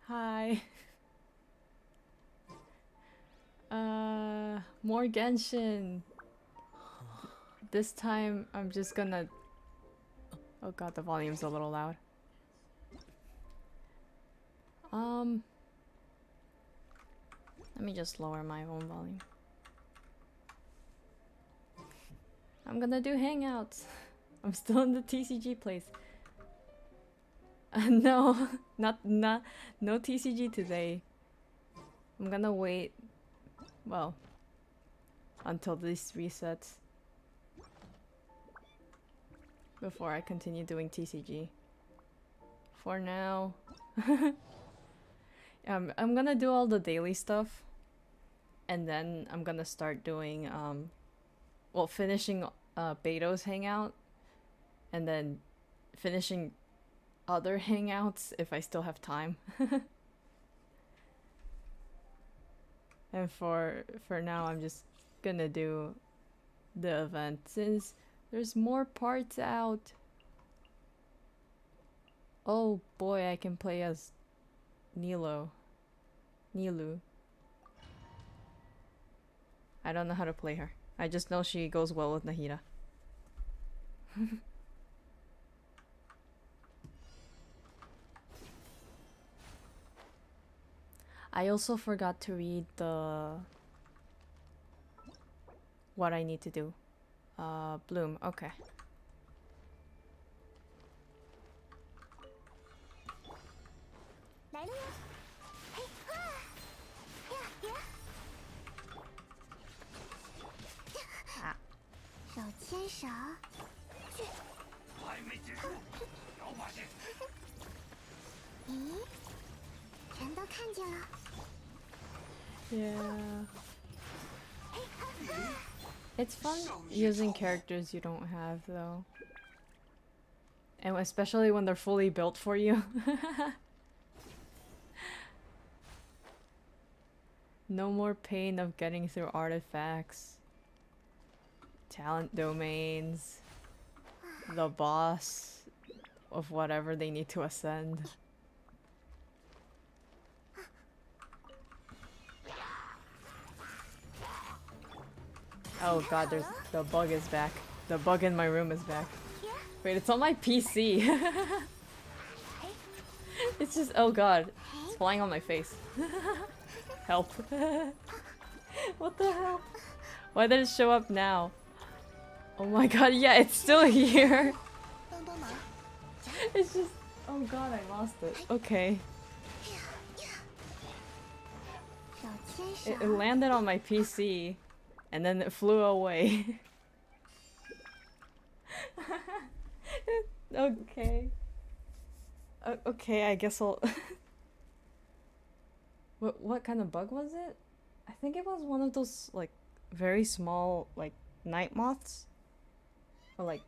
Hi. More Genshin. This time I'm just gonna... Oh god, the volume's a little loud. Let me just lower my own volume. I'm gonna do hangouts. I'm still in the TCG place. No, no TCG today. I'm gonna wait, well, until this resets before I continue doing TCG. For now, I'm gonna do all the daily stuff, and then I'm gonna start doing, well, finishing Beto's hangout, and then finishing other hangouts if I still have time. And for now, I'm just gonna do the event since there's more parts out. Oh boy, I can play as Nilu. I don't know how to play her. I just know she goes well with Nahida. I also forgot to read what I need to do. Bloom, okay. Yeah. It's fun using characters you don't have though. And especially when they're fully built for you. No more pain of getting through artifacts, talent domains, the boss of whatever they need to ascend. Oh god, there's the bug is back. The bug in my room is back. Wait, it's on my PC. It's just, oh god, it's flying on my face. Help. What the hell? Why did it show up now? Oh my god, yeah, it's still here. It's just, oh god, I lost it. Okay. It landed on my PC, and then it flew away. Okay. Okay, I guess I'll... What kind of bug was it? I think it was one of those, like, very small, like, night moths? Or like,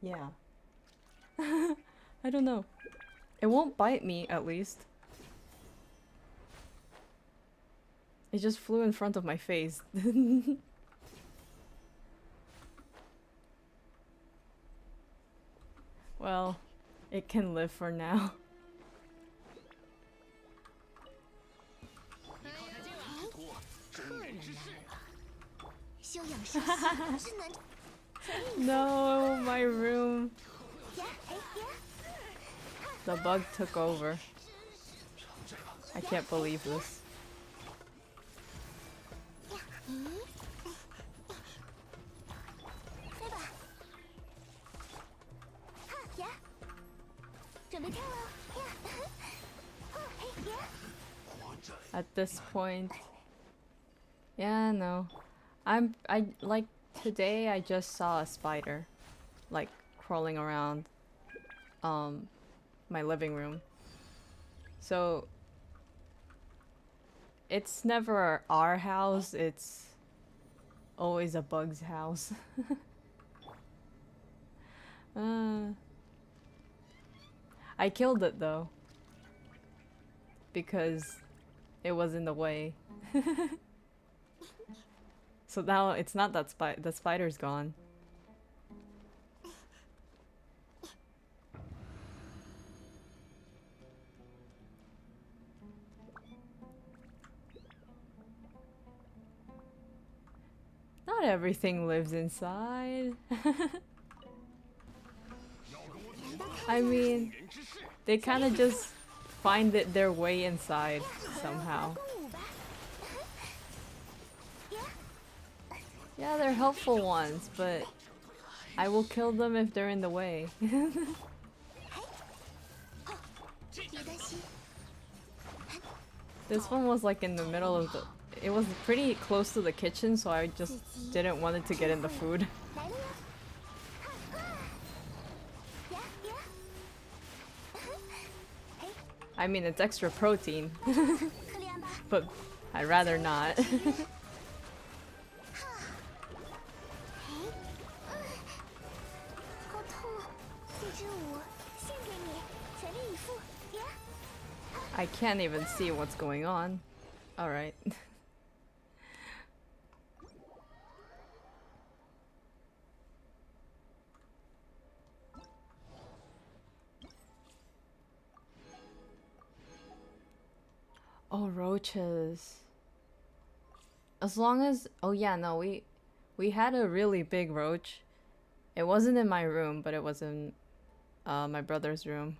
yeah. I don't know. It won't bite me, at least. It just flew in front of my face. Well, it can live for now. No, my room. The bug took over. I can't believe this. At this point, yeah, no. I like today I just saw a spider like crawling around my living room. So it's never our house, it's always a bug's house. I killed it though because it was in the way. So now it's not that the spider's gone. Not everything lives inside. I mean, they kind of just find their way inside somehow. Yeah, they're helpful ones, but I will kill them if they're in the way. This one was like in the middle of the... It was pretty close to the kitchen, so I just didn't want it to get in the food. I mean, it's extra protein, but I'd rather not. I can't even see what's going on. Alright. Oh, roaches. As long as... Oh yeah, no, we had a really big roach. It wasn't in my room, but it was in my brother's room.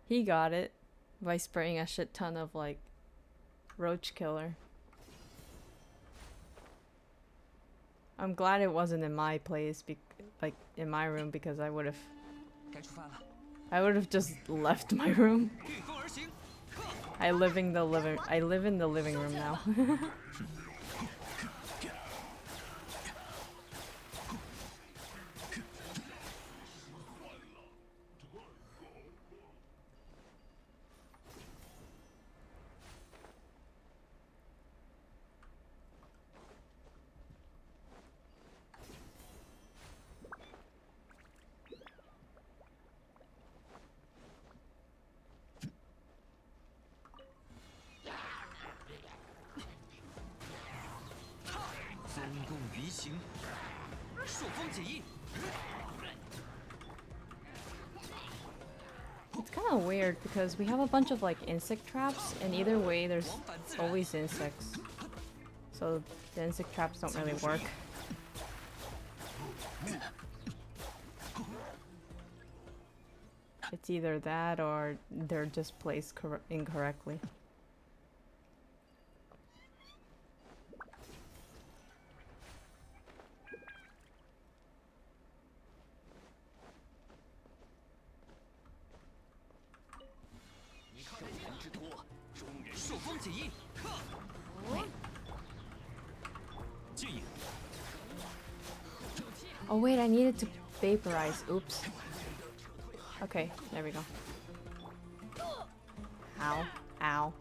He got it by spraying a shit ton of like roach killer. I'm glad it wasn't in my place, like in my room, because I would have just left my room. I live in the living room now. It's kind of weird because we have a bunch of like insect traps, and either way there's always insects, so the insect traps don't really work. It's either that or they're just placed incorrectly. Oh wait, I needed to vaporize. Oops. Okay, there we go. Ow. Ow.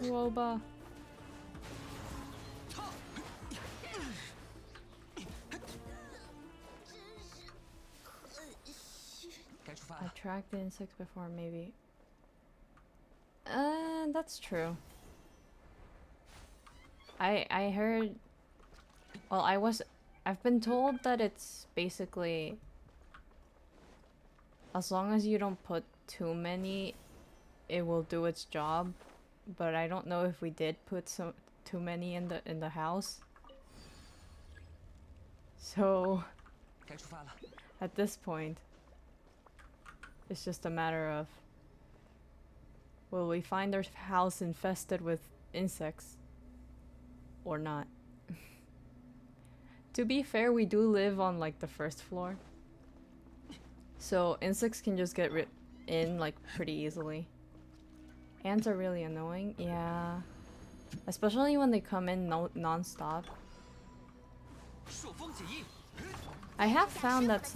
Woba. I tracked the insects before, maybe. That's true. I heard... Well, I've been told that it's basically... As long as you don't put too many, it will do its job. But I don't know if we did put too many in the house. So... At this point... It's just a matter of... Will we find our house infested with insects? Or not? To be fair, we do live on like the first floor. So insects can just get in like pretty easily. Ants are really annoying, yeah. Especially when they come in non-stop. I have found that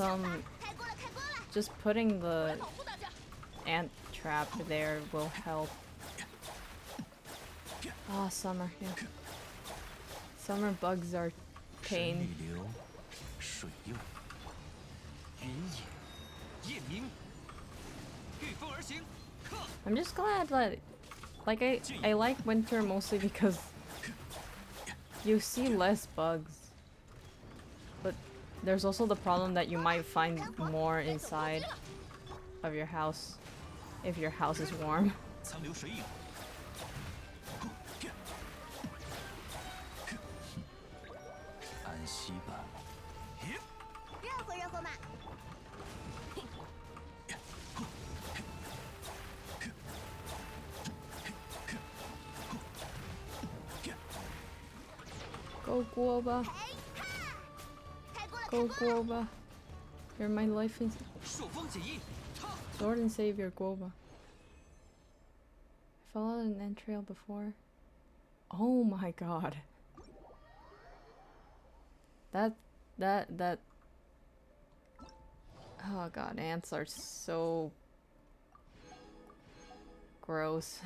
just putting the ant trap there will help. Ah, summer, yeah. Summer bugs are pain. I'm just glad that, like, I like winter mostly because you see less bugs. But there's also the problem that you might find more inside of your house if your house is warm. 苍流水影，安息吧。热乎热乎嘛！ Go Guoba. Go Guoba. You're my life in 朔风解衣， Lord and Savior Guoba. I fell out an entrail before. Oh my god. That oh god, ants are so gross.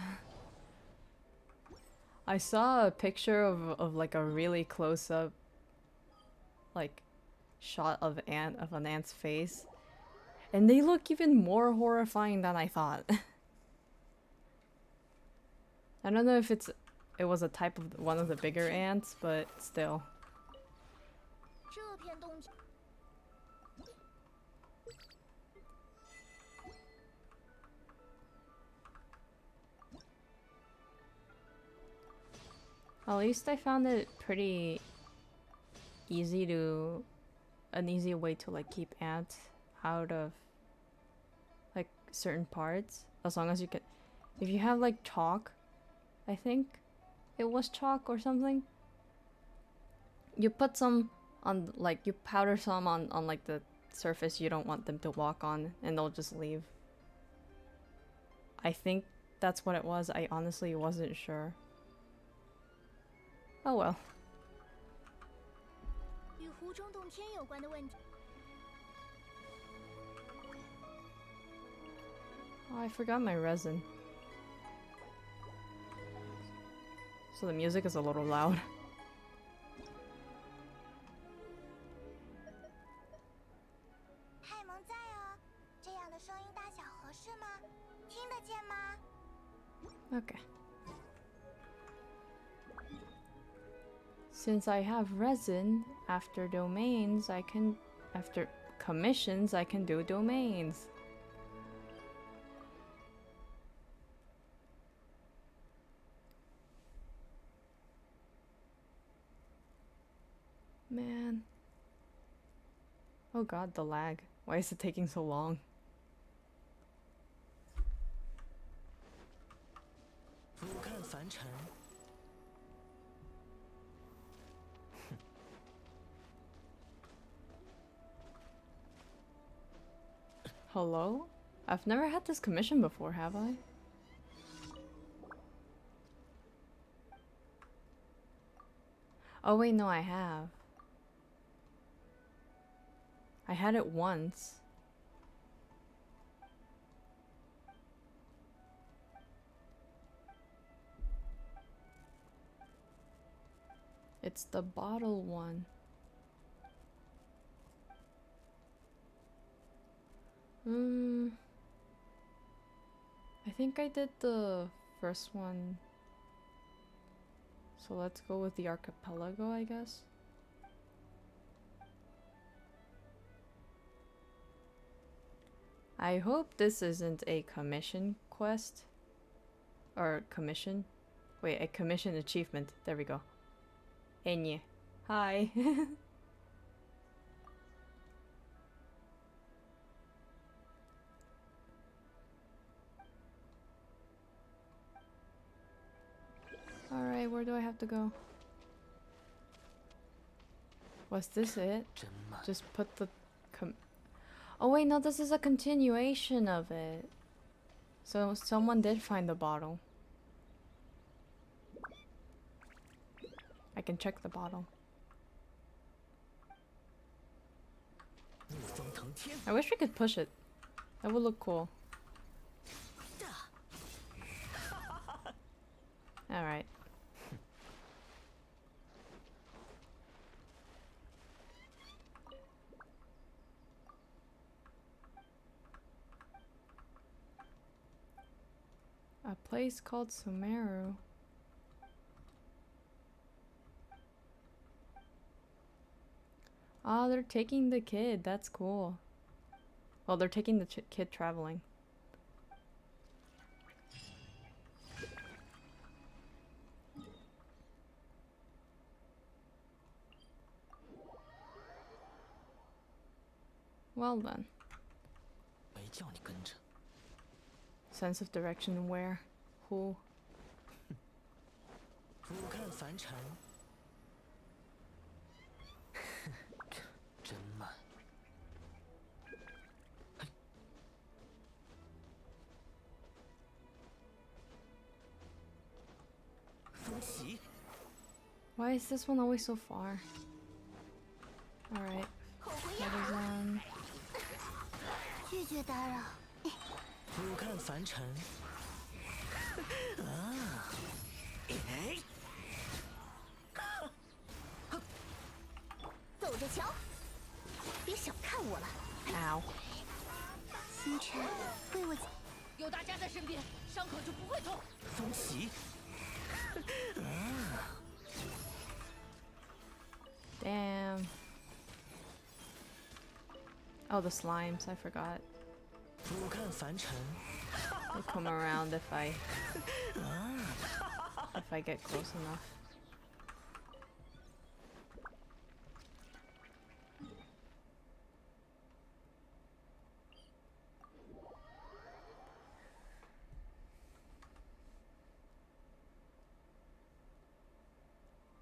I saw a picture of like a really close up like shot of an ant's face, and they look even more horrifying than I thought. I don't know if it was a type of one of the bigger ants, but still. 这片洞穴 At least I found it pretty easy an easy way to like keep ants out of like certain parts, as long as you can, if you have like chalk, I think it was chalk or something, you put some on, like you powder some on like the surface you don't want them to walk on, and they'll just leave. I think that's what it was. I honestly wasn't sure. Oh well. 与湖中洞天有关的问题。 Oh, I forgot my resin. So the music is a little loud. 派蒙在哦，这样的声音大小合适吗？听得见吗？ Okay. Since I have resin, after domains, after commissions, I can do domains. Man. Oh god, the lag. Why is it taking so long? 俯瞰凡尘。 Hello? I've never had this commission before, have I? Oh wait, no, I have. I had it once. It's the bottle one. I think I did the first one. So let's go with the archipelago, I guess. I hope this isn't a commission quest. Or commission. Wait, a commission achievement. There we go. Enye. Hi. Alright, where do I have to go? Was this it? 真慢。 Just put the oh wait, no, this is a continuation of it. So someone did find the bottle. I can check the bottle. 逆风腾天。 I wish we could push it. That would look cool. Alright. A place called Sumeru. Oh, they're taking the kid. That's cool. Well, they're taking the kid traveling. Well then. 没叫你跟着。 Sense of direction where? Who? 俯瞰凡尘，真慢。风袭， Why is this one always so far? Alright. That is on. 拒绝打扰。俯瞰凡尘。啊！哎！走着瞧，别小看我了。 Ow. 星辰，为我。有大家在身边，伤口就不会痛。风袭。啊！ Damn. Oh, the slimes. I forgot. 俯瞰凡尘。 They come around if I get close enough.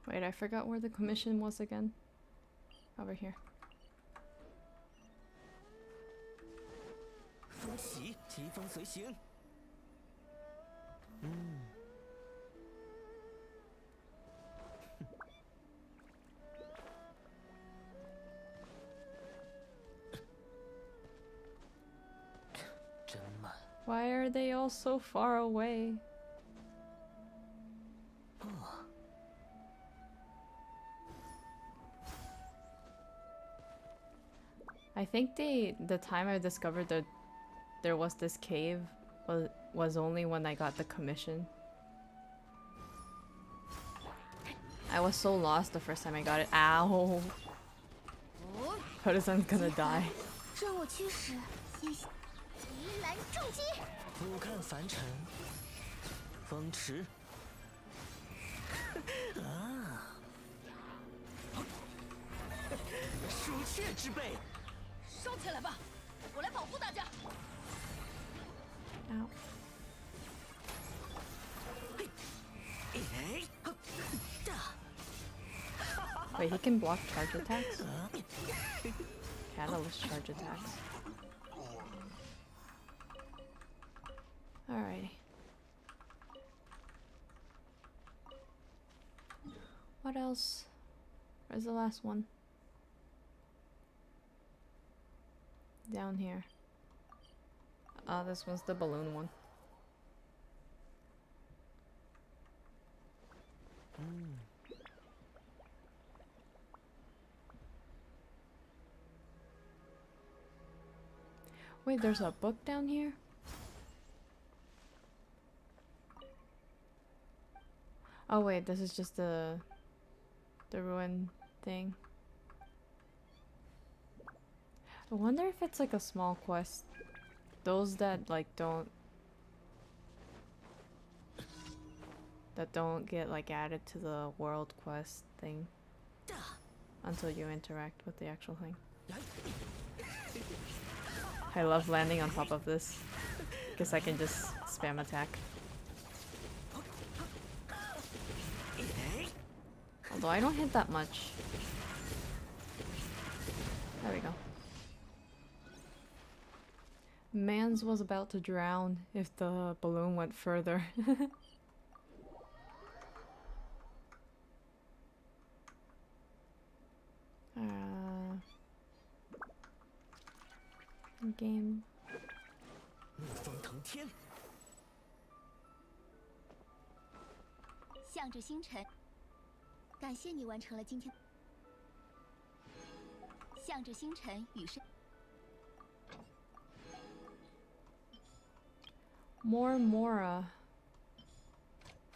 Wait, I forgot where the commission was again. Over here. 风袭，疾风随行。真慢。 Why are they all so far away? I think the time I discovered that there was this cave was only when I got the commission. I was so lost the first time I got it. Ow! Horizon's gonna die. 任务驱使，一袭兰重击。俯瞰凡尘。风驰。啊！鼠窃之辈。 收起来吧，我来保护大家。 Ow. 哎！ Wait, he can block charge attacks? Catalyst charge attacks. Alrighty. What else? Where's the last one? Down here. Oh, this one's the balloon one. Wait, there's a book down here? Oh wait, this is just the ruin thing. I wonder if it's like a small quest. Those that like don't get like added to the world quest thing until you interact with the actual thing. I love landing on top of this because I can just spam attack. Although I don't hit that much. There we go. Mans was about to drown if the balloon went further. Game. 逆风腾天。向着星辰，感谢你完成了今天。向着星辰与生。 More Mora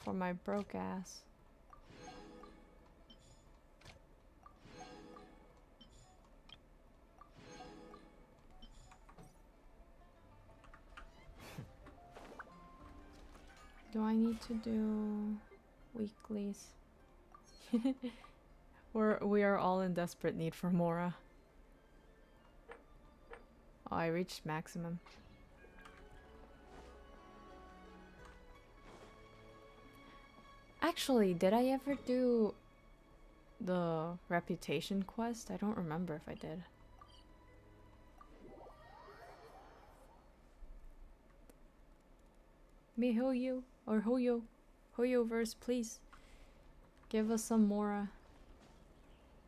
for my broke ass. Do I need to do weeklies? We are all in desperate need for Mora. Oh, I reached maximum. Actually, did I ever do the reputation quest? I don't remember if I did. Mihoyo or Hoyoverse, please give us some Mora.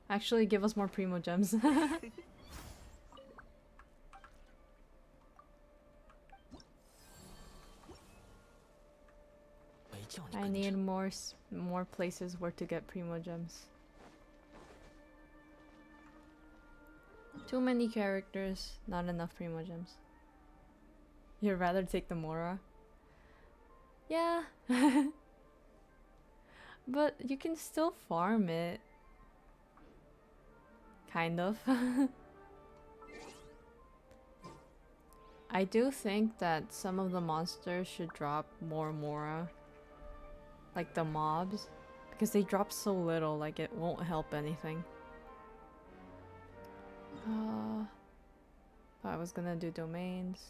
Actually, give us more Primo Gems. I need more places where to get Primo Gems. Too many characters, not enough Primo Gems. You'd rather take the Mora? Yeah. But you can still farm it. Kind of. I do think that some of the monsters should drop more Mora. Like the mobs. Because they drop so little, like it won't help anything. I was gonna do domains.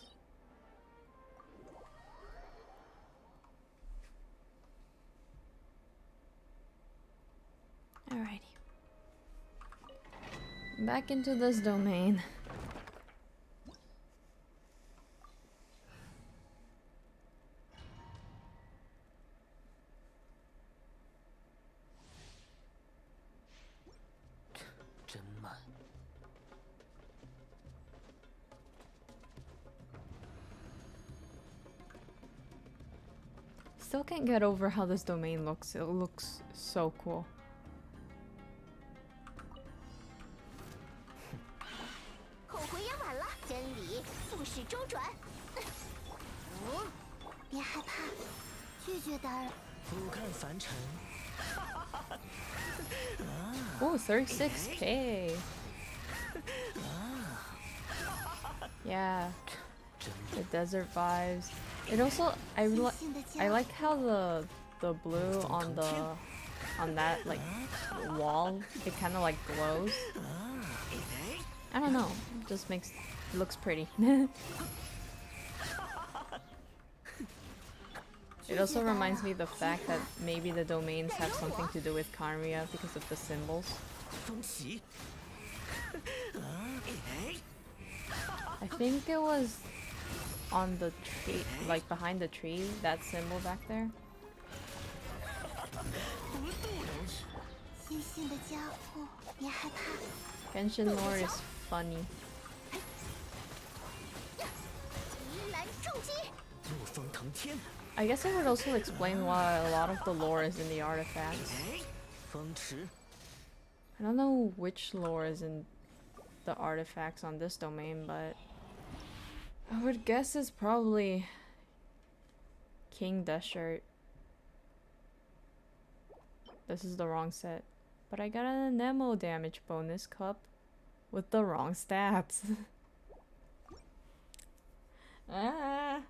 Alrighty. Back into this domain. Still can't get over how this domain looks. It looks so cool. Oh, 36k. Yeah. The desert vibes. It also I like how the blue on that like wall, it kind of like glows. I don't know, it just looks pretty. It also reminds me of the fact that maybe the domains have something to do with Karmia because of the symbols. I think it was on the tree, like behind the tree, that symbol back there. Genshin lore is funny. I guess it would also explain why a lot of the lore is in the artifacts. I don't know which lore is in the artifacts on this domain, but I would guess it's probably King Desert. This is the wrong set. But I got an Nemo damage bonus cup with the wrong stats. Ah.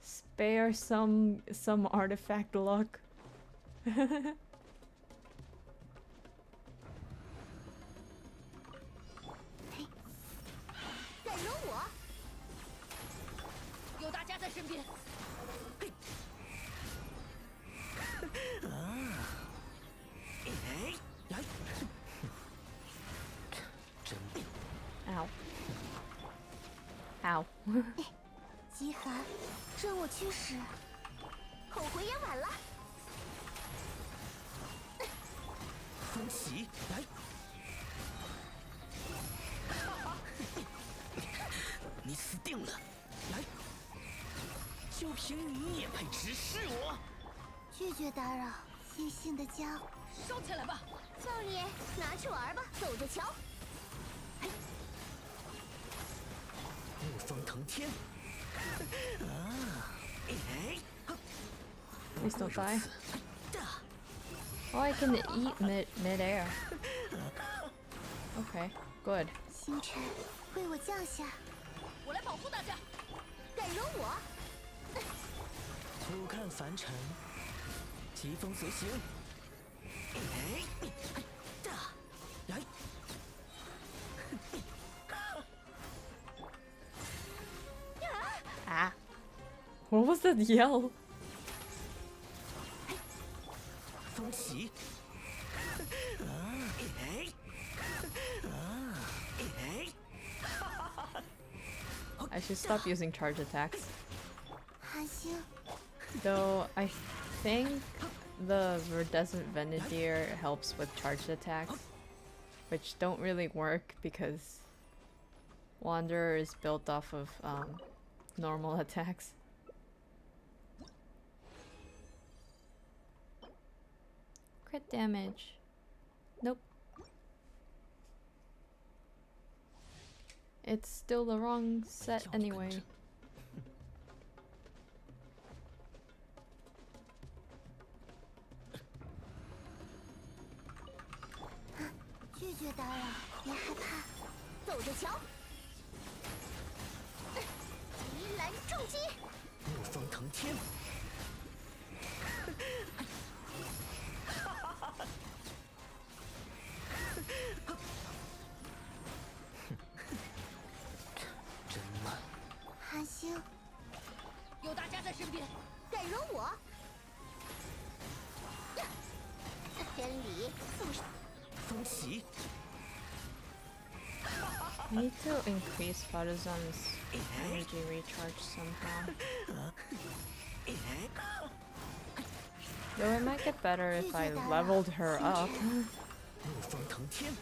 Spare some artifact luck. Ow. Ow. 极寒，任务驱使，后悔也晚了。风起来，你死定了！来，就凭你也配直视我？拒绝打扰，细心的家伙。收起来吧！少爷，拿去玩吧，走着瞧。怒风腾天。 Please don't die. Oh, I can eat mid-air. Okay, good. 星辰为我降下，我来保护大家。敢惹我？俯瞰凡尘，疾风随行。哎，哒，来， Ah. What was that yell? 风起。哎，哎， I should stop using charge attacks. 韩星， Though I think the Verdescent Venedier helps with charged attacks, which don't really work because Wanderer is built off of normal attacks. Crit damage. Nope. It's still the wrong set anyway. 拒绝打扰，别害怕，走着瞧。急蓝重击，怒风腾天。真慢。韩星，有大家在身边，敢惹我？天理附身。 风起。 I need to increase Faruzan's energy recharge somehow. Though it might get better if I leveled her up. 怒风腾天。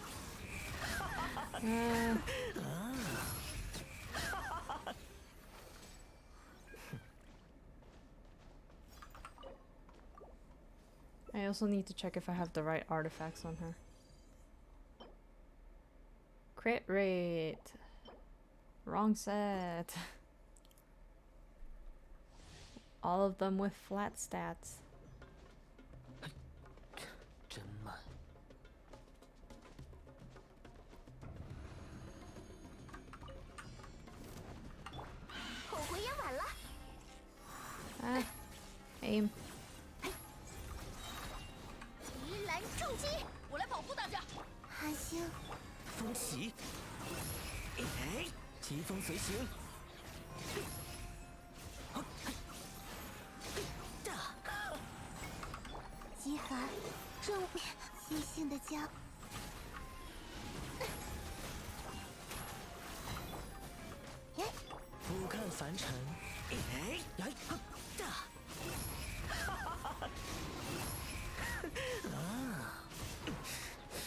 I also need to check if I have the right artifacts on her. Crit rate. Wrong set. All of them with flat stats. 真慢。后悔也晚了。 Ah. Aim. 急蓝重击，我来保护大家。韩星，风起。哎，疾风随行。极寒，正面，细心的将。俯瞰凡尘。哎，来，哒。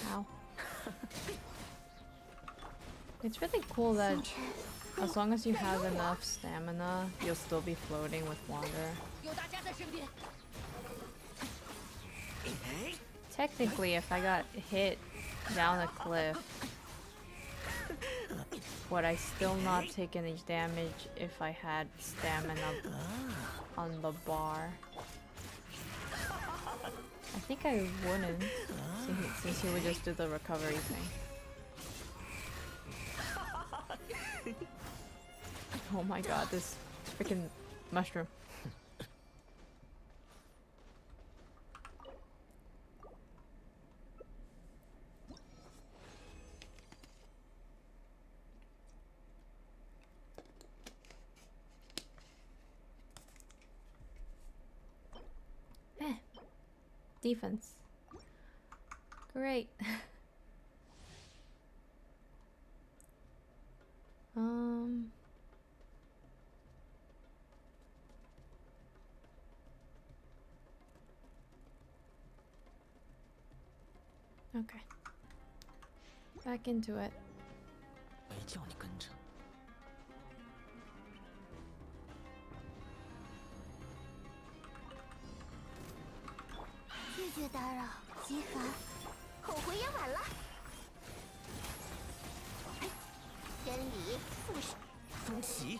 Ow. It's really cool that as long as you have enough stamina, you'll still be floating with Wander. 有大家在身边， Technically, if I got hit down a cliff, would I still not take any damage if I had stamina on the bar? I think I wouldn't, since he would just do the recovery thing. Oh my god, this freaking mushroom. Defense. Great. Okay. Back into it. 没叫你跟着。拒绝打扰，极烦，后悔也晚了。天理附身，风起。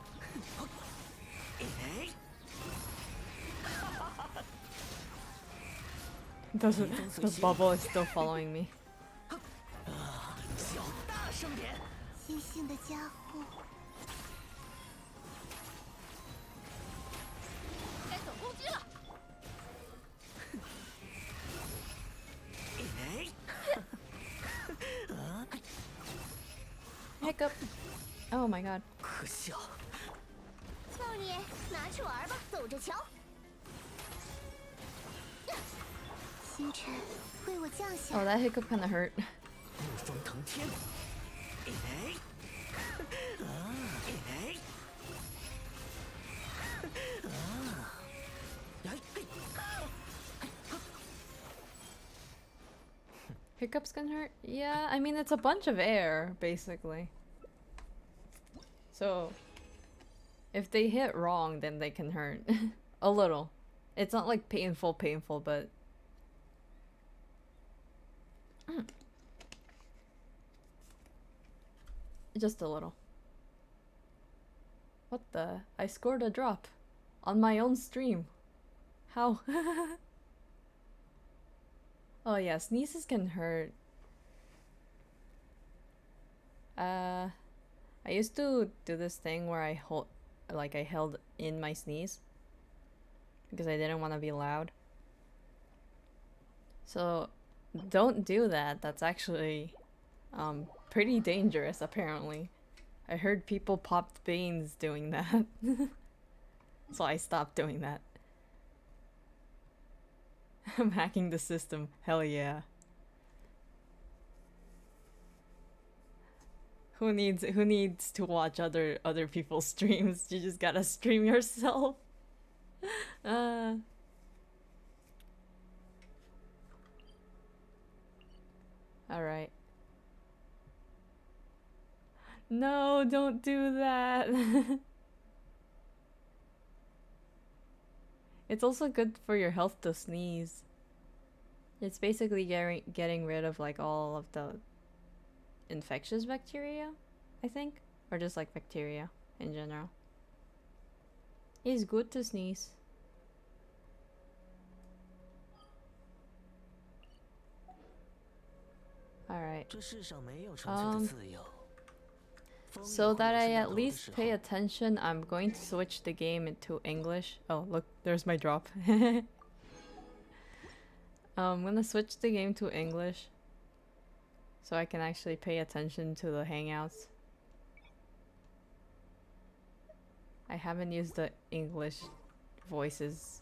哎， The bubble is still following me. 叫大声点。细心的家伙，该走攻击了。Oh my god. 可笑，少爷，拿去玩吧，走着瞧。星辰，为我降下。Oh, that hiccup kind of hurt. 怒风腾天，哎，哎，呀嘿， Hiccups can hurt? Yeah, I mean, it's a bunch of air, basically. So, if they hit wrong, then they can hurt. A little. It's not like painful, but... Just a little. What the? I scored a drop. On my own stream. How? Oh yeah, sneezes can hurt. I used to do this thing where I held in my sneeze because I didn't want to be loud. So don't do that. That's actually pretty dangerous apparently. I heard people popped veins doing that. So I stopped doing that. I'm hacking the system. Hell yeah. Who needs to watch other people's streams? You just gotta stream yourself. Alright. No, don't do that. It's also good for your health to sneeze. It's basically getting rid of like all of the infectious bacteria, I think, or just like bacteria in general. It's good to sneeze. Alright. So that I at least pay attention, I'm going to switch the game into English. Oh, look, there's my drop. I'm gonna switch the game to English so I can actually pay attention to the hangouts. I haven't used the English voices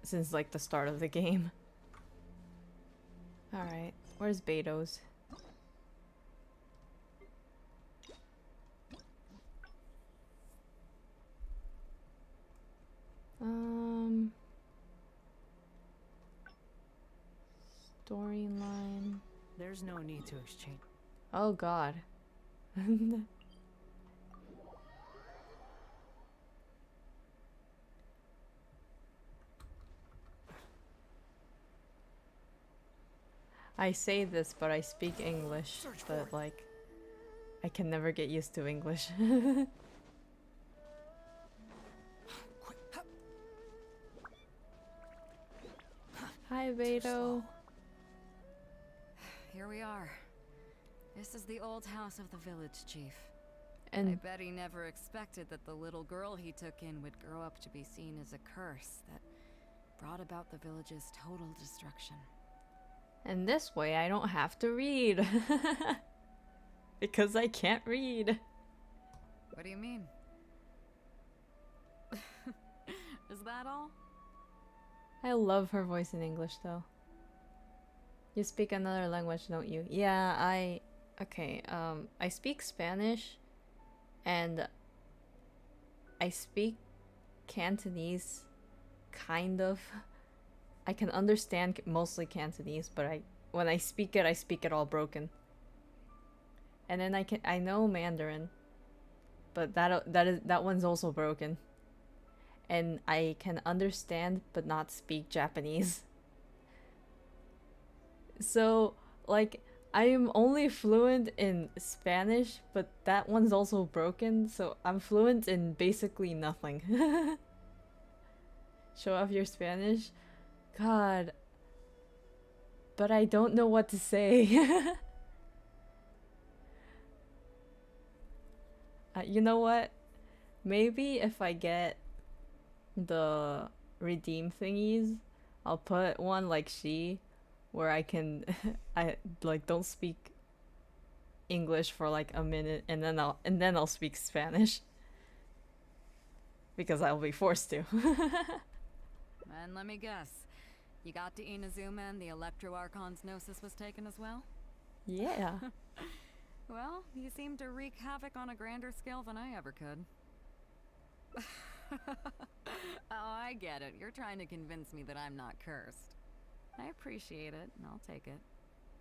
since like the start of the game. Alright, where's Beto's? Storyline. There's no need to exchange. Oh god. I say this, but I speak English, but like, I can never get used to English. Hi, Beto. Here we are. This is the old house of the village chief. And I bet he never expected that the little girl he took in would grow up to be seen as a curse that brought about the village's total destruction. And this way I don't have to read. Because I can't read. What do you mean? Is that all? I love her voice in English though. You speak another language, don't you? Yeah, I speak Spanish and I speak Cantonese kind of. I can understand mostly Cantonese, but when I speak it all broken. And then I know Mandarin, but that one's also broken. And I can understand but not speak Japanese. So, like, I am only fluent in Spanish, but that one's also broken, so I'm fluent in basically nothing. Show off your Spanish? God. But I don't know what to say. You know what? Maybe if I get the redeem thingies, I'll put one like she, where I can I like don't speak English for like a minute, and then I'll speak Spanish because I'll be forced to. And let me guess, you got to Inazuma and the Electro Archon's Gnosis was taken as well? Yeah. Well, you seem to wreak havoc on a grander scale than I ever could. Oh, I get it. You're trying to convince me that I'm not cursed. I appreciate it, and I'll take it.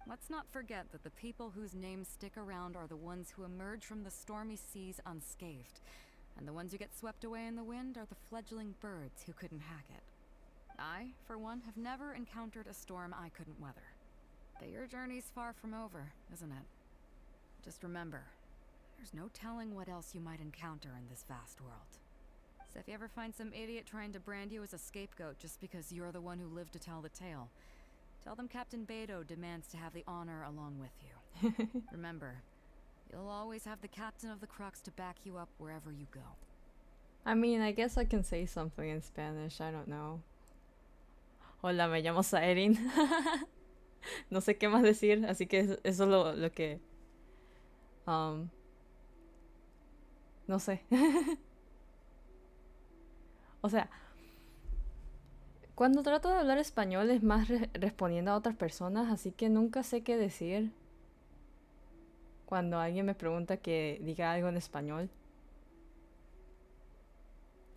Let's not forget that the people whose names stick around are the ones who emerge from the stormy seas unscathed, and the ones who get swept away in the wind are the fledgling birds who couldn't hack it. I, for one, have never encountered a storm I couldn't weather. But your journey's far from over, isn't it? Just remember, there's no telling what else you might encounter in this vast world. So if you ever find some idiot trying to brand you as a scapegoat just because you're the one who lived to tell the tale, tell them Captain Beidou demands to have the honor along with you. Remember, you'll always have the Captain of the Crux to back you up wherever you go. I mean, I guess I can say something in Spanish. I don't know. Hola, me llamo Saerin. No sé qué más decir, así que eso es lo que... no sé. O sea, cuando trato de hablar español es más respondiendo a otras personas, así que nunca sé qué decir cuando alguien me pregunta que diga algo en español.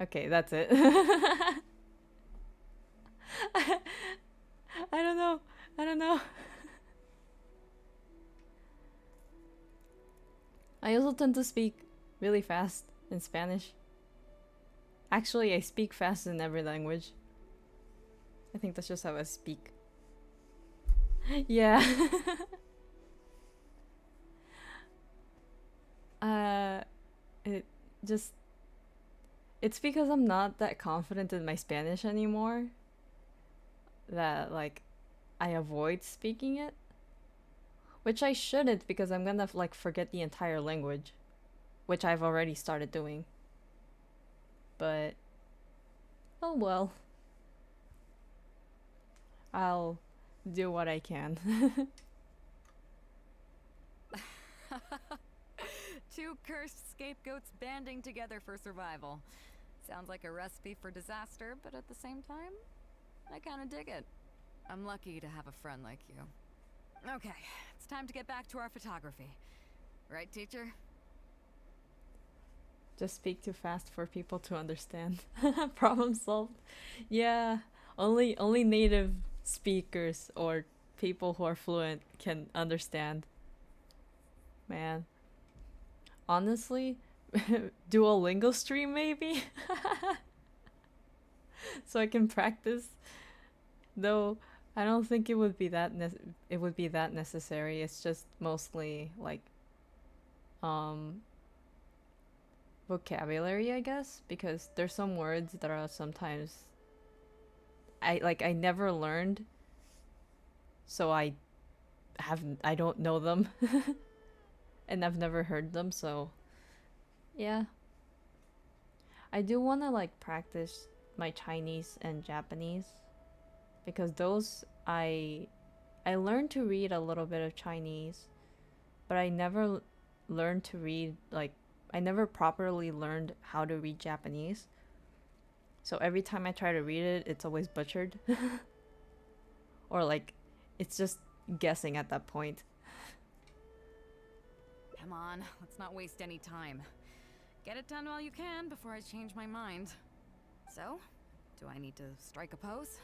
Okay, that's it. I don't know. I also tend to speak really fast in Spanish. Actually, I speak fast in every language. I think that's just how I speak. Yeah. It's because I'm not that confident in my Spanish anymore that, like, I avoid speaking it. Which I shouldn't, because I'm gonna, like, forget the entire language. Which I've already started doing. But, oh well. I'll do what I can. Two cursed scapegoats banding together for survival. Sounds like a recipe for disaster, but at the same time, I kinda dig it. I'm lucky to have a friend like you. Okay, it's time to get back to our photography. Right, teacher? Just speak too fast for people to understand. Problem solved. Yeah, only native speakers or people who are fluent can understand. Man. Honestly, Duolingo stream maybe? So I can practice. Though I don't think it would be that necessary. It's just mostly like vocabulary, I guess, because there's some words that are sometimes I never learned, so I don't know them. And I've never heard them, so yeah. I do want to like practice my Chinese and Japanese, because those I learned to read a little bit of Chinese, but I never learned to read, like I never properly learned how to read Japanese. So every time I try to read it, it's always butchered. Or like it's just guessing at that point. Come on, let's not waste any time. Get it done while you can before I change my mind. So, do I need to strike a pose?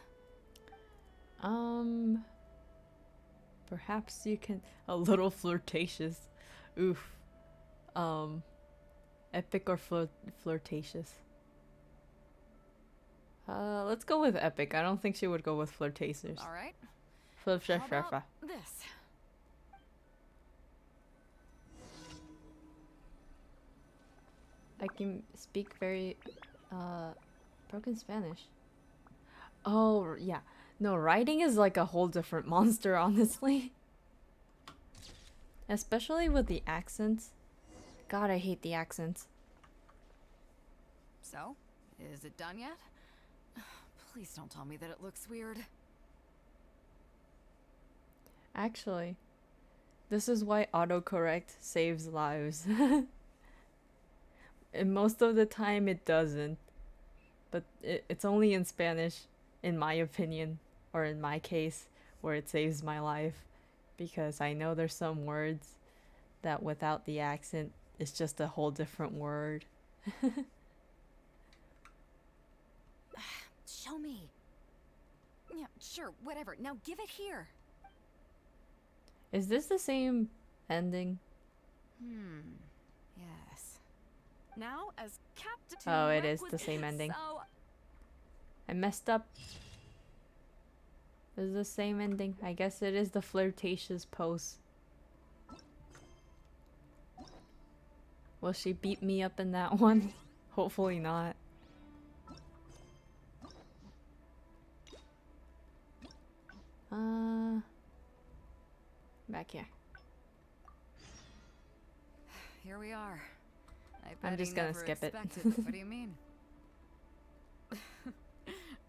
Perhaps you can... A little flirtatious. Oof. Epic or flirtatious? Let's go with epic. I don't think she would go with flirtatious. Alright. How about this? I can speak very broken Spanish. Oh, yeah. No, writing is like a whole different monster, honestly. Especially with the accents. God, I hate the accents. So, is it done yet? Please don't tell me that it looks weird. Actually, This is why autocorrect saves lives. And most of the time it doesn't. But it's only in Spanish, in my opinion, or in my case, where it saves my life. Because I know there's some words that without the accent, it's just a whole different word. Show me. Yeah, sure, whatever. Now give it here. Is this the same ending? Yes. Now, as Captain. Oh, it is the same ending. So, I messed up. This is the same ending. I guess it is the flirtatious pose. Will she beat me up in that one? Hopefully not. Back here. here we are. I'm just gonna skip it. What do you mean?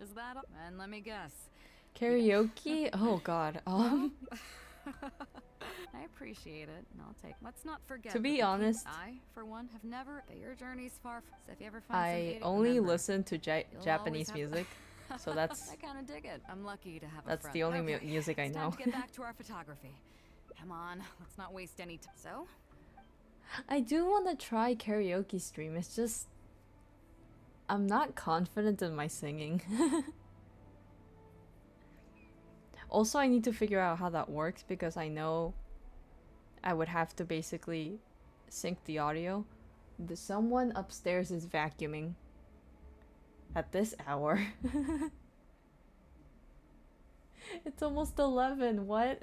Is that all? And let me guess. Karaoke? Oh god. I appreciate it, and I'll take. Let's not forget. To be that the honest, I, for one, have never. But your journey's far. So if you ever find some I idiot, only remember, listen to you'll Japanese always have- music, so that's I kind of dig it. I'm lucky to have. that's a friend. the only Okay, music I it's know. time to get back to our photography. Come on, let's not waste any time. So, I do want to try karaoke stream. It's just I'm not confident in my singing. Also, I need to figure out how that works because I know I would have to basically sync the audio. Someone upstairs is vacuuming at this hour. It's almost 11. What?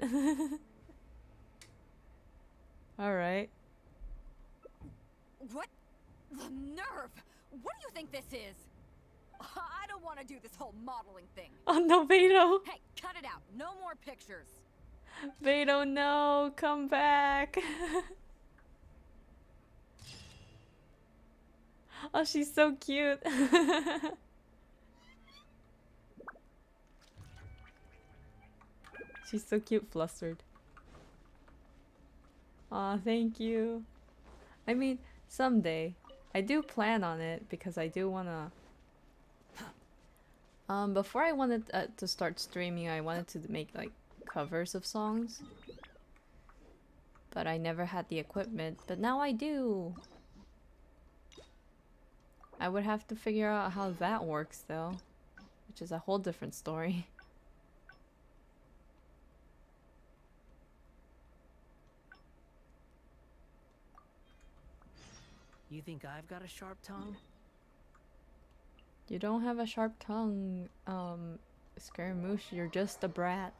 All right. what? The nerve! What do you think this is? I don't want to do this whole modeling thing. Oh no, Beto! Hey, cut it out. No more pictures. Beto, no! Come back! Oh, she's so cute! She's so cute, flustered. Aw, thank you. I mean, someday. I do plan on it because I do wanna... before I wanted to start streaming, I wanted to make, like, covers of songs. But I never had the equipment, but now I do! I would have to figure out how that works, though. Which is a whole different story. You think I've got a sharp tongue? You don't have a sharp tongue, Scaramouche. You're just a brat.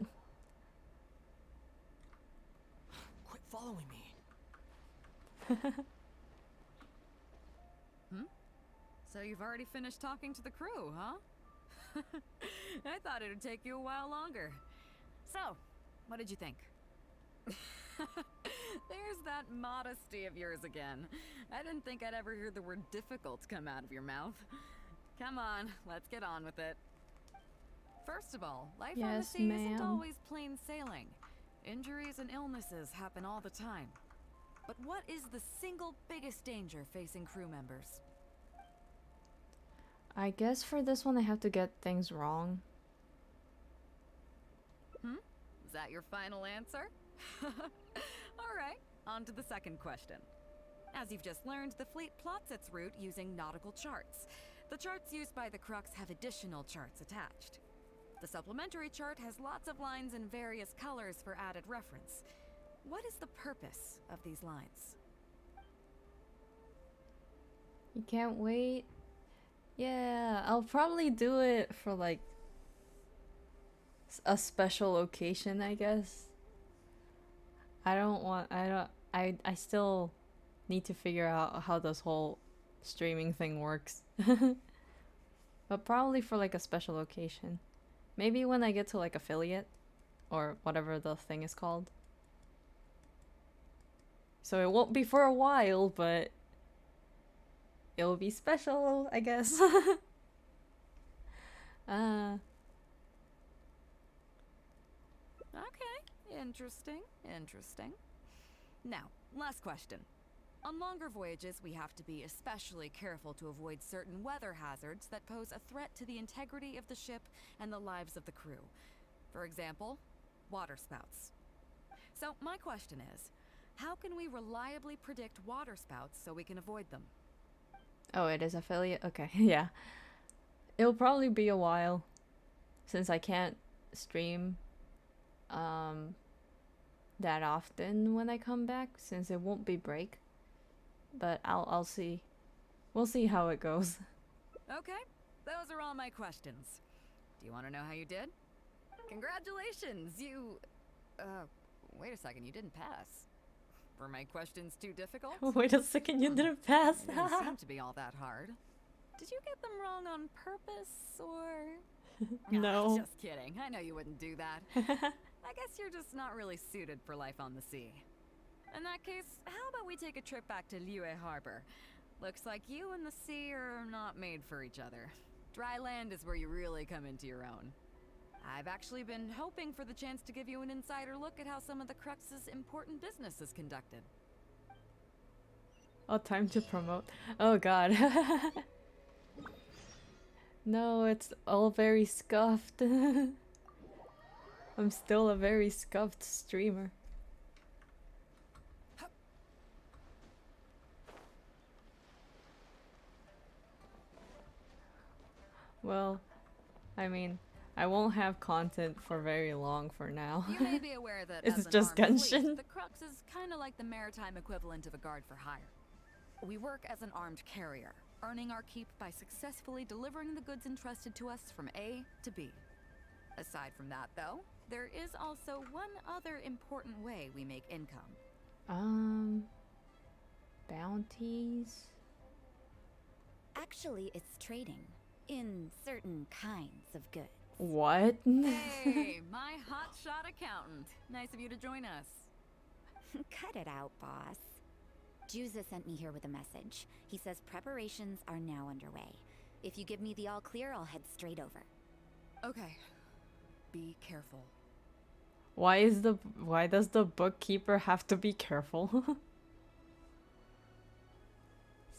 Quit following me. So you've already finished talking to the crew, huh? I thought it would take you a while longer. So, what did you think? There's that modesty of yours again. I didn't think I'd ever hear the word difficult come out of your mouth. Come on, let's get on with it. First of all, life on the Yes, sea isn't ma'am. always plain sailing. Injuries and illnesses happen all the time. But what is the single biggest danger facing crew members? I guess for this one I have to get things wrong. Is that your final answer? Alright, on to the second question. As you've just learned, the fleet plots its route using nautical charts. The charts used by the Crux have additional charts attached. The supplementary chart has lots of lines in various colors for added reference. What is the purpose of these lines? You can't wait? Yeah, I'll probably do it for like a special occasion, I guess. I still need to figure out how this whole streaming thing works. But probably for like a special occasion. Maybe when I get to like affiliate or whatever the thing is called. So it won't be for a while, but it'll be special, I guess. Okay, interesting. Now, last question. On longer voyages, we have to be especially careful to avoid certain weather hazards that pose a threat to the integrity of the ship and the lives of the crew. For example, water spouts. So, my question is, how can we reliably predict water spouts so we can avoid them? Oh, it is affiliate? Okay, yeah. It'll probably be a while since I can't stream that often when I come back, since it won't be break. But I'll see. We'll see how it goes. Okay, those are all my questions. Do you want to know how you did? Congratulations, you... wait a second, you didn't pass. Were my questions too difficult? Wait a second, you didn't pass. They didn't seem to be all that hard. Did you get them wrong on purpose, or...? No. Just kidding. I know you wouldn't do that. I guess you're just not really suited for life on the sea. In that case, how about we take a trip back to Liyue Harbor? Looks like you and the sea are not made for each other. Dry land is where you really come into your own. I've actually been hoping for the chance to give you an insider look at how some of the Crux's important business is conducted. Oh, time to promote. Oh god. No, it's all very scuffed. I'm still a very scuffed streamer. Well, I mean, I won't have content for very long for now. You may be aware that It's as an just armed Genshin. fleet, the Crux is kind of like the maritime equivalent of a guard for hire. We work as an armed carrier, earning our keep by successfully delivering the goods entrusted to us from A to B. Aside from that, though, there is also one other important way we make income. Bounties? Actually, it's trading. In certain kinds of goods. What? Hey, my hotshot accountant. Nice of you to join us. Cut it out, boss. Juza sent me here with a message. He says preparations are now underway. If you give me the all clear, I'll head straight over. Okay. Be careful. Why does the bookkeeper have to be careful?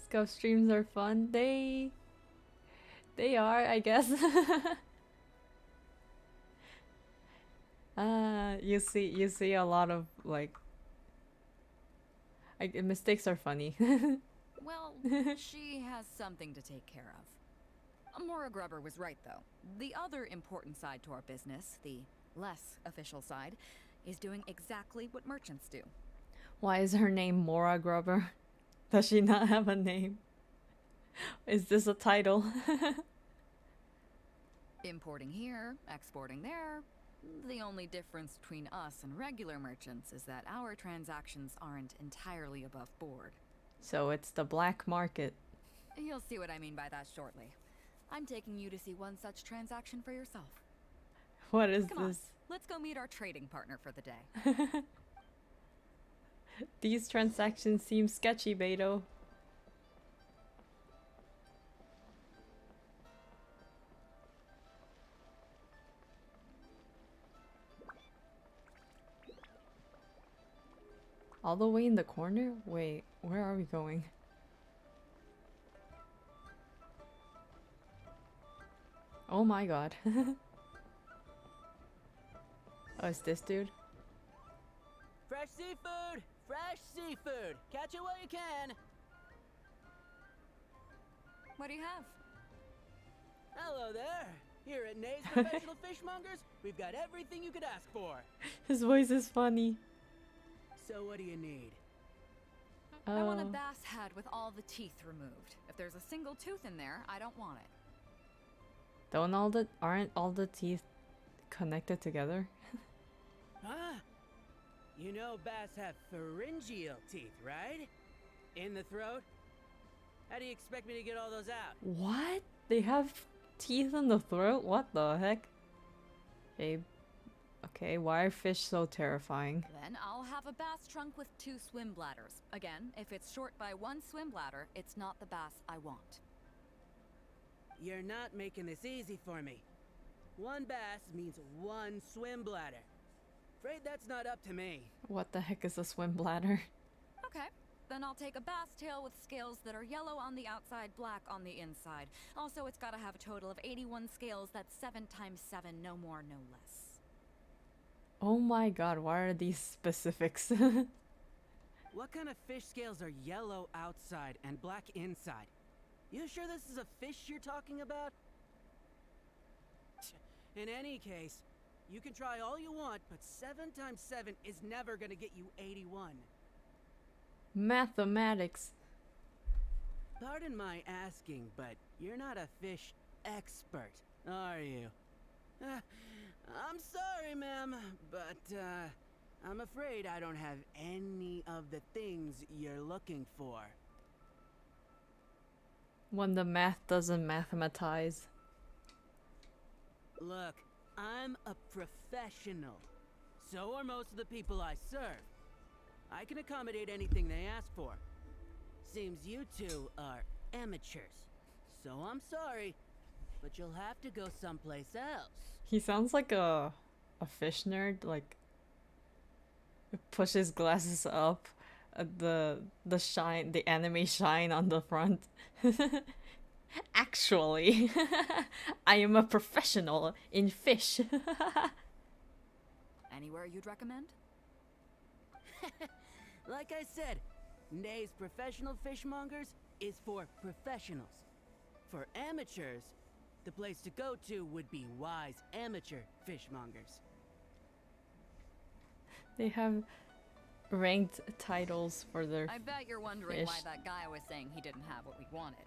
Scuff streams are fun. They are, I guess. You see a lot of like mistakes are funny. Well, she has something to take care of. Amora Grubber was right, though. The other important side to our business, the less official side, is doing exactly what merchants do. Why is her name Mora Grubber? Does she not have a name? Is this a title? Importing here, exporting there. The only difference between us and regular merchants is that our transactions aren't entirely above board. So it's the black market. You'll see what I mean by that shortly. I'm taking you to see one such transaction for yourself. What is Come on, this? let's go meet our trading partner for the day. These transactions seem sketchy, Beto. All the way in the corner? Wait, where are we going? Oh my god. Oh, it's this dude? Fresh seafood! Fresh seafood! Catch it while you can! What do you have? Hello there! Here at Nay's Professional Fishmongers, we've got everything you could ask for. His voice is funny. So what do you need? I want a Oh. bass head with all the teeth removed. If there's a single tooth in there, I don't want it. Aren't all the teeth connected together? Ah! You know bass have pharyngeal teeth, right? In the throat? How do you expect me to get all those out? What? They have teeth in the throat? What the heck? Babe. Okay, why are fish so terrifying? Then I'll have a bass trunk with 2 swim bladders. Again, if it's short by 1 swim bladder, it's not the bass I want. You're not making this easy for me. 1 bass means 1 swim bladder. Afraid that's not up to me. What the heck is a swim bladder? Okay. Then I'll take a bass tail with scales that are yellow on the outside, black on the inside. Also, it's gotta have a total of 81 scales. That's 7 times 7, no more, no less. Oh my god, what are these specifics? What kind of fish scales are yellow outside and black inside? You sure this is a fish you're talking about? In any case, you can try all you want, but 7 times 7 is never gonna get you 81. Mathematics. Pardon my asking, but you're not a fish expert, are you? I'm sorry, ma'am, but, I'm afraid I don't have any of the things you're looking for. When the math doesn't mathematize. Look, I'm a professional. So are most of the people I serve. I can accommodate anything they ask for. Seems you two are amateurs. So I'm sorry, but you'll have to go someplace else. He sounds like a fish nerd, like pushes glasses up, the shine, the anime shine on the front. Actually, I am a professional in fish. Anywhere you'd recommend? Like I said, Nay's professional fishmongers is for professionals. For amateurs, the place to go to would be Wise Amateur Fishmongers. They have ranked titles for their I bet you're wondering fish. why that guy was saying he didn't have what we wanted.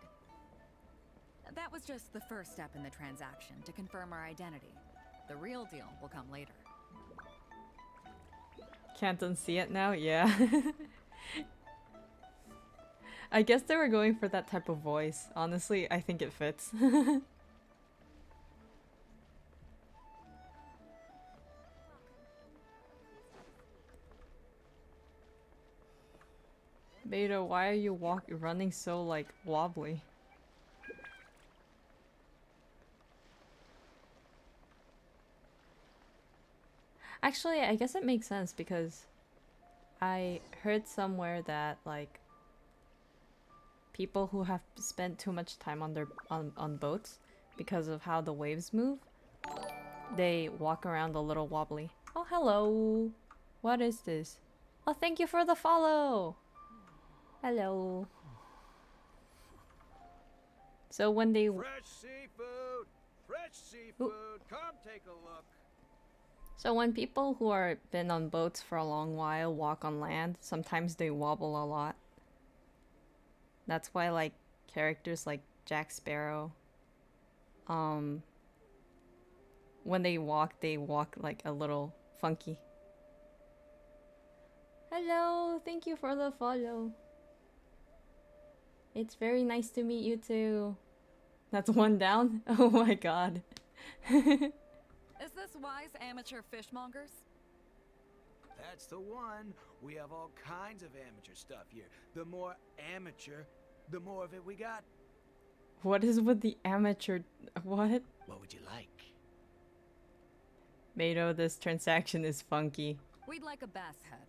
That was just the first step in the transaction to confirm our identity. The real deal will come later. Can't unsee it now? Yeah. I guess they were going for that type of voice. Honestly, I think it fits. Beta, why are you running so, like, wobbly? Actually, I guess it makes sense because I heard somewhere that, like, people who have spent too much time on their on boats because of how the waves move, they walk around a little wobbly. Oh, hello. What is this? Oh, thank you for the follow. Hello. So when they Fresh seafood! Fresh seafood! Come take a look. So when people who are been on boats for a long while walk on land, sometimes they wobble a lot. That's why, like, characters like Jack Sparrow, when they walk like a little funky. Hello, thank you for the follow. It's very nice to meet you too. That's one down? Oh my god. Is this Wise Amateur Fishmongers? That's the one. We have all kinds of amateur stuff here. The more amateur, the more of it we got. What is with the amateur? What? What would you like? Mato, this transaction is funky. We'd like a bass head.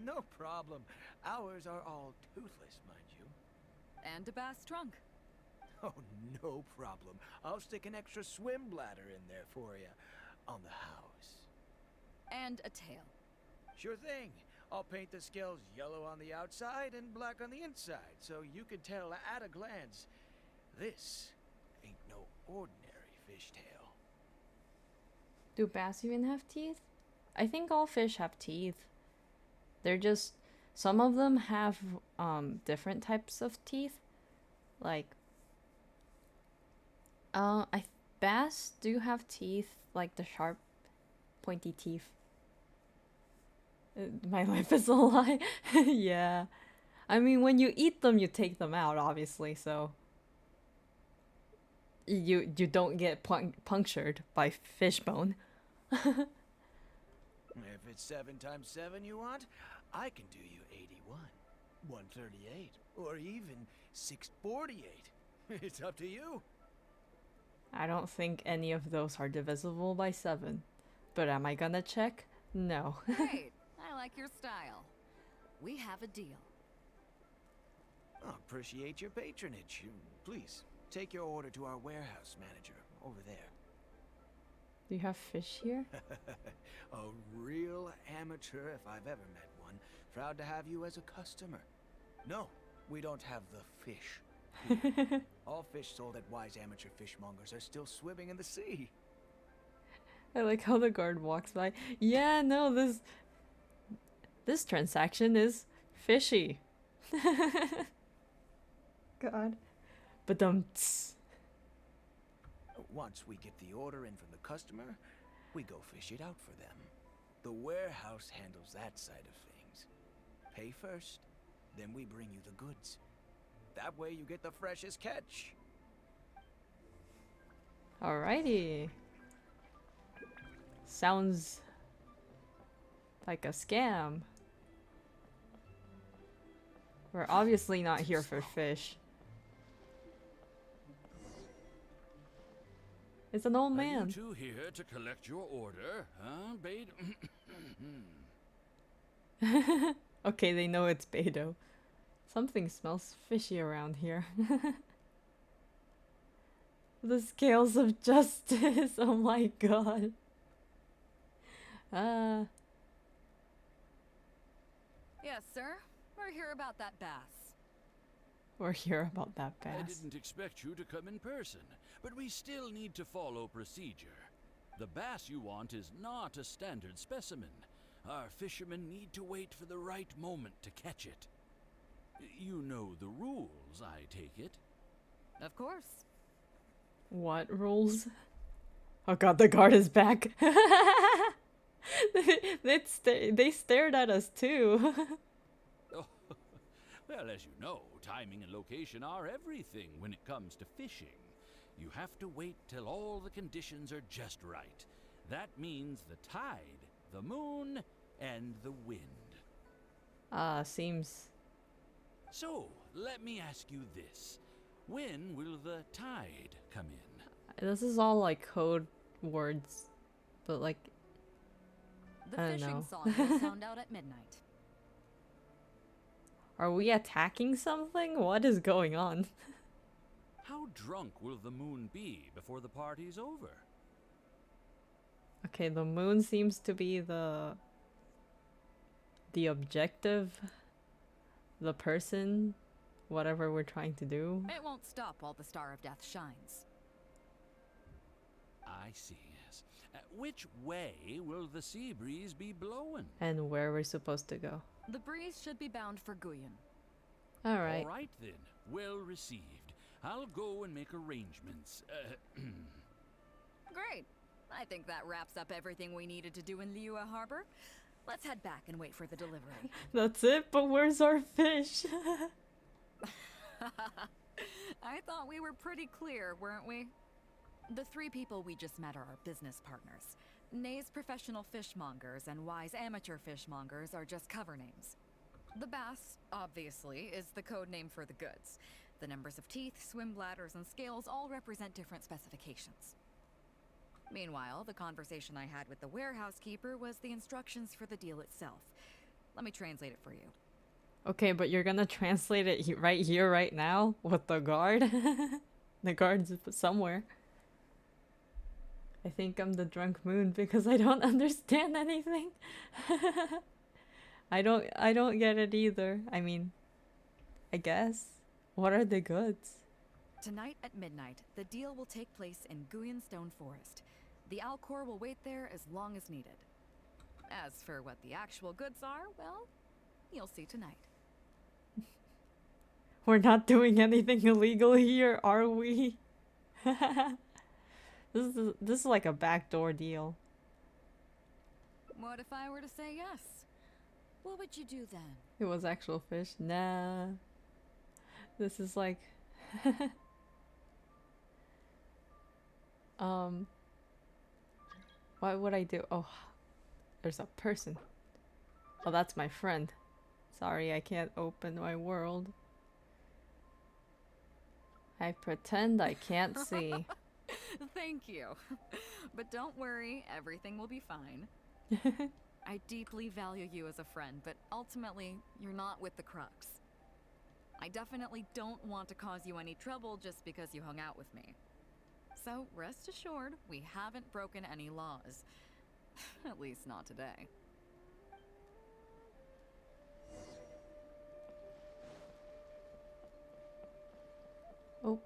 No problem. Ours are all toothless, mind you. And a bass trunk. Oh, no problem. I'll stick an extra swim bladder in there for you. On the house. And a tail. Sure thing. I'll paint the scales yellow on the outside and black on the inside, so you can tell at a glance, this ain't no ordinary fishtail. Do bass even have teeth? I think all fish have teeth. They're just, some of them have different types of teeth. Like, bass do have teeth, like the sharp, pointy teeth. My life is a lie. Yeah. I mean, when you eat them, you take them out, obviously, so you don't get punctured by fish bone. If it's 7 times 7 you want, I can do you 81, 138, or even 648. It's up to you. I don't think any of those are divisible by 7. But am I gonna check? No. Great. I like your style. We have a deal. Oh, appreciate your patronage. Please, take your order to our warehouse manager over there. Do you have fish here? A real amateur if I've ever met one. Proud to have you as a customer. No, we don't have the fish. here. All fish sold at wise amateur fishmongers are still swimming in the sea. I like how the guard walks by. Yeah, no, this transaction is fishy. God. But Once we get the order in from the customer, we go fish it out for them. The warehouse handles that side of things. Pay first, then we bring you the goods. That way you get the freshest catch. Alrighty. Sounds like a scam. We're obviously not here for fish. It's an old Are man. you two here to collect your order, huh, Bade? Okay, they know it's Beto. Something smells fishy around here. The scales of justice. Oh my god. Yes, sir. We're here about that bass. We're here about that I bass. didn't expect you to come in person, but we still need to follow procedure. The bass you want is not a standard specimen. Our fishermen need to wait for the right moment to catch it. You know the rules, I take it. Of course. What rules? Oh god, the guard is back. They stared at us too. Oh, well, as you know, timing and location are everything when it comes to fishing. You have to wait till all the conditions are just right. That means the tide, the moon, and the wind. Seems... So, let me ask you this. When will the tide come in? This is all like code words, but like... The I don't fishing know. song will sound out at midnight. Are we attacking something? What is going on? How drunk will the moon be before the party's over? Okay, the moon seems to be the objective, the person, whatever we're trying to do. It won't stop while the Star of Death shines. I see, yes. Which way will the sea breeze be blowing? And where we're supposed to go. The breeze should be bound for Guyan. Alright. All right then, well received. I'll go and make arrangements. Great. I think that wraps up everything we needed to do in Liyue Harbor. Let's head back and wait for the delivery. That's it, but where's our fish? I thought we were pretty clear, weren't we? The three people we just met are our business partners. Nay's professional fishmongers and Y's amateur fishmongers are just cover names. The bass, obviously, is the code name for the goods. The numbers of teeth, swim bladders, and scales all represent different specifications. Meanwhile, the conversation I had with the warehouse keeper was the instructions for the deal itself. Let me translate it for you. Okay, but you're gonna translate it right here, right now? With the guard? The guard's somewhere. I think I'm the drunk moon because I don't understand anything. I don't get it either. I mean, I guess. What are the goods? Tonight at midnight, the deal will take place in Guyan Stone Forest. The Alcor will wait there as long as needed. As for what the actual goods are, well, you'll see tonight. We're not doing anything illegal here, are we? This is like a backdoor deal. What if I were to say yes? What would you do then? It was actual fish. Nah. This is like... What would I do? Oh, there's a person. Oh, that's my friend. Sorry, I can't open my world. I pretend I can't see. Thank you. But don't worry, everything will be fine. I deeply value you as a friend, but ultimately, you're not with the Crux. I definitely don't want to cause you any trouble just because you hung out with me. So, rest assured, we haven't broken any laws. At least not today. Oh.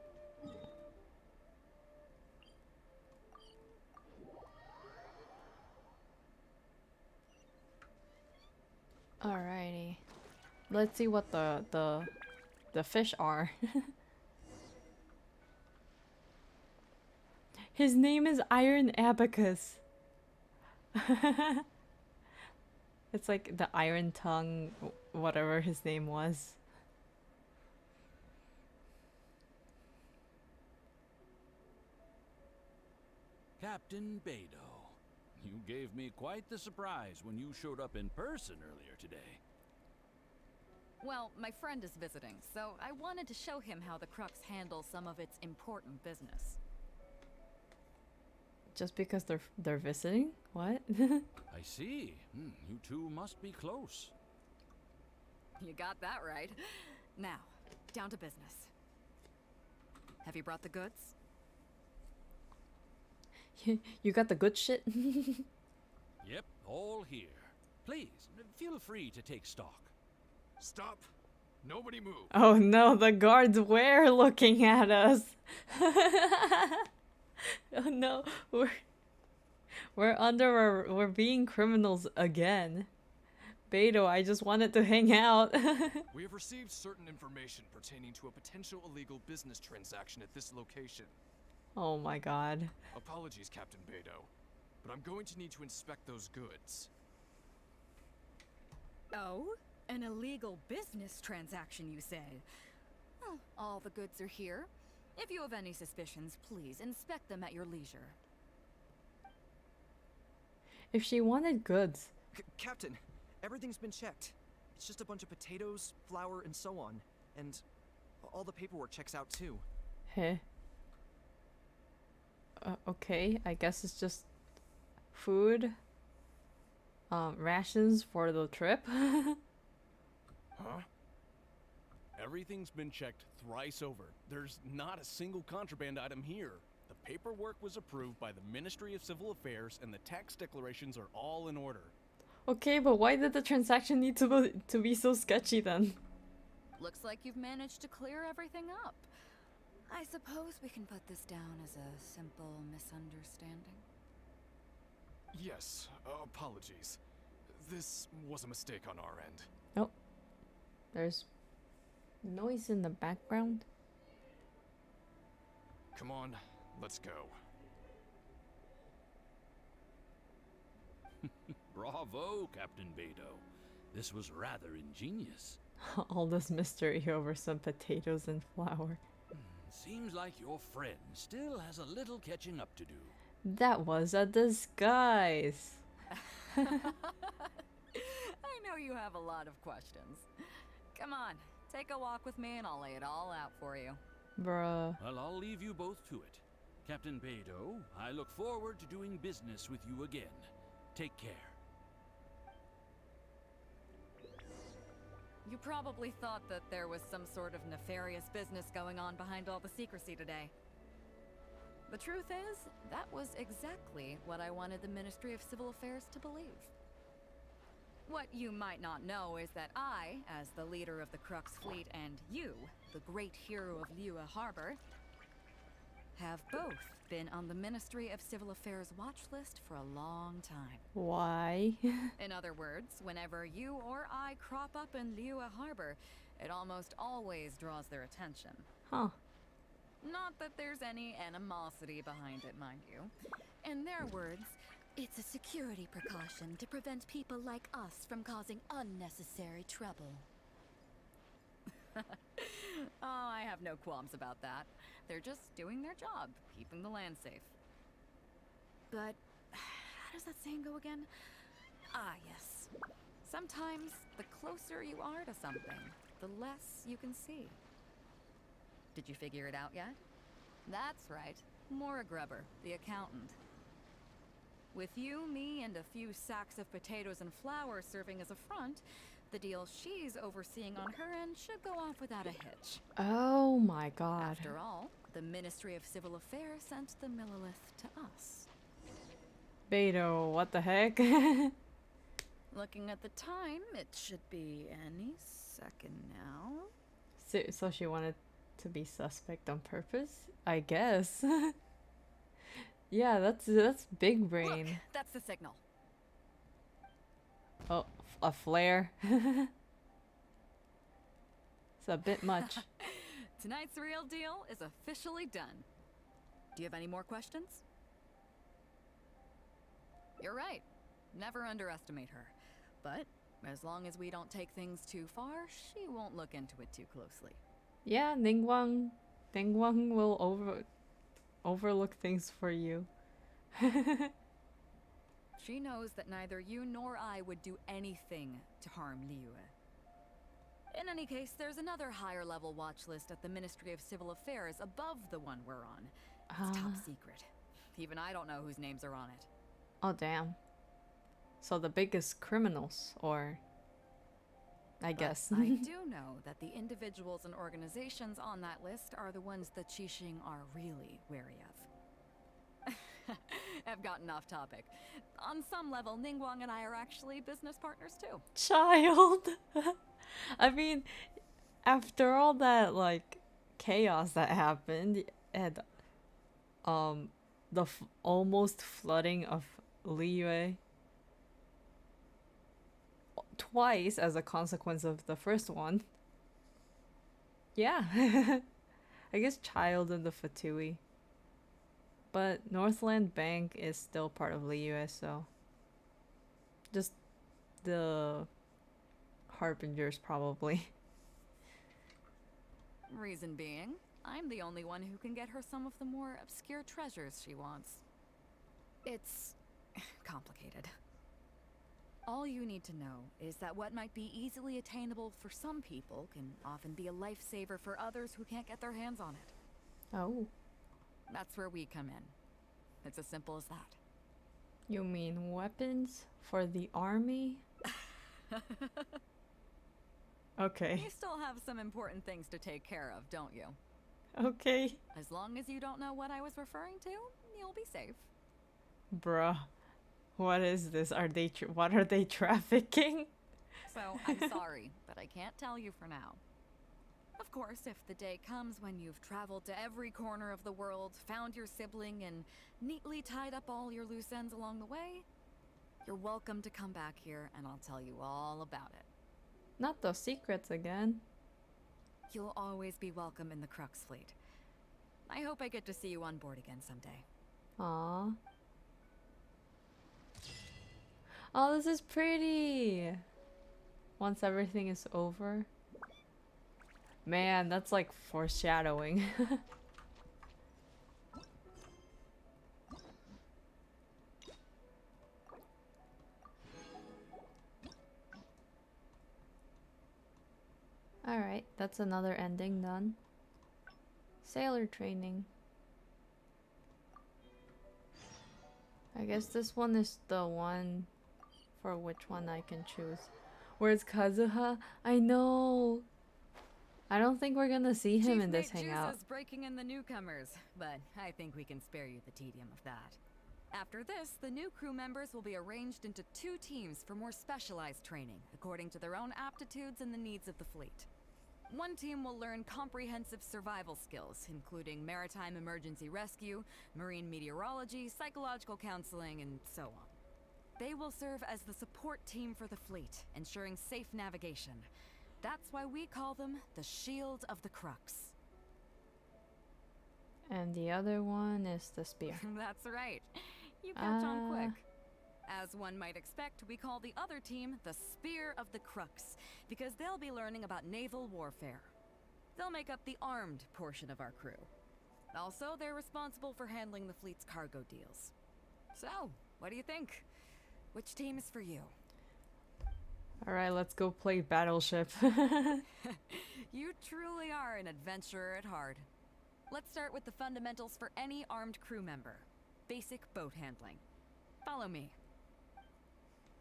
Alrighty. Let's see what the fish are. His name is Iron Abacus. It's like the Iron Tongue, whatever his name was. Captain Beidou, you gave me quite the surprise when you showed up in person earlier today. Well, my friend is visiting, so I wanted to show him how the Crux handles some of its important business. Just because they're visiting? What? I see. You two must be close. You got that right. Now, down to business. Have you brought the goods? You got the good shit? Yep, all here. Please, feel free to take stock. Stop! Nobody move! Oh no, the guards were looking at us. Oh no, we're being criminals again. Beidou, I just wanted to hang out. We have received certain information pertaining to a potential illegal business transaction at this location. Oh my god. Apologies, Captain Beidou, but I'm going to need to inspect those goods. Oh? An illegal business transaction, you say? Well, all the goods are here. If you have any suspicions, please inspect them at your leisure. If she wanted goods. Captain, everything's been checked. It's just a bunch of potatoes, flour, and so on. And all the paperwork checks out too. Heh. Okay, I guess it's just food. Rations for the trip. Huh? Everything's been checked thrice over. There's not a single contraband item here. The paperwork was approved by the Ministry of Civil Affairs and the tax declarations are all in order. Okay, but why did the transaction need to be so sketchy then? Looks like you've managed to clear everything up. I suppose we can put this down as a simple misunderstanding. Yes, apologies. This was a mistake on our end. Oh. There's noise in the background. Come on, let's go. Bravo, Captain Beidou. This was rather ingenious. All this mystery over some potatoes and flour. Seems like your friend still has a little catching up to do. That was a disguise. I know you have a lot of questions. Come on, take a walk with me and I'll lay it all out for you. Bruh. Well, I'll leave you both to it. Captain Beidou, I look forward to doing business with you again. Take care. You probably thought that there was some sort of nefarious business going on behind all the secrecy today. The truth is, that was exactly what I wanted the Ministry of Civil Affairs to believe. What you might not know is that I, as the leader of the Crux fleet, and you, the great hero of Liyue Harbor, have both been on the Ministry of Civil Affairs watch list for a long time. Why? In other words, whenever you or I crop up in Liyue Harbor, it almost always draws their attention. Huh. Not that there's any animosity behind it, mind you. In their words, It's a security precaution to prevent people like us from causing unnecessary trouble. oh, I have no qualms about that. They're just doing their job, keeping the land safe. But how does that saying go again? Ah, yes. Sometimes the closer you are to something, the less you can see. Did you figure it out yet? That's right. Maura Grubber, the accountant. With you, me, and a few sacks of potatoes and flour serving as a front, the deal she's overseeing on her end should go off without a hitch. Oh my god. After all, the Ministry of Civil Affairs sent the Millilith to us. Beto, what the heck? Looking at the time, it should be any second now. So she wanted to be suspect on purpose? I guess. Yeah, that's big brain. Look, that's the signal. Oh, a flare. It's a bit much. Tonight's real deal is officially done. Do you have any more questions? You're right. Never underestimate her. But as long as we don't take things too far, she won't look into it too closely. Yeah, Ningguang will overlook things for you. She knows that neither you nor I would do anything to harm Liyue. In any case, there's another higher level watch list at the Ministry of Civil Affairs above the one we're on. It's top secret. Even I don't know whose names are on it. Oh damn. So the biggest criminals, or I guess. I do know that the individuals and organizations on that list are the ones the Qixing are really wary of. I've gotten off topic. On some level, Ningguang and I are actually business partners too. Child. I mean, after all that like chaos that happened and the almost flooding of Liyue twice as a consequence of the first one. Yeah. I guess Child and the Fatui. But Northland Bank is still part of Liyue, so just the Harbingers probably. Reason being, I'm the only one who can get her some of the more obscure treasures she wants. It's complicated. All you need to know is that what might be easily attainable for some people can often be a lifesaver for others who can't get their hands on it. Oh. That's where we come in. It's as simple as that. You mean weapons for the army? Okay. You still have some important things to take care of, don't you? Okay. As long as you don't know what I was referring to, you'll be safe. Bruh. What is this? What are they trafficking? So, I'm sorry, but I can't tell you for now. Of course, if the day comes when you've traveled to every corner of the world, found your sibling, and neatly tied up all your loose ends along the way, you're welcome to come back here and I'll tell you all about it. Not those secrets again. You'll always be welcome in the Crux fleet. I hope I get to see you on board again someday. Aww. Oh, this is pretty! Once everything is over. Man, that's like foreshadowing. Alright, that's another ending done. Sailor training. I guess this one is the one for which one I can choose. Where's Kazuha? I know! I don't think we're gonna see him in this hangout. Chief breaking in the newcomers, but I think we can spare you the tedium of that. After this, the new crew members will be arranged into 2 teams for more specialized training, according to their own aptitudes and the needs of the fleet. One team will learn comprehensive survival skills, including maritime emergency rescue, marine meteorology, psychological counseling, and so on. They will serve as the support team for the fleet, ensuring safe navigation. That's why we call them the Shield of the Crux. And the other one is the spear. That's right. You catch on quick. As one might expect, we call the other team the Spear of the Crux, because they'll be learning about naval warfare. They'll make up the armed portion of our crew. Also, they're responsible for handling the fleet's cargo deals. So, what do you think? Which team is for you? Alright, let's go play Battleship. You truly are an adventurer at heart. Let's start with the fundamentals for any armed crew member. Basic boat handling. Follow me.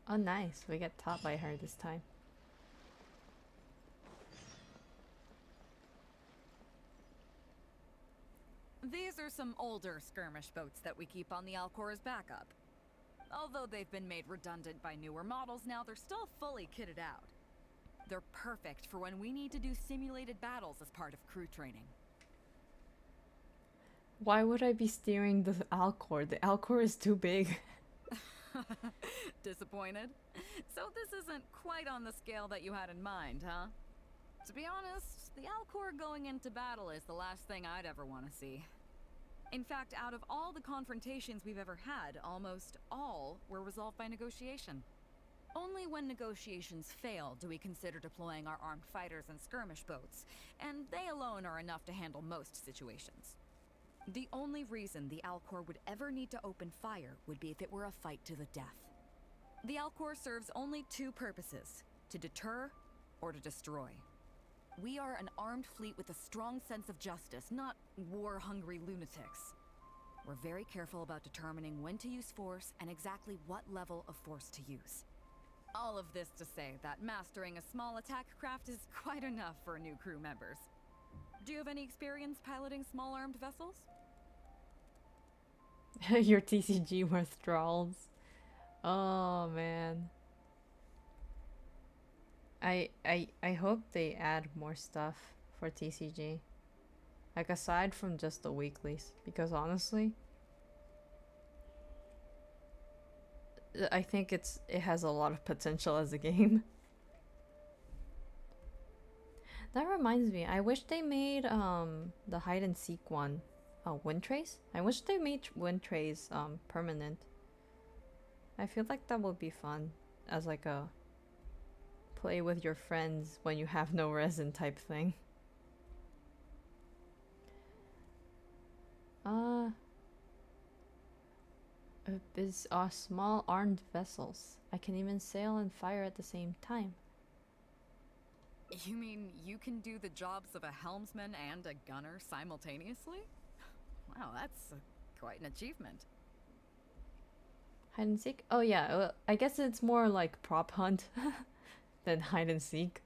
Oh, nice. We get taught by her this time. These are some older skirmish boats that we keep on the Alcor as backup. Although they've been made redundant by newer models now, they're still fully kitted out. They're perfect for when we need to do simulated battles as part of crew training. Why would I be steering the Alcor? The Alcor is too big. Disappointed? So this isn't quite on the scale that you had in mind, huh? To be honest, the Alcor going into battle is the last thing I'd ever want to see. In fact, out of all the confrontations we've ever had, almost all were resolved by negotiation. Only when negotiations fail do we consider deploying our armed fighters and skirmish boats, and they alone are enough to handle most situations. The only reason the Alcor would ever need to open fire would be if it were a fight to the death. The Alcor serves only two purposes: to deter or to destroy. We are an armed fleet with a strong sense of justice, not war-hungry lunatics. We're very careful about determining when to use force and exactly what level of force to use. All of this to say that mastering a small attack craft is quite enough for new crew members. Do you have any experience piloting small armed vessels? Your TCG withdrawals. Oh man. I hope they add more stuff for TCG. Like aside from just the weeklies, because honestly, I think it has a lot of potential as a game. That reminds me, I wish they made the hide and seek one, wind trace. I wish they made wind trace permanent. I feel like that would be fun as like a play with your friends when you have no resin type thing. Is small armed vessels. I can even sail and fire at the same time. You mean you can do the jobs of a helmsman and a gunner simultaneously? Wow, that's quite an achievement. Hide and seek? Oh yeah, I guess it's more like prop hunt than hide and seek.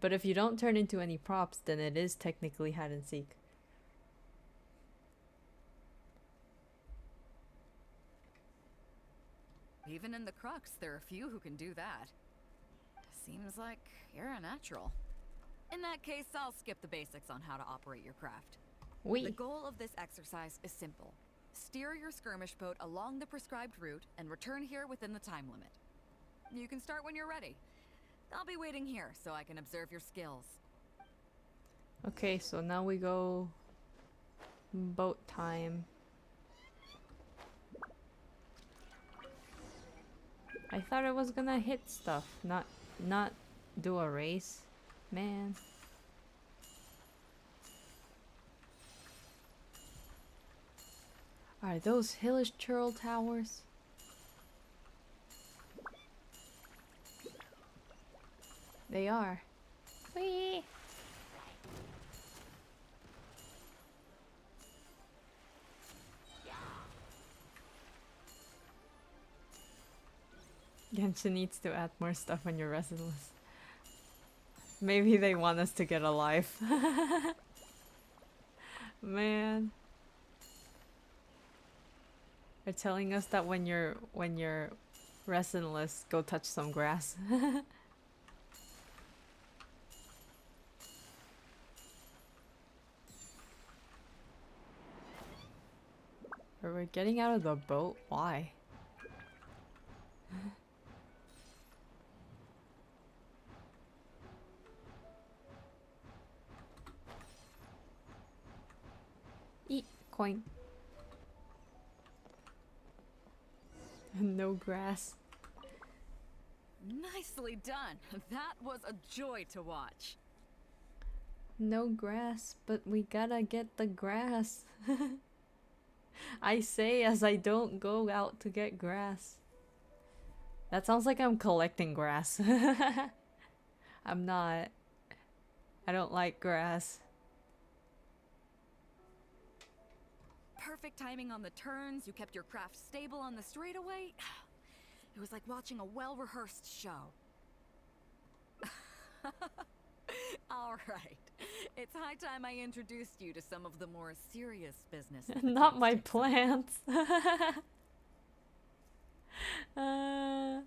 But if you don't turn into any props, then it is technically hide and seek. Even in the Crux, there are few who can do that. Seems like you're a natural. In that case, I'll skip the basics on how to operate your craft. The goal of this exercise is simple. Steer your skirmish boat along the prescribed route and return here within the time limit. You can start when you're ready. I'll be waiting here so I can observe your skills. Okay, so now we go boat time. I thought I was gonna hit stuff, not do a race. Man. Are those Hillish Churl towers? They are. Whee! Genshin needs to add more stuff when you're restless. Maybe they want us to get a life. Man. They're telling us that when you're restless, go touch some grass. Are we getting out of the boat? Why? Eat coin. No grass. Nicely done. That was a joy to watch. No grass, but we gotta get the grass. I say as I don't go out to get grass. That sounds like I'm collecting grass. I'm not. I don't like grass. perfect timing on the turns, you kept your craft stable on the straightaway. It was like watching a well-rehearsed show. All right. It's high time I introduced you to some of the more serious business. Not my plants. My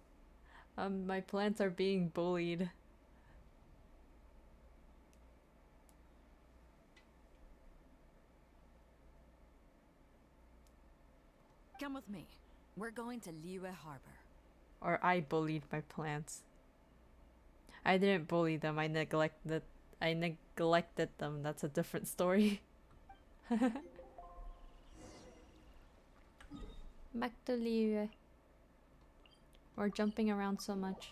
plants are being bullied. Come with me. We're going to Liyue Harbor. Or I bullied my plants. I didn't bully them, I neglected them. That's a different story. Back to Liyue. We're jumping around so much.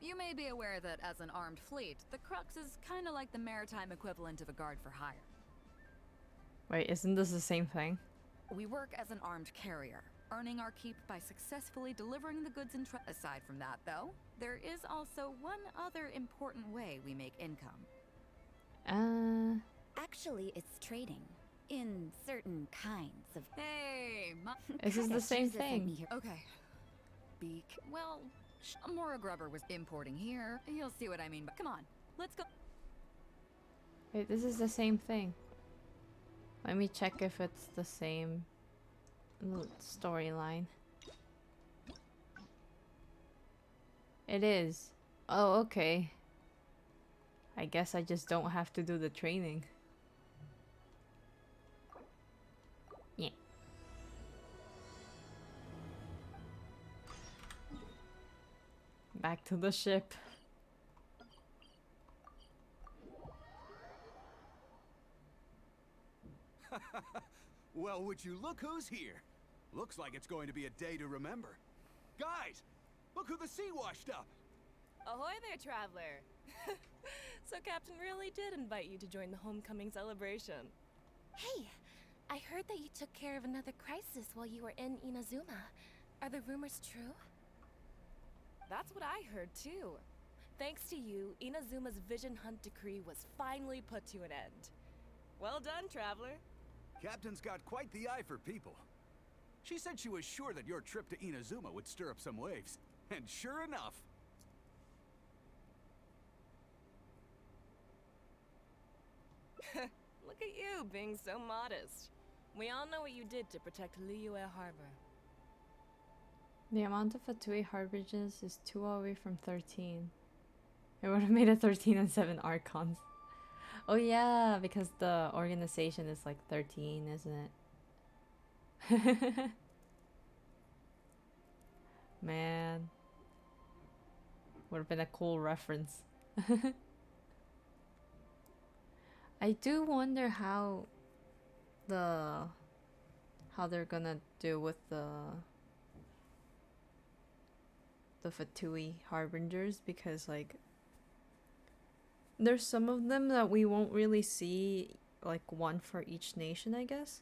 You may be aware that as an armed fleet, the Crux is kind of like the maritime equivalent of a guard for hire. Wait, isn't this the same thing? We work as an armed carrier, earning our keep by successfully delivering the goods and aside from that, though, there is also one other important way we make income. Actually, it's trading. In certain kinds of... Hey, This is the same thing. Okay. Well, Mora Grubber was importing here. You'll see what I mean, but come on, let's go. Wait, this is the same thing. Let me check if it's the same storyline. It is. Oh, okay. I guess I just don't have to do the training. Yeah. Back to the ship. Well, would you look who's here? Looks like it's going to be a day to remember. Guys, look who the sea washed up. Ahoy there, traveler. So Captain really did invite you to join the homecoming celebration. Hey, I heard that you took care of another crisis while you were in Inazuma. Are the rumors true? That's what I heard too. Thanks to you, Inazuma's Vision Hunt decree was finally put to an end. Well done, traveler. Captain's got quite the eye for people. She said she was sure that your trip to Inazuma would stir up some waves. And sure enough... Look at you, being so modest. We all know what you did to protect Liyue Harbor. The amount of Fatui harborages is 2 away from 13. It would have made it 13 and 7 Archons. Oh yeah, because the organization is like 13, isn't it? Man. Would have been a cool reference. I do wonder how they're gonna do with the Fatui harbingers, because like there's some of them that we won't really see, like one for each nation, I guess.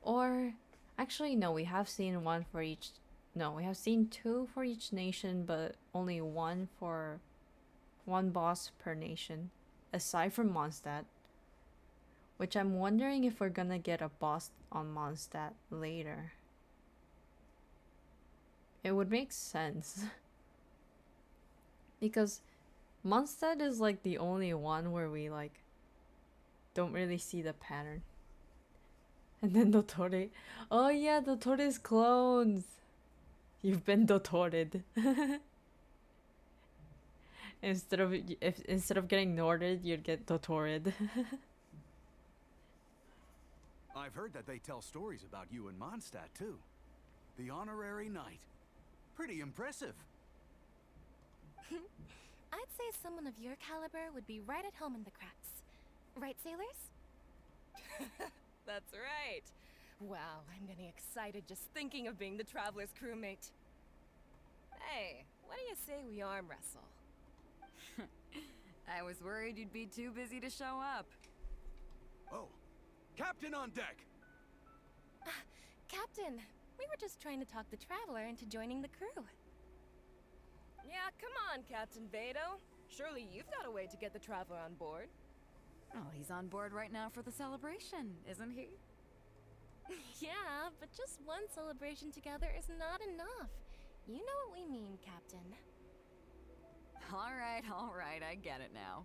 Or actually no, we have seen one for each. No, we have seen 2 for each nation, but only one boss per nation, aside from Mondstadt. Which I'm wondering if we're gonna get a boss on Mondstadt later. It would make sense. Because Mondstadt is like the only one where we like don't really see the pattern. And then Dottore. Oh yeah, Dottore's clones. You've been Dottored. Instead of getting Norded, you'd get Dottored. I've heard that they tell stories about you in Mondstadt, too. The honorary knight. Pretty impressive. I'd say someone of your caliber would be right at home in the cracks. Right, sailors? That's right. Wow, I'm getting excited just thinking of being the traveler's crewmate. Hey, what do you say we arm wrestle? I was worried you'd be too busy to show up. Oh, Captain on deck! Captain, we were just trying to talk the Traveler into joining the crew. Yeah, come on, Captain Beto. Surely you've got a way to get the Traveler on board. Oh, he's on board right now for the celebration, isn't he? Yeah, but just one celebration together is not enough. You know what we mean, Captain. All right, I get it now.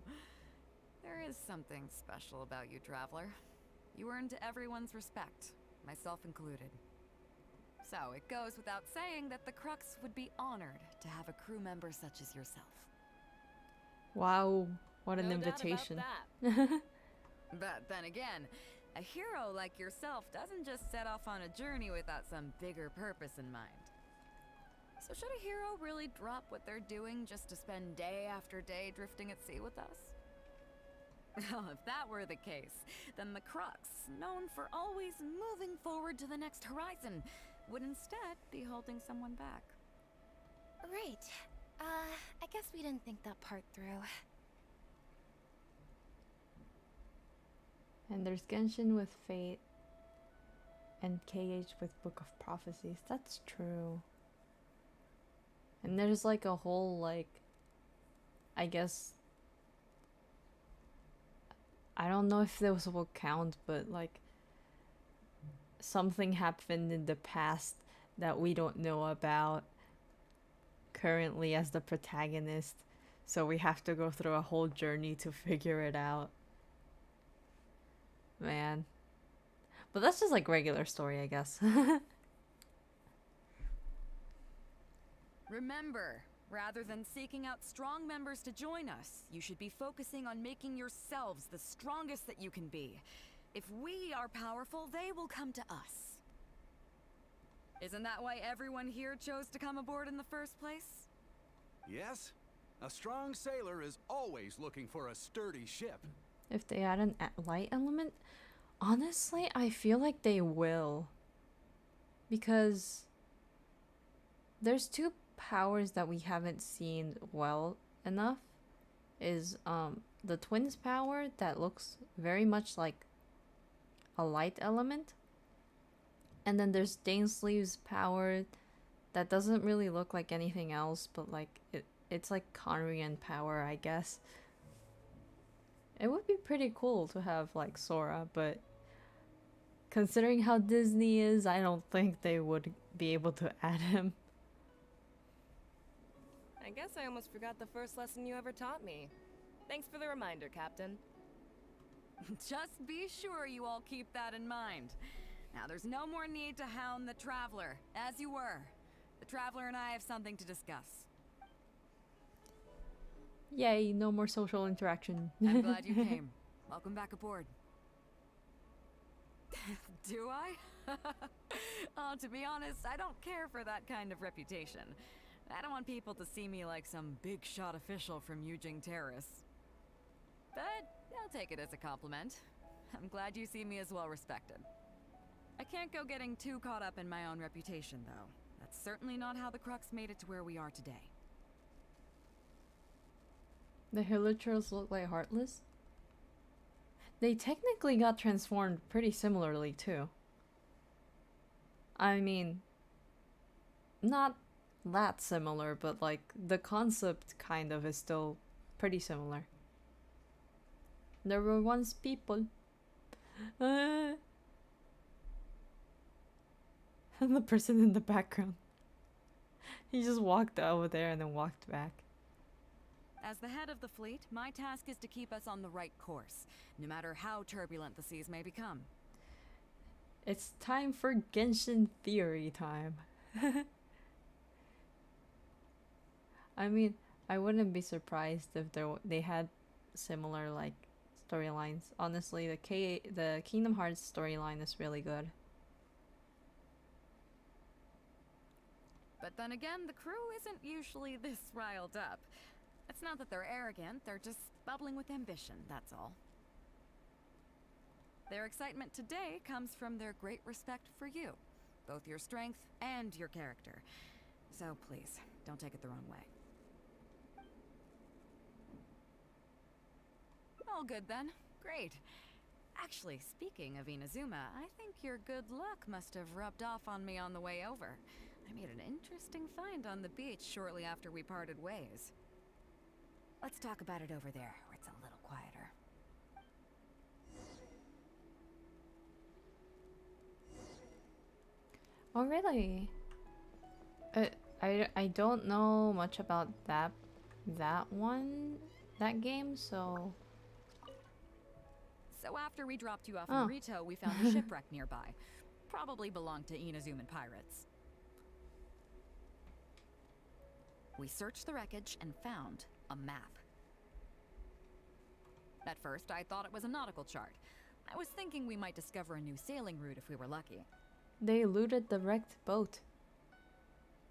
There is something special about you, Traveler. You earned everyone's respect, myself included. So, it goes without saying that the Crux would be honored to have a crew member such as yourself. Wow, what an No invitation. doubt about that. But then again, a hero like yourself doesn't just set off on a journey without some bigger purpose in mind. So should a hero really drop what they're doing just to spend day after day drifting at sea with us? Well, if that were the case, then the Crux, known for always moving forward to the next horizon, would instead be holding someone back. Right. I guess we didn't think that part through. And there's Genshin with Fate and KH with Book of Prophecies. That's true. And there's like a whole, like, I guess, I don't know if those will count, but like something happened in the past that we don't know about currently as the protagonist, so we have to go through a whole journey to figure it out. Man. But that's just like regular story, I guess. Remember, rather than seeking out strong members to join us, you should be focusing on making yourselves the strongest that you can be. If we are powerful, they will come to us. Isn't that why everyone here chose to come aboard in the first place? Yes? A strong sailor is always looking for a sturdy ship. If they add an light element, honestly, I feel like they will. Because there's two powers that we haven't seen well enough. Is the twins power that looks very much like a light element. And then there's Dainsleeve's power that doesn't really look like anything else, but like it's like Conrian power, I guess. It would be pretty cool to have like Sora, but considering how Disney is, I don't think they would be able to add him. I guess I almost forgot the first lesson you ever taught me. Thanks for the reminder, Captain. Just be sure you all keep that in mind. Now, there's no more need to hound the Traveler, as you were. The Traveler and I have something to discuss. Yay, no more social interaction. I'm glad you came. Welcome back aboard. Do I? Oh, to be honest, I don't care for that kind of reputation. I don't want people to see me like some big shot official from Yujing Terrace. But I'll take it as a compliment. I'm glad you see me as well respected. I can't go getting too caught up in my own reputation, though. That's certainly not how the Crux made it to where we are today. The Hilichurls look like Heartless? They technically got transformed pretty similarly, too. I mean, not that similar, but like the concept kind of is still pretty similar. There were once people. And the person in the background. He just walked over there and then walked back. As the head of the fleet, my task is to keep us on the right course, no matter how turbulent the seas may become. It's time for Genshin theory time. I mean, I wouldn't be surprised if they had similar like storylines. Honestly, the Kingdom Hearts storyline is really good. But then again, the crew isn't usually this riled up. It's not that they're arrogant, they're just bubbling with ambition, that's all. Their excitement today comes from their great respect for you, both your strength and your character. So please, don't take it the wrong way. All good then. Great. Actually, speaking of Inazuma, I think your good luck must have rubbed off on me on the way over. I made an interesting find on the beach shortly after we parted ways. Let's talk about it over there, where it's a little quieter. Oh, really? I don't know much about that game, so... So after we dropped you off in Rito, we found a shipwreck nearby. Probably belonged to Inazuman pirates. We searched the wreckage and found a map. At first, I thought it was a nautical chart. I was thinking we might discover a new sailing route if we were lucky. They looted the wrecked boat.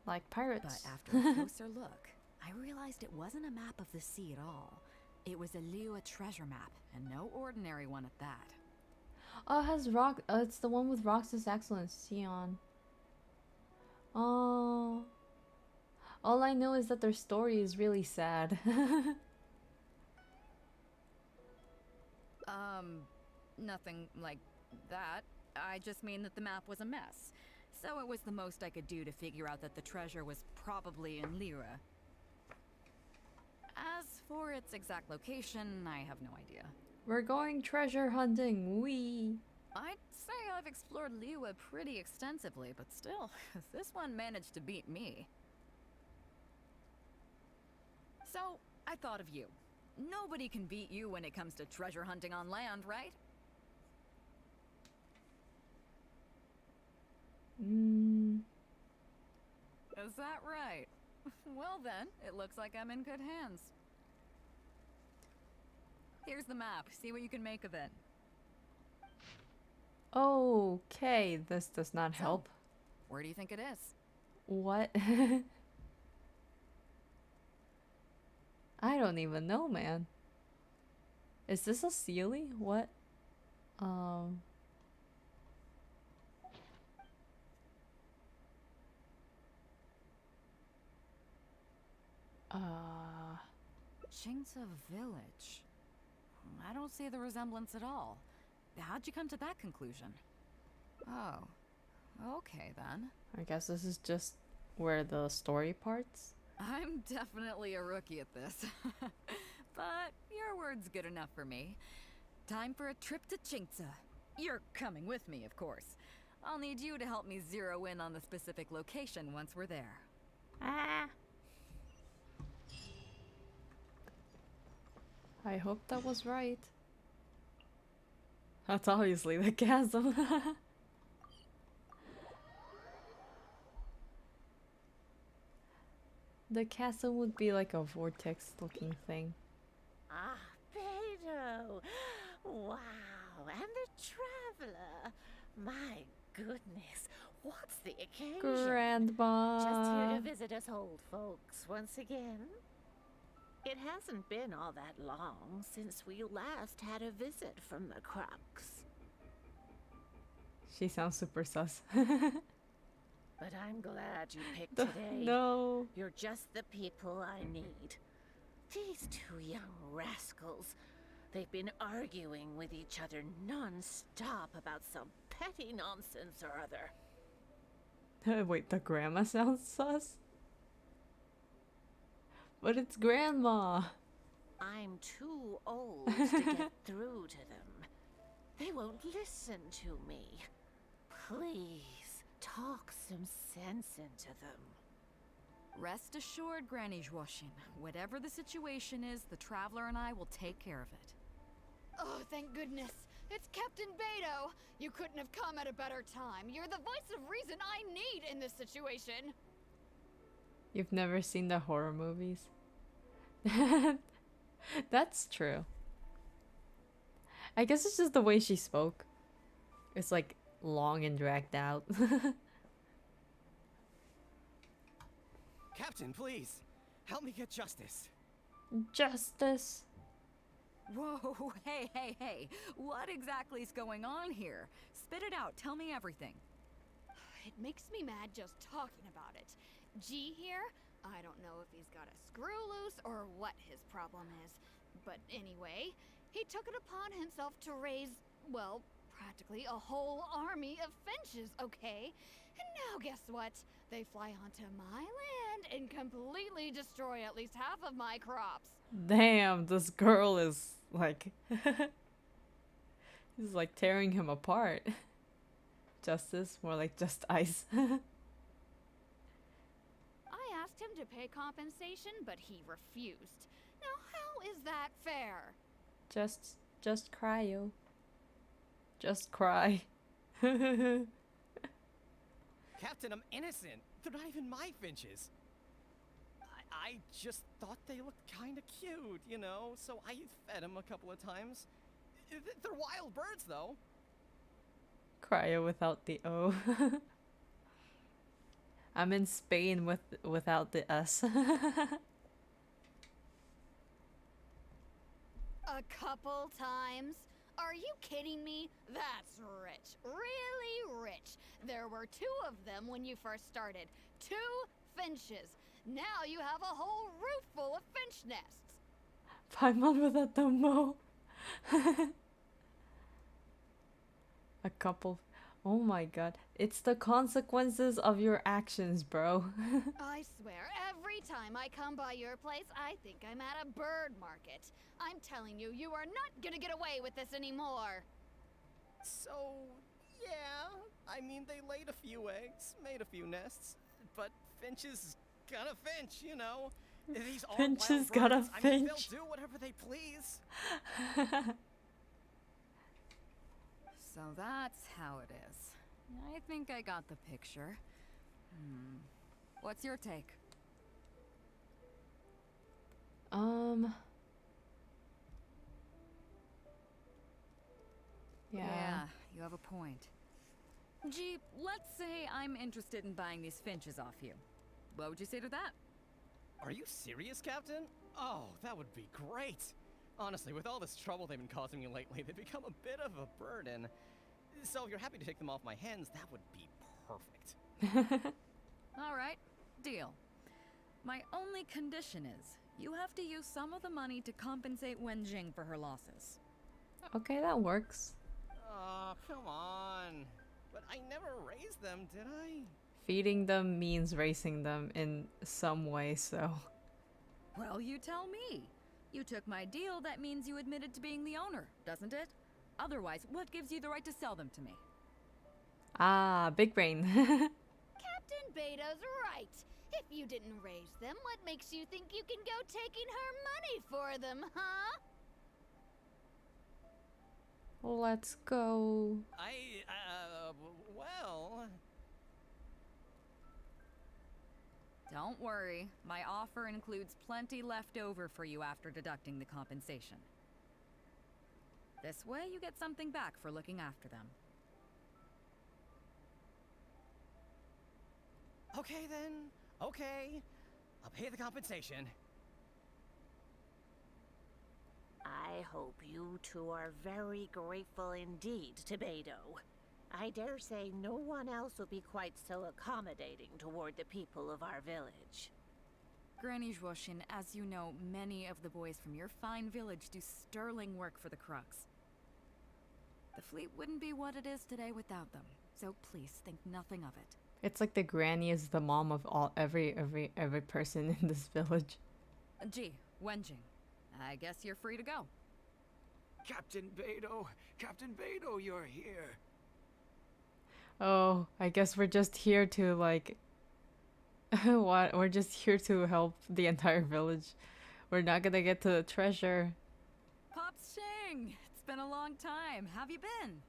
Like pirates. But after a closer look, I realized it wasn't a map of the sea at all. It was a Liyue treasure map, and no ordinary one at that. Oh, it has rock. It's the one with Roxas Excellence, Sion. Oh. All I know is that their story is really sad. Nothing like that. I just mean that the map was a mess. So it was the most I could do to figure out that the treasure was probably in Liyue. As for its exact location, I have no idea. We're going treasure hunting, wee! I'd say I've explored Liyue pretty extensively, but still, this one managed to beat me. So, I thought of you. Nobody can beat you when it comes to treasure hunting on land, right? Is that right? Well then, it looks like I'm in good hands. Here's the map. See what you can make of it. Okay, this does not help. Where do you think it is? What? I don't even know, man. Is this a Sealy? What? Chingsa Village. I don't see the resemblance at all. How'd you come to that conclusion? Oh, okay then. I guess this is just where the story parts. I'm definitely a rookie at this. But your word's good enough for me. Time for a trip to Chingsa. You're coming with me, of course. I'll need you to help me zero in on the specific location once we're there. I hope that was right. That's obviously the chasm. The chasm would be like a vortex looking thing. Ah, Beto! Wow, and the traveler! My goodness, what's the occasion? Grandma! Just here to visit us old folks once again? It hasn't been all that long since we last had a visit from the Crux. She sounds super sus. But I'm glad you picked today. No. You're just the people I need. These two young rascals. They've been arguing with each other non-stop about some petty nonsense or other. Wait, the grandma sounds sus? But it's grandma. I'm too old to get through to them. They won't listen to me. Please, talk some sense into them. Rest assured, Granny Zhuoshin. Whatever the situation is, the Traveler and I will take care of it. Oh, thank goodness. It's Captain Beto. You couldn't have come at a better time. You're the voice of reason I need in this situation. You've never seen the horror movies? That's true. I guess it's just the way she spoke. It's like long and dragged out. Captain, please! Help me get justice! Justice? Whoa, hey. What exactly is going on here? Spit it out. Tell me everything. It makes me mad just talking about it. G here? I don't know if he's got a screw loose or what his problem is. But anyway, he took it upon himself to raise, well, practically a whole army of finches, okay? And now guess what? They fly onto my land and completely destroy at least half of my crops. Damn, this girl is like... He's like tearing him apart. Justice, more like just ice. I asked him to pay compensation, but he refused. Now how is that fair? Just cry, yo. Just cry. Captain, I'm innocent. They're not even my finches. I just thought they looked kind of cute, you know, so I fed them a couple of times. They're wild birds, though. Cryo without the O. I'm in Spain without the S. A couple times? Are you kidding me? That's rich. Really rich. There were 2 of them when you first started. 2 finches. Now you have a whole roof full of finch nests. Paimon without the Mo. A couple. Oh my god. It's the consequences of your actions, bro. I swear, every time I come by your place, I think I'm at a bird market. I'm telling you, you are not gonna get away with this anymore. So, yeah, I mean, they laid a few eggs, made a few nests, but finches gonna finch, you know. These are Finches wild gotta birds. I mean, finch. they'll do whatever they please. So that's how it is. I think I got the picture. What's your take? Yeah, you have a point. Gee, let's say I'm interested in buying these finches off you. What would you say to that? Are you serious, Captain? Oh, that would be great. Honestly, with all this trouble they've been causing me lately, they've become a bit of a burden. So if you're happy to take them off my hands, that would be perfect. All right, deal. My only condition is you have to use some of the money to compensate Wenjing for her losses. Okay, that works. Oh, come on. But I never raised them, did I? Feeding them means raising them in some way, so... Well, you tell me. You took my deal, that means you admitted to being the owner, doesn't it? Otherwise, what gives you the right to sell them to me? Ah, big brain. Captain Beto's right. If you didn't raise them, what makes you think you can go taking her money for them, huh? Let's go. Well... Don't worry, my offer includes plenty left over for you after deducting the compensation. This way you get something back for looking after them. Okay then, okay. I'll pay the compensation. I hope you 2 are very grateful indeed to Beidou. I dare say no one else will be quite so accommodating toward the people of our village. Granny Zhuoshin, as you know, many of the boys from your fine village do sterling work for the Crux. The fleet wouldn't be what it is today without them, so please think nothing of it. It's like the granny is the mom of every person in this village. Gee, Wenjing, I guess you're free to go. Captain Beidou, you're here. Oh, I guess we're just here to like... What? We're just here to help the entire village. We're not gonna get to the treasure. Pops Shing! It's been a long time. Have you been?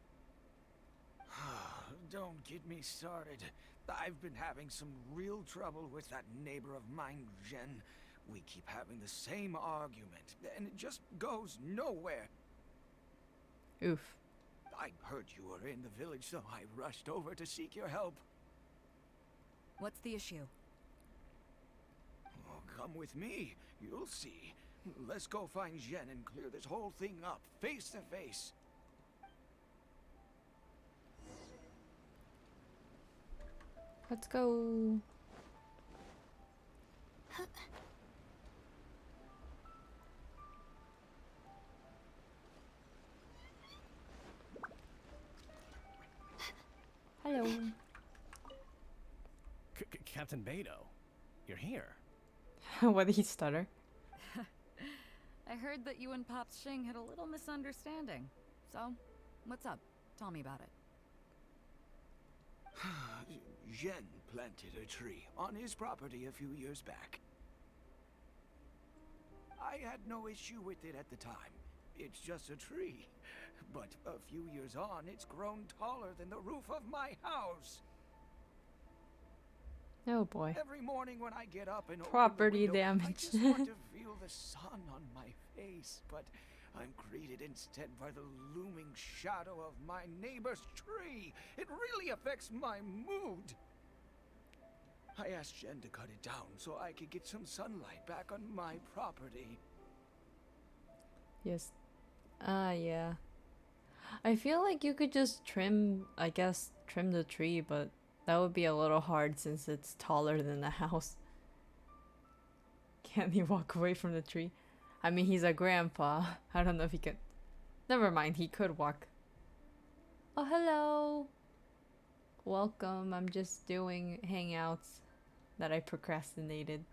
Don't get me started. I've been having some real trouble with that neighbor of mine, Jen. We keep having the same argument, and it just goes nowhere. Oof. I heard you were in the village, so I rushed over to seek your help. What's the issue? Oh, come with me. You'll see. Let's go find Jen and clear this whole thing up, face to face. Let's go. Captain Beto, you're here. What did he stutter? I heard that you and Pops Shing had a little misunderstanding. So, what's up? Tell me about it. Zhen planted a tree on his property a few years back. I had no issue with it at the time. It's just a tree. But a few years on, it's grown taller than the roof of my house. Oh boy. Every morning when I get up and Property open the window, I damage. just want to feel the sun on my face, but I'm greeted instead by the looming shadow of my neighbor's tree. It really affects my mood. I asked Jen to cut it down so I could get some sunlight back on my property. Yes. Yeah. I feel like you could just trim the tree, but that would be a little hard since it's taller than the house. Can't he walk away from the tree? I mean, he's a grandpa. I don't know if he could. Never mind, he could walk. Oh, hello. Welcome. I'm just doing hangouts that I procrastinated.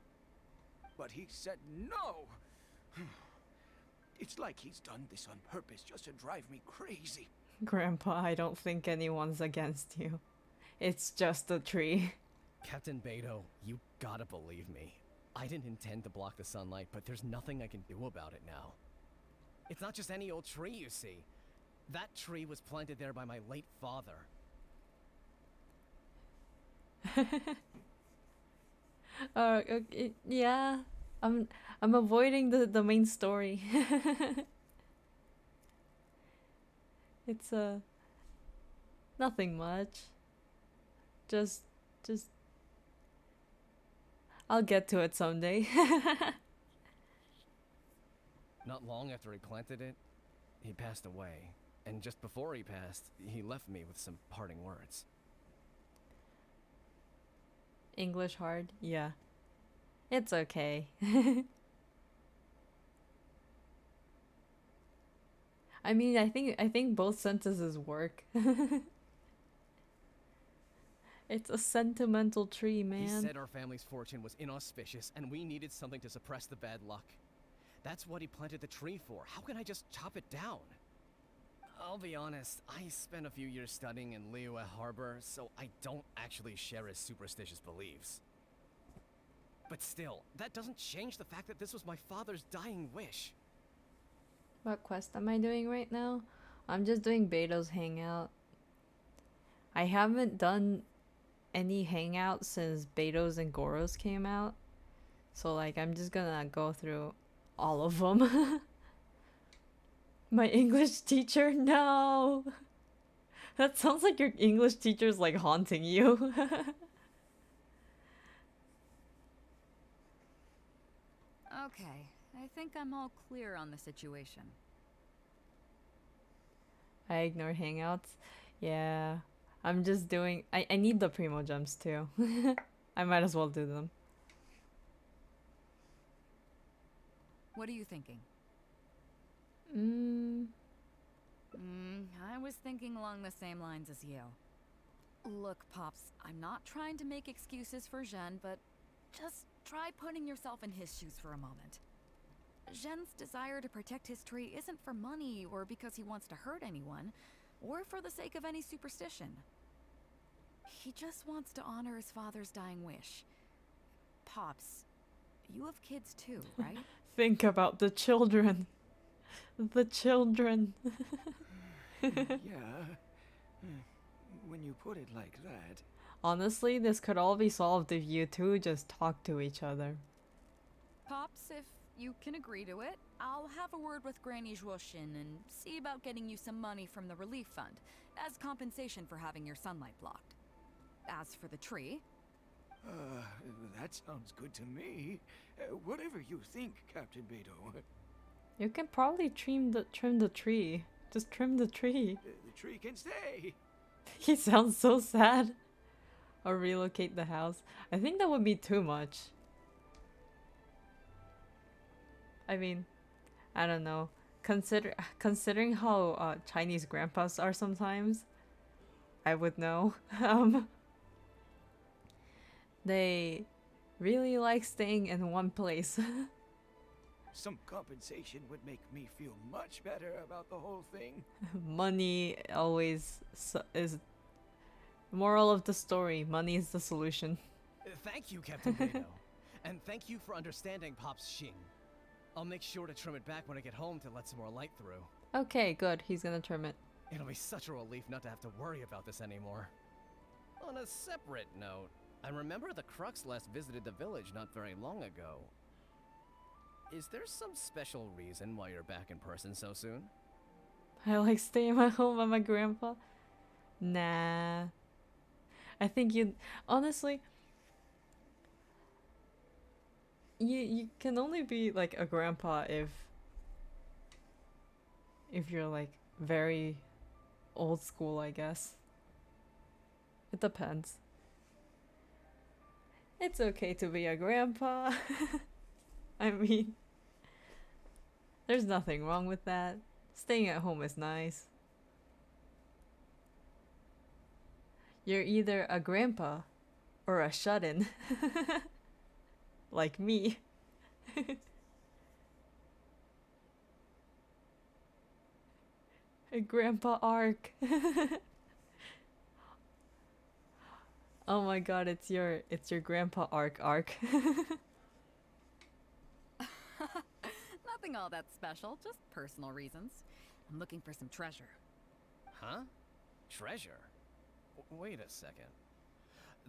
But he said no. It's like he's done this on purpose just to drive me crazy. Grandpa, I don't think anyone's against you. It's just a tree. Captain Beto, you gotta believe me. I didn't intend to block the sunlight, but there's nothing I can do about it now. It's not just any old tree, you see. That tree was planted there by my late father. Okay, yeah. I'm avoiding the main story. It's nothing much. Just I'll get to it someday. Not long after he planted it, he passed away. And just before he passed, he left me with some parting words. English hard? Yeah. It's okay. I mean, I think both sentences work. It's a sentimental tree, man. He said our family's fortune was inauspicious and we needed something to suppress the bad luck. That's what he planted the tree for. How can I just chop it down? I'll be honest, I spent a few years studying in Liyue Harbor, so I don't actually share his superstitious beliefs. But still, that doesn't change the fact that this was my father's dying wish. What quest am I doing right now? I'm just doing Beto's hangout. I haven't done any hangouts since Beto's and Goro's came out. So like I'm just gonna go through all of them. My English teacher? No! That sounds like your English teacher's like haunting you. Okay, I think I'm all clear on the situation. I ignore hangouts. Yeah. I'm just doing... I need the primo jumps too. I might as well do them. What are you thinking? I was thinking along the same lines as you. Look, Pops, I'm not trying to make excuses for Zhen, but just try putting yourself in his shoes for a moment. Zhen's desire to protect his tree isn't for money or because he wants to hurt anyone, or for the sake of any superstition. He just wants to honor his father's dying wish. Pops, you have kids too, right? Think about the children. The children. Yeah. When you put it like that. Honestly, this could all be solved if you two just talk to each other. Pops, if you can agree to it, I'll have a word with Granny Zhuoshin and see about getting you some money from the relief fund as compensation for having your sunlight blocked. As for the tree... That sounds good to me. Whatever you think, Captain Beto. You can probably trim the tree. Just trim the tree. The tree can stay. He sounds so sad. Or relocate the house. I think that would be too much. I mean, I don't know. Considering how Chinese grandpas are sometimes, I would know. They really like staying in one place. Some compensation would make me feel much better about the whole thing. Money always is moral of the story. Money is the solution. Thank you, Captain Beto. And thank you for understanding Pop's Xing. I'll make sure to trim it back when I get home to let some more light through. Okay, good. He's gonna trim it. It'll be such a relief not to have to worry about this anymore. On a separate note, I remember the Crux last visited the village not very long ago. Is there some special reason why you're back in person so soon? I like staying at home with my grandpa. Nah. I think you honestly you can only be like a grandpa if you're like very old school, I guess. It depends. It's okay to be a grandpa. I mean, there's nothing wrong with that. Staying at home is nice. You're either a grandpa or a shut-in. Like me. A grandpa arc. Oh my god, it's your grandpa arc. Nothing all that special, just personal reasons. I'm looking for some treasure. Huh? Treasure? Wait a second.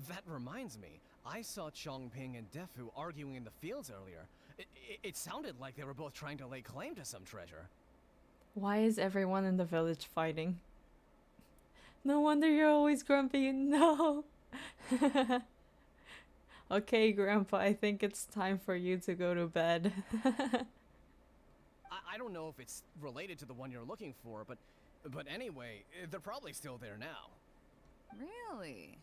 That reminds me, I saw Chongping and Defu arguing in the fields earlier. It sounded like they were both trying to lay claim to some treasure. Why is everyone in the village fighting? No wonder you're always grumpy. No. Okay, Grandpa, I think it's time for you to go to bed. I don't know if it's related to the one you're looking for, but anyway, they're probably still there now. Really?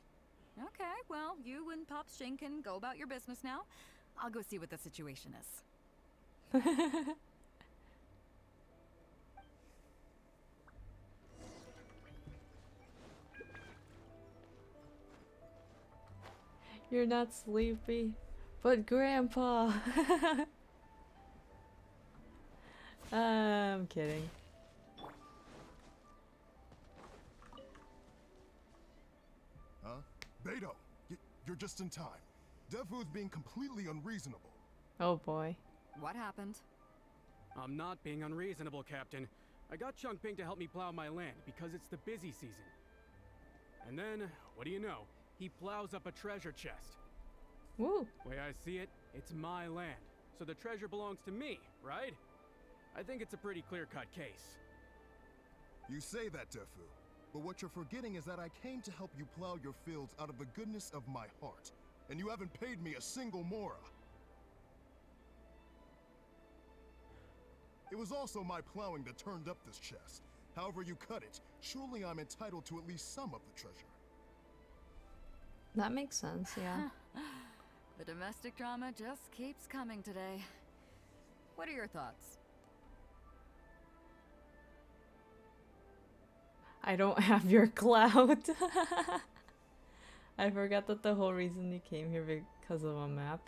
Okay, well, you and Pop Xing can go about your business now. I'll go see what the situation is. You're not sleepy, but Grandpa. I'm kidding. Huh? Beto, you're just in time. Defu's being completely unreasonable. Oh boy. What happened? I'm not being unreasonable, Captain. I got Chongping to help me plow my land because it's the busy season. And then, what do you know? He plows up a treasure chest. Woo! Way I see it, it's my land. So the treasure belongs to me, right? I think it's a pretty clear-cut case. You say that, Defu. But what you're forgetting is that I came to help you plow your fields out of the goodness of my heart. And you haven't paid me a single mora. It was also my plowing that turned up this chest. However you cut it, surely I'm entitled to at least some of the treasure. That makes sense, yeah. The domestic drama just keeps coming today. What are your thoughts? I don't have your clout. I forgot that the whole reason you came here because of a map.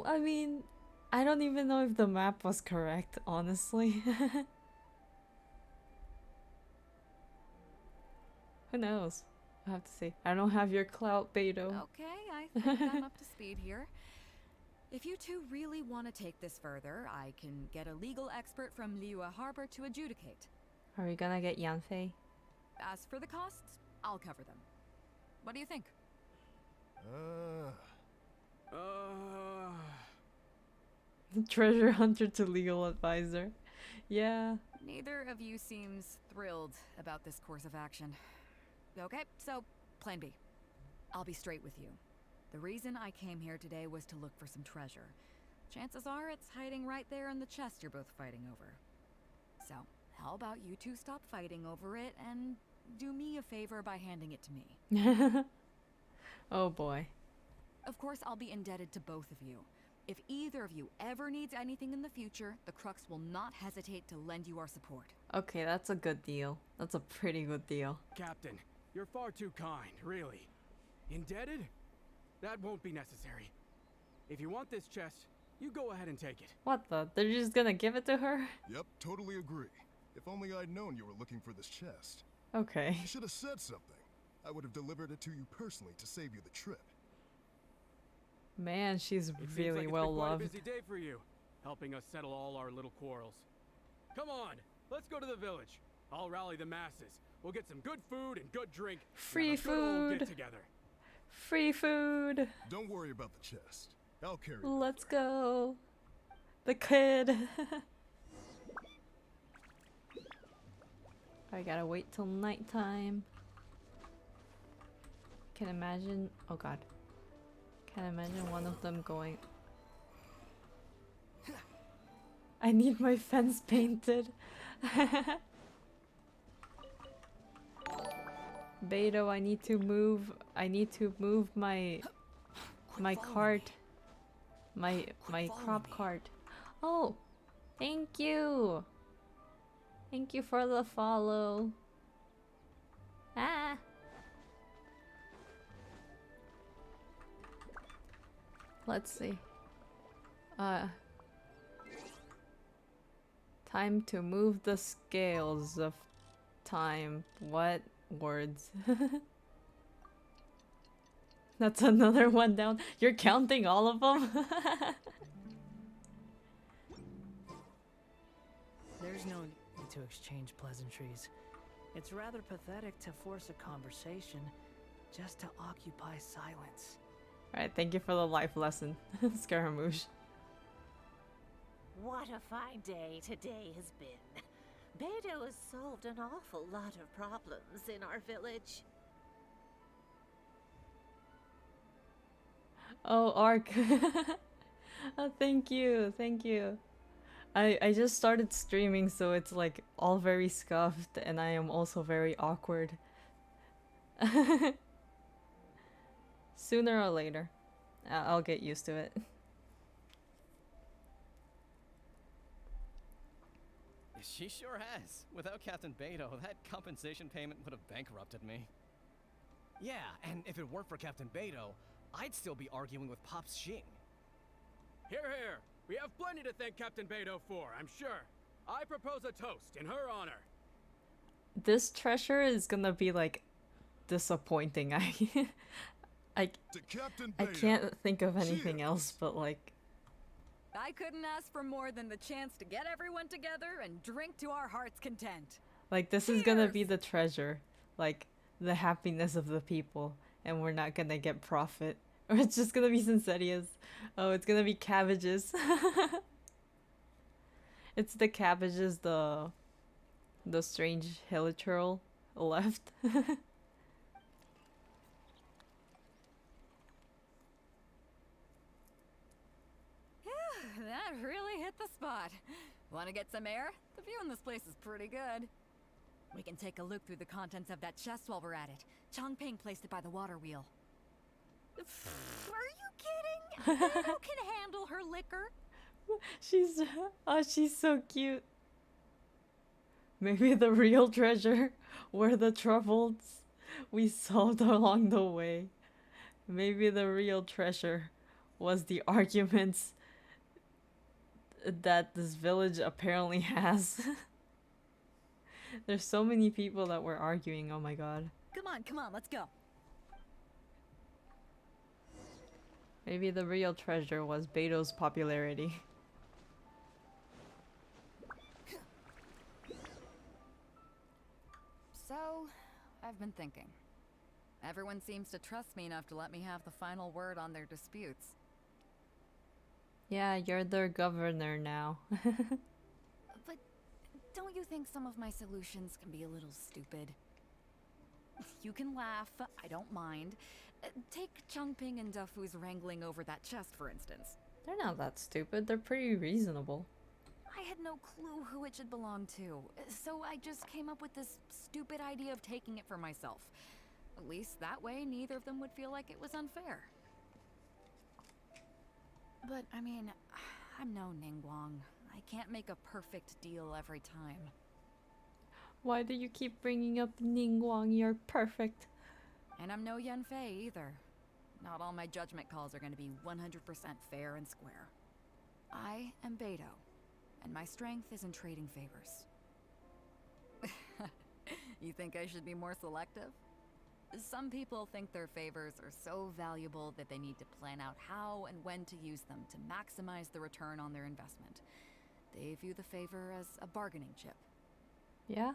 I mean, I don't even know if the map was correct, honestly. Who knows? I'll have to see. I don't have your clout, Beto. Okay, I think I'm up to speed here. If you two really want to take this further, I can get a legal expert from Liyue Harbor to adjudicate. Are we gonna get Yanfei? As for the costs, I'll cover them. What do you think? Treasure hunter to legal advisor. Yeah. Neither of you seems thrilled about this course of action. Okay, so plan B. I'll be straight with you. The reason I came here today was to look for some treasure. Chances are it's hiding right there in the chest you're both fighting over. So, how about you two stop fighting over it and do me a favor by handing it to me? Oh boy. Of course, I'll be indebted to both of you. If either of you ever needs anything in the future, the Crux will not hesitate to lend you our support. Okay, that's a good deal. That's a pretty good deal. Captain, you're far too kind, really. Indebted? That won't be necessary. If you want this chest, you go ahead and take it. What the? They're just gonna give it to her? Yep, totally agree. If only I'd known you were looking for this chest. Okay. You should have said something. I would have delivered it to you personally to save you the trip. Man, she's It seems really like well it's been quite a loved. busy day for you, helping us settle all our little quarrels. Come on, let's go to the village. I'll rally the masses. We'll get some good food and good drink. Free and have a good old food. get together. Free food. Don't worry about the chest. I'll carry it. Let's go. The kid. I gotta wait till nighttime. Can imagine. Oh god. Can imagine one of them going. I need my fence painted. Beto, I need to move. I need to move my cart. My crop cart. Oh, thank you. Thank you for the follow. Ah. Let's see. Time to move the scales of time. What words? That's another one down. You're counting all of them? There's no need to exchange pleasantries. It's rather pathetic to force a conversation just to occupy silence. Alright, thank you for the life lesson, Scaramouche. What a fine day today has been. Beto has solved an awful lot of problems in our village. Oh, Ark. Oh, thank you, thank you. I just started streaming, so it's like all very scuffed, and I am also very awkward. Sooner or later, I'll get used to it. She sure has. Without Captain Beto, that compensation payment would have bankrupted me. Yeah, and if it weren't for Captain Beto, I'd still be arguing with Pops Xing. Here, here. We have plenty to thank Captain Beto for, I'm sure. I propose a toast in her honor. This treasure is gonna be like disappointing. I can't think of anything else but like. I couldn't ask for more than the chance to get everyone together and drink to our heart's content. Like, this is gonna be the treasure. Like, the happiness of the people. And we're not gonna get profit. Or it's just gonna be Sincerias. Oh, it's gonna be cabbages. It's the cabbages, the strange hilichurl left. That really hit the spot. Want to get some air? The view in this place is pretty good. We can take a look through the contents of that chest while we're at it. Chongping placed it by the water wheel. Are you kidding? Beto can handle her liquor. She's so cute. Maybe the real treasure were the troubles we solved along the way. Maybe the real treasure was the arguments that this village apparently has. There's so many people that were arguing, oh my god. Come on, let's go. Maybe the real treasure was Beto's popularity. So, I've been thinking. Everyone seems to trust me enough to let me have the final word on their disputes. Yeah, you're their governor now. But don't you think some of my solutions can be a little stupid? You can laugh, I don't mind. Take Chongping and Dufu's wrangling over that chest, for instance. They're not that stupid, they're pretty reasonable. I had no clue who it should belong to, so I just came up with this stupid idea of taking it for myself. At least that way, neither of them would feel like it was unfair. But, I mean, I'm no Ningguang. I can't make a perfect deal every time. Why do you keep bringing up Ningguang? You're perfect. And I'm no Yanfei either. Not all my judgment calls are going to be 100% fair and square. I am Beto, and my strength is in trading favors. You think I should be more selective? Some people think their favors are so valuable that they need to plan out how and when to use them to maximize the return on their investment. They view the favor as a bargaining chip. Yeah?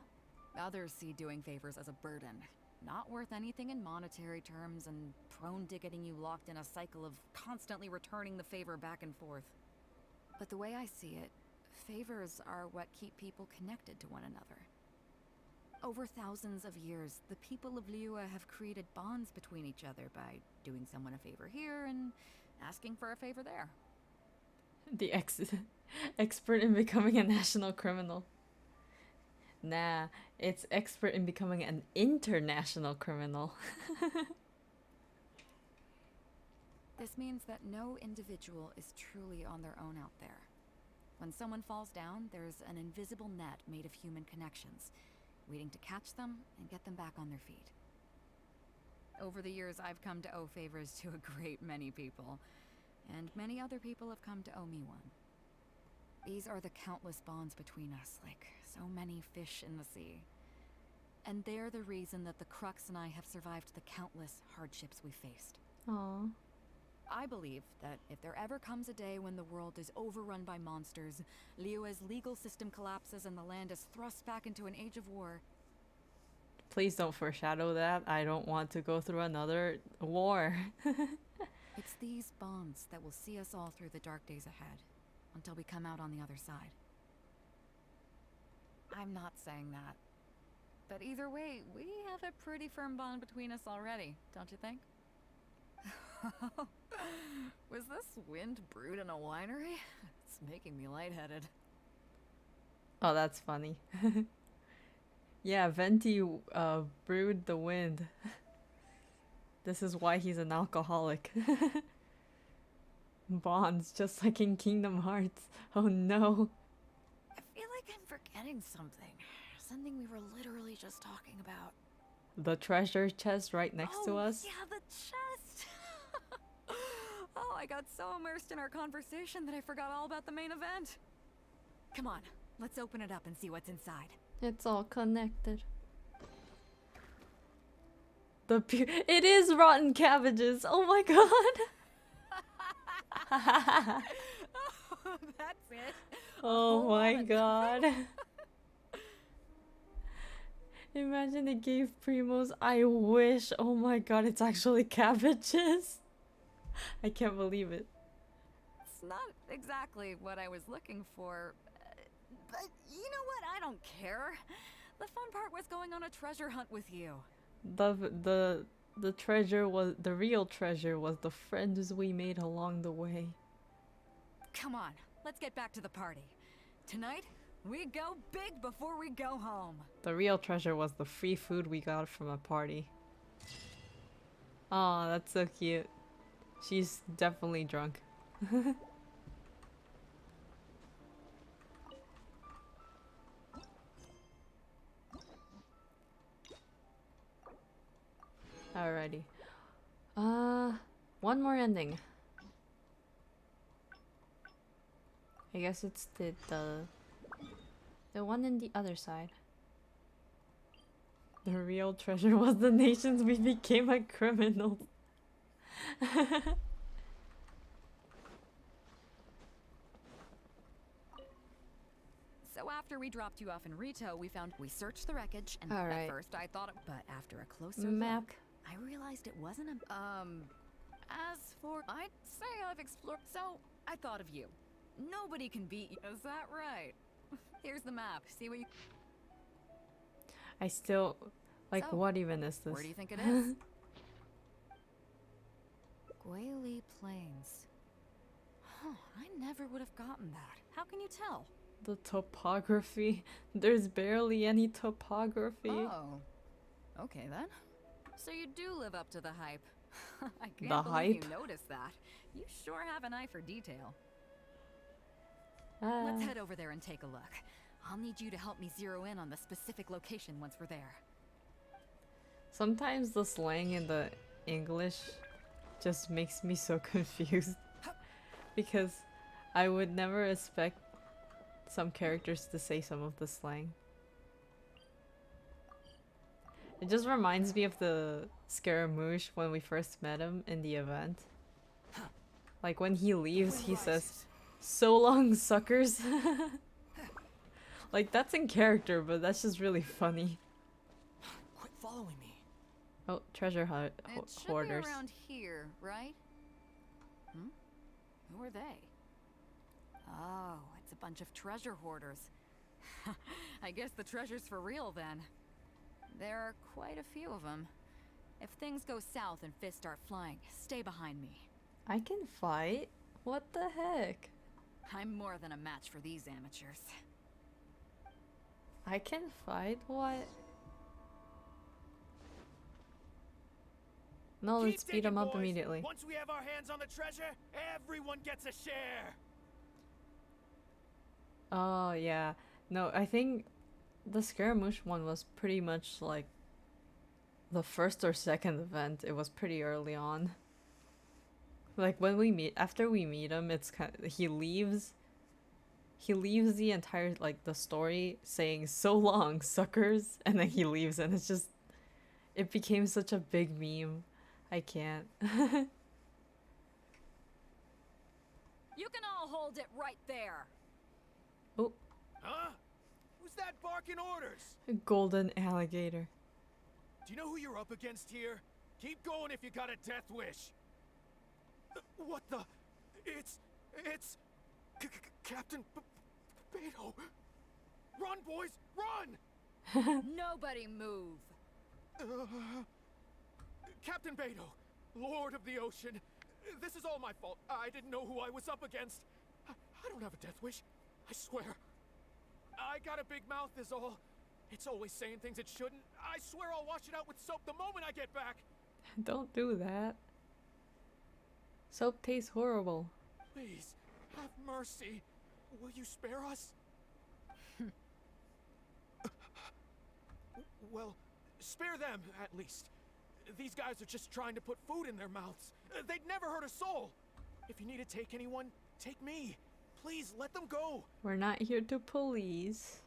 Others see doing favors as a burden, not worth anything in monetary terms and prone to getting you locked in a cycle of constantly returning the favor back and forth. But the way I see it, favors are what keep people connected to one another. Over thousands of years, the people of Liyue have created bonds between each other by doing someone a favor here and asking for a favor there. The expert in becoming a national criminal. Nah, it's expert in becoming an international criminal. This means that no individual is truly on their own out there. When someone falls down, there's an invisible net made of human connections, waiting to catch them and get them back on their feet. Over the years, I've come to owe favors to a great many people, and many other people have come to owe me one. These are the countless bonds between us, like so many fish in the sea. And they're the reason that the Crux and I have survived the countless hardships we faced. Aww. I believe that if there ever comes a day when the world is overrun by monsters, Liyue's legal system collapses and the land is thrust back into an age of war. Please don't foreshadow that. I don't want to go through another war. It's these bonds that will see us all through the dark days ahead, until we come out on the other side. I'm not saying that. But either way, we have a pretty firm bond between us already, don't you think? Was this wind brewed in a winery? It's making me lightheaded. Oh, that's funny. Yeah, Venti brewed the wind. This is why he's an alcoholic. Bonds, just like in Kingdom Hearts. Oh no. I feel like I'm forgetting something. Something we were literally just talking about. The treasure chest right next to us. Yeah, the chest! Oh, I got so immersed in our conversation that I forgot all about the main event. Come on, let's open it up and see what's inside. It's all connected. It is rotten cabbages. Oh my god. Oh, that's it. Oh my god. Imagine it gave Primos. I wish. Oh my god, it's actually cabbages. I can't believe it. It's not exactly what I was looking for, but you know what? I don't care. The fun part was going on a treasure hunt with you. The treasure was the real treasure was the friends we made along the way. Come on, let's get back to the party. Tonight, we go big before we go home. The real treasure was the free food we got from a party. Oh, that's so cute. She's definitely drunk. Alrighty. One more ending. I guess it's the one in the other side. The real treasure was the nations we became a criminal. So after we dropped you off in Rito, we searched the wreckage, and Alright. at first I thought, but after a closer Map. look, I realized it wasn't a, as for, I'd say I've explored, so I thought of you. Nobody can beat you, is that right? Here's the map, see what you... I still, like, So, what even is this? Where do you think it is? Guili Plains. Huh, I never would have gotten that. How can you tell? The topography. There's barely any topography. Oh. Okay then. So you do live up to the hype. I can't The believe hype? you noticed that. You sure have an eye for detail. Ah. Let's head over there and take a look. I'll need you to help me zero in on the specific location once we're there. Sometimes the slang in the English just makes me so confused. Because I would never expect some characters to say some of the slang. It just reminds me of the Scaramouche when we first met him in the event. Like when he leaves, he says, "So long, suckers." Like that's in character, but that's just really funny. Quit following me. Oh, treasure It should hoarders. be around here, right? Hmm? Who are they? Oh, it's a bunch of treasure hoarders. I guess the treasure's for real then. There are quite a few of them. If things go south and fists start flying, stay behind me. I can fight? What the heck? I'm more than a match for these amateurs. I can fight? What? No, let's beat him up immediately. Once we have our hands on the treasure, everyone gets a share. Oh, yeah. No, I think the Scaramouche one was pretty much like the first or second event. It was pretty early on. Like when we meet, after we meet him, it's kind of, he leaves the entire, like, the story saying, "So long, suckers," and then he leaves, and it's just, it became such a big meme. I can't. You can all hold it right there. Oh. Huh? Who's that barking orders? A golden alligator. Do you know who you're up against here? Keep going if you got a death wish. What the? It's Captain Beto. Run, boys, run! Nobody move. Captain Beto, Lord of the Ocean. This is all my fault. I didn't know who I was up against. I don't have a death wish. I swear. I got a big mouth is all. It's always saying things it shouldn't. I swear I'll wash it out with soap the moment I get back. Don't do that. Soap tastes horrible. Please, have mercy. Will you spare us? Well, spare them, at least. These guys are just trying to put food in their mouths. They'd never hurt a soul. If you need to take anyone, take me. Please, let them go. We're not here to police.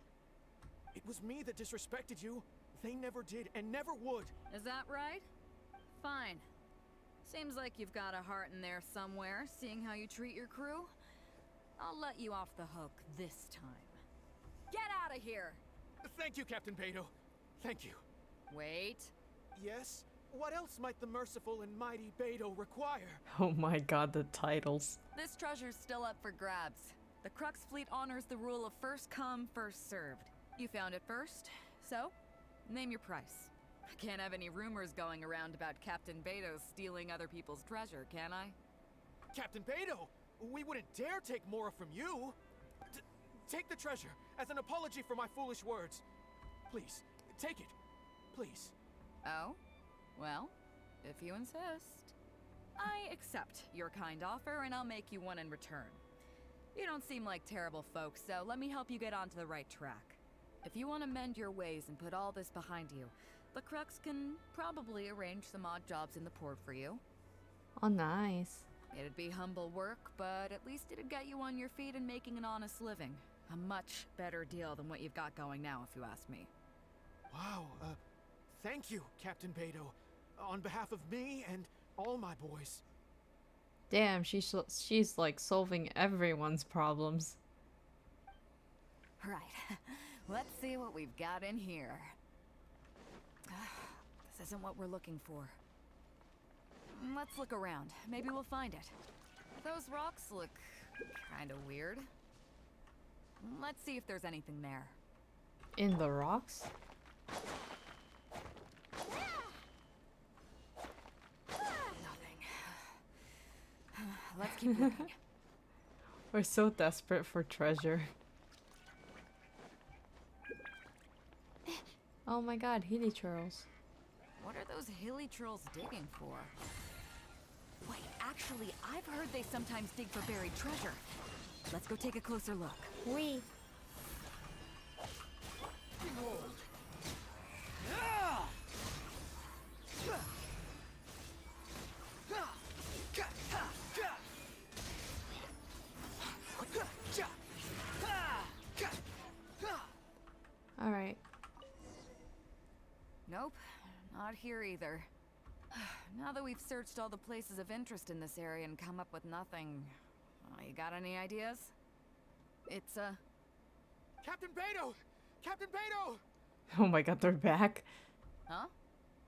It was me that disrespected you. They never did and never would. Is that right? Fine. Seems like you've got a heart in there somewhere, seeing how you treat your crew. I'll let you off the hook this time. Get out of here! Thank you, Captain Beto. Thank you. Wait. Yes? What else might the merciful and mighty Beto require? Oh my god, the titles. This treasure's still up for grabs. The Crux fleet honors the rule of first come, first served. You found it first, so name your price. I can't have any rumors going around about Captain Beto stealing other people's treasure, can I? Captain Beto, we wouldn't dare take more from you. Take the treasure as an apology for my foolish words. Please, take it. Please. Oh? Well, if you insist. I accept your kind offer, and I'll make you one in return. You don't seem like terrible folks, so let me help you get onto the right track. If you want to mend your ways and put all this behind you, the Crux can probably arrange some odd jobs in the port for you. Oh, nice. It'd be humble work, but at least it'd get you on your feet and making an honest living. A much better deal than what you've got going now, if you ask me. Wow, thank you, Captain Beto. On behalf of me and all my boys. Damn, she's like solving everyone's problems. Right. Let's see what we've got in here. This isn't what we're looking for. Let's look around. Maybe we'll find it. Those rocks look kind of weird. Let's see if there's anything there. In the rocks? Nothing. Let's keep looking. We're so desperate for treasure. Oh my god, hilly churls. What are those hilly trolls digging for? Wait, actually, I've heard they sometimes dig for buried treasure. Let's go take a closer look. Oui. Not here either. Now that we've searched all the places of interest in this area and come up with nothing, you got any ideas? It's, Captain Beto! Captain Beto! Oh my god, they're back. Huh?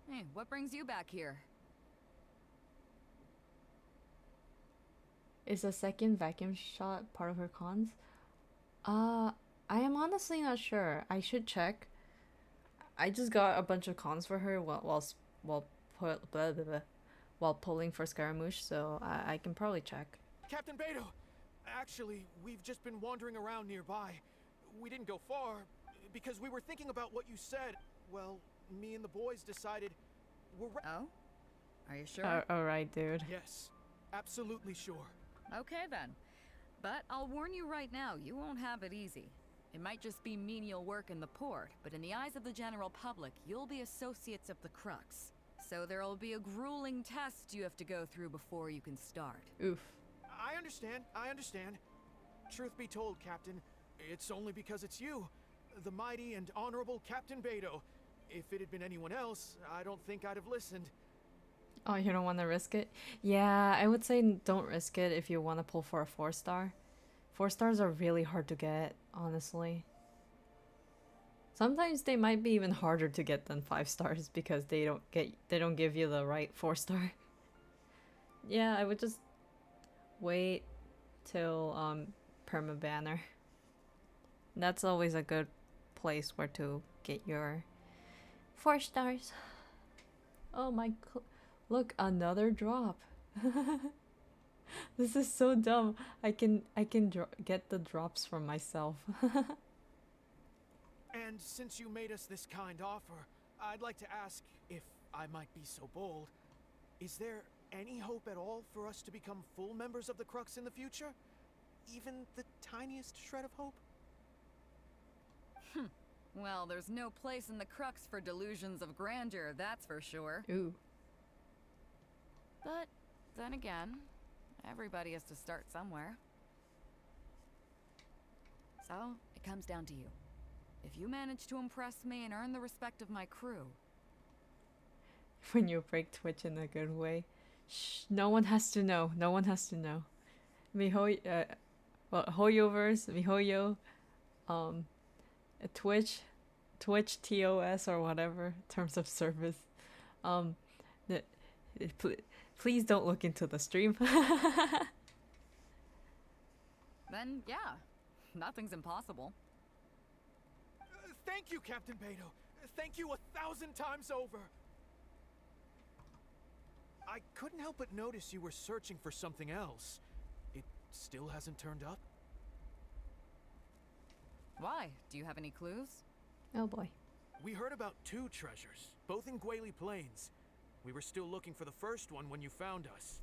Hey, what brings you back here? Is a second vacuum shot part of her cons? I am honestly not sure. I should check. I just got a bunch of cons for her while pulling for Scaramouche, so I can probably check. Captain Beto! Actually, we've just been wandering around nearby. We didn't go far, because we were thinking about what you said. Well, me and the boys decided we're Oh? Are you sure? Alright, dude. Yes, absolutely sure. Okay then. But I'll warn you right now, you won't have it easy. It might just be menial work in the port, but in the eyes of the general public, you'll be associates of the Crux. So there'll be a grueling test you have to go through before you can start. Oof. I understand. Truth be told, Captain, it's only because it's you, the mighty and honorable Captain Beto. If it had been anyone else, I don't think I'd have listened. Oh, you don't want to risk it? Yeah, I would say don't risk it if you want to pull for a 4-star. 4-stars are really hard to get, honestly. Sometimes they might be even harder to get than 5 stars because they don't give you the right 4-star. Yeah, I would just wait till perma banner. That's always a good place where to get your 4 stars. Oh my, look, another drop. This is so dumb. I can get the drops from myself. And since you made us this kind offer, I'd like to ask, if I might be so bold, is there any hope at all for us to become full members of the Crux in the future? Even the tiniest shred of hope? Well, there's no place in the Crux for delusions of grandeur, that's for sure. Ooh. But then again, everybody has to start somewhere. So, it comes down to you. If you manage to impress me and earn the respect of my crew... When you break Twitch in a good way. Shh, no one has to know. No one has to know. Mihoyo, Hoyoverse, Mihoyo, Twitch TOS or whatever, terms of service. Please don't look into the stream. Then, yeah, nothing's impossible. Thank you, Captain Beto. Thank you 1,000 times over. I couldn't help but notice you were searching for something else. It still hasn't turned up? Why? Do you have any clues? Oh boy. We heard about 2 treasures, both in Guili Plains. We were still looking for the first one when you found us.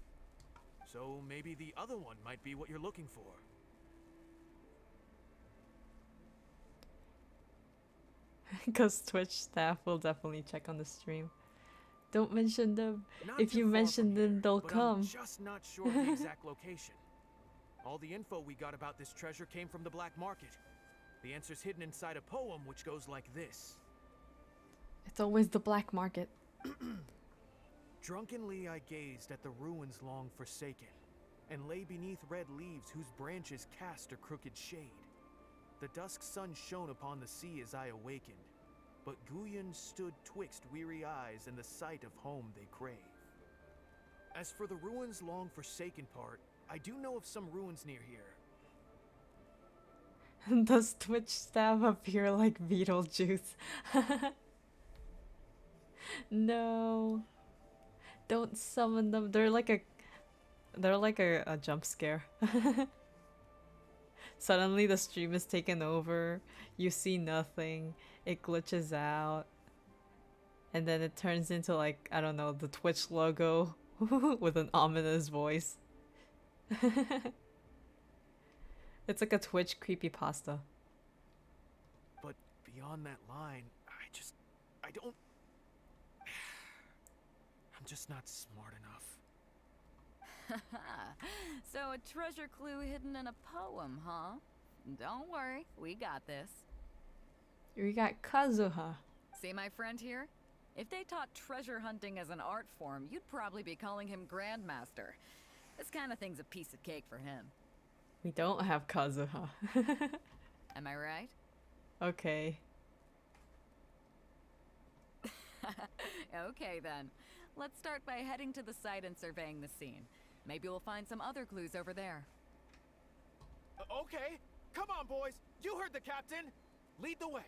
So maybe the other one might be what you're looking for. Because Twitch staff will definitely check on the stream. Don't mention them. Not If too you far mention from them, here, they'll but come. I'm just not sure of the exact location. All the info we got about this treasure came from the black market. The answer's hidden inside a poem which goes like this. It's always the black market. Drunkenly I gazed at the ruins long forsaken, and lay beneath red leaves whose branches cast a crooked shade. The dusk sun shone upon the sea as I awakened, but Guyon stood twixt weary eyes and the sight of home they crave. As for the ruins long forsaken part, I do know of some ruins near here. Does Twitch staff appear like Beetlejuice? No. Don't summon them. They're like a jump scare. Suddenly the stream is taken over. You see nothing. It glitches out. And then it turns into like, I don't know, the Twitch logo with an ominous voice. It's like a Twitch creepypasta. But beyond that line, I don't... I'm just not smart enough. So a treasure clue hidden in a poem, huh? Don't worry, we got this. We got Kazuha. See my friend here? If they taught treasure hunting as an art form, you'd probably be calling him Grandmaster. This kind of thing's a piece of cake for him. We don't have Kazuha. Am I right? Okay. Okay then. Let's start by heading to the site and surveying the scene. Maybe we'll find some other clues over there. Okay, come on, boys. You heard the captain. Lead the way.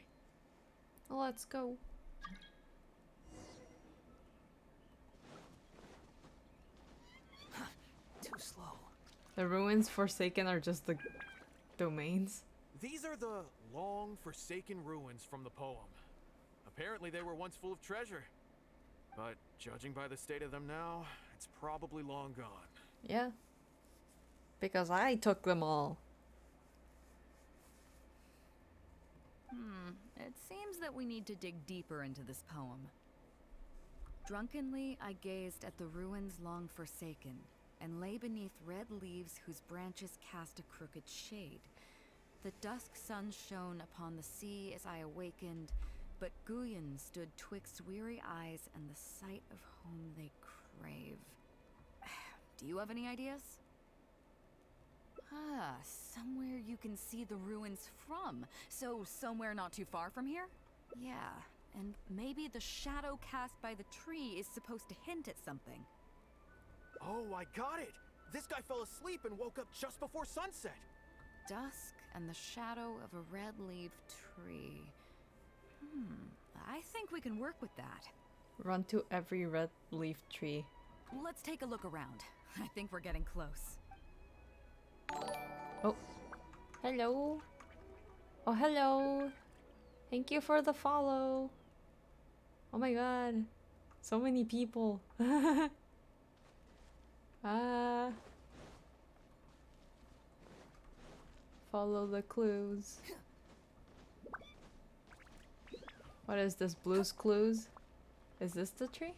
Let's go. Too slow. The ruins forsaken are just the domains. These are the long forsaken ruins from the poem. Apparently they were once full of treasure. But judging by the state of them now, it's probably long gone. Yeah. Because I took them all. It seems that we need to dig deeper into this poem. Drunkenly, I gazed at the ruins long forsaken, and lay beneath red leaves whose branches cast a crooked shade. The dusk sun shone upon the sea as I awakened, but Guyon stood twixt weary eyes and the sight of home they crave. Do you have any ideas? Ah, somewhere you can see the ruins from. So somewhere not too far from here? Yeah, and maybe the shadow cast by the tree is supposed to hint at something. Oh, I got it! This guy fell asleep and woke up just before sunset. Dusk and the shadow of a red-leaved tree. I think we can work with that. Run to every red leaf tree. Let's take a look around. I think we're getting close. Oh. Hello. Oh, hello. Thank you for the follow. Oh my god. So many people. Follow the clues. What is this? Blue's Clues? Is this the tree?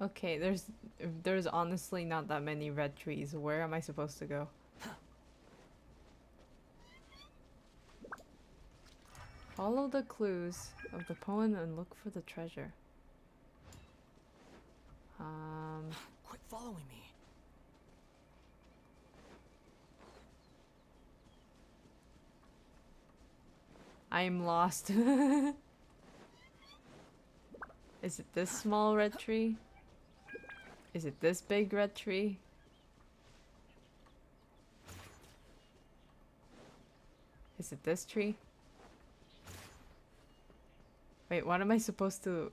Okay, there's honestly not that many red trees. Where am I supposed to go? Follow the clues of the poem and look for the treasure. Quit following me. I'm lost. Is it this small red tree? Is it this big red tree? Is it this tree? Wait, what am I supposed to...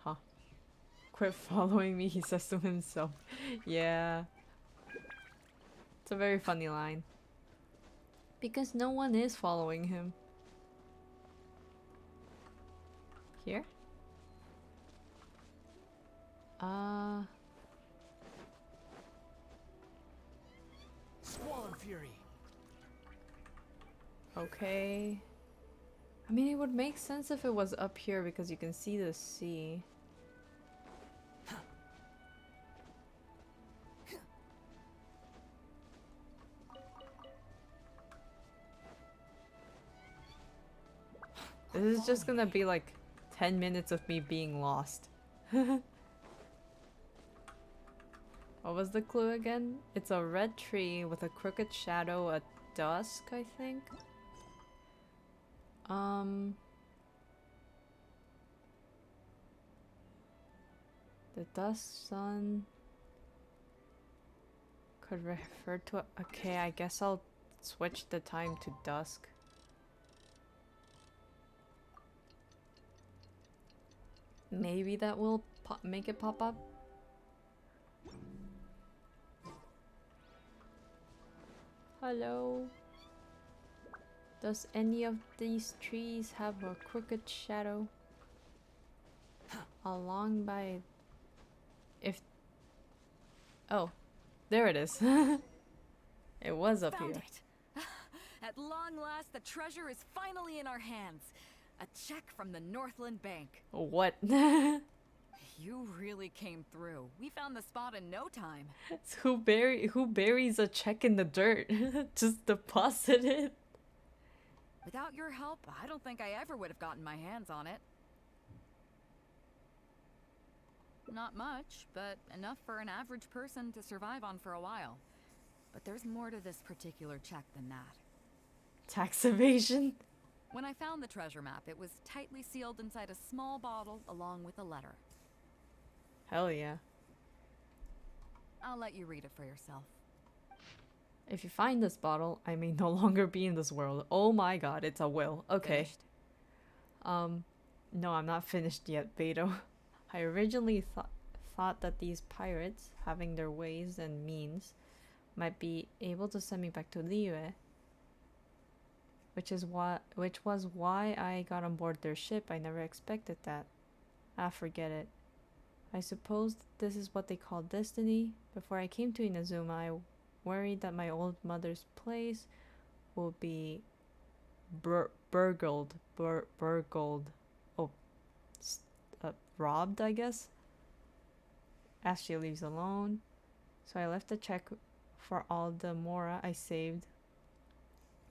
Huh. Quit following me, he says to himself. Yeah. It's a very funny line. Because no one is following him. Here? Squall and Fury. Okay. I mean, it would make sense if it was up here because you can see the sea. This is just gonna be like 10 minutes of me being lost. What was the clue again? It's a red tree with a crooked shadow at dusk, I think. The dusk sun could refer to... Okay, I guess I'll switch the time to dusk. Maybe that will make it pop up. Hello. Does any of these trees have a crooked shadow? Along by... If... Oh. There it is. It was up Found here. it. At long last, the treasure is finally in our hands. A check from the Northland Bank. What? You really came through. We found the spot in no time. Who buries a check in the dirt? Just deposit it. Without your help, I don't think I ever would have gotten my hands on it. Not much, but enough for an average person to survive on for a while. But there's more to this particular check than that. Tax evasion? When I found the treasure map, it was tightly sealed inside a small bottle along with a letter. Hell yeah. I'll let you read it for yourself. If you find this bottle, I may no longer be in this world. Oh my god, it's a will. Okay. Finished? No, I'm not finished yet, Beto. I originally thought that these pirates, having their ways and means, might be able to send me back to Liyue. Which was why I got on board their ship. I never expected that. Ah, forget it. I suppose this is what they call destiny. Before I came to Inazuma, I worried that my old mother's place will be burgled. Oh, robbed, I guess, as she leaves alone. So I left a check for all the mora I saved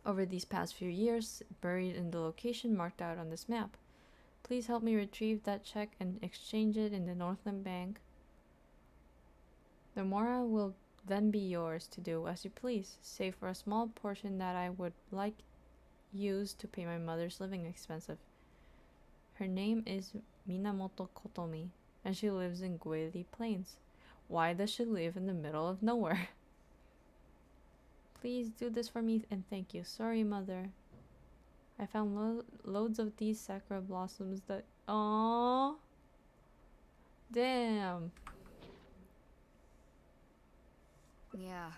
over these past few years, buried in the location marked out on this map. Please help me retrieve that check and exchange it in the Northland Bank. The mora will then be yours to do as you please, save for a small portion that I would like used to pay my mother's living expenses. Her name is Minamoto Kotomi, and she lives in Guili Plains. Why does she live in the middle of nowhere? Please do this for me and thank you. Sorry, mother. I found loads of these sakura blossoms that... Aww. Damn. Yeah.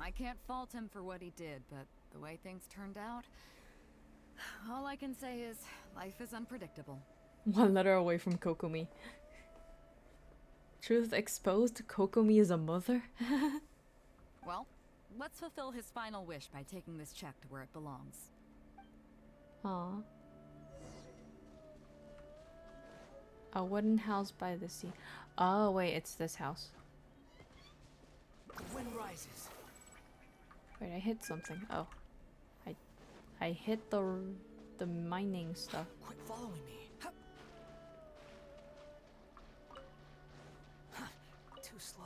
I can't fault him for what he did, but the way things turned out... all I can say is, life is unpredictable. One letter away from Kokomi. Truth exposed? Kokomi is a mother? Well, let's fulfill his final wish by taking this check to where it belongs. Aww. A wooden house by the sea. Oh wait, it's this house. Wind rises. Wait, I hit something. Oh. I hit the mining stuff. Quit following me. Too slow.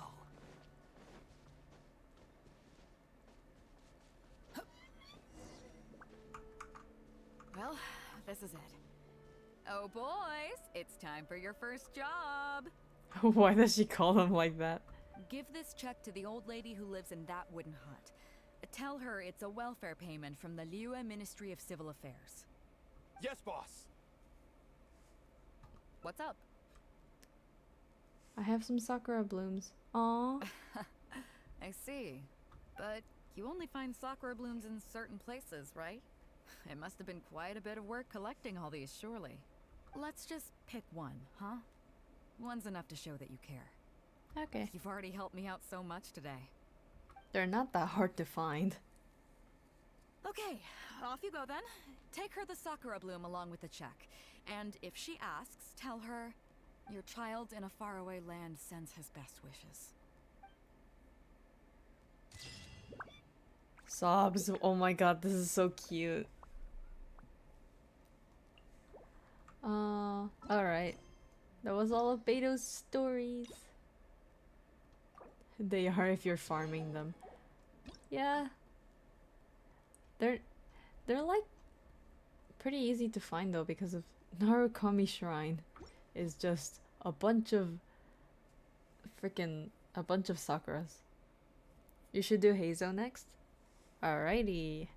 Well, this is it. Oh boys, it's time for your first job. Why does she call them like that? Give this check to the old lady who lives in that wooden hut. Tell her it's a welfare payment from the Liyue Ministry of Civil Affairs. Yes, boss. What's up? I have some sakura blooms. Aww. I see. But you only find sakura blooms in certain places, right? It must have been quite a bit of work collecting all these, surely. Let's just pick one, huh? One's enough to show that you care. Okay. You've already helped me out so much today. They're not that hard to find. Okay, off you go then. Take her the sakura bloom along with the check. And if she asks, tell her, your child in a faraway land sends his best wishes. Sobs. Oh my god, this is so cute. Alright. That was all of Beto's stories. They are if you're farming them. Yeah. They're like pretty easy to find though, because of Narukami Shrine is just a bunch of sakuras. You should do Heizo next. Alrighty.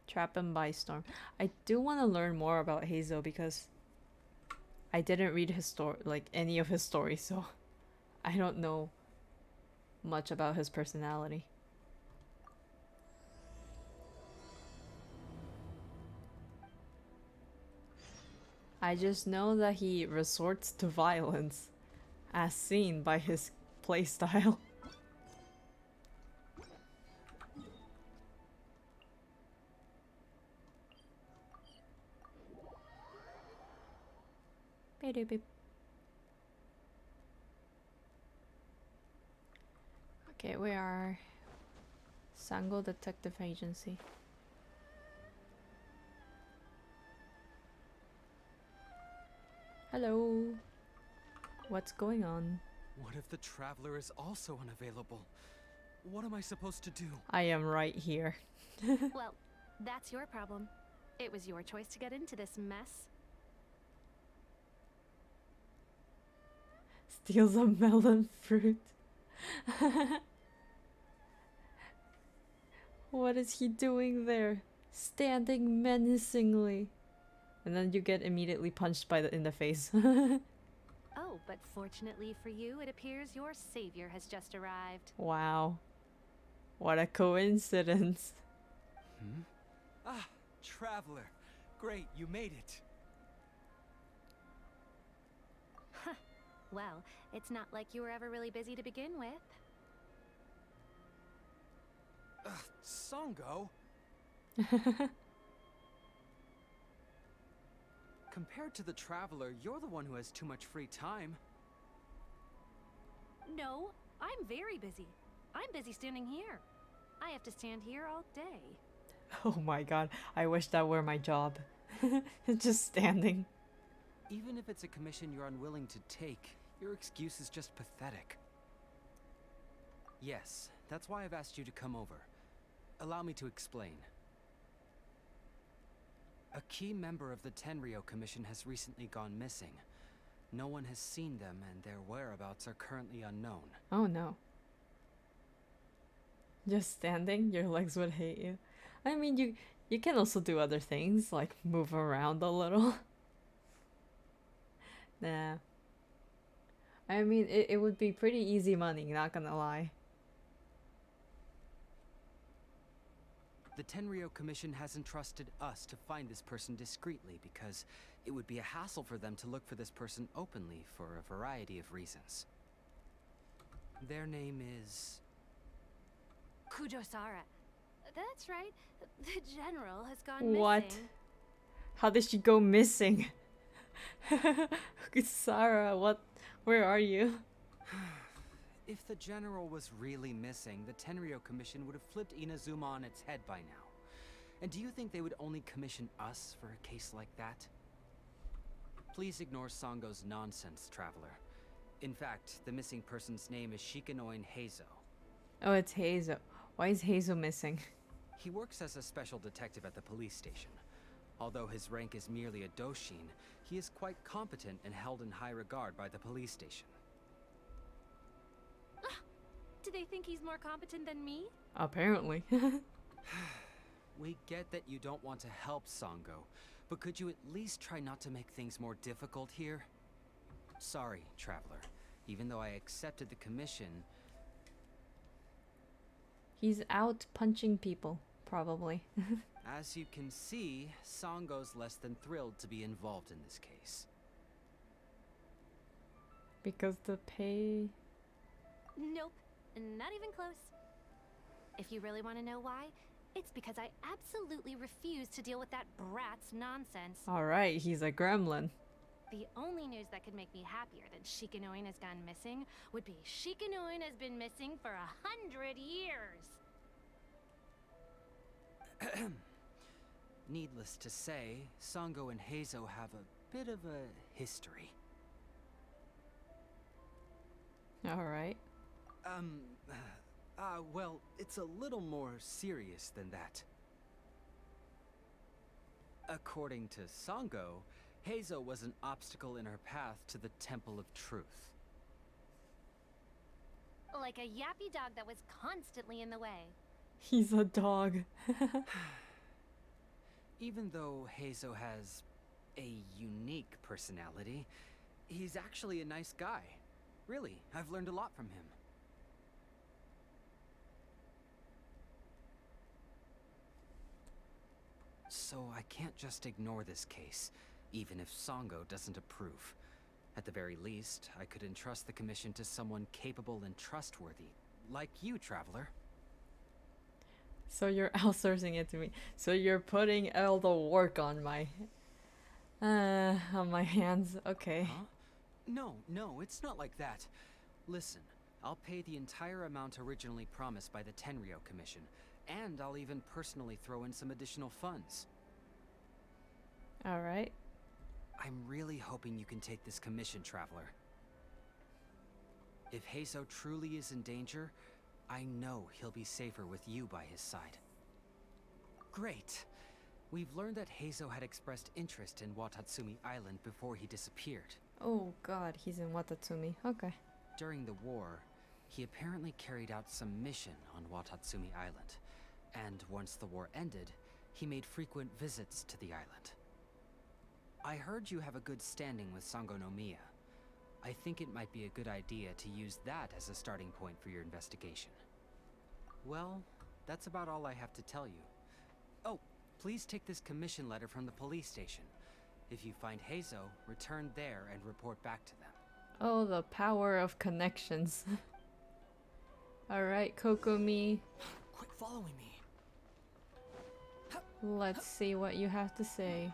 Trap him by storm. I do want to learn more about Heizo because I didn't read any of his stories, so I don't know much about his personality. I just know that he resorts to violence, as seen by his playstyle. Beep. Okay, we are Sango Detective Agency. Hello. What's going on? What if the traveler is also unavailable? What am I supposed to do? I am right here. Well, that's your problem. It was your choice to get into this mess. Steals a melon fruit. What is he doing there? Standing menacingly. And then you get immediately punched in the face. Oh, but fortunately for you, it appears your savior has just arrived. Wow. What a coincidence. Hmm? Ah, traveler. Great, you made it. Huh. Well, it's not like you were ever really busy to begin with. Sango? Compared to the traveler, you're the one who has too much free time. No, I'm very busy. I'm busy standing here. I have to stand here all day. Oh my god, I wish that were my job. Just standing. Even if it's a commission you're unwilling to take, your excuse is just pathetic. Yes, that's why I've asked you to come over. Allow me to explain. A key member of the Tenryo Commission has recently gone missing. No one has seen them, and their whereabouts are currently unknown. Oh no. Just standing, your legs would hate you. I mean, you can also do other things, like move around a little. Nah. I mean, it would be pretty easy money, not gonna lie. The Tenryo Commission has entrusted us to find this person discreetly because it would be a hassle for them to look for this person openly for a variety of reasons. Their name is... Kujosara. That's right. The general has gone What? missing. How did she go missing? Sarah, what? Where are you? If the general was really missing, the Tenryo Commission would have flipped Inazuma on its head by now. And do you think they would only commission us for a case like that? Please ignore Sango's nonsense, traveler. In fact, the missing person's name is Shikanoin Heizo. Oh, it's Hazel. Why is Hazel missing? He works as a special detective at the police station. Although his rank is merely a doshin, he is quite competent and held in high regard by the police station. Do they think he's more competent than me? Apparently. We get that you don't want to help Sango, but could you at least try not to make things more difficult here? Sorry, traveler. Even though I accepted the commission... He's out punching people, probably. As you can see, Sango's less than thrilled to be involved in this case. Because the pay... Nope, not even close. If you really want to know why, it's because I absolutely refuse to deal with that brat's nonsense. Alright, he's a gremlin. The only news that could make me happier than Shikanoin has gone missing would be Shikanoin has been missing for 100 years. Needless to say, Sango and Heizo have a bit of a history. Alright. Well, it's a little more serious than that. According to Sango, Heizo was an obstacle in her path to the Temple of Truth. Like a yappy dog that was constantly in the way. He's a dog. Even though Heizo has a unique personality, he's actually a nice guy. Really, I've learned a lot from him. So I can't just ignore this case, even if Sango doesn't approve. At the very least, I could entrust the commission to someone capable and trustworthy, like you, traveler. So you're outsourcing it to me. So you're putting all the work on my On my hands. Okay. Huh? No, it's not like that. Listen, I'll pay the entire amount originally promised by the Tenryo Commission, and I'll even personally throw in some additional funds. All right. I'm really hoping you can take this commission, Traveler. If Heizo truly is in danger, I know he'll be safer with you by his side. Great. We've learned that Heizo had expressed interest in Watatsumi Island before he disappeared. Oh god, he's in Watatsumi. Okay. During the war, he apparently carried out some mission on Watatsumi Island, and once the war ended, he made frequent visits to the island. I heard you have a good standing with Sangonomiya. I think it might be a good idea to use that as a starting point for your investigation. Well, that's about all I have to tell you. Oh, please take this commission letter from the police station. If you find Heizo, return there and report back to them. Oh, the power of connections. Alright, Kokomi. Quit following me. Let's see what you have to say.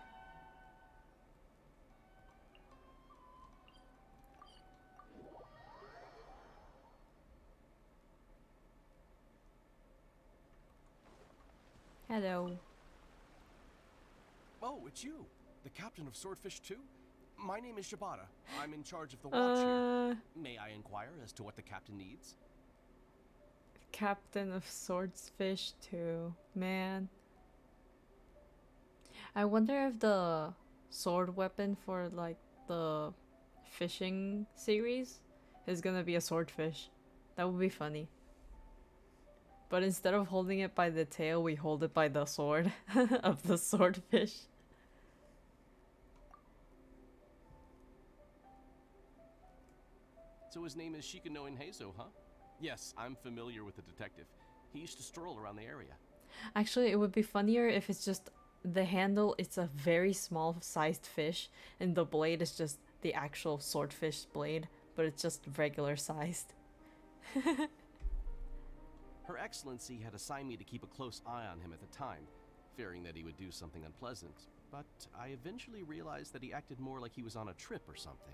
Hello. Oh, it's you. The captain of Swordfish 2? My name is Shibata. I'm in charge of the watch here. May I inquire as to what the captain needs? Captain of Swordfish 2. Man. I wonder if the sword weapon for like the fishing series is gonna be a swordfish. That would be funny. But instead of holding it by the tail, we hold it by the sword of the swordfish. So his name is Shikano Heizo, huh? Yes, I'm familiar with the detective. He used to stroll around the area. Actually, it would be funnier if it's just the handle, it's a very small sized fish, and the blade is just the actual swordfish blade, but it's just regular sized. Her Excellency had assigned me to keep a close eye on him at the time, fearing that he would do something unpleasant, but I eventually realized that he acted more like he was on a trip or something.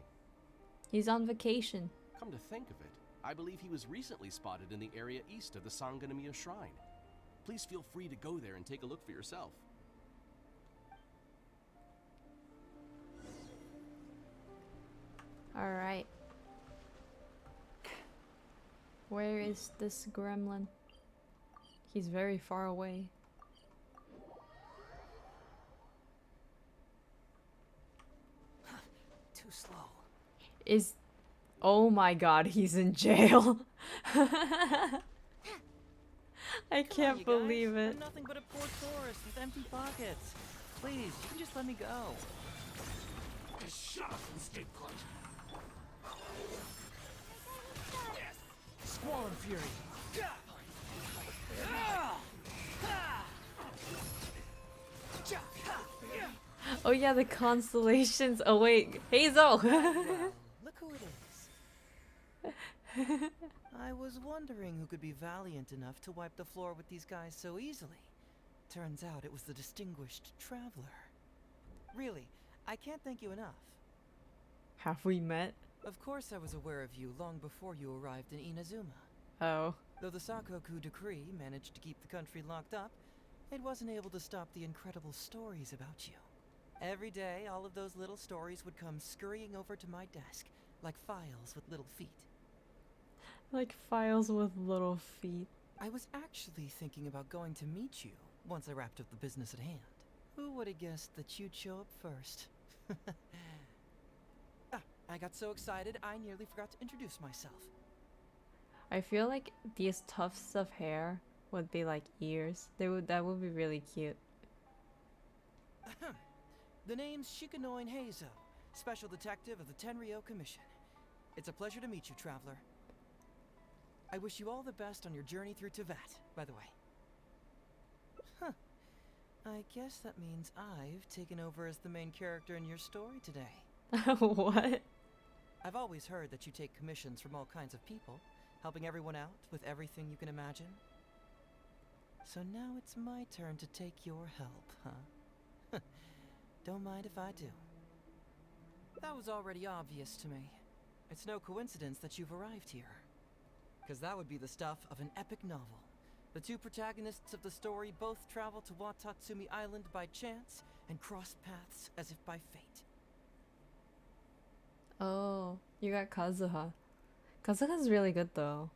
He's on vacation. Come to think of it, I believe he was recently spotted in the area east of the Sangonomiya Shrine. Please feel free to go there and take a look for yourself. Alright. Where is this gremlin? He's very far away. Too slow. Is... Oh my god, he's in jail. I can't believe it. I'm nothing but a poor tourist with empty pockets. Please, you can just let me go. Just shut up and stay put. Squall and Fury. Oh yeah, the constellations. Oh wait, Hazel! Look who it is. I was wondering who could be valiant enough to wipe the floor with these guys so easily. Turns out it was the distinguished traveler. Really, I can't thank you enough. Have we met? Of course I was aware of you long before you arrived in Inazuma. Oh. Though the Sakoku decree managed to keep the country locked up, it wasn't able to stop the incredible stories about you. Every day, all of those little stories would come scurrying over to my desk, like files with little feet. Like files with little feet. I was actually thinking about going to meet you once I wrapped up the business at hand. Who would have guessed that you'd show up first? I got so excited I nearly forgot to introduce myself. I feel like these tufts of hair would be like ears. That would be really cute. The name's Shikanoin Heizo, Special Detective of the Tenryo Commission. It's a pleasure to meet you, Traveler. I wish you all the best on your journey through Teyvat, by the way. Huh. I guess that means I've taken over as the main character in your story today. What? I've always heard that you take commissions from all kinds of people, helping everyone out with everything you can imagine. So now it's my turn to take your help, huh? Don't mind if I do. That was already obvious to me. It's no coincidence that you've arrived here. Because that would be the stuff of an epic novel. The two protagonists of the story both travel to Watatsumi Island by chance and cross paths as if by fate. Oh, you got Kazuha. Kazuha's really good though.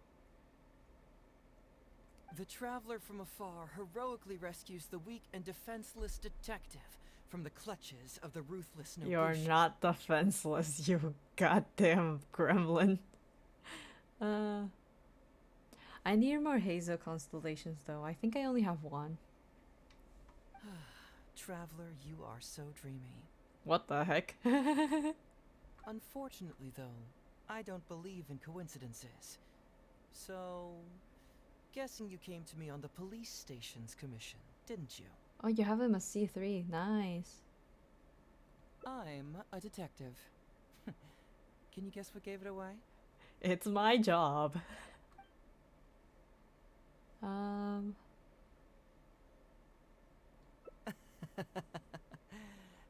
The traveler from afar heroically rescues the weak and defenseless detective from the clutches of the ruthless Nobushi. You're not defenseless, you goddamn gremlin. I need more Hazel constellations though. I think I only have one. Traveler, you are so dreamy. What the heck? Unfortunately though, I don't believe in coincidences. So, guessing you came to me on the police station's commission, didn't you? Oh, you have him a C3. Nice. I'm a detective. Can you guess what gave it away? It's my job.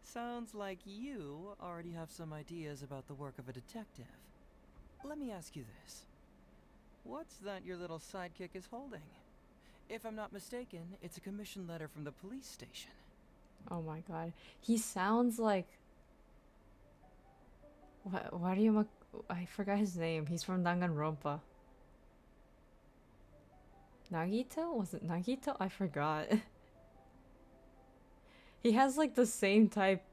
Sounds like you already have some ideas about the work of a detective. Let me ask you this. What's that your little sidekick is holding? If I'm not mistaken, it's a commission letter from the police station. Oh my god. He sounds like... What do you... I forgot his name. He's from Danganronpa. Nagito? Was it Nagito? I forgot. He has like the same type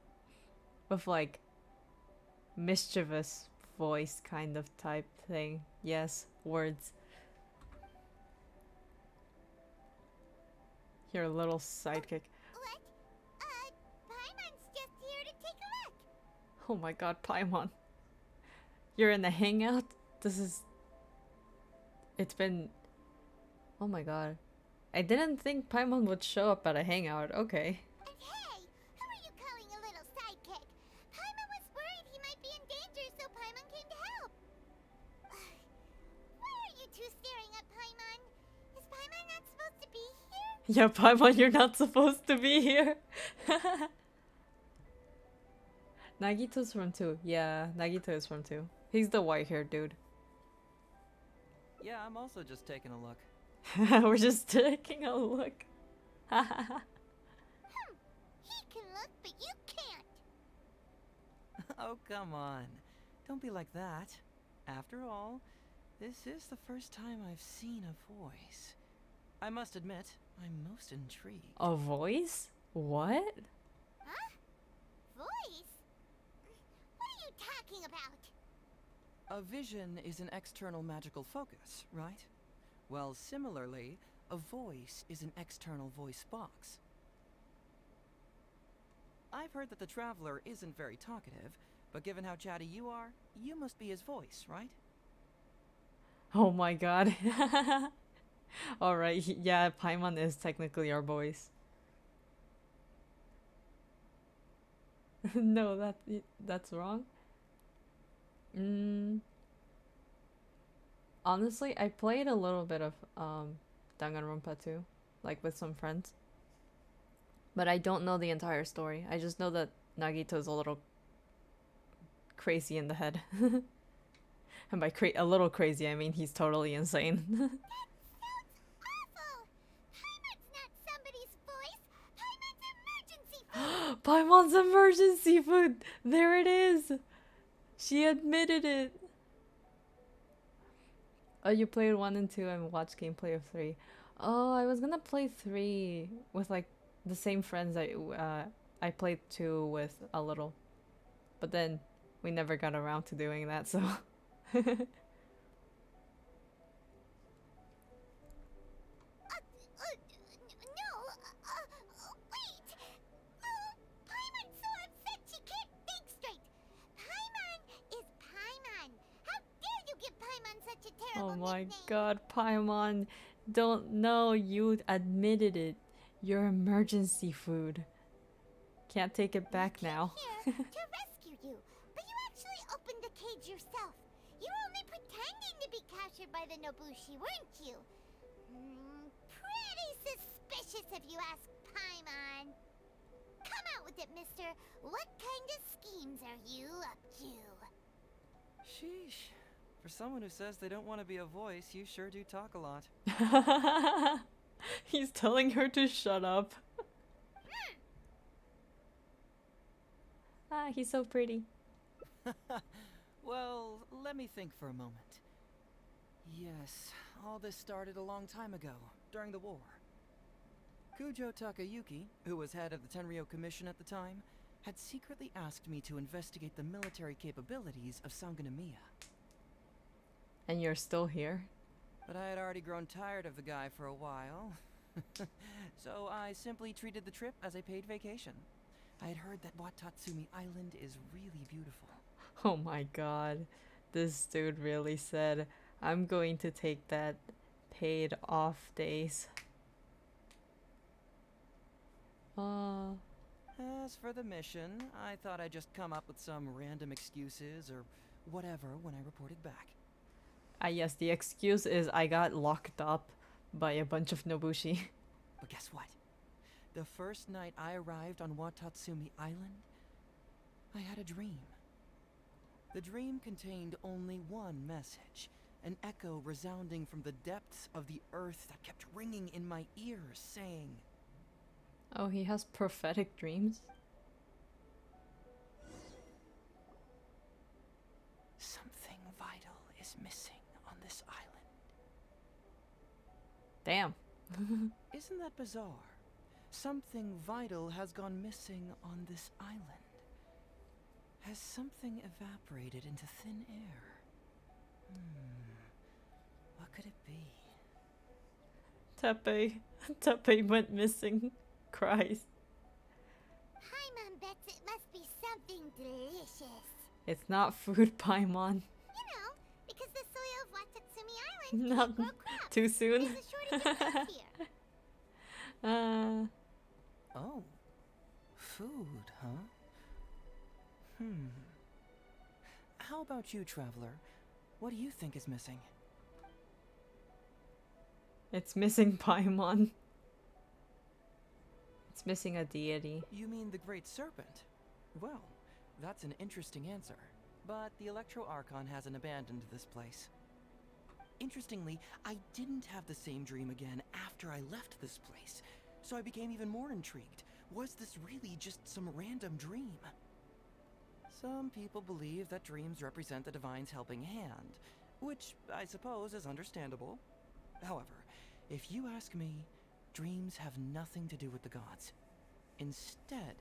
of like mischievous voice kind of type thing. Yes, words. Your little sidekick. What? Paimon's just here to take a look. Oh my god, Paimon. You're in the hangout? This is... It's been... Oh my god. I didn't think Paimon would show up at a hangout. Okay. And hey, who are you calling a little sidekick? Paimon was worried he might be in danger, so Paimon came to help. Why are you two staring at Paimon? Is Paimon not supposed to be here? Yeah, Paimon, you're not supposed to be here. Nagito's from 2. Yeah, Nagito is from 2. He's the white-haired dude. Yeah, I'm also just taking a look. We're just taking a look. He can look, but you can't. Oh, come on. Don't be like that. After all, this is the first time I've seen a voice. I must admit, I'm most intrigued. A voice? What? Huh? Voice? What are you talking about? A vision is an external magical focus, right? Well, similarly, a voice is an external voice box. I've heard that the Traveler isn't very talkative, but given how chatty you are, you must be his voice, right? Oh my god. Alright, yeah, Paimon is technically our voice. No, that's wrong. Honestly, I played a little bit of Danganronpa 2, like with some friends. But I don't know the entire story. I just know that Nagito's a little crazy in the head. And by a little crazy, I mean he's totally insane. That sounds awful! Paimon's not somebody's voice! Paimon's emergency food! Paimon's emergency food! There it is! She admitted it! Oh, you played 1 and 2 and watched gameplay of 3. Oh, I was gonna play 3 with like the same friends I played 2 with a little. But then we never got around to doing that, so... No, wait! Paimon's so upset she can't think straight! Paimon is Paimon! How dare you give Paimon such a terrible Oh my nickname? god, Paimon. Don't know, you admitted it. You're emergency food. Can't take it back now. Here to rescue you, but you actually opened the cage yourself. You were only pretending to be captured by the Nobushi, weren't you? Pretty suspicious if you ask Paimon. Come out with it, mister. What kind of schemes are you up Sheesh. For someone who says they don't want to be a voice, you sure do talk a lot. He's telling her to shut up. Ah, he's so pretty. Well, let me think for a moment. Yes, all this started a long time ago, during the war. Kujo Takayuki, who was head of the Tenryo Commission at the time, had secretly asked me to investigate the military capabilities of Sangonomiya. And you're still here? But I had already grown tired of the guy for a while. So I simply treated the trip as a paid vacation. I had heard that Watatsumi Island is really beautiful. Oh my god. This dude really said, I'm going to take that paid off days. As for the mission, I thought I'd just come up with some random excuses or whatever when I reported back. Yes, the excuse is I got locked up by a bunch of Nobushi. But guess what? The first night I arrived on Watatsumi Island, I had a dream. The dream contained only one message, an echo resounding from the depths of the earth that kept ringing in my ears, saying, Oh, he has prophetic dreams? something vital is missing on this island. Damn. Isn't that bizarre? Something vital has gone missing on this island. Has something evaporated into thin air? What could it be? Tepe. Tepe went missing. Cries. Paimon bets it must be something delicious. It's not food, Paimon. You know, because the soil of Watatsumi Island Not can't grow crops. too soon. There's a shortage of food here. Oh. Food, huh? How about you, Traveler? What do you think is missing? It's missing Paimon. It's missing a deity. You mean the Great Serpent? Well, that's an interesting answer. But the Electro Archon hasn't abandoned this place. Interestingly, I didn't have the same dream again after I left this place, so I became even more intrigued. Was this really just some random dream? Some people believe that dreams represent the Divine's helping hand, which I suppose is understandable. However, if you ask me, dreams have nothing to do with the gods. Instead,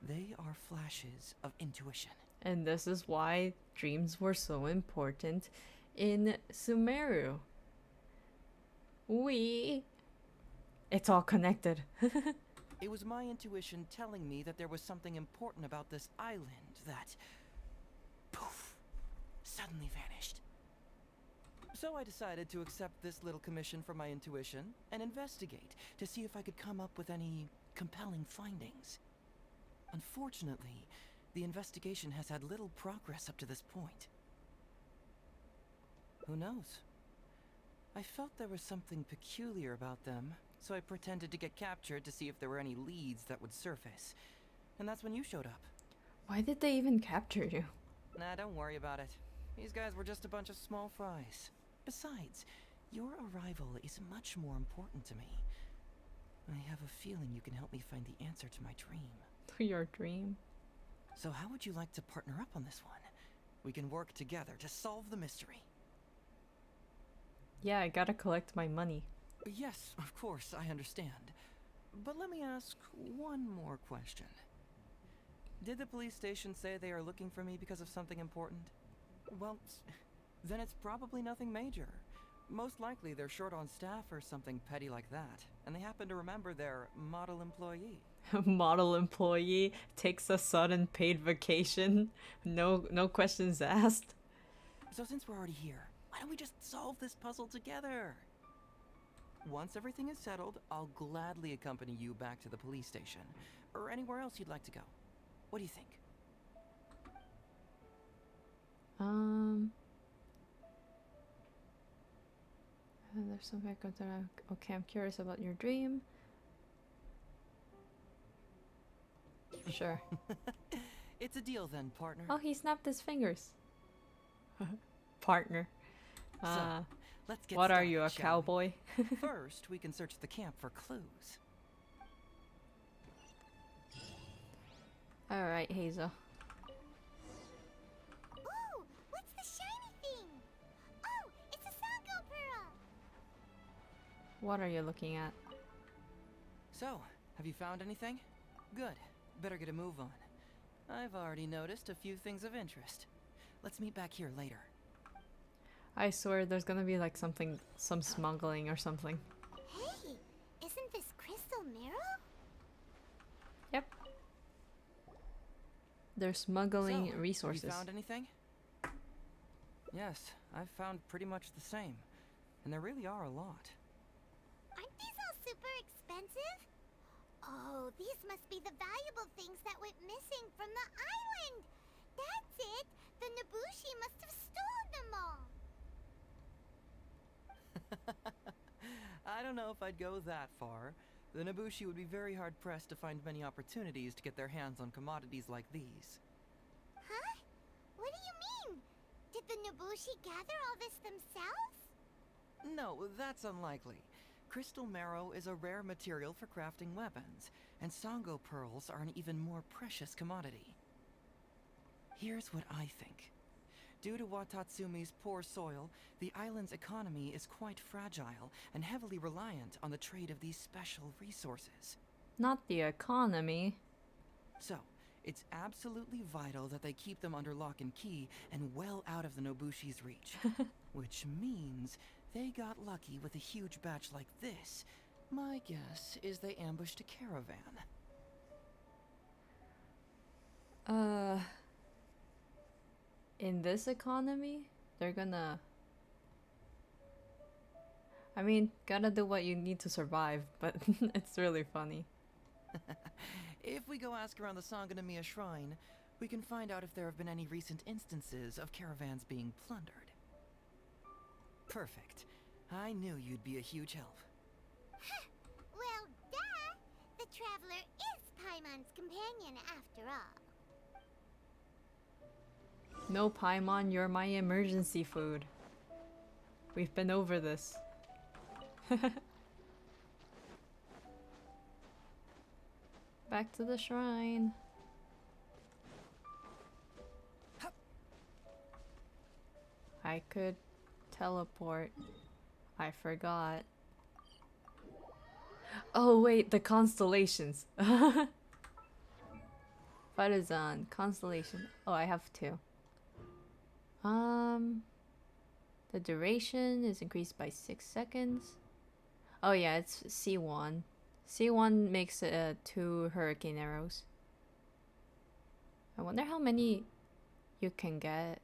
they are flashes of intuition. And this is why dreams were so important in Sumeru. It's all connected. It was my intuition telling me that there was something important about this island that, poof, suddenly vanished. So I decided to accept this little commission from my intuition and investigate to see if I could come up with any compelling findings. Unfortunately, the investigation has had little progress up to this point. Who knows? I felt there was something peculiar about them, so I pretended to get captured to see if there were any leads that would surface. And that's when you showed up. Why did they even capture you? Nah, don't worry about it. These guys were just a bunch of small fries. Besides, your arrival is much more important to me. I have a feeling you can help me find the answer to my dream. Your dream? So how would you like to partner up on this one? We can work together to solve the mystery. Yeah, I gotta collect my money. Yes, of course, I understand. But let me ask one more question. Did the police station say they are looking for me because of something important? Well, then it's probably nothing major. Most likely they're short on staff or something petty like that, and they happen to remember their model employee. Model employee takes a sudden paid vacation. No questions asked. So since we're already here, why don't we just solve this puzzle together? Once everything is settled, I'll gladly accompany you back to the police station, or anywhere else you'd like to go. What do you think? There's some records that okay, I'm curious about your dream. Sure. It's a deal then, partner. Oh, he snapped his fingers. Partner. So, let's get What are started, you, a shall we? cowboy? First, we can search the camp for clues. Alright, Hazel. Ooh, what's the shiny thing? Oh, it's a Sango pearl. What are you looking at? So, have you found anything? Good. Better get a move on. I've already noticed a few things of interest. Let's meet back here later. I swear there's gonna be like some smuggling or something. Hey, isn't this crystal mirror? Yep. They're smuggling So, resources. Have you found anything? Yes, I've found pretty much the same. And there really are a lot. Aren't these all super expensive? Oh, these must be the valuable things that went missing from the island. That's it. The Nobushi must have stolen them all. I don't know if I'd go that far. The Nobushi would be very hard-pressed to find many opportunities to get their hands on commodities like these. Huh? What do you mean? Did the Nobushi gather all this themselves? No, that's unlikely. Crystal marrow is a rare material for crafting weapons, and Sango pearls are an even more precious commodity. Here's what I think. Due to Watatsumi's poor soil, the island's economy is quite fragile and heavily reliant on the trade of these special resources. Not the economy. So, it's absolutely vital that they keep them under lock and key and well out of the Nobushi's reach. Which means they got lucky with a huge batch like this. My guess is they ambushed a caravan. In this economy, they're gonna... I mean, gotta do what you need to survive, but it's really funny. If we go ask around the Sangonomiya Shrine, we can find out if there have been any recent instances of caravans being plundered. Perfect. I knew you'd be a huge help. Well, duh! The traveler is Paimon's companion after all. No, Paimon, you're my emergency food. We've been over this. Back to the shrine. I could teleport. I forgot. Oh wait, the constellations. Farazan, constellation. Oh, I have two. The duration is increased by 6 seconds. Oh yeah, it's C1. C1 makes 2 hurricane arrows. I wonder how many you can get.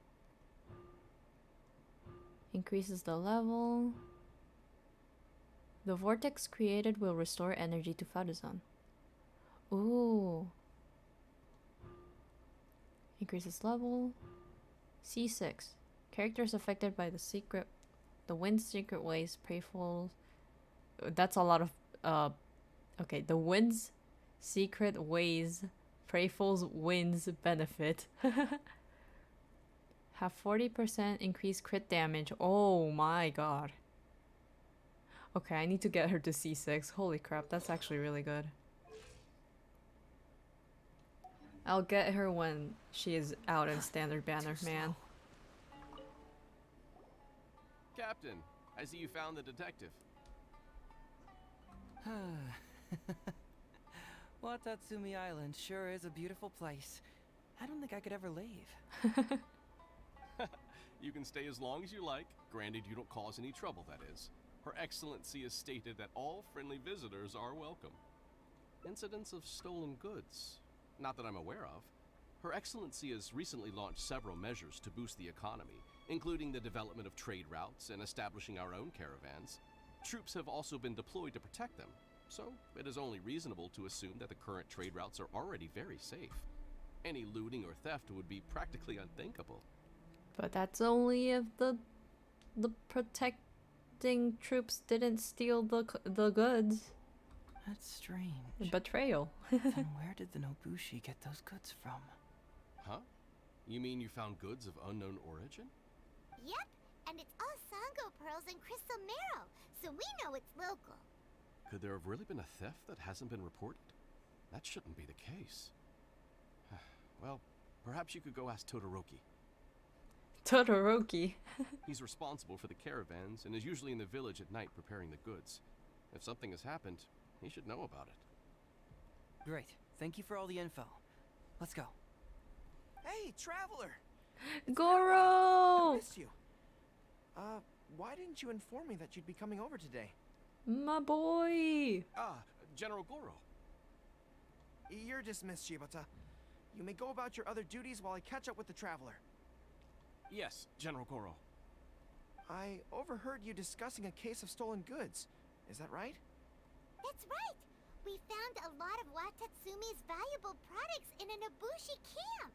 Increases the level. The vortex created will restore energy to Farazan. Ooh. Increases level. C6. Characters affected by the wind's secret ways, prayful. That's a lot of, okay, the wind's secret ways, prayful's winds benefit. Have 40% increased crit damage. Oh my god. Okay, I need to get her to C6. Holy crap, that's actually really good. I'll get her when she is out in standard banner, man. Captain, I see you found the detective. Watatsumi Island sure is a beautiful place. I don't think I could ever leave. You can stay as long as you like, granted you don't cause any trouble, that is. Her Excellency has stated that all friendly visitors are welcome. Incidents of stolen goods? Not that I'm aware of. Her Excellency has recently launched several measures to boost the economy, including the development of trade routes and establishing our own caravans. Troops have also been deployed to protect them, so it is only reasonable to assume that the current trade routes are already very safe. Any looting or theft would be practically unthinkable. But that's only if the protecting troops didn't steal the goods. That's strange. Betrayal. Then where did the Nobushi get those goods from? Huh? You mean you found goods of unknown origin? Yep, and it's all Sango pearls and crystal marrow, so we know it's local. Could there have really been a theft that hasn't been reported? That shouldn't be the case. Well, perhaps you could go ask Todoroki. Todoroki. He's responsible for the caravans and is usually in the village at night preparing the goods. If something has happened, he should know about it. Great. Thank you for all the info. Let's go. Hey, traveler! Goro! I missed you. Why didn't you inform me that you'd be coming over today? My boy! General Goro. You're dismissed, Shibata. You may go about your other duties while I catch up with the traveler. Yes, General Goro. I overheard you discussing a case of stolen goods. Is that right? That's right! We found a lot of Watatsumi's valuable products in a Nobushi camp!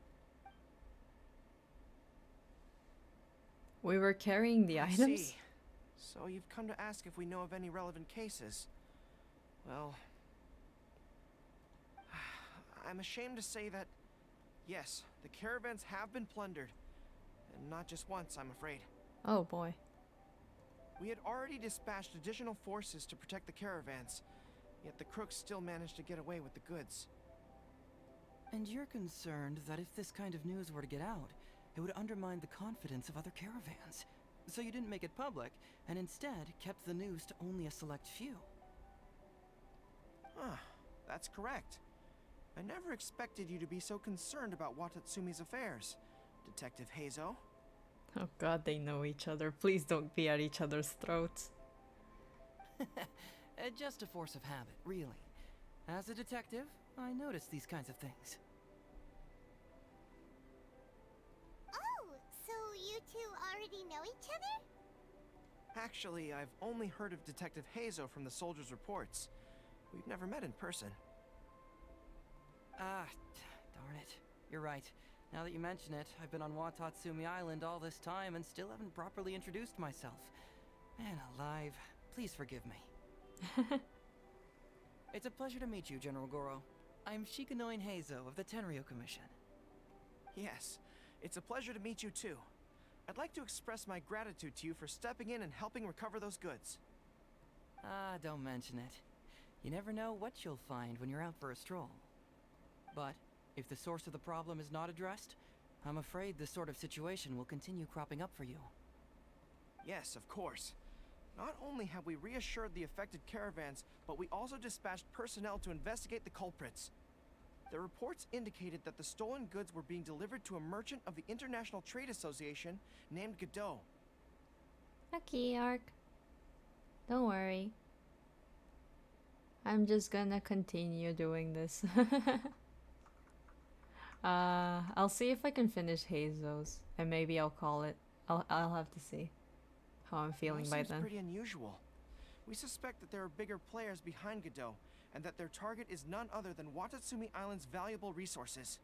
We were carrying the items? See. So you've come to ask if we know of any relevant cases. Well, I'm ashamed to say that, yes, the caravans have been plundered. And not just once, I'm afraid. Oh boy. We had already dispatched additional forces to protect the caravans, yet the crooks still managed to get away with the goods. And you're concerned that if this kind of news were to get out, it would undermine the confidence of other caravans. So you didn't make it public, and instead kept the news to only a select few. That's correct. I never expected you to be so concerned about Watatsumi's affairs, Detective Heizo. Oh god, they know each other. Please don't be at each other's throats. Just a force of habit, really. As a detective, I notice these kinds of things. Oh, so you two already know each other? Actually, I've only heard of Detective Heizo from the soldiers' reports. We've never met in person. Darn it. You're right. Now that you mention it, I've been on Watatsumi Island all this time and still haven't properly introduced myself. Man alive, please forgive me. It's a pleasure to meet you, General Goro. I'm Shikanoin Heizo of the Tenryo Commission. Yes, it's a pleasure to meet you too. I'd like to express my gratitude to you for stepping in and helping recover those goods. Don't mention it. You never know what you'll find when you're out for a stroll. But if the source of the problem is not addressed, I'm afraid this sort of situation will continue cropping up for you. Yes, of course. Not only have we reassured the affected caravans, but we also dispatched personnel to investigate the culprits. The reports indicated that the stolen goods were being delivered to a merchant of the International Trade Association named Godot. Okay, Ark. Don't worry. I'm just gonna continue doing this. I'll see if I can finish Heizo's, and maybe I'll call it. I'll have to see how I'm feeling by then. Seems pretty unusual. We suspect that there are bigger players behind Godot, and that their target is none other than Watatsumi Island's valuable resources.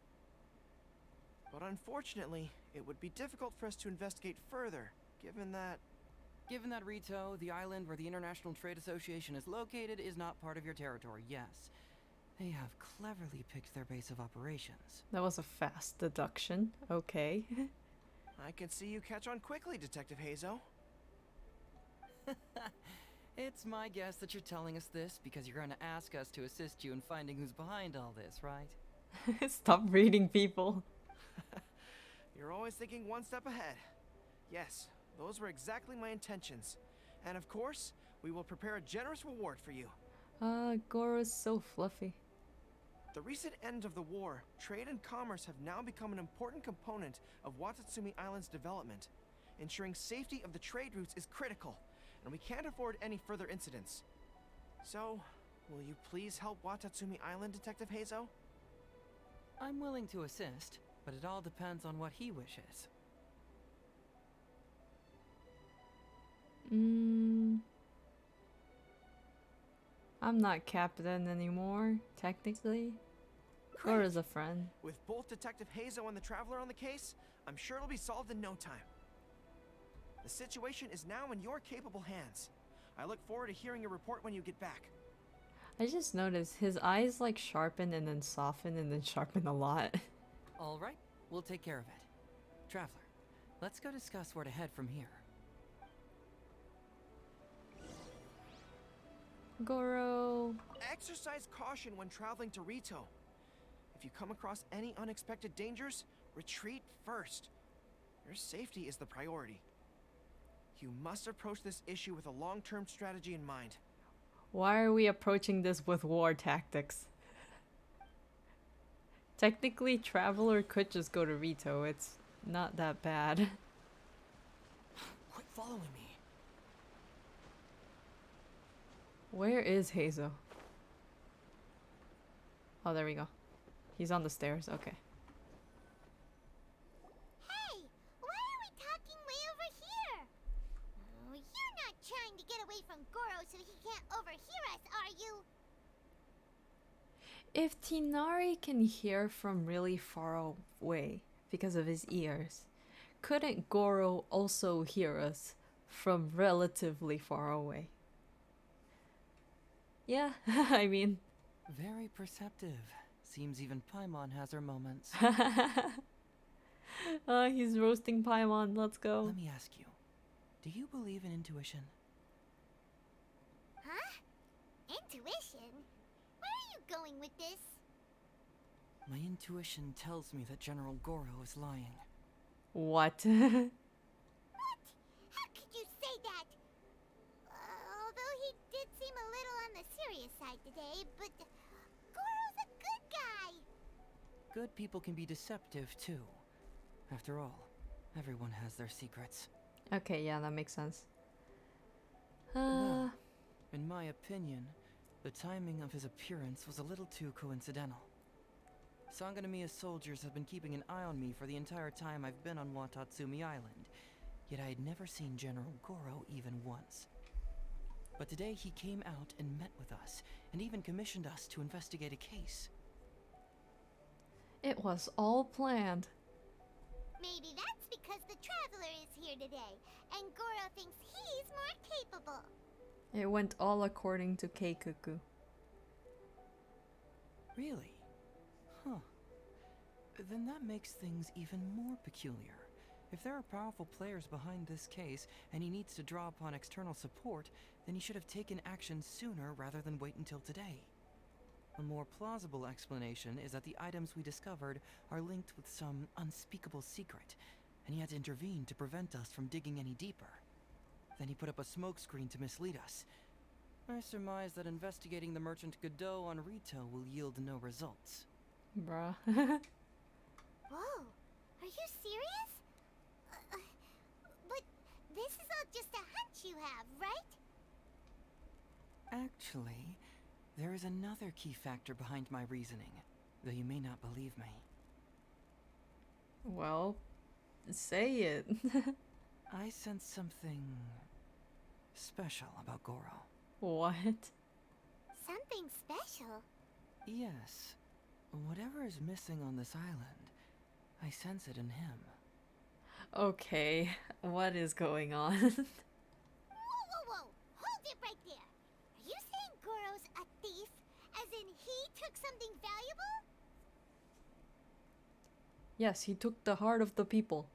But unfortunately, it would be difficult for us to investigate further, given that... Given that Rito, the island where the International Trade Association is located, is not part of your territory, yes. They have cleverly picked their base of operations. That was a fast deduction. Okay. I can see you catch on quickly, Detective Heizo. It's my guess that you're telling us this because you're going to ask us to assist you in finding who's behind all this, right? Stop reading people. You're always thinking one step ahead. Yes, those were exactly my intentions. And of course, we will prepare a generous reward for you. Goro's so fluffy. The recent end of the war, trade and commerce have now become an important component of Watatsumi Island's development. Ensuring safety of the trade routes is critical, and we can't afford any further incidents. So, will you please help Watatsumi Island, Detective Heizo? I'm willing to assist, but it all depends on what he wishes. I'm not captain anymore, technically. Goro's a friend. With both Detective Heizo and the Traveler on the case, I'm sure it'll be solved in no time. The situation is now in your capable hands. I look forward to hearing your report when you get back. I just noticed his eyes like sharpen and then soften and then sharpen a lot. All right, we'll take care of it. Traveler, Let's go discuss where to head from here. Goro. Exercise caution when traveling to Rito. If you come across any unexpected dangers, retreat first. Your safety is the priority. You must approach this issue with a long-term strategy in mind. Why are we approaching this with war tactics? Technically, Traveler could just go to Rito. It's not that bad. Quit following me. Where is Hazel? Oh, there we go. He's on the stairs. Okay. Hey, why are we talking way over here? Oh, you're not trying to get away from Goro so he can't overhear us, are you? If Tinari can hear from really far away because of his ears, couldn't Goro also hear us from relatively far away? Yeah, I mean... Very perceptive. Seems even Paimon has her moments. He's roasting Paimon. Let's go. Let me ask you, do you believe in intuition? Huh? Intuition? Where are you going with this? My intuition tells me that General Goro is lying. What? What? How could you say that? Although he did seem a little on the serious side today, but Goro's a good guy. Good people can be deceptive too. After all, everyone has their secrets. Okay, yeah, that makes sense. Well, in my opinion, the timing of his appearance was a little too coincidental. Sangonomiya soldiers have been keeping an eye on me for the entire time I've been on Watatsumi Island, yet I had never seen General Goro even once. But today he came out and met with us, and even commissioned us to investigate a case. It was all planned. Maybe that's because the Traveler is here today, and Goro thinks he's more capable. It went all according to Keikuku. Really? Huh. Then that makes things even more peculiar. If there are powerful players behind this case, and he needs to draw upon external support, then he should have taken action sooner rather than wait until today. A more plausible explanation is that the items we discovered are linked with some unspeakable secret, and he had to intervene to prevent us from digging any deeper. Then he put up a smokescreen to mislead us. I surmise that investigating the merchant Godot on Rito will yield no results. Bruh. Whoa, are you serious? But this is all just a hunch you have, right? Actually, there is another key factor behind my reasoning, though you may not believe me. Well, say it. I sense something special about Goro. What? Something special? Yes. Whatever is missing on this island, I sense it in him. Okay, what is going on? Whoa, whoa, whoa! Hold it right there! Are you saying Goro's a thief? As in he took something valuable? Yes, he took the heart of the people.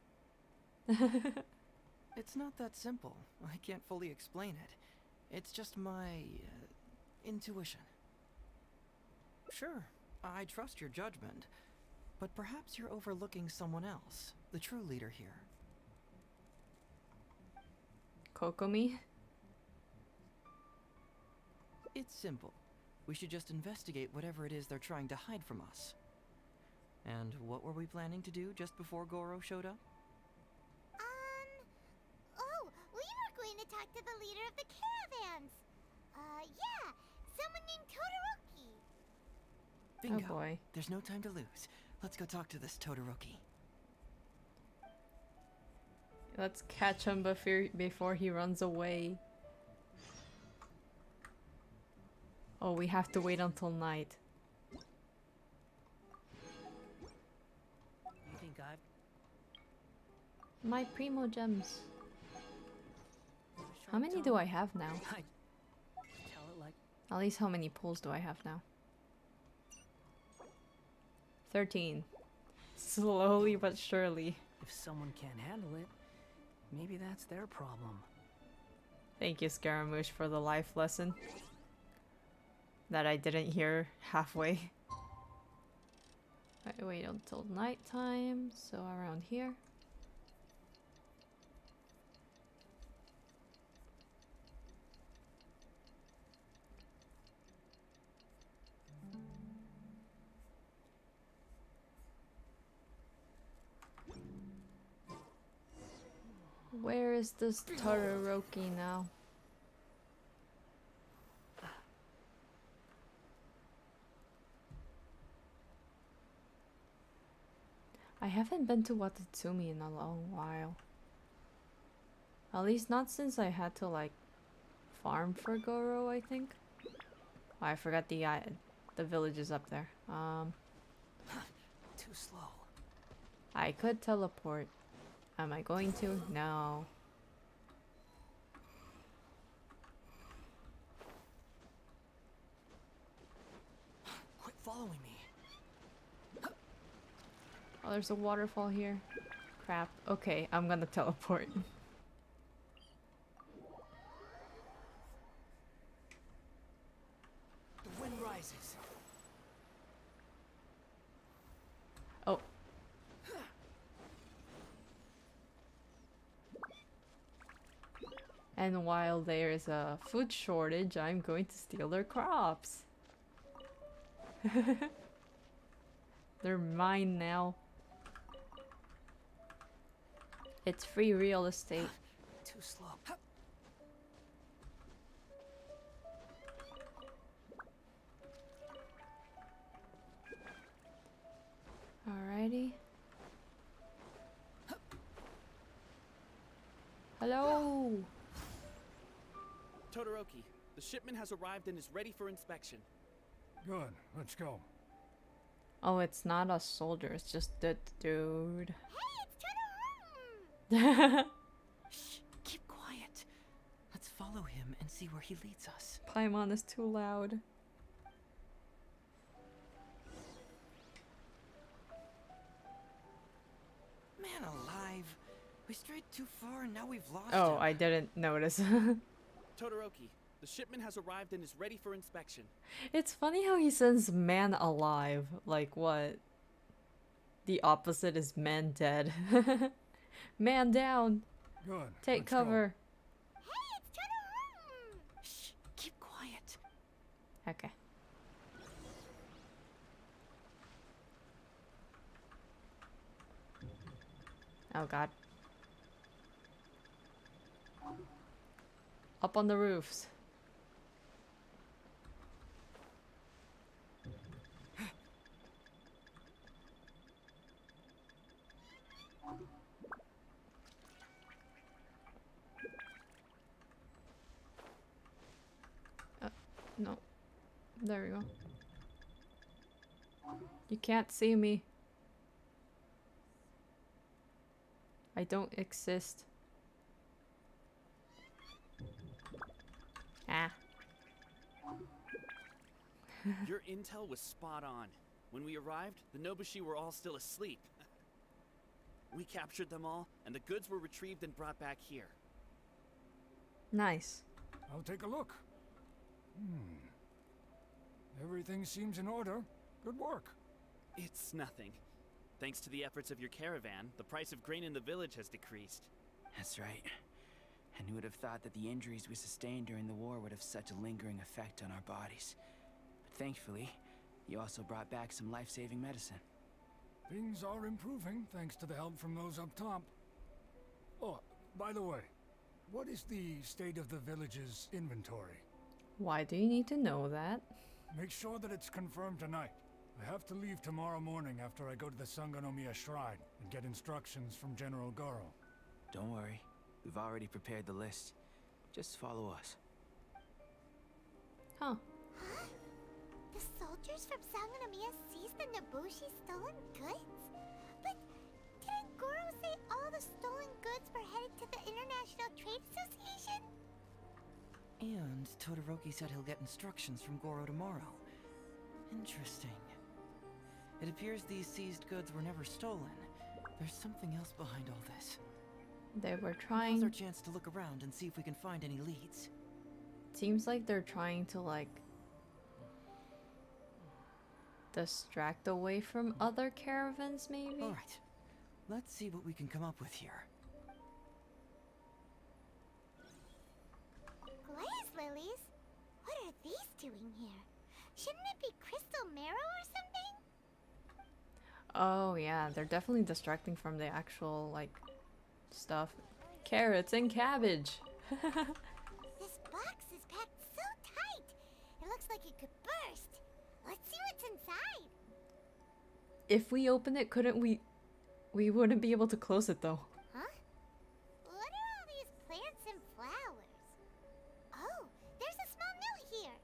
It's not that simple. I can't fully explain it. It's just my intuition. Sure, I trust your judgment, but perhaps you're overlooking someone else, the true leader here. Kokomi? It's simple. We should just investigate whatever it is they're trying to hide from us. And what were we planning to do just before Goro showed up? Oh, we were going to talk to the leader of the caravans. Yeah, someone named Todoroki. Bingo. Oh boy. There's no time to lose. Let's go talk to this Todoroki. Let's catch him before he runs away. Oh, we have to wait until night. You think I've... My primo gems. How many do I have now? Tell it like... At least how many pulls do I have now? 13. Slowly but surely. If someone can't handle it, maybe that's their problem. Thank you, Scaramouche, for the life lesson that I didn't hear halfway. I wait until nighttime, so around here. Where is this Todoroki now? I haven't been to Watatsumi in a long while. At least not since I had to like farm for Goro, I think. Oh, I forgot the village is up there. Too slow. I could teleport. Am I going to? No. Quit following me. Oh, there's a waterfall here. Crap. Okay, I'm gonna teleport. The wind rises. Oh. And while there's a food shortage, I'm going to steal their crops. They're mine now. It's free real estate. Too slow. Alrighty. Hello. Todoroki, the shipment has arrived and is ready for inspection. Good, let's go. Oh, it's not a soldier, it's just the dude. Shh, keep quiet. Let's follow him and see where he leads us. Paimon is too loud. Man alive. We strayed too far and now we've lost Oh, him. I didn't notice. Todoroki, the shipment has arrived and is ready for inspection. It's funny how he says man alive. Like what? The opposite is man dead. Man down. Good. Take cover. Shh, keep quiet. Okay. Oh god. Up on the roofs. No. There we go. You can't see me. I don't exist. Ah. Your intel was spot on. When we arrived, the Nobushi were all still asleep. We captured them all, and the goods were retrieved and brought back here. Nice. I'll take a look. Everything seems in order. Good work. It's nothing. Thanks to the efforts of your caravan, the price of grain in the village has decreased. That's right. And who would have thought that the injuries we sustained during the war would have such a lingering effect on our bodies? But thankfully, you also brought back some life-saving medicine. Things are improving thanks to the help from those up top. Oh, by the way, what is the state of the village's inventory? Why do you need to know that? Make sure that it's confirmed tonight. I have to leave tomorrow morning after I go to the Sangonomiya Shrine and get instructions from General Goro. Don't worry. We've already prepared the list. Just follow us. Huh. The soldiers from Sangonomiya seized the Nobushi stolen goods? But didn't Goro say all the stolen goods were headed to the International Trade Association? And Todoroki said he'll get instructions from Goro tomorrow. Interesting. It appears these seized goods were never stolen. There's something else behind all this. They were Now's trying. our chance to look around and see if we can find any leads. Seems like they're trying to like distract away from other caravans, maybe? Alright, let's see what we can come up with here. Glaze lilies? What are these doing here? Shouldn't it be crystal marrow or something? Oh yeah, they're definitely distracting from the actual like stuff. Carrots and cabbage. This box is packed so tight. It looks like it could burst. Let's see what's inside. If we open it, couldn't we? We wouldn't be able to close it though. Huh? What are all these plants and flowers? Oh, there's a small note here.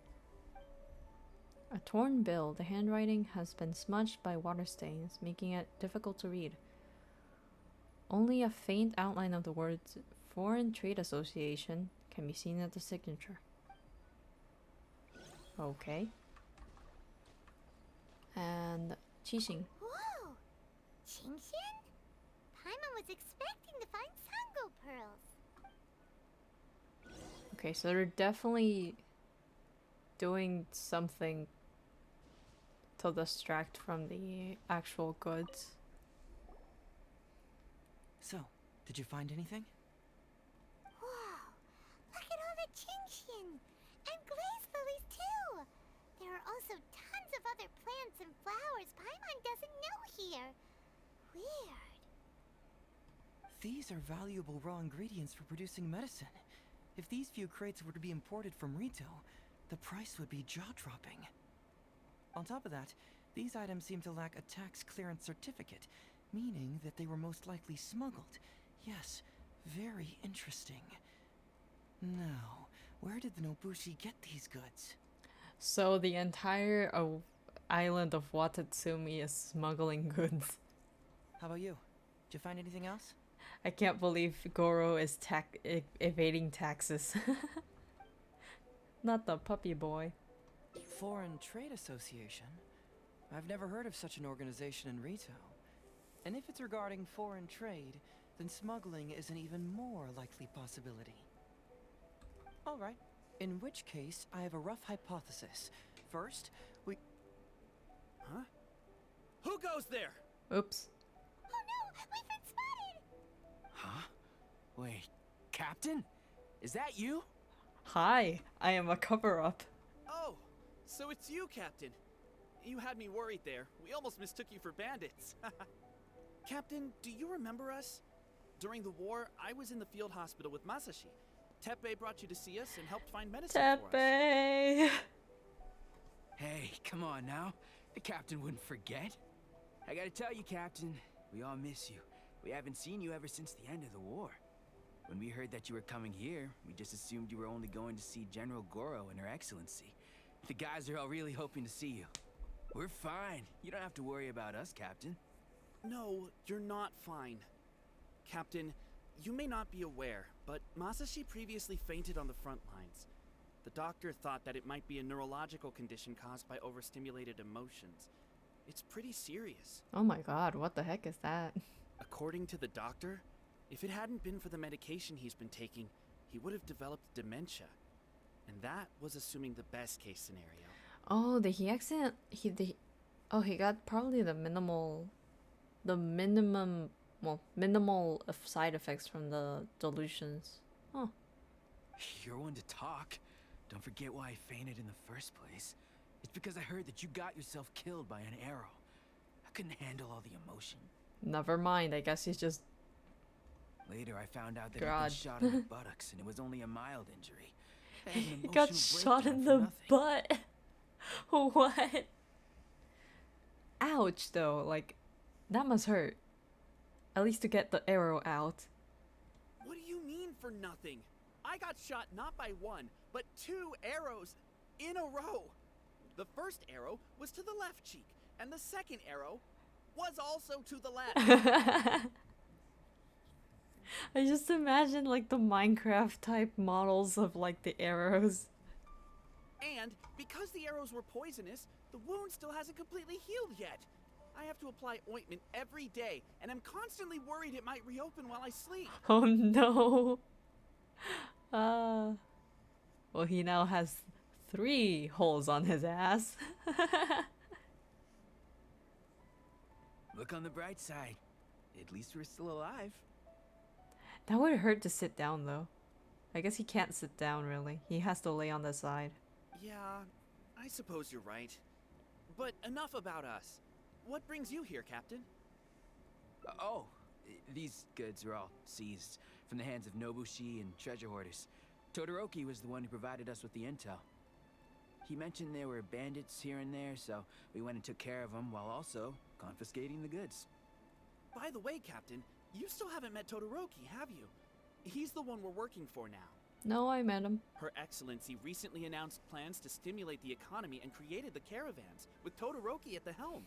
A torn bill. The handwriting has been smudged by water stains, making it difficult to read. Only a faint outline of the words Foreign Trade Association can be seen at the signature. Okay. And Qixing. Whoa! Genshin? Paimon was expecting to find Sango pearls. Okay, so they're definitely doing something to distract from the actual goods. So, did you find anything? Wow! Look at all the Genshin! And glaze lilies too! There are also tons of other plants and flowers Paimon doesn't know here. Weird. These are valuable raw ingredients for producing medicine. If these few crates were to be imported from Rito, the price would be jaw-dropping. On top of that, these items seem to lack a tax clearance certificate, meaning that they were most likely smuggled. Yes, very interesting. Now, where did the Nobushi get these goods? So the entire island of Watatsumi is smuggling goods. How about you? Did you find anything else? I can't believe Goro is evading taxes. Not the puppy boy. Foreign Trade Association? I've never heard of such an organization in Rito. And if it's regarding foreign trade, then smuggling is an even more likely possibility. Alright, in which case, I have a rough hypothesis. First, we... Huh? Who goes there? Oops. Oh no! We've been spotted! Huh? Wait, Captain? Is that you? Hi, I am a cover-up. Oh, so it's you, Captain. You had me worried there. We almost mistook you for bandits. Captain, do you remember us? During the war, I was in the field hospital with Masashi. Teppei brought you to see us and helped find medicine for us. Teppei! Hey, come on now. The captain wouldn't forget. I gotta tell you, Captain, we all miss you. We haven't seen you ever since the end of the war. When we heard that you were coming here, we just assumed you were only going to see General Goro and Her Excellency. The guys are all really hoping to see you. We're fine. You don't have to worry about us, Captain. No, you're not fine. Captain, you may not be aware, but Masashi previously fainted on the front lines. The doctor thought that it might be a neurological condition caused by overstimulated emotions. It's pretty serious. Oh my god, what the heck is that? According to the doctor, if it hadn't been for the medication he's been taking, he would have developed dementia. And that was assuming the best case scenario. Oh, did he accident? He got probably the minimum of side effects from the delusions. Oh. You're one to talk. Don't forget why I fainted in the first place. It's because I heard that you got yourself killed by an arrow. I couldn't handle all the emotion. Never mind, I guess he's just... Later, I found out that God. he'd been shot in the buttocks and it was only a mild injury. I had an He got emotional shot breakdown in for the nothing. butt. What? Ouch, though. Like, that must hurt. At least to get the arrow out. What do you mean for nothing? I got shot not by one, but 2 arrows in a row. The first arrow was to the left cheek, and the second arrow was also to the left. I just imagine like the Minecraft type models of like the arrows. And because the arrows were poisonous, the wound still hasn't completely healed yet. I have to apply ointment every day, and I'm constantly worried it might reopen while I sleep. Oh no. Well, he now has 3 holes on his ass. Look on the bright side. At least we're still alive. That would hurt to sit down though. I guess he can't sit down really. He has to lay on the side. Yeah, I suppose you're right. But enough about us. What brings you here, Captain? These goods were all seized from the hands of Nobushi and treasure hoarders. Todoroki was the one who provided us with the intel. He mentioned there were bandits here and there, so we went and took care of them while also confiscating the goods. By the way, Captain, you still haven't met Todoroki, have you? He's the one we're working for now. No, I met him. Her Excellency recently announced plans to stimulate the economy and created the caravans, with Todoroki at the helm.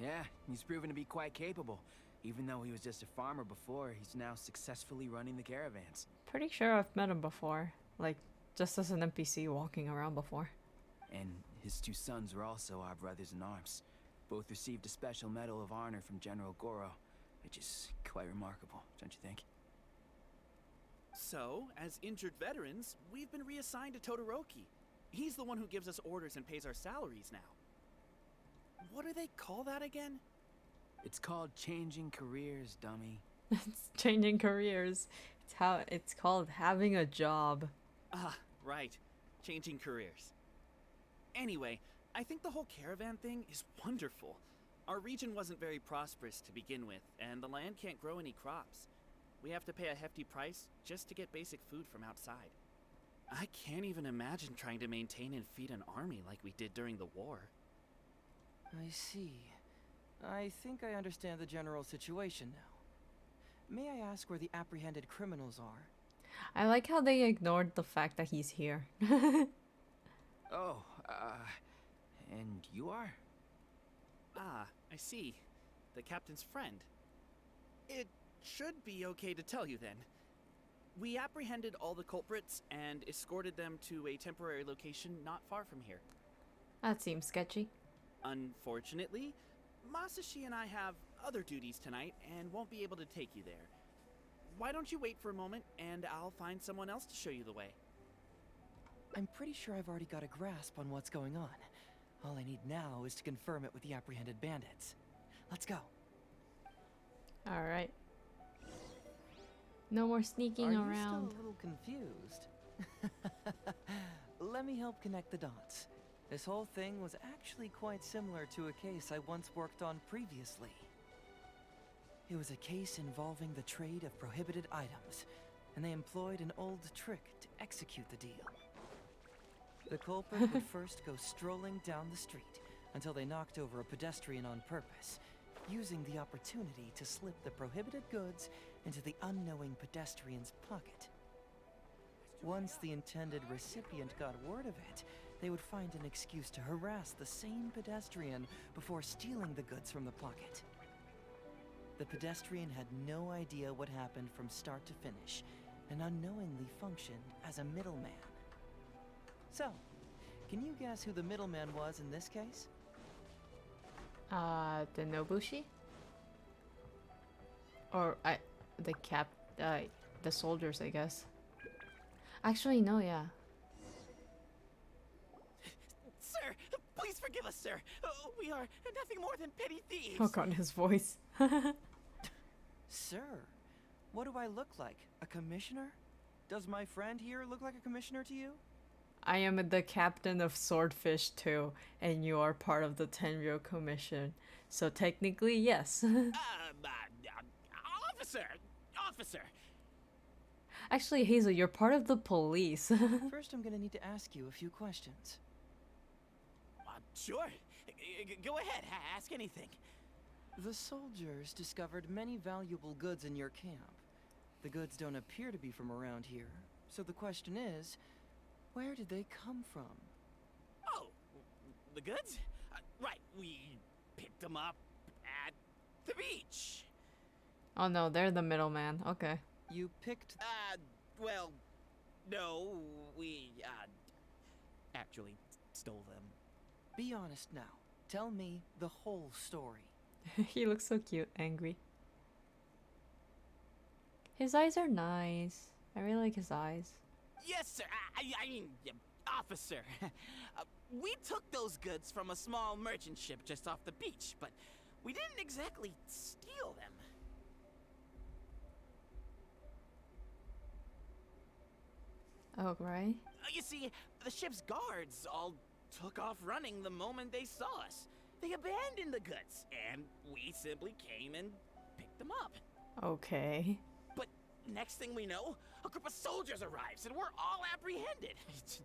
Yeah, he's proven to be quite capable. Even though he was just a farmer before, he's now successfully running the caravans. Pretty sure I've met him before. Like, just as an NPC walking around before. And his 2 sons were also our brothers in arms. Both received a special medal of honor from General Goro, which is quite remarkable, don't you think? So, as injured veterans, we've been reassigned to Todoroki. He's the one who gives us orders and pays our salaries now. What do they call that again? It's called changing careers, dummy. It's changing careers. It's called having a job. Ah, right. Changing careers. Anyway, I think the whole caravan thing is wonderful. Our region wasn't very prosperous to begin with, and the land can't grow any crops. We have to pay a hefty price just to get basic food from outside. I can't even imagine trying to maintain and feed an army like we did during the war. I see. I think I understand the general situation now. May I ask where the apprehended criminals are? I like how they ignored the fact that he's here. And you are? Ah, I see. The captain's friend. It should be okay to tell you then. We apprehended all the culprits and escorted them to a temporary location not far from here. That seems sketchy. Unfortunately, Masashi and I have other duties tonight and won't be able to take you there. Why don't you wait for a moment and I'll find someone else to show you the way. I'm pretty sure I've already got a grasp on what's going on. All I need now is to confirm it with the apprehended bandits. Let's go. Alright. No more sneaking Are around. you still a little confused? Let me help connect the dots. This whole thing was actually quite similar to a case I once worked on previously. It was a case involving the trade of prohibited items, and they employed an old trick to execute the deal. The culprit would first go strolling down the street until they knocked over a pedestrian on purpose, using the opportunity to slip the prohibited goods into the unknowing pedestrian's pocket. Once the intended recipient got word of it, they would find an excuse to harass the same pedestrian before stealing the goods from the pocket. The pedestrian had no idea what happened from start to finish, and unknowingly functioned as a middleman. So, can you guess who the middleman was in this case? The Nobushi? Or, the soldiers, I guess. Actually, no, yeah. Sir, please forgive us, sir. We are nothing more than petty thieves. Oh god, his voice. Sir, what do I look like? A commissioner? Does my friend here look like a commissioner to you? I am the captain of Swordfish 2, and you are part of the Tenryo Commission. So technically, yes. Officer! Actually, Hazel, you're part of the police. First, I'm gonna need to ask you a few questions. Sure. Go ahead, ask anything. The soldiers discovered many valuable goods in your camp. The goods don't appear to be from around here, so the question is, where did they come from? Oh, the goods? Right, we picked them up at the beach. Oh no, they're the middleman. Okay. You picked... well, no, we, actually stole them. Be honest now. Tell me the whole story. He looks so cute, angry. His eyes are nice. I really like his eyes. Yes, sir. I mean, officer. We took those goods from a small merchant ship just off the beach, but we didn't exactly steal them. Oh, right. You see, the ship's guards all took off running the moment they saw us. They abandoned the goods, and we simply came and picked them up. Okay. But next thing we know, a group of soldiers arrives, and we're all apprehended.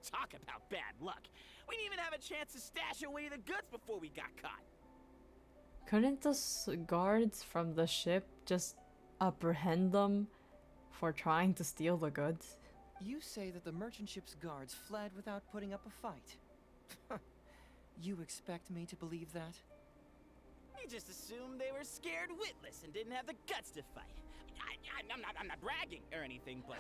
Talk about bad luck. We didn't even have a chance to stash away the goods before we got caught. Couldn't the guards from the ship just apprehend them for trying to steal the goods? You say that the merchant ship's guards fled without putting up a fight. You expect me to believe that? We just assumed they were scared witless and didn't have the guts to fight. I'm not bragging or anything, but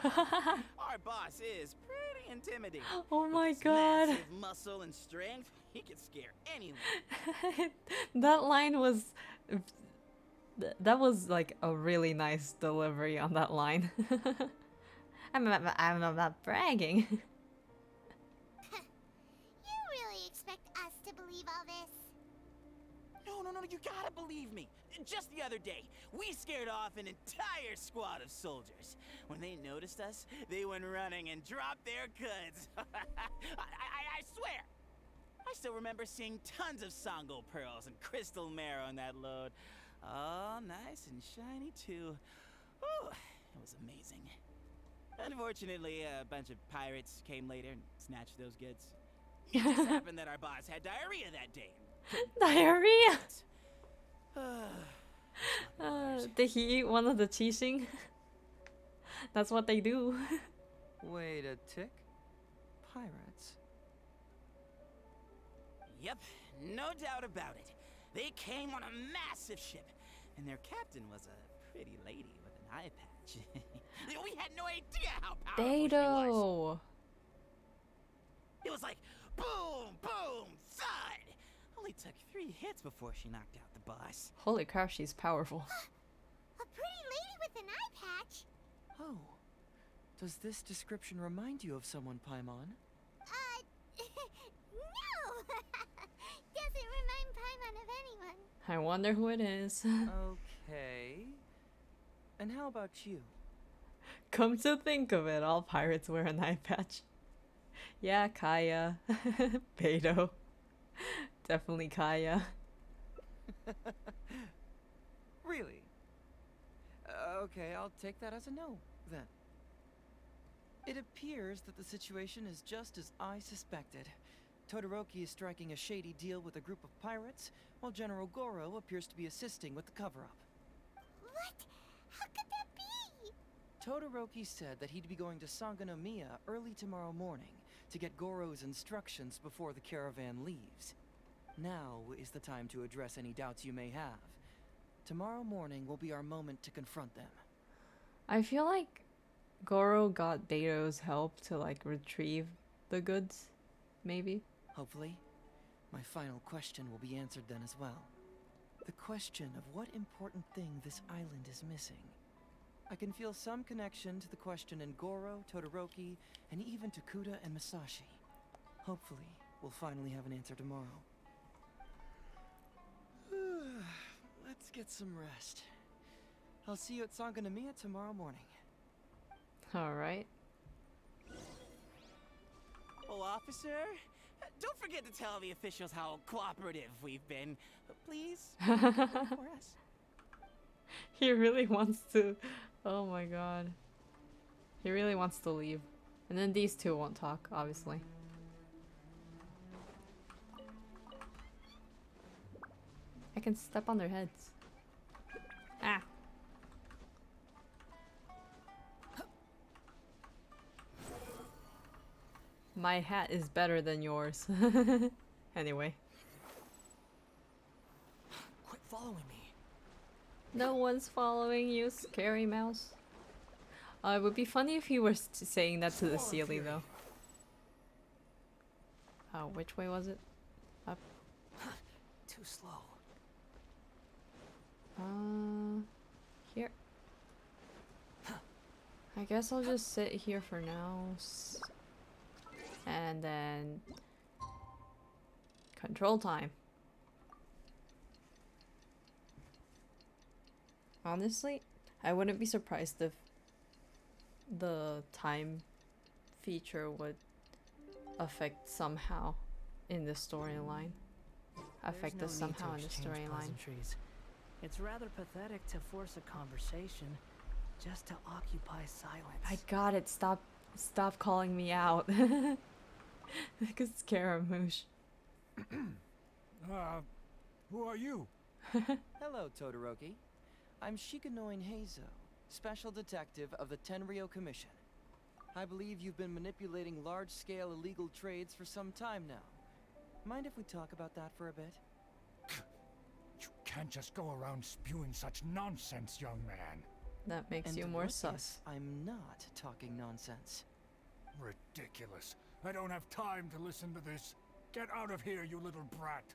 our boss is pretty intimidating. Oh my With his god. massive muscle and strength, he could scare anyone. That line was... That was like a really nice delivery on that line. I'm not bragging. You really expect us to believe all this? No, you gotta believe me. Just the other day, we scared off an entire squad of soldiers. When they noticed us, they went running and dropped their goods. I swear. I still remember seeing tons of Songo pearls and crystal marrow on that load. All nice and shiny too. Ooh, it was amazing. Unfortunately, a bunch of pirates came later and snatched those goods. It just happened that our boss had diarrhea that day. Diarrhea? Did he eat one of the qixing? That's what they do. Wait a tick. Pirates? Yep, no doubt about it. They came on a massive ship, and their captain was a pretty lady with an eye patch. We had no idea how powerful she was. Beto! It was like boom, boom, thud. Only took 3 hits before she knocked out the boss. Holy crap, she's powerful. A pretty lady with an eye patch? Oh. Does this description remind you of someone, Paimon? No! Doesn't remind Paimon of anyone. I wonder who it is. Okay. And how about you? Come to think of it, all pirates wear an eye patch. Yeah, Kaya. Beto. Definitely Kaya. Really? Okay, I'll take that as a no, then. It appears that the situation is just as I suspected. Todoroki is striking a shady deal with a group of pirates, while General Goro appears to be assisting with the cover-up. What? How could that be? Todoroki said that he'd be going to Sangonomiya early tomorrow morning to get Goro's instructions before the caravan leaves. Now is the time to address any doubts you may have. Tomorrow morning will be our moment to confront them. I feel like Goro got Beto's help to like retrieve the goods, maybe. Hopefully, my final question will be answered then as well. The question of what important thing this island is missing. I can feel some connection to the question in Goro, Todoroki, and even to Kuda and Masashi. Hopefully, we'll finally have an answer tomorrow. Let's get some rest. I'll see you at Sangonomiya tomorrow morning. Alright. Oh, officer, don't forget to tell the officials how cooperative we've been. Please, for us. He really wants to... Oh my god. He really wants to leave. And then these two won't talk, obviously. I can step on their heads. Ah. My hat is better than yours. Anyway. Quit following me. No one's following you, scary mouse. It would be funny if you were saying that to the ceiling, though. Oh, which way was it? Up. To too slow. Here. I guess I'll just sit here for now. And then control time. Honestly, I wouldn't be surprised if the time feature would affect somehow in the storyline. Affect us somehow in the storyline. It's rather pathetic to force a conversation just to occupy silence. I got it. Stop calling me out. Because it's Scaramouche. Who are you? Hello, Todoroki. I'm Shikanoin Heizo, Special Detective of the Tenryou Commission. I believe you've been manipulating large-scale illegal trades for some time now. Mind if we talk about that for a bit? You can't just go around spewing such nonsense, young man. That makes you more sus. I'm not talking nonsense. Ridiculous. I don't have time to listen to this. Get out of here, you little brat.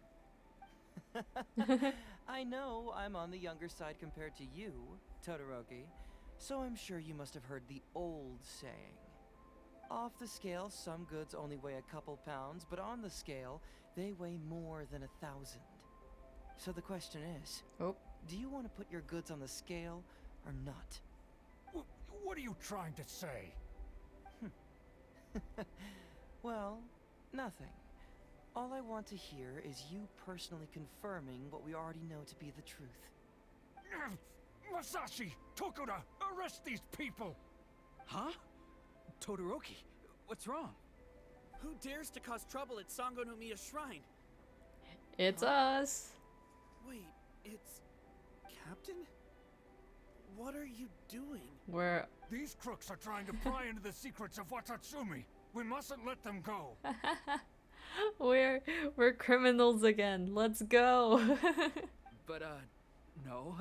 I know I'm on the younger side compared to you, Todoroki, so I'm sure you must have heard the old saying. Off the scale, some goods only weigh a couple pounds, but on the scale, they weigh more than 1,000. So the question is, do you want to put your goods on the scale or not? What are you trying to say? Well, nothing. All I want to hear is you personally confirming what we already know to be the truth. Masashi! Tokuda! Arrest these people! Huh? Todoroki, what's wrong? Who dares to cause trouble at Sango no Miya Shrine? It's us! Wait, it's... Captain? What are you doing? We're... These crooks are trying to pry into the secrets of Watatsumi. We mustn't let them go. We're criminals again. Let's go. But, no.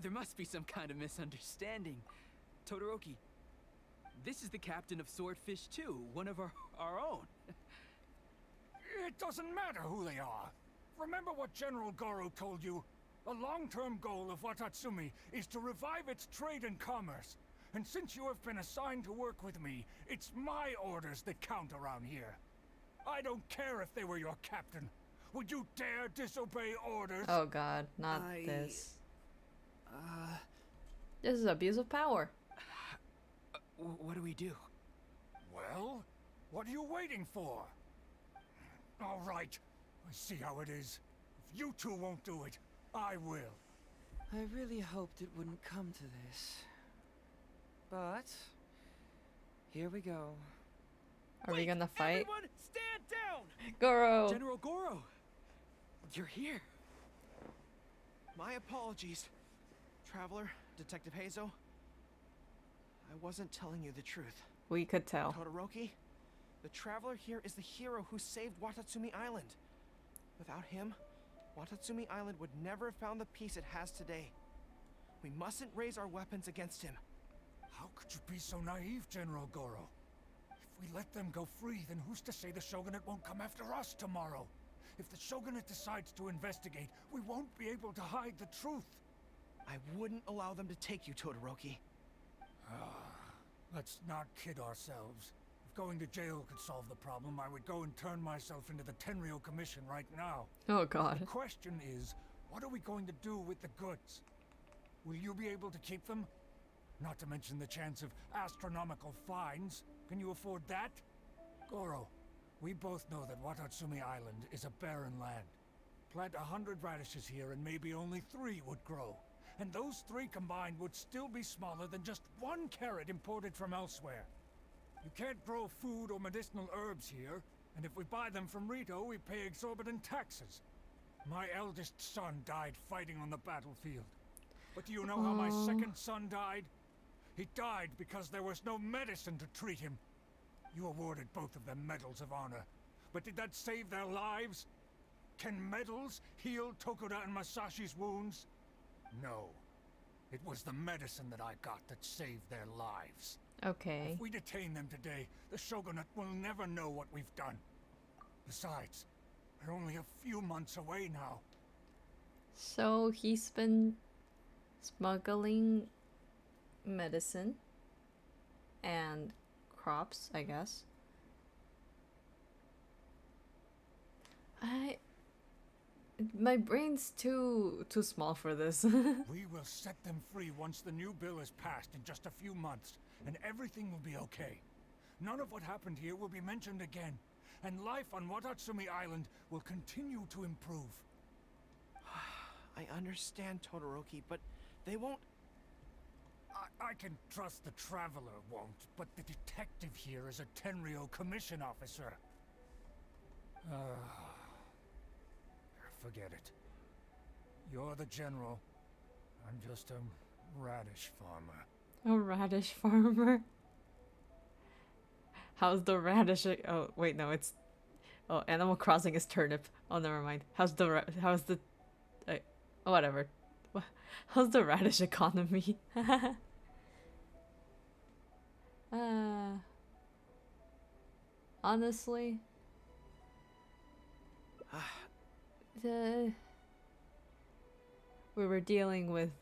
There must be some kind of misunderstanding. Todoroki, this is the captain of Swordfish 2, one of our own. It doesn't matter who they are. Remember what General Goro told you? A long-term goal of Watatsumi is to revive its trade and commerce. And since you have been assigned to work with me, it's my orders that count around here. I don't care if they were your captain. Would you dare disobey orders? Oh god, not this. This is abuse of power. What do we do? Well, what are you waiting for? All right, I see how it is. If you two won't do it, I will. I really hoped it wouldn't come to this. But... here we go. Are we gonna fight? Everyone, stand down! Goro! General Goro! You're here. My apologies, Traveler, Detective Heizo. I wasn't telling you the truth. We could tell. Todoroki, the Traveler here is the hero who saved Watatsumi Island. Without him, Watatsumi Island would never have found the peace it has today. We mustn't raise our weapons against him. How could you be so naive, General Goro? If we let them go free, then who's to say the Shogunate won't come after us tomorrow? If the Shogunate decides to investigate, we won't be able to hide the truth. I wouldn't allow them to take you, Todoroki. Let's not kid ourselves. If going to jail could solve the problem, I would go and turn myself into the Tenryou Commission right now. Oh god. The question is, what are we going to do with the goods? Will you be able to keep them? Not to mention the chance of astronomical fines. Can you afford that? Goro, we both know that Watatsumi Island is a barren land. Plant 100 radishes here and maybe only 3 would grow. And those 3 combined would still be smaller than just 1 carrot imported from elsewhere. You can't grow food or medicinal herbs here, and if we buy them from Rito, we pay exorbitant taxes. My eldest son died fighting on the battlefield. But do you know how my second son died? He died because there was no medicine to treat him. You awarded both of them medals of honor, but did that save their lives? Can medals heal Tokuda and Masashi's wounds? No. It was the medicine that I got that saved their lives. Okay. If we detain them today, the Shogunate will never know what we've done. Besides, we're only a few months away now. So he's been smuggling medicine and crops, I guess. My brain's too small for this. We will set them free once the new bill is passed in just a few months, and everything will be okay. None of what happened here will be mentioned again, and life on Watatsumi Island will continue to improve. I understand, Todoroki, but they won't... I can trust the Traveler won't, but the detective here is a Tenryo commission officer. Forget it. You're the general. I'm just a radish farmer. A radish farmer? How's the radish? Oh, wait, no, it's... Oh, Animal Crossing is turnip. Oh, never mind. How's the... whatever. How's the radish economy? Honestly... we were dealing with,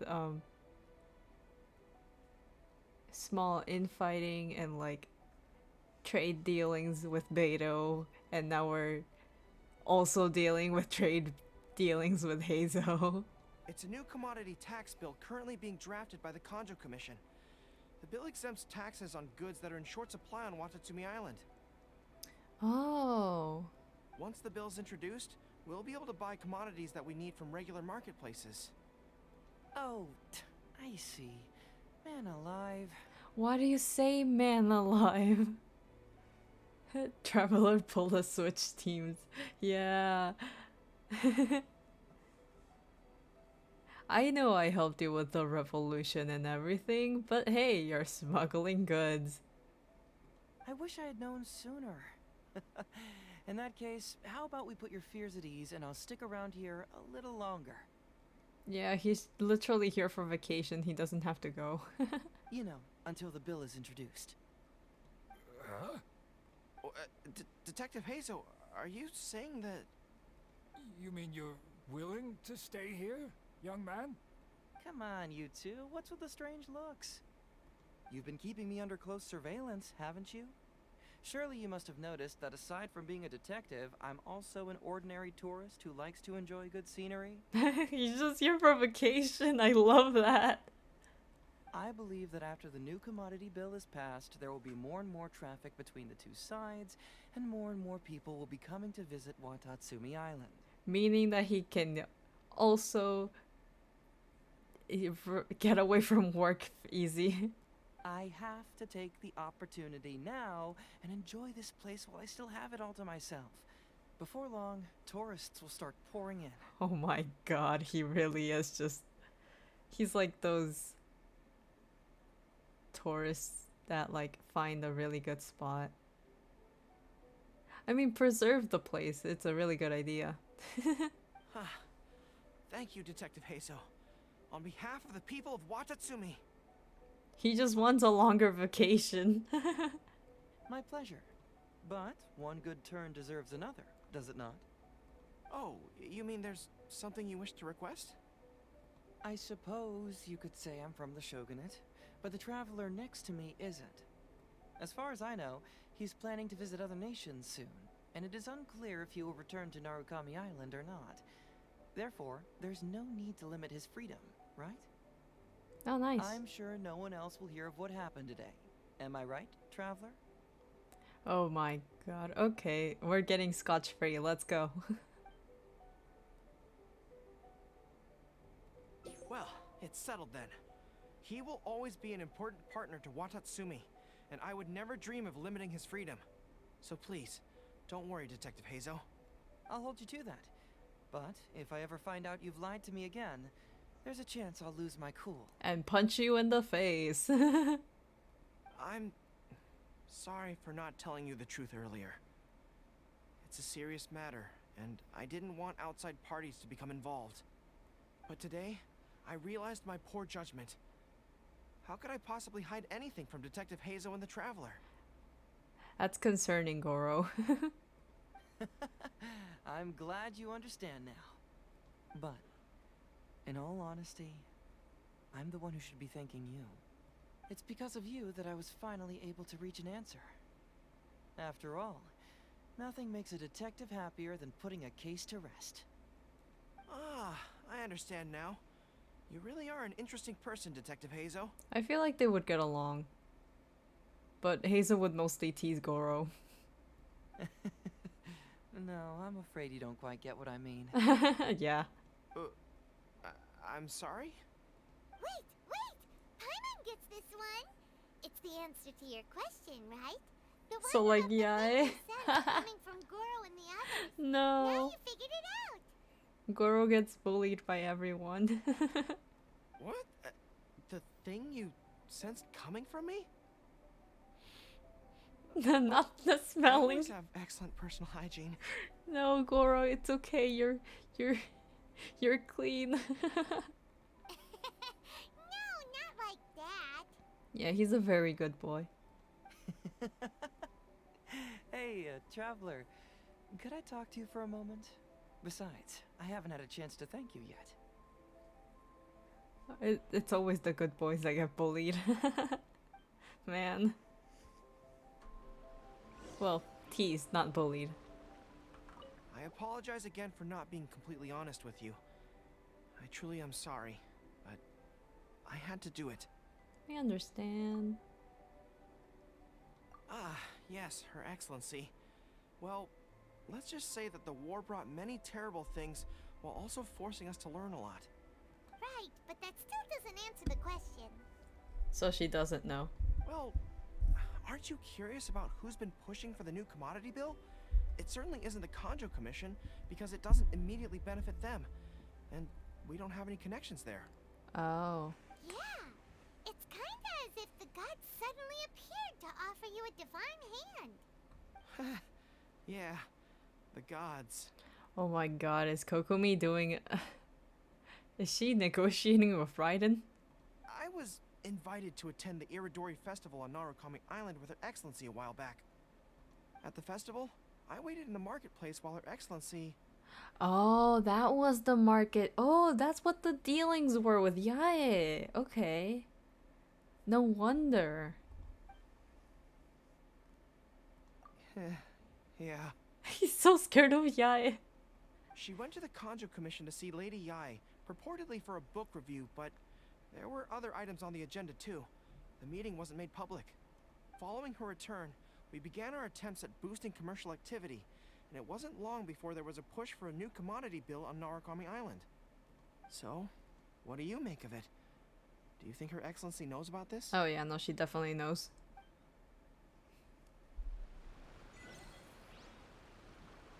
small infighting and, like, trade dealings with Beto, and now we're also dealing with trade dealings with Hazo. It's a new commodity tax bill currently being drafted by the Kanjo Commission. The bill exempts taxes on goods that are in short supply on Watatsumi Island. Oh. Once the bill's introduced, we'll be able to buy commodities that we need from regular marketplaces. Oh, I see. Man alive. Why do you say man alive? Traveler pull a switch teams. Yeah. I know I helped you with the revolution and everything, but hey, you're smuggling goods. I wish I had known sooner. In that case, how about we put your fears at ease and I'll stick around here a little longer. Yeah, he's literally here for vacation. He doesn't have to go. You know, until the bill is introduced. Huh? Detective Hazo, are you saying that... You mean you're willing to stay here, young man? Come on, you two. What's with the strange looks? You've been keeping me under close surveillance, haven't you? Surely you must have noticed that aside from being a detective, I'm also an ordinary tourist who likes to enjoy good scenery. He's just here for vacation. I love that. I believe that after the new commodity bill is passed, there will be more and more traffic between the two sides, and more people will be coming to visit Watatsumi Island. Meaning that he can also get away from work easy. I have to take the opportunity now and enjoy this place while I still have it all to myself. Before long, tourists will start pouring in. Oh my god, he really is just... He's like those tourists that like find a really good spot. I mean, preserve the place. It's a really good idea. Thank you, Detective Hazo. On behalf of the people of Watatsumi. He just wants a longer vacation. My pleasure. But one good turn deserves another, does it not? Oh, you mean there's something you wish to request? I suppose you could say I'm from the Shogunate, but the traveler next to me isn't. As far as I know, he's planning to visit other nations soon, and it is unclear if he will return to Narukami Island or not. Therefore, there's no need to limit his freedom, right? Oh, nice. I'm sure no one else will hear of what happened today. Am I right, traveler? Oh my god. Okay, we're getting scotch-free. Let's go. Well, it's settled then. He will always be an important partner to Watatsumi, and I would never dream of limiting his freedom. So please, don't worry, Detective Hazo. I'll hold you to that. But if I ever find out you've lied to me again, there's a chance I'll lose my cool. And punch you in the face. I'm sorry for not telling you the truth earlier. It's a serious matter, and I didn't want outside parties to become involved. But today, I realized my poor judgment. How could I possibly hide anything from Detective Hazo and the Traveler? That's concerning, Goro. I'm glad you understand now. But In all honesty, I'm the one who should be thanking you. It's because of you that I was finally able to reach an answer. After all, nothing makes a detective happier than putting a case to rest. Ah, I understand now. You really are an interesting person, Detective Hazo. I feel like they would get along. But Hazel would mostly tease Goro. No, I'm afraid you don't quite get what I mean. Yeah. I'm sorry? Wait! Paimon gets this one! It's the answer to your question, right? The one So like, about the yeah. thing you said coming from Goro and the others. Now No. you figured it out! Goro gets bullied by everyone. What? The thing you sensed coming from me? Not the I smelling. always have excellent personal hygiene. No, Goro, it's okay. You're clean. No, not like that. Yeah, he's a very good boy. Hey, traveler. Could I talk to you for a moment? Besides, I haven't had a chance to thank you yet. It's always the good boys that get bullied. Man. Well, teased, not bullied. I apologize again for not being completely honest with you. I truly am sorry, but I had to do it. I understand. Ah, yes, Her Excellency. Well, let's just say that the war brought many terrible things while also forcing us to learn a lot. Right, but that still doesn't answer the question. So she doesn't know. Well, aren't you curious about who's been pushing for the new commodity bill? It certainly isn't the Conjo Commission, because it doesn't immediately benefit them. And we don't have any connections there. Oh. Yeah, it's kinda as if the gods suddenly appeared to offer you a divine hand. Yeah, the gods. Oh my god, is Kokumi doing... Is she negotiating with Raiden? I was invited to attend the Iridori Festival on Narukami Island with Her Excellency a while back. At the festival, I waited in the marketplace while Her Excellency... Oh, that was the market. Oh, that's what the dealings were with Yae. Okay. No wonder. Yeah. He's so scared of Yae. She went to the Conjo Commission to see Lady Yae, purportedly for a book review, but there were other items on the agenda too. The meeting wasn't made public. Following her return, we began our attempts at boosting commercial activity, and it wasn't long before there was a push for a new commodity bill on Narukami Island. So, what do you make of it? Do you think Her Excellency knows about this? Oh yeah, no, she definitely knows.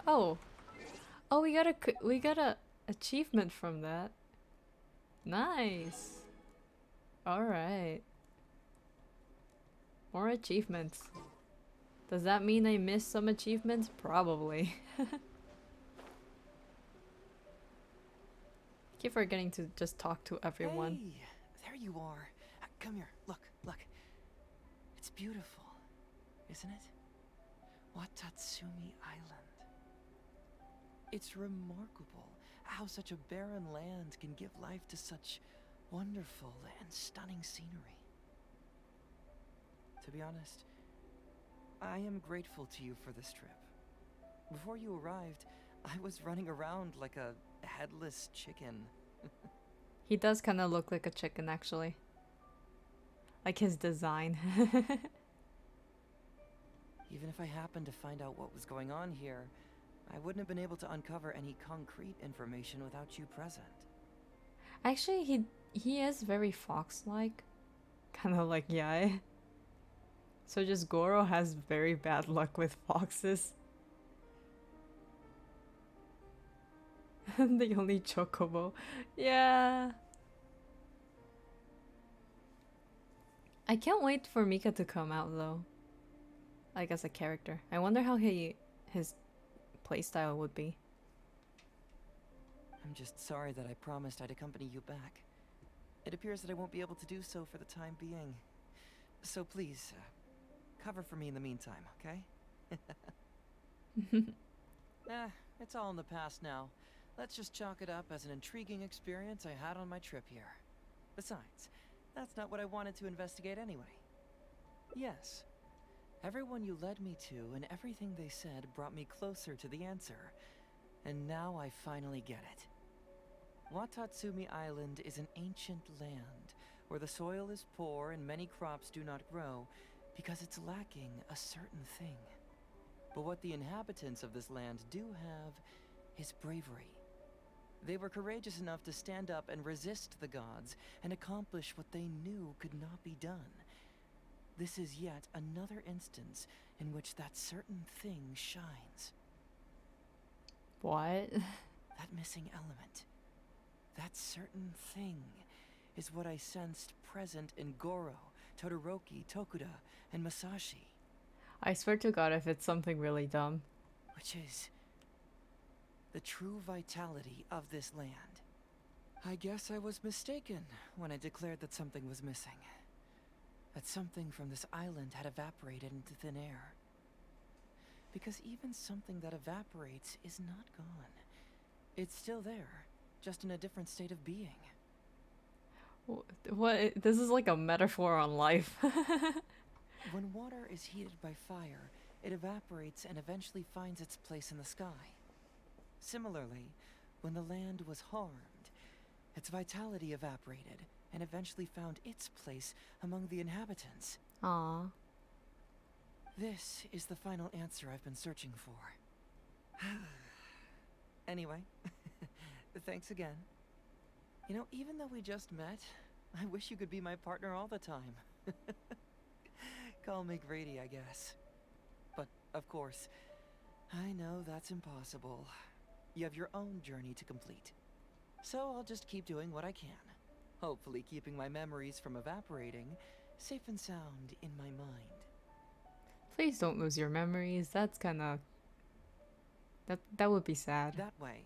Oh. Oh, we got a achievement from that. Nice. All right. More achievements. Does that mean I missed some achievements? Probably. Keep forgetting to just talk to everyone. Hey, there you are. Come here. Look. It's beautiful, isn't it? Watatsumi Island. It's remarkable how such a barren land can give life to such wonderful and stunning scenery. To be honest, I am grateful to you for this trip. Before you arrived, I was running around like a headless chicken. He does kind of look like a chicken, actually. Like his design. Even if I happened to find out what was going on here, I wouldn't have been able to uncover any concrete information without you present. Actually, he is very fox-like. Kind of like Yae. So just Goro has very bad luck with foxes. The only chocobo. Yeah. I can't wait for Mika to come out though. Like as a character. I wonder how his playstyle would be. I'm just sorry that I promised I'd accompany you back. It appears that I won't be able to do so for the time being. So please, cover for me in the meantime, okay? It's all in the past now. Let's just chalk it up as an intriguing experience I had on my trip here. Besides, that's not what I wanted to investigate anyway. Yes, everyone you led me to and everything they said brought me closer to the answer. And now I finally get it. Watatsumi Island is an ancient land where the soil is poor and many crops do not grow because it's lacking a certain thing. But what the inhabitants of this land do have is bravery. They were courageous enough to stand up and resist the gods and accomplish what they knew could not be done. This is yet another instance in which that certain thing shines. What? That missing element. That certain thing is what I sensed present in Goro, Todoroki, Tokuda, and Masashi. I swear to God if it's something really dumb. Which is the true vitality of this land. I guess I was mistaken when I declared that something was missing. That something from this island had evaporated into thin air. Because even something that evaporates is not gone. It's still there, just in a different state of being. What? This is like a metaphor on life. When water is heated by fire, it evaporates and eventually finds its place in the sky. Similarly, when the land was harmed, its vitality evaporated and eventually found its place among the inhabitants. Aww. This is the final answer I've been searching for. Anyway, thanks again. You know, even though we just met, I wish you could be my partner all the time. Call me greedy, I guess. But, of course, I know that's impossible. You have your own journey to complete. So I'll just keep doing what I can. Hopefully keeping my memories from evaporating safe and sound in my mind. Please don't lose your memories. That's kinda... That would be sad. That way,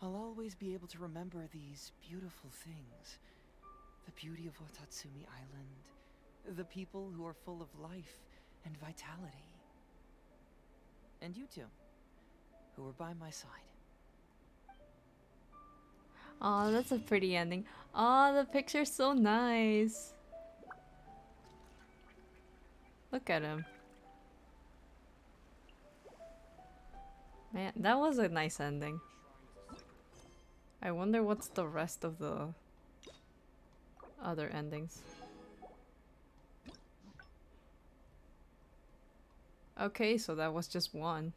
I'll always be able to remember these beautiful things. The beauty of Watatsumi Island. The people who are full of life and vitality. And you two, who are by my side. Aw, that's a pretty ending. Aw, the picture's so nice. Look at him. Man, that was a nice ending. I wonder what's the rest of the other endings. Okay, so that was just one.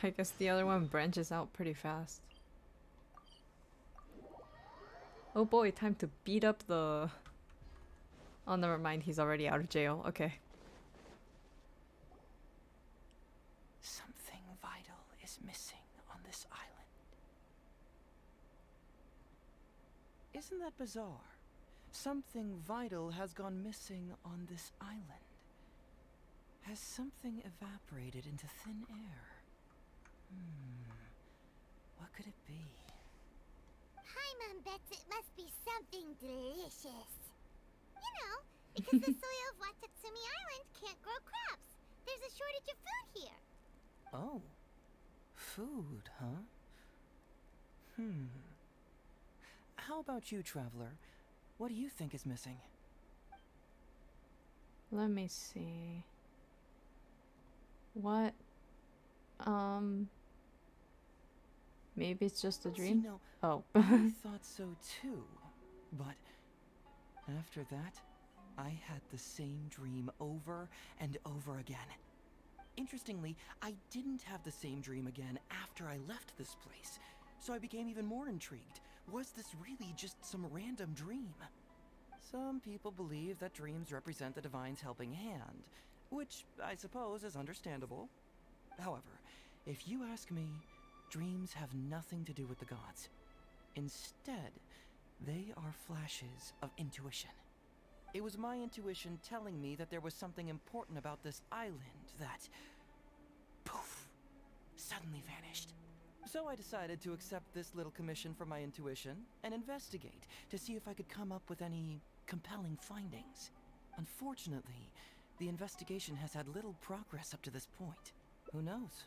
I guess the other one branches out pretty fast. Oh boy, time to beat up the... Oh, never mind, he's already out of jail. Okay. Something vital is missing on this island. Isn't that bizarre? Something vital has gone missing on this island. Has something evaporated into thin air? What could it be? Paimon bets it must be something delicious. You know, because the soil of Watatsumi Island can't grow crops. There's a shortage of food here. Oh. Food, huh? How about you, traveler? What do you think is missing? Let me see. What? Maybe it's just a dream? See, no, Oh. I thought so too. But after that, I had the same dream over and over again. Interestingly, I didn't have the same dream again after I left this place, so I became even more intrigued. Was this really just some random dream? Some people believe that dreams represent the divine's helping hand, which I suppose is understandable. However, if you ask me, dreams have nothing to do with the gods. Instead, they are flashes of intuition. It was my intuition telling me that there was something important about this island that, poof, suddenly vanished. So I decided to accept this little commission from my intuition and investigate to see if I could come up with any compelling findings. Unfortunately, the investigation has had little progress up to this point. Who knows?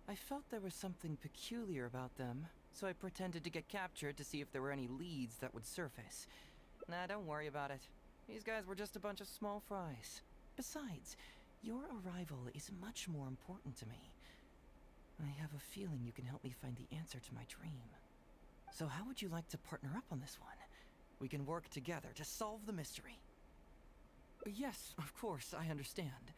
I felt there was something peculiar about them, so I pretended to get captured to see if there were any leads that would surface. Nah, don't worry about it. These guys were just a bunch of small fries. Besides, your arrival is much more important to me. I have a feeling you can help me find the answer to my dream. So how would you like to partner up on this one? We can work together to solve the mystery. Yes, of course, I understand.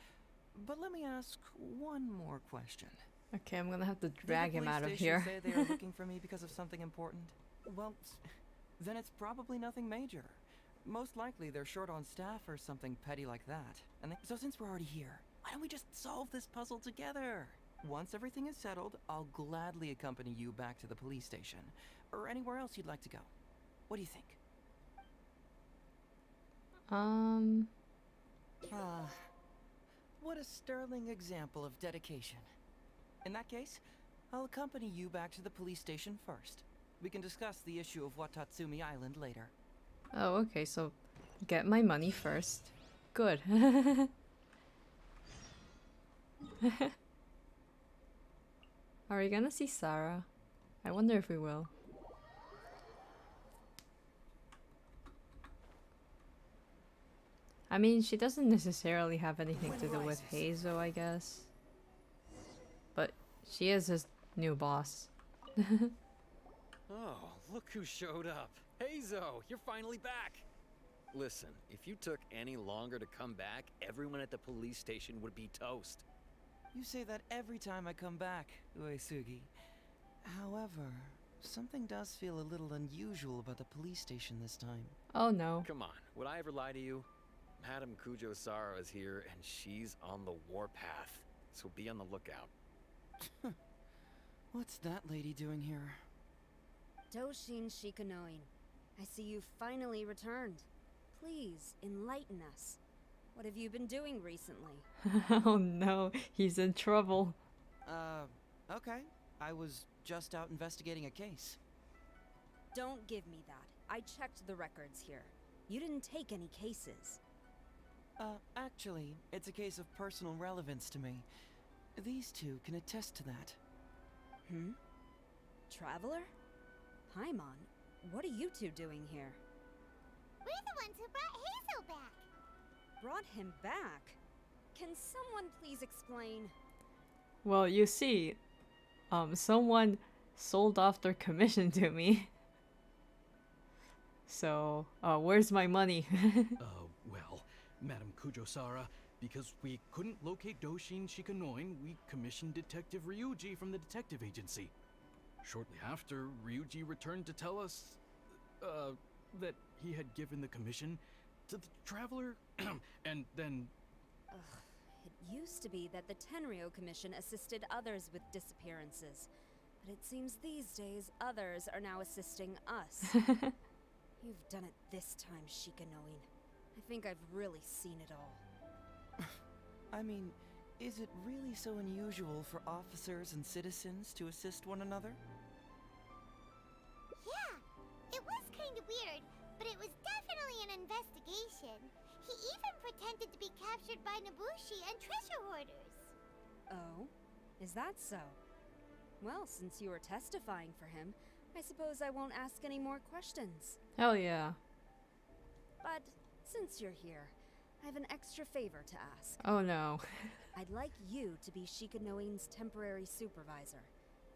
But let me ask one more question. Okay, I'm gonna have to drag him out of Did here. the police station say they are looking for me because of something important? Well, then it's probably nothing major. Most likely they're short on staff or something petty like that. So since we're already here, why don't we just solve this puzzle together? Once everything is settled, I'll gladly accompany you back to the police station, or anywhere else you'd like to go. What do you think? What a sterling example of dedication. In that case, I'll accompany you back to the police station first. We can discuss the issue of Watatsumi Island later. Oh, okay, so get my money first. Good. Are we gonna see Sarah? I wonder if we will. I mean, she doesn't necessarily have anything to do with Hazo, I guess. But she is his new boss. Oh, look who showed up. Hazo, you're finally back. Listen, if you took any longer to come back, everyone at the police station would be toast. You say that every time I come back, Uesugi. However, something does feel a little unusual about the police station this time. Oh no. Come on, would I ever lie to you? Madam Kujo-Sara is here, and she's on the warpath, so be on the lookout. What's that lady doing here? Doshin Shikanoin, I see you finally returned. Please, enlighten us. What have you been doing recently? Oh no, he's in trouble. Okay. I was just out investigating a case. Don't give me that. I checked the records here. You didn't take any cases. Actually, it's a case of personal relevance to me. These two can attest to that. Hmm? Traveler? Paimon, what are you two doing here? We're the ones who brought Hazel back. Brought him back? Can someone please explain? Well, you see, someone sold off their commission to me. So, where's my money? Well, Madam Kujo-Sara, because we couldn't locate Doshin Shikanoin, we commissioned Detective Ryuji from the detective agency. Shortly after, Ryuji returned to tell us, that he had given the commission to the Traveler, and then... Ugh, it used to be that the Tenryo Commission assisted others with disappearances, but it seems these days others are now assisting us. You've done it this time, Shikanoin. I think I've really seen it all. I mean, is it really so unusual for officers and citizens to assist one another? Yeah, it was kind of weird, but it was definitely an investigation. He even pretended to be captured by Nobushi and treasure hoarders. Oh? Is that so? Well, since you were testifying for him, I suppose I won't ask any more questions. Hell yeah. But since you're here, I have an extra favor to ask. Oh no. I'd like you to be Shikanoin's temporary supervisor.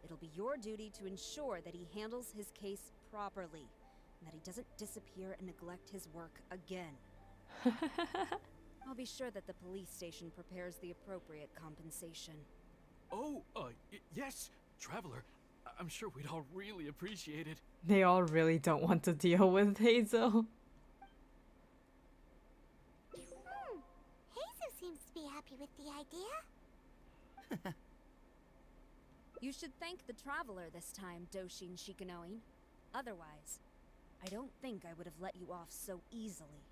It'll be your duty to ensure that he handles his case properly, and that he doesn't disappear and neglect his work again. I'll be sure that the police station prepares the appropriate compensation. Oh, yes, Traveler. I'm sure we'd all really appreciate it. They all really don't want to deal with Hazel. Hazel seems to be happy with the idea. You should thank the Traveler this time, Doshin Shikanoin. Otherwise, I don't think I would have let you off so easily.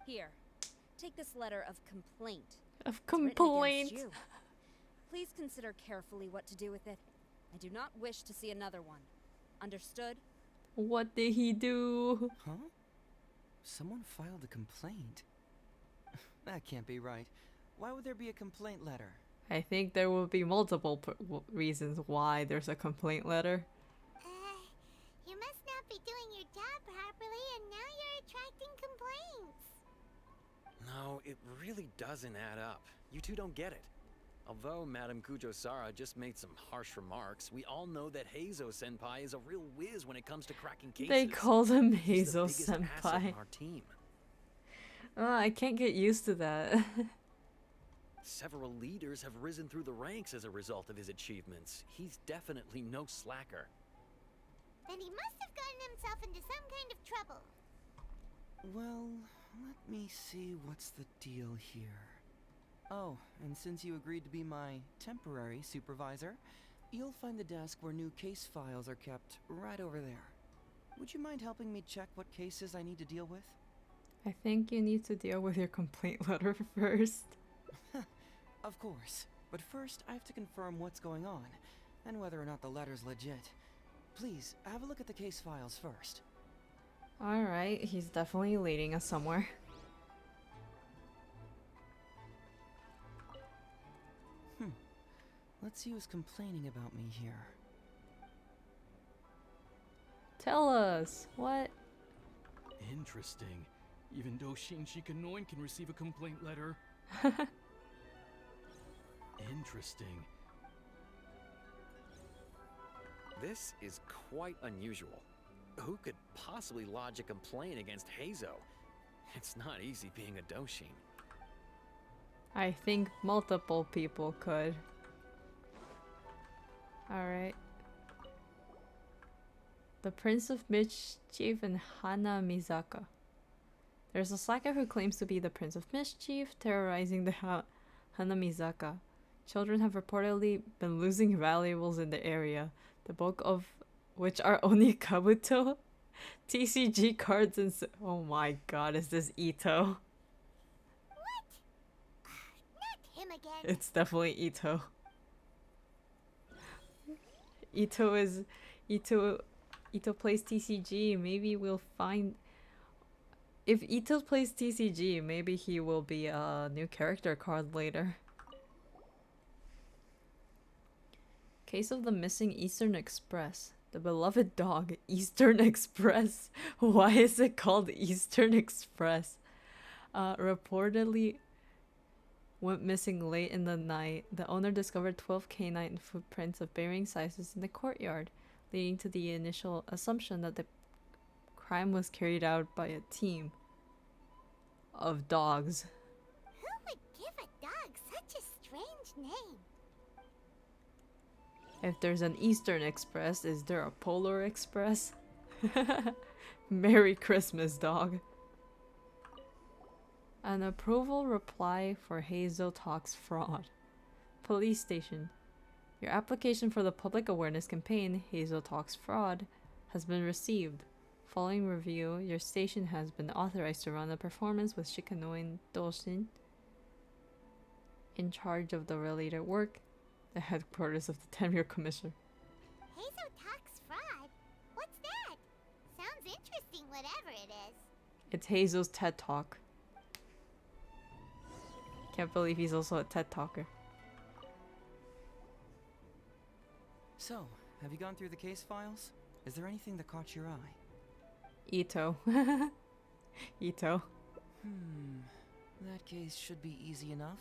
Here, take this letter of complaint. Of It's written complaint? against you. Please consider carefully what to do with it. I do not wish to see another one. Understood? What did he do? Huh? Someone filed a complaint? That can't be right. Why would there be a complaint letter? I think there will be multiple reasons why there's a complaint letter. You must not be doing your job properly, and now you're attracting complaints. No, it really doesn't add up. You two don't get it. Although Madame Kujo-Sara just made some harsh remarks, we all know that Heizo-senpai is a real whiz when it comes to cracking cases. They called him He's the biggest asset Heizo-senpai. in our team. I can't get used to that. Several leaders have risen through the ranks as a result of his achievements. He's definitely no slacker. Then he must have gotten himself into some kind of trouble. Well, let me see what's the deal here. Oh, and since you agreed to be my temporary supervisor, you'll find the desk where new case files are kept right over there. Would you mind helping me check what cases I need to deal with? I think you need to deal with your complaint letter first. Of course, but first I have to confirm what's going on, and whether or not the letter's legit. Please, have a look at the case files first. Alright, he's definitely leading us somewhere. Let's see who's complaining about me here. Tell us, what? Interesting. Even Doshin Shikanoin can receive a complaint letter. Interesting. This is quite unusual. Who could possibly lodge a complaint against Heizo? It's not easy being a Doshin. I think multiple people could. Alright. The Prince of Mischief and Hana Mizaka. There's a slacker who claims to be the Prince of Mischief, terrorizing the Hana Mizaka. Children have reportedly been losing valuables in the area, the bulk of which are only Kabuto, TCG cards, and oh my god, is this Ito? What? Not him again. It's definitely Ito. Ito plays TCG. Maybe we'll find, if Ito plays TCG, maybe he will be a new character card later. Case of the missing Eastern Express. The beloved dog, Eastern Express. Why is it called Eastern Express? Reportedly went missing late in the night. The owner discovered 12 canine footprints of varying sizes in the courtyard, leading to the initial assumption that the crime was carried out by a team of dogs. Who would give a dog such a strange name? If there's an Eastern Express, is there a Polar Express? Merry Christmas, dog. An approval reply for Heizo Talks fraud. Police station. Your application for the public awareness campaign, Heizo Talks fraud, has been received. Following review, your station has been authorized to run a performance with Shikanoin Doshin in charge of the related work, the headquarters of the Tenryou Commission. Heizo Talks fraud? What's that? Sounds interesting, whatever it is. It's Heizo's TED Talk. Can't believe he's also a TED Talker. So, have you gone through the case files? Is there anything that caught your eye? Ito. Ito. That case should be easy enough.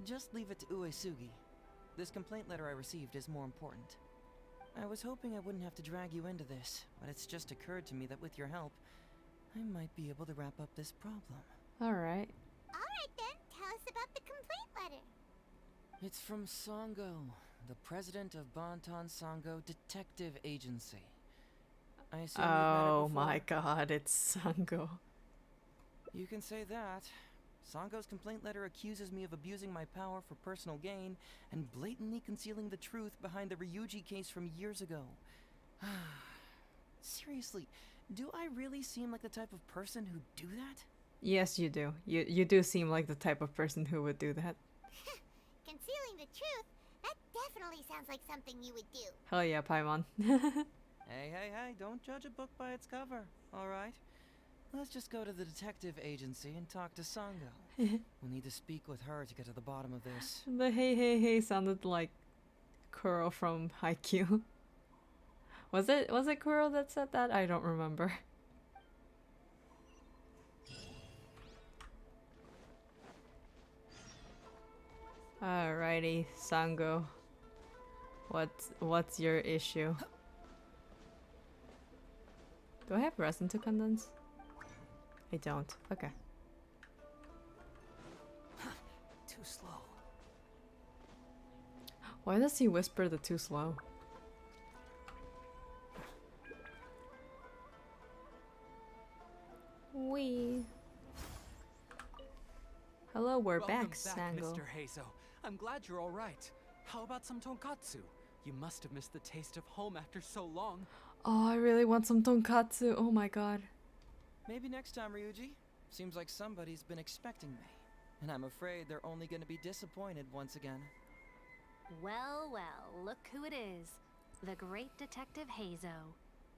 Just leave it to Uesugi. This complaint letter I received is more important. I was hoping I wouldn't have to drag you into this, but it's just occurred to me that with your help, I might be able to wrap up this problem. Alright. Alright then, tell us about the complaint letter. It's from Sango, the president of Bantan Sango Detective Agency. I assume you've met her Oh before? my god, it's Sango. You can say that. Sango's complaint letter accuses me of abusing my power for personal gain and blatantly concealing the truth behind the Ryuji case from years ago. Seriously, do I really seem like the type of person who'd do that? Yes, you do. You do seem like the type of person who would do that. Concealing the truth? That definitely sounds like something you would do. Hell yeah, Paimon. Hey, don't judge a book by its cover, alright? Let's just go to the detective agency and talk to Sango. We'll need to speak with her to get to the bottom of this. The hey hey hey sounded like Kuro from Haikyuu. Was it Kuro that said that? I don't remember. Alrighty, Sango. What's your issue? Do I have resin to condense? I don't. Okay. Too slow. Why does he whisper the too slow? Wee. Hello, we're Welcome back, back, Sango. Mr. Heizo. I'm glad you're all right. How about some tonkatsu? You must have missed the taste of home after so long. Oh, I really want some tonkatsu. Oh my god. Maybe next time, Ryuji. Seems like somebody's been expecting me. And I'm afraid they're only gonna be disappointed once again. Well, well, look who it is. The great Detective Heizo.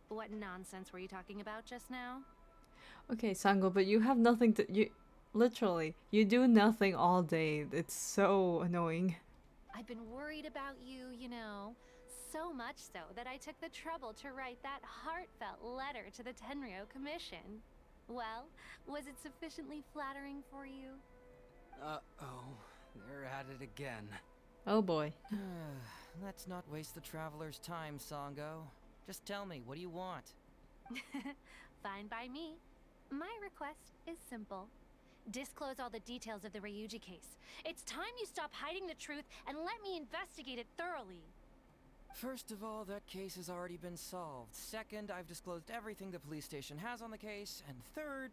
What nonsense were you talking about just now? Okay, Sango, but you have nothing to- literally, you do nothing all day. It's so annoying. I've been worried about you, you know. So much so that I took the trouble to write that heartfelt letter to the Tenryo Commission. Well, was it sufficiently flattering for you? Uh-oh. They're at it again. Oh boy. Let's not waste the traveler's time, Sango. Just tell me, what do you want? Fine by me. My request is simple. Disclose all the details of the Ryuji case. It's time you stop hiding the truth and let me investigate it thoroughly. First of all, that case has already been solved. Second, I've disclosed everything the police station has on the case. And third...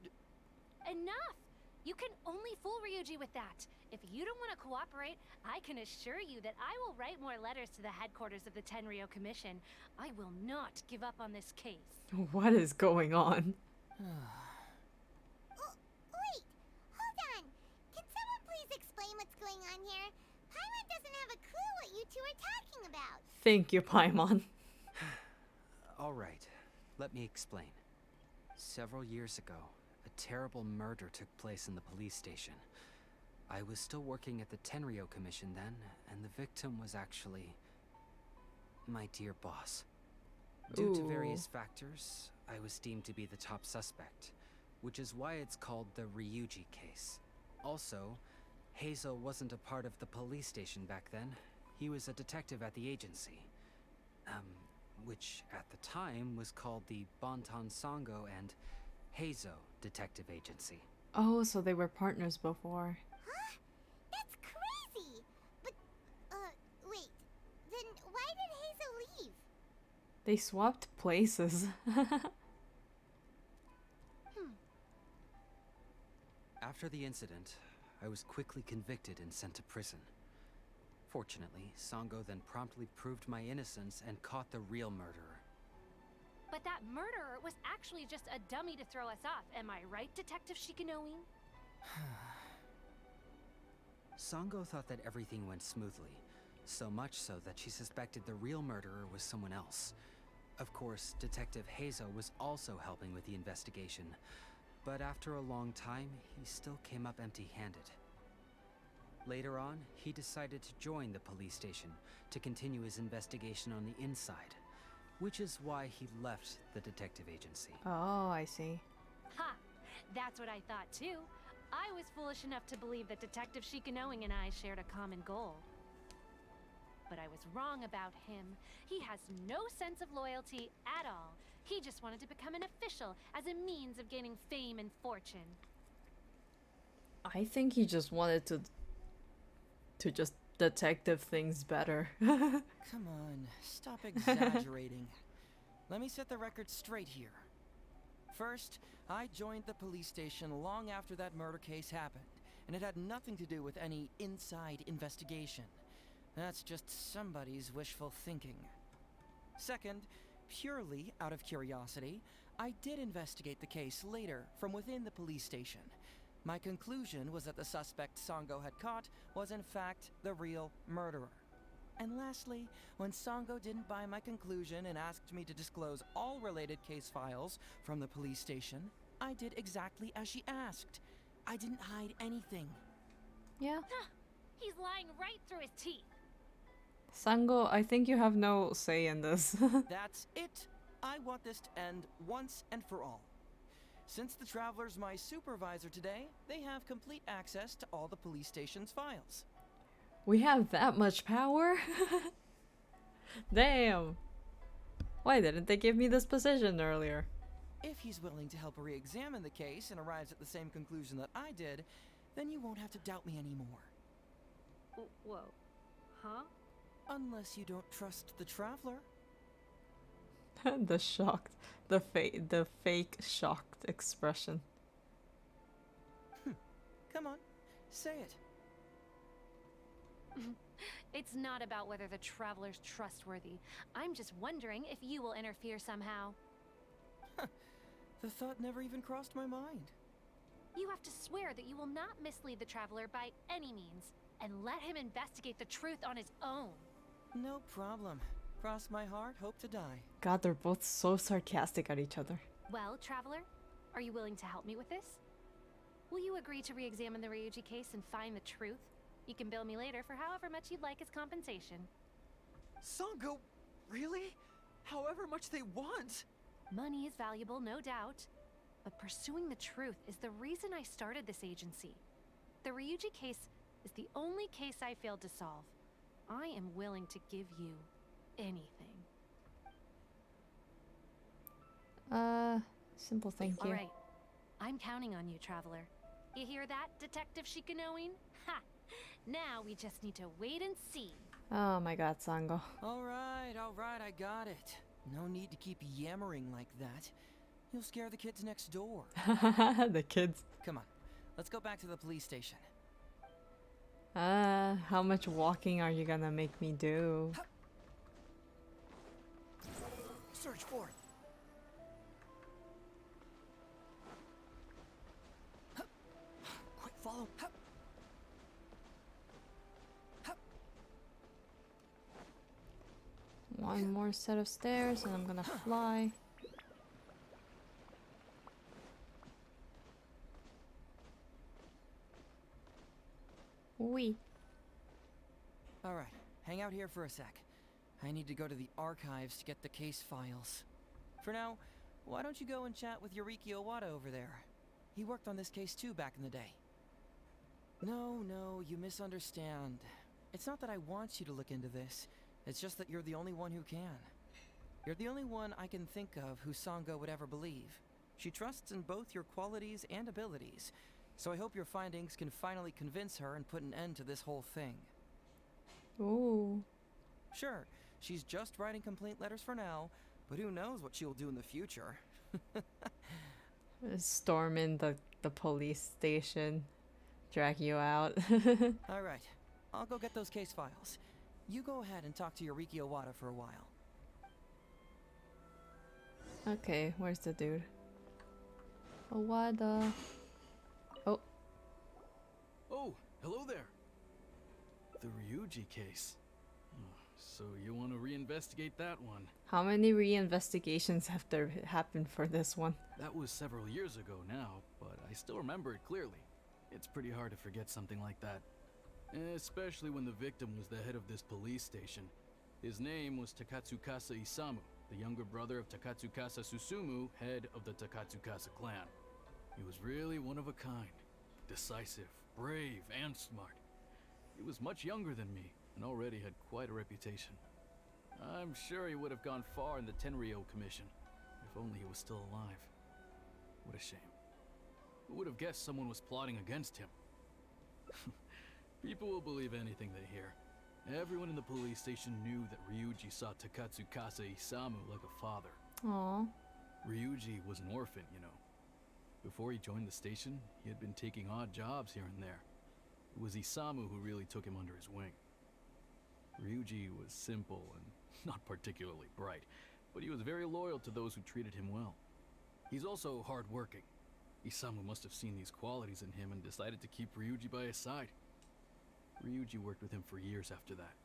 Enough! You can only fool Ryuji with that. If you don't want to cooperate, I can assure you that I will write more letters to the headquarters of the Tenryo Commission. I will not give up on this case. What is going on? Wait! Hold on! Can someone please explain what's going on here? Paimon doesn't have a clue what you two are talking about. Thank you, Paimon. All right, let me explain. Several years ago, a terrible murder took place in the police station. I was still working at the Tenryo Commission then, and the victim was actually my dear boss. Due to various factors, I was deemed to be the top suspect, which is why it's called the Ryuji case. Also, Heizo wasn't a part of the police station back then. He was a detective at the agency. Which at the time was called the Bonton Sango and Heizo Detective Agency. Oh, so they were partners before. Huh? That's crazy! But, wait. Then why did Heizo leave? They swapped places. After the incident, I was quickly convicted and sent to prison. Fortunately, Sango then promptly proved my innocence and caught the real murderer. But that murderer was actually just a dummy to throw us off. Am I right, Detective Shikanoe? Sango thought that everything went smoothly, so much so that she suspected the real murderer was someone else. Of course, Detective Heizo was also helping with the investigation, but after a long time, he still came up empty-handed. Later on, he decided to join the police station to continue his investigation on the inside, which is why he left the detective agency. Oh, I see. Ha! That's what I thought too. I was foolish enough to believe that Detective Shikanoe and I shared a common goal. But I was wrong about him. He has no sense of loyalty at all. He just wanted to become an official as a means of gaining fame and fortune. I think he just wanted to just detective things better. Come on, stop exaggerating. Let me set the record straight here. First, I joined the police station long after that murder case happened, and it had nothing to do with any inside investigation. That's just somebody's wishful thinking. Second, purely out of curiosity, I did investigate the case later from within the police station. My conclusion was that the suspect Sango had caught was in fact the real murderer. And lastly, when Sango didn't buy my conclusion and asked me to disclose all related case files from the police station, I did exactly as she asked. I didn't hide anything. Yeah. He's lying right through his teeth. Sango, I think you have no say in this. That's it. I want this to end once and for all. Since the Traveler's my supervisor today, they have complete access to all the police station's files. We have that much power? Damn. Why didn't they give me this position earlier? If he's willing to help re-examine the case and arrives at the same conclusion that I did, then you won't have to doubt me anymore. Whoa. Huh? Unless you don't trust the Traveler. The shocked, the fake shocked expression. Come on, say it. It's not about whether the Traveler's trustworthy. I'm just wondering if you will interfere somehow. The thought never even crossed my mind. You have to swear that you will not mislead the Traveler by any means, and let him investigate the truth on his own. No problem. Cross my heart, hope to die. God, they're both so sarcastic at each other. Well, Traveler, are you willing to help me with this? Will you agree to re-examine the Ryuji case and find the truth? You can bill me later for however much you'd like as compensation. Sango, really? However much they want? Money is valuable, no doubt. But pursuing the truth is the reason I started this agency. The Ryuji case is the only case I failed to solve. I am willing to give you anything. Simple thank you. All right. I'm counting on you, Traveler. You hear that, Detective Shikanoin? Ha! Now we just need to wait and see. Oh my god, Sango. All right, I got it. No need to keep yammering like that. You'll scare the kids next door. The kids. Come on, let's go back to the police station. How much walking are you gonna make me do? Search for it. Quick, follow. One more set of stairs and I'm gonna fly. Wee. Alright, hang out here for a sec. I need to go to the archives to get the case files. For now, why don't you go and chat with Yoriki Owada over there? He worked on this case too back in the day. No, you misunderstand. It's not that I want you to look into this. It's just that you're the only one who can. You're the only one I can think of who Sango would ever believe. She trusts in both your qualities and abilities, so I hope your findings can finally convince her and put an end to this whole thing. Ooh. Sure, she's just writing complaint letters for now, but who knows what she'll do in the future. Storm in the police station. Drag you out. Alright, I'll go get those case files. You go ahead and talk to Yoriki Owada for a while. Okay, where's the dude? Owada. Oh. Oh, hello there. The Ryuji case. So you want to reinvestigate that one? How many re-investigations have there happened for this one? That was several years ago now, but I still remember it clearly. It's pretty hard to forget something like that. Especially when the victim was the head of this police station. His name was Takatsukasa Isamu, the younger brother of Takatsukasa Susumu, head of the Takatsukasa clan. He was really one of a kind. Decisive, brave, and smart. He was much younger than me, and already had quite a reputation. I'm sure he would have gone far in the Tenryo Commission, if only he was still alive. What a shame. Who would have guessed someone was plotting against him? People will believe anything they hear. Everyone in the police station knew that Ryuji saw Takatsukasa Isamu like a father. Aww. Ryuji was an orphan, you know. Before he joined the station, he had been taking odd jobs here and there. It was Isamu who really took him under his wing. Ryuji was simple and not particularly bright, but he was very loyal to those who treated him well. He's also hardworking. Isamu must have seen these qualities in him and decided to keep Ryuji by his side. Ryuji worked with him for years after that,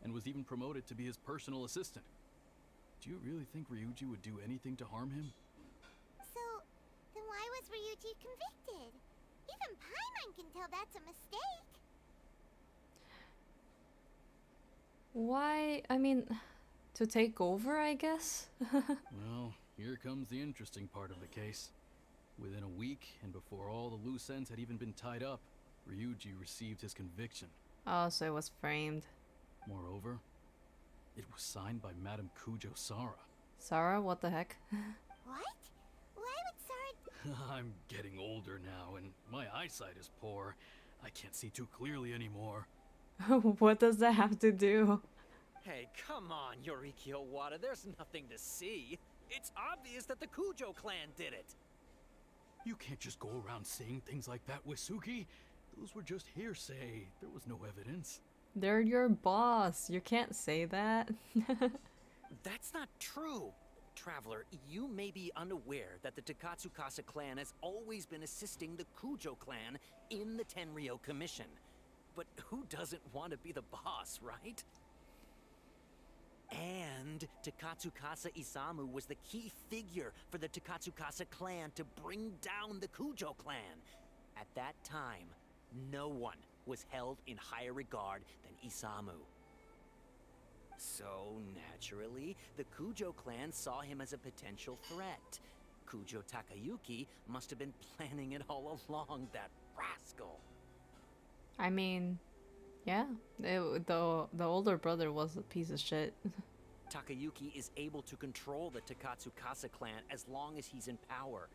and was even promoted to be his personal assistant. Do you really think Ryuji would do anything to harm him? So, then why was Ryuji convicted. Even Paimon can tell that's a mistake. Why? I mean, to take over, I guess? Well, here comes the interesting part of the case. Within a week, and before all the loose ends had even been tied up, Ryuji received his conviction. Oh, so it was framed. Moreover, it was signed by Madame Kujo Sara. Sara, what the heck? What? Why would Sara... I'm getting older now, and my eyesight is poor. I can't see too clearly anymore. What does that have to do? Hey, come on, Yoriki Owada, there's nothing to see. It's obvious that the Kujo clan did it. You can't just go around saying things like that, Wisuki. Those were just hearsay. There was no evidence. They're your boss. You can't say that. That's not true. Traveler, you may be unaware that the Takatsukasa clan has always been assisting the Kujo clan in the Tenryou Commission. But who doesn't want to be the boss, right? And Takatsukasa Isamu was the key figure for the Takatsukasa clan to bring down the Kujo clan. At that time, no one was held in higher regard than Isamu. So, naturally, the Kujo clan saw him as a potential threat. Kujo Takayuki must have been planning it all along, that rascal. I mean, yeah, the older brother was a piece of shit. Takayuki is able to control the Takatsukasa clan as long as he's in power.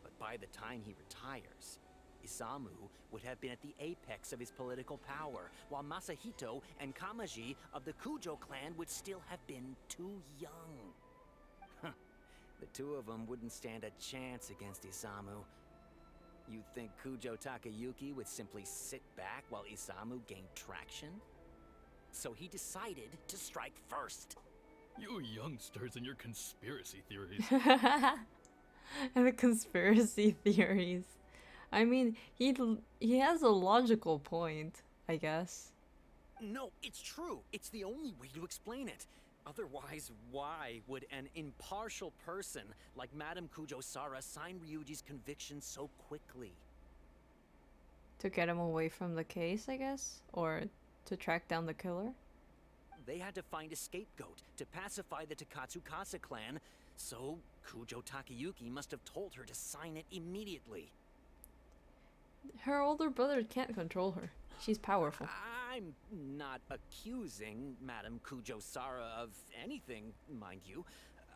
But by the time he retires, Isamu would have been at the apex of his political power, while Masahito and Kamaji of the Kujo clan would still have been too young. The two of them wouldn't stand a chance against Isamu. You'd think Kujo Takayuki would simply sit back while Isamu gained traction? So he decided to strike first. You youngsters and your conspiracy theories. And the conspiracy theories. I mean, he has a logical point, I guess. No, it's true. It's the only way to explain it. Otherwise, why would an impartial person like Madame Kujo Sara sign Ryuji's conviction so quickly? To get him away from the case, I guess? Or to track down the killer? They had to find a scapegoat to pacify the Takatsukasa clan, so Kujo Takayuki must have told her to sign it immediately. Her older brother can't control her. She's powerful. I'm not accusing Madame Kujo Sara of anything, mind you.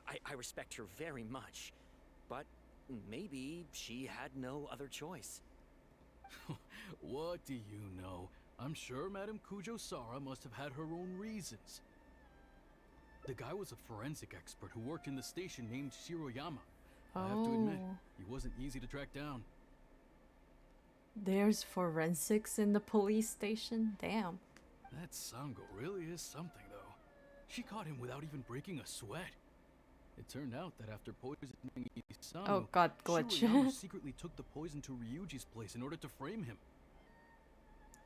I respect her very much. But maybe she had no other choice. What do you know? I'm sure Madame Kujo Sara must have had her own reasons. The guy was a forensic expert who worked in the station named Shiroyama. I have to admit, he wasn't easy to track down. There's forensics in the police station? Damn. That Sango really is something, though. She caught him without even breaking a sweat. It turned out that after poisoning Isamu, Oh god, glitch. Shiroyama secretly took the poison to Ryuji's place in order to frame him.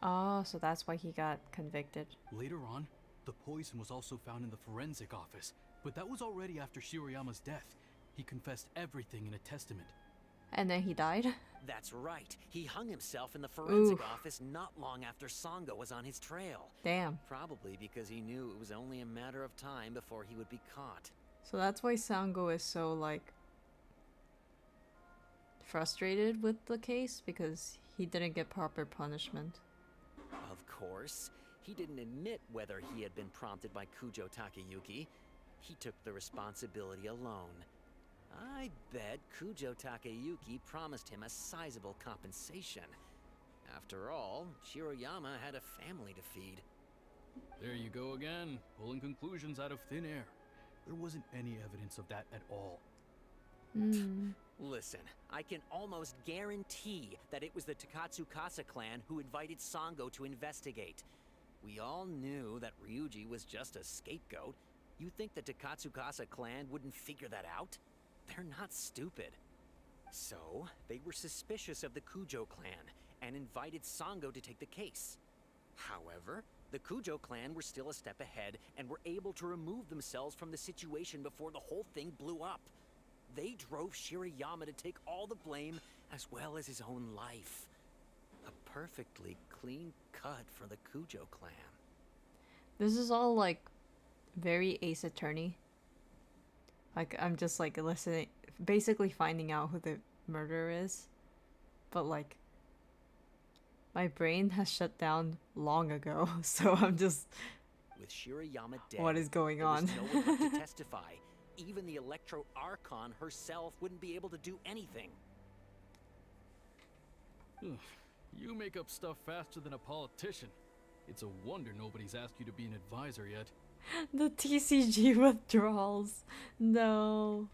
Oh, so that's why he got convicted. Later on, the poison was also found in the forensic office, but that was already after Shiroyama's death. He confessed everything in a testament. And then he died? That's right. He hung himself in the forensic Oof. office not long after Sango was on his trail. Damn. Probably because he knew it was only a matter of time before he would be caught. So that's why Sango is so, like, frustrated with the case, because he didn't get proper punishment. Of course, he didn't admit whether he had been prompted by Kujo Takayuki. He took the responsibility alone. I bet Kujo Takayuki promised him a sizable compensation. After all, Shiroyama had a family to feed. There you go again, pulling conclusions out of thin air. There wasn't any evidence of that at all. Listen, I can almost guarantee that it was the Takatsukasa clan who invited Sango to investigate. We all knew that Ryuji was just a scapegoat. You think the Takatsukasa clan wouldn't figure that out? They're not stupid. So, they were suspicious of the Kujo clan and invited Sango to take the case. However, the Kujo clan were still a step ahead and were able to remove themselves from the situation before the whole thing blew up. They drove Shiroyama to take all the blame as well as his own life. A perfectly clean cut for the Cujo clan. This is all like very Ace Attorney. Like I'm just like listening, basically finding out who the murderer is. But like my brain has shut down long ago, so I'm just With Shirayama dead, what is going there was on? no one left to testify. Even the Electro Archon herself wouldn't be able to do anything. You make up stuff faster than a politician. It's a wonder nobody's asked you to be an advisor yet. The TCG withdrawals. No.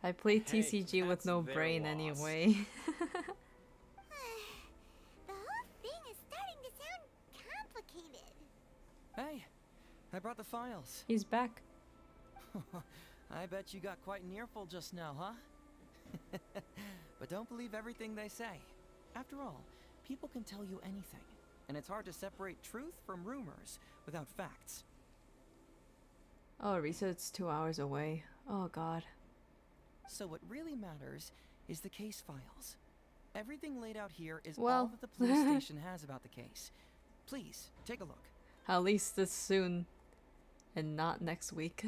I play TCG with no brain anyway. The whole thing is starting to sound complicated. Hey, I brought the files. He's back. I bet you got quite an earful just now, huh? But don't believe everything they say. After all, people can tell you anything, and it's hard to separate truth from rumors without facts. Oh, reset's 2 hours away. Oh god. So what really matters is the case files. Everything laid out here is all Well. that the police station has about the case. Please, take a look. At least this soon. And not next week.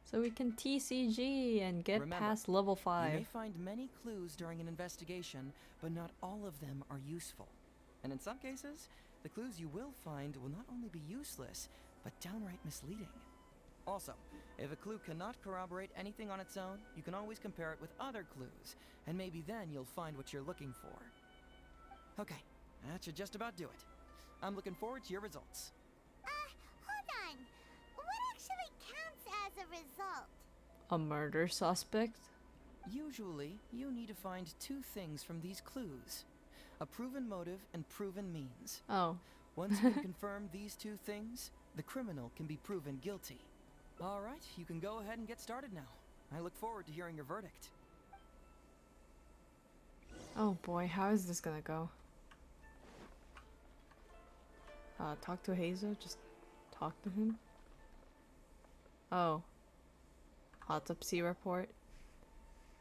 So we can TCG and get Remember, past level You 5. may find many clues during an investigation, but not all of them are useful. And in some cases, the clues you will find will not only be useless, but downright misleading. Also, if a clue cannot corroborate anything on its own, you can always compare it with other clues, and maybe then you'll find what you're looking for. Okay, that should just about do it. I'm looking forward to your results. Hold on. What actually counts as a result? A murder suspect? Usually, you need to find two things from these clues. A proven motive and proven means. Oh. Once you can confirm these two things, the criminal can be proven guilty. Alright, you can go ahead and get started now. I look forward to hearing your verdict. Oh boy, how is this gonna go? Talk to Hazel? Just talk to him? Oh. Autopsy report.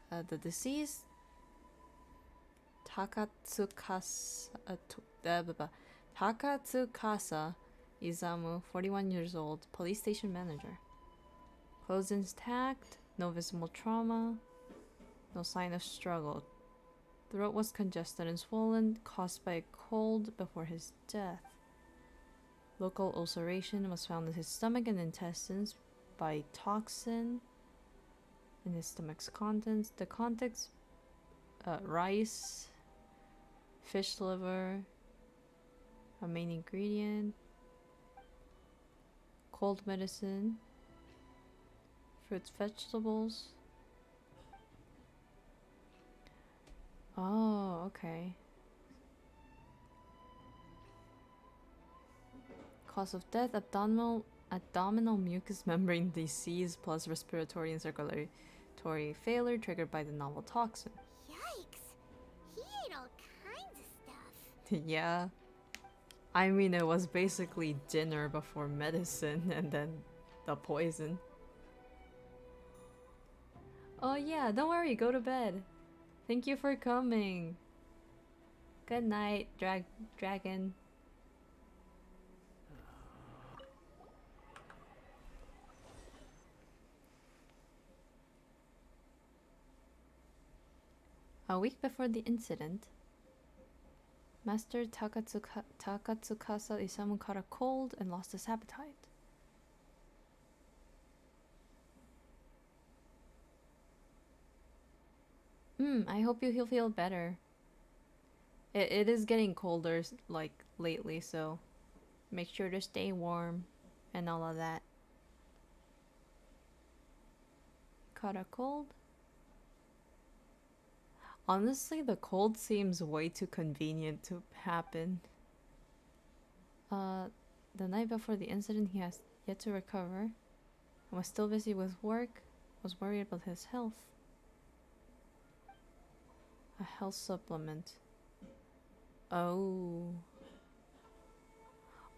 The deceased Takatsukasa Izamu, 41 years old, police station manager. Clothes intact, no visible trauma, no sign of struggle. Throat was congested and swollen, caused by a cold before his death. Local ulceration was found in his stomach and intestines by toxin in his stomach's contents. The contents: rice, fish liver, a main ingredient, cold medicine, fruits, vegetables. Oh, okay. Cause of death: abdominal mucous membrane disease plus respiratory and circulatory failure triggered by the novel toxin. Yikes. He ate all kinds of stuff. Yeah. I mean, it was basically dinner before medicine and then the poison. Oh yeah, don't worry, go to bed. Thank you for coming. Good night, dragon. A week before the incident, Master Takatsukasa Isamu caught a cold and lost his appetite. I hope you'll feel better. It is getting colder, like, lately, so make sure to stay warm and all of that. Caught a cold? Honestly, the cold seems way too convenient to happen. The night before the incident, he has yet to recover and was still busy with work, was worried about his health. A health supplement. Oh.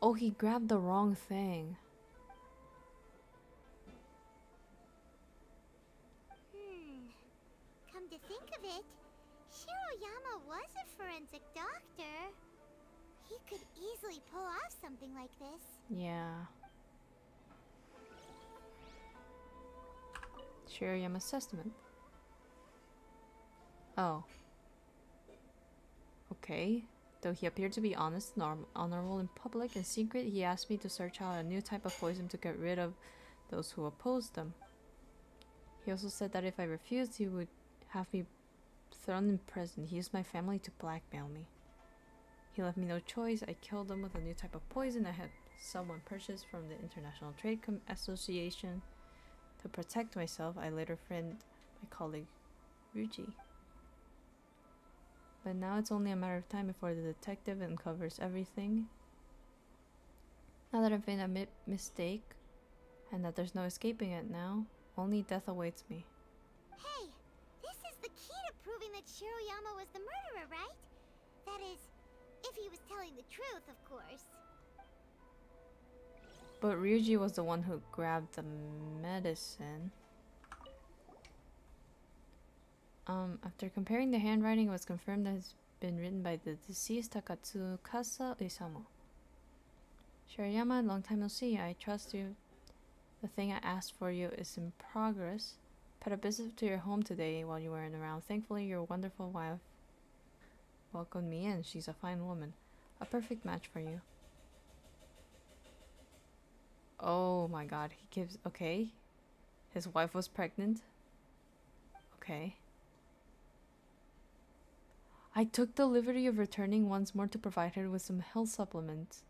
Oh, he grabbed the wrong thing. Shiroyama was a forensic doctor. He could easily pull off something like this. Yeah. Shiroyama's testament. Oh. Okay. Though he appeared to be honest and honorable in public, in secret he asked me to search out a new type of poison to get rid of those who opposed them. He also said that if I refused, he would have me thrown in prison. He used my family to blackmail me. He left me no choice. I killed him with a new type of poison I had someone purchased from the International Trade Association. To protect myself, I later framed my colleague Ryuji. But now it's only a matter of time before the detective uncovers everything. Now that I've made a mistake, and that there's no escaping it now, only death awaits me. Hey, this is the key to proving that Shiroyama was the murderer, right? That is, if he was telling the truth, of course. But Ryuji was the one who grabbed the medicine. After comparing the handwriting, it was confirmed that it's been written by the deceased Takatsukasa Isamu. Shiroyama, long time no see. I trust you. The thing I asked for you is in progress. Paid a visit to your home today while you weren't around. Thankfully, your wonderful wife welcomed me in. She's a fine woman. A perfect match for you. Oh my god, he gives... Okay. His wife was pregnant. Okay. I took the liberty of returning once more to provide her with some health supplements.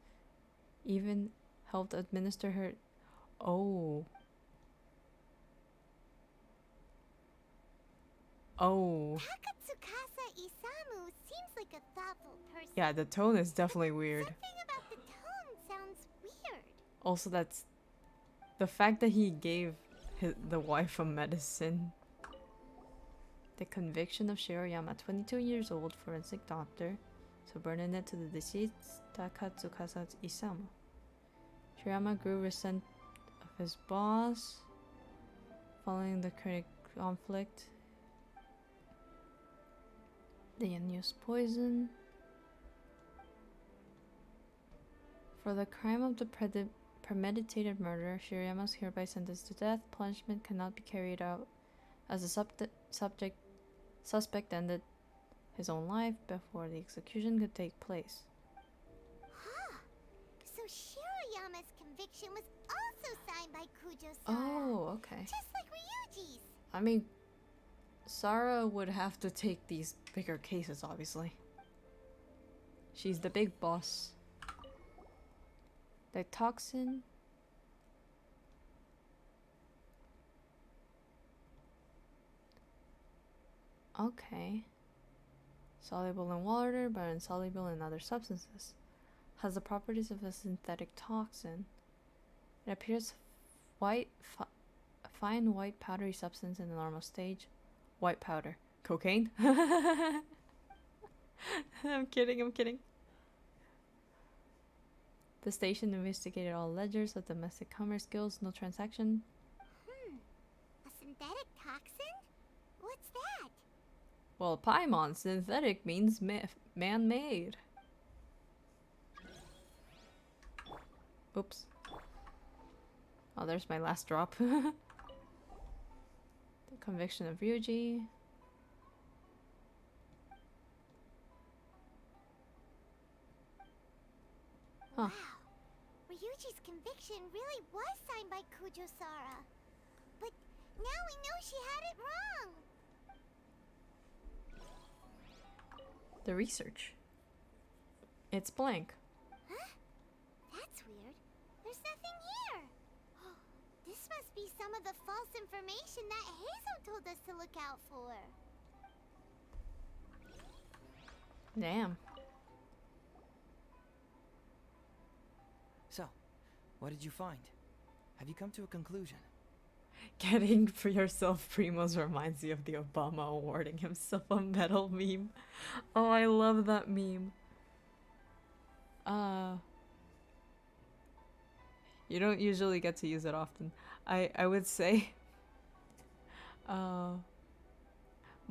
Even helped administer her... Oh. Oh. Takatsukasa Isamu seems like a thoughtful person. Yeah, the tone is definitely weird. Something about the tone sounds weird. Also, that's... The fact that he gave the wife a medicine. The conviction of Shiroyama, 22 years old, forensic doctor, subordinate to the deceased Takatsukasa Isamu. Shiroyama grew resent of his boss following the current conflict. The unused poison. For the crime of the premeditated murder, Shiroyama is hereby sentenced to death. Punishment cannot be carried out as the suspect ended his own life before the execution could take place. Huh. So Shiroyama's conviction was also signed by Kujo-Sara. Oh, okay. Just like Ryuji's. I mean, Sara would have to take these bigger cases, obviously. She's the big boss. The toxin. Okay. Soluble in water, but insoluble in other substances. Has the properties of a synthetic toxin. It appears fine white powdery substance in the normal stage. White powder. Cocaine? I'm kidding. The station investigated all ledgers of domestic commerce guilds, no transaction. A synthetic toxin? What's that? Well, Paimon, synthetic means man-made. Oops. Oh, there's my last drop. The conviction of Ryuji. Huh. Wow. Ryuji's conviction really was signed by Kujo-Sara. But now we know she had it wrong. The research. It's blank. Huh? That's weird. There's nothing here. This must be some of the false information that Hazel told us to look out for. Damn. So, what did you find? Have you come to a conclusion? Getting for yourself primos reminds me of the Obama awarding himself a medal meme. Oh, I love that meme. You don't usually get to use it often. I would say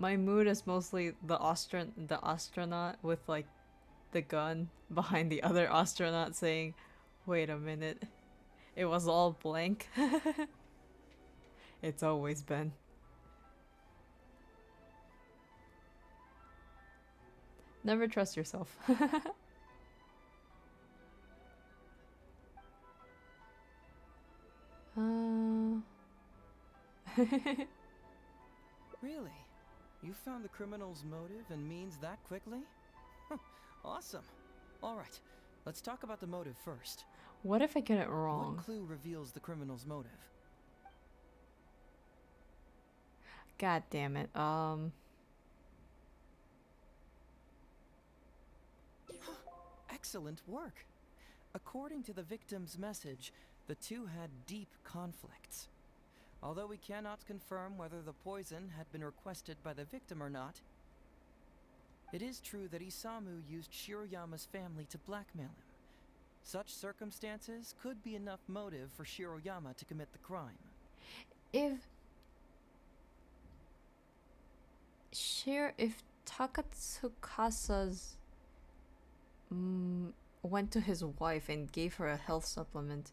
My mood is mostly the astronaut with like the gun behind the other astronaut saying, "Wait a minute, it was all blank." It's always been. Never trust yourself. Really? You found the criminal's motive and means that quickly? Awesome. Alright, let's talk about the motive first. What if I get it wrong? What clue reveals the criminal's motive? God damn it. Excellent work. According to the victim's message, the two had deep conflicts. Although we cannot confirm whether the poison had been requested by the victim or not, it is true that Isamu used Shiroyama's family to blackmail him. Such circumstances could be enough motive for Shiroyama to commit the crime. If Takatsukasa's went to his wife and gave her a health supplement,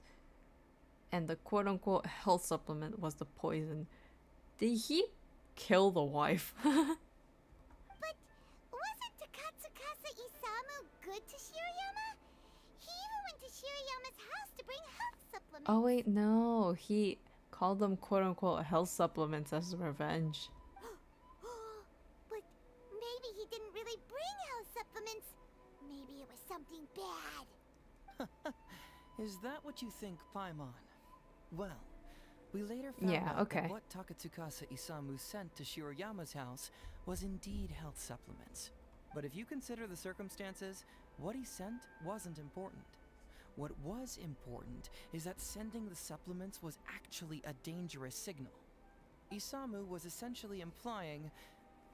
and the quote-unquote health supplement was the poison, did he kill the wife? But wasn't Takatsukasa Isamu good to Shirayama? He even went to Shirayama's house to bring health supplements. Oh wait, no, he called them quote-unquote health supplements as revenge. But maybe he didn't really bring health supplements. Maybe it was something bad. Is that what you think, Paimon? Well, we later found out that what Takatsukasa Isamu sent to Shiroyama's house was indeed health supplements. But if you consider the circumstances, what he sent wasn't important. What was important is that sending the supplements was actually a dangerous signal. Isamu was essentially implying,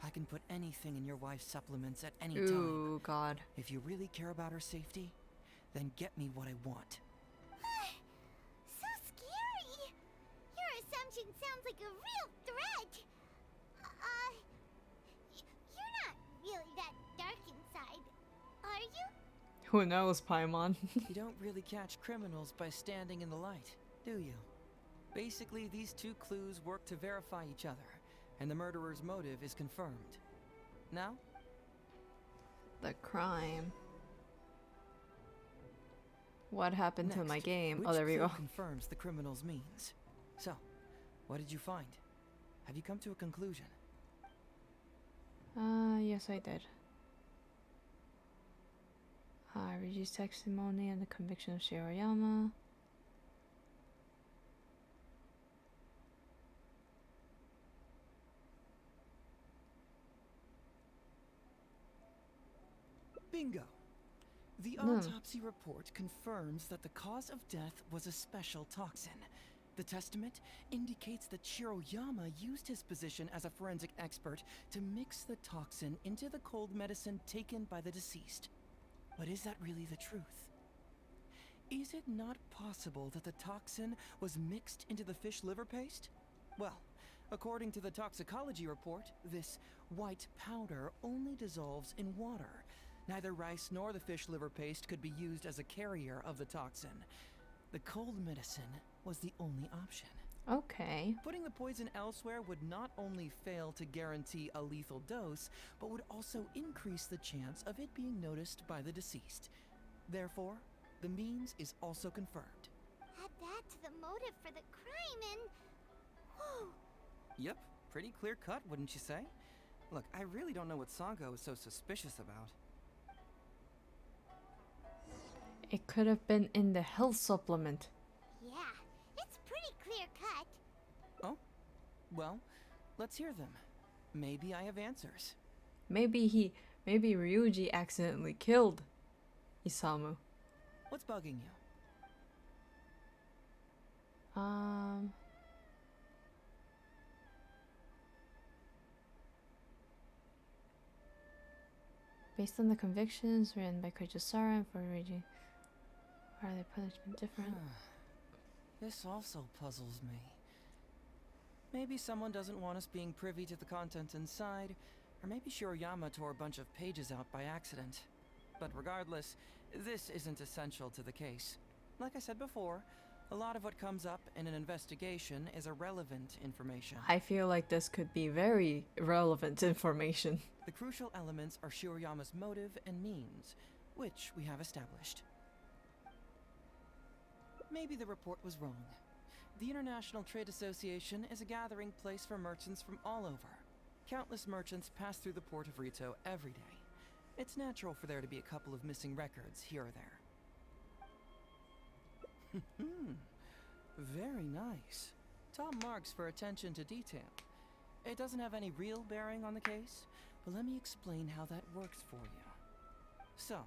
I can put anything in your wife's supplements at any time. Ooh, God. If you really care about her safety, then get me what I want. So scary! Your assumption sounds like a real threat. You're not really that dark inside, are you? Who knows, Paimon? You don't really catch criminals by standing in the light, do you? Basically, these two clues work to verify each other, and the murderer's motive is confirmed. Now? The crime. What happened to my game? Which Oh, there we clue go. confirms the criminal's means. So, what did you find? Have you come to a conclusion? Yes I did. Reduced testimony and the conviction of Shiroyama. Bingo! The autopsy report confirms that the cause of death was a special toxin. The testament indicates that Shiroyama used his position as a forensic expert to mix the toxin into the cold medicine taken by the deceased. But is that really the truth? Is it not possible that the toxin was mixed into the fish liver paste? Well, according to the toxicology report, this white powder only dissolves in water. Neither rice nor the fish liver paste could be used as a carrier of the toxin. The cold medicine was the only option. Okay. Putting the poison elsewhere would not only fail to guarantee a lethal dose, but would also increase the chance of it being noticed by the deceased. Therefore, the means is also confirmed. Add that to the motive for the crime and... Whoa! Yep, pretty clear cut, wouldn't you say? Look, I really don't know what Sango is so suspicious about. It could have been in the health supplement. Yeah, it's pretty clear cut. Oh? Well, let's hear them. Maybe I have answers. Maybe Ryuji accidentally killed Isamu. What's bugging you? Based on the convictions written by Kojusara and for Ryuji, are their punishment different? This also puzzles me. Maybe someone doesn't want us being privy to the content inside, or maybe Shiroyama tore a bunch of pages out by accident. But regardless, this isn't essential to the case. Like I said before, a lot of what comes up in an investigation is irrelevant information. I feel like this could be very relevant information. The crucial elements are Shiroyama's motive and means, which we have established. Maybe the report was wrong. The International Trade Association is a gathering place for merchants from all over. Countless merchants pass through the port of Rito every day. It's natural for there to be a couple of missing records here or there. Very nice. Top marks for attention to detail. It doesn't have any real bearing on the case, but let me explain how that works for you. So,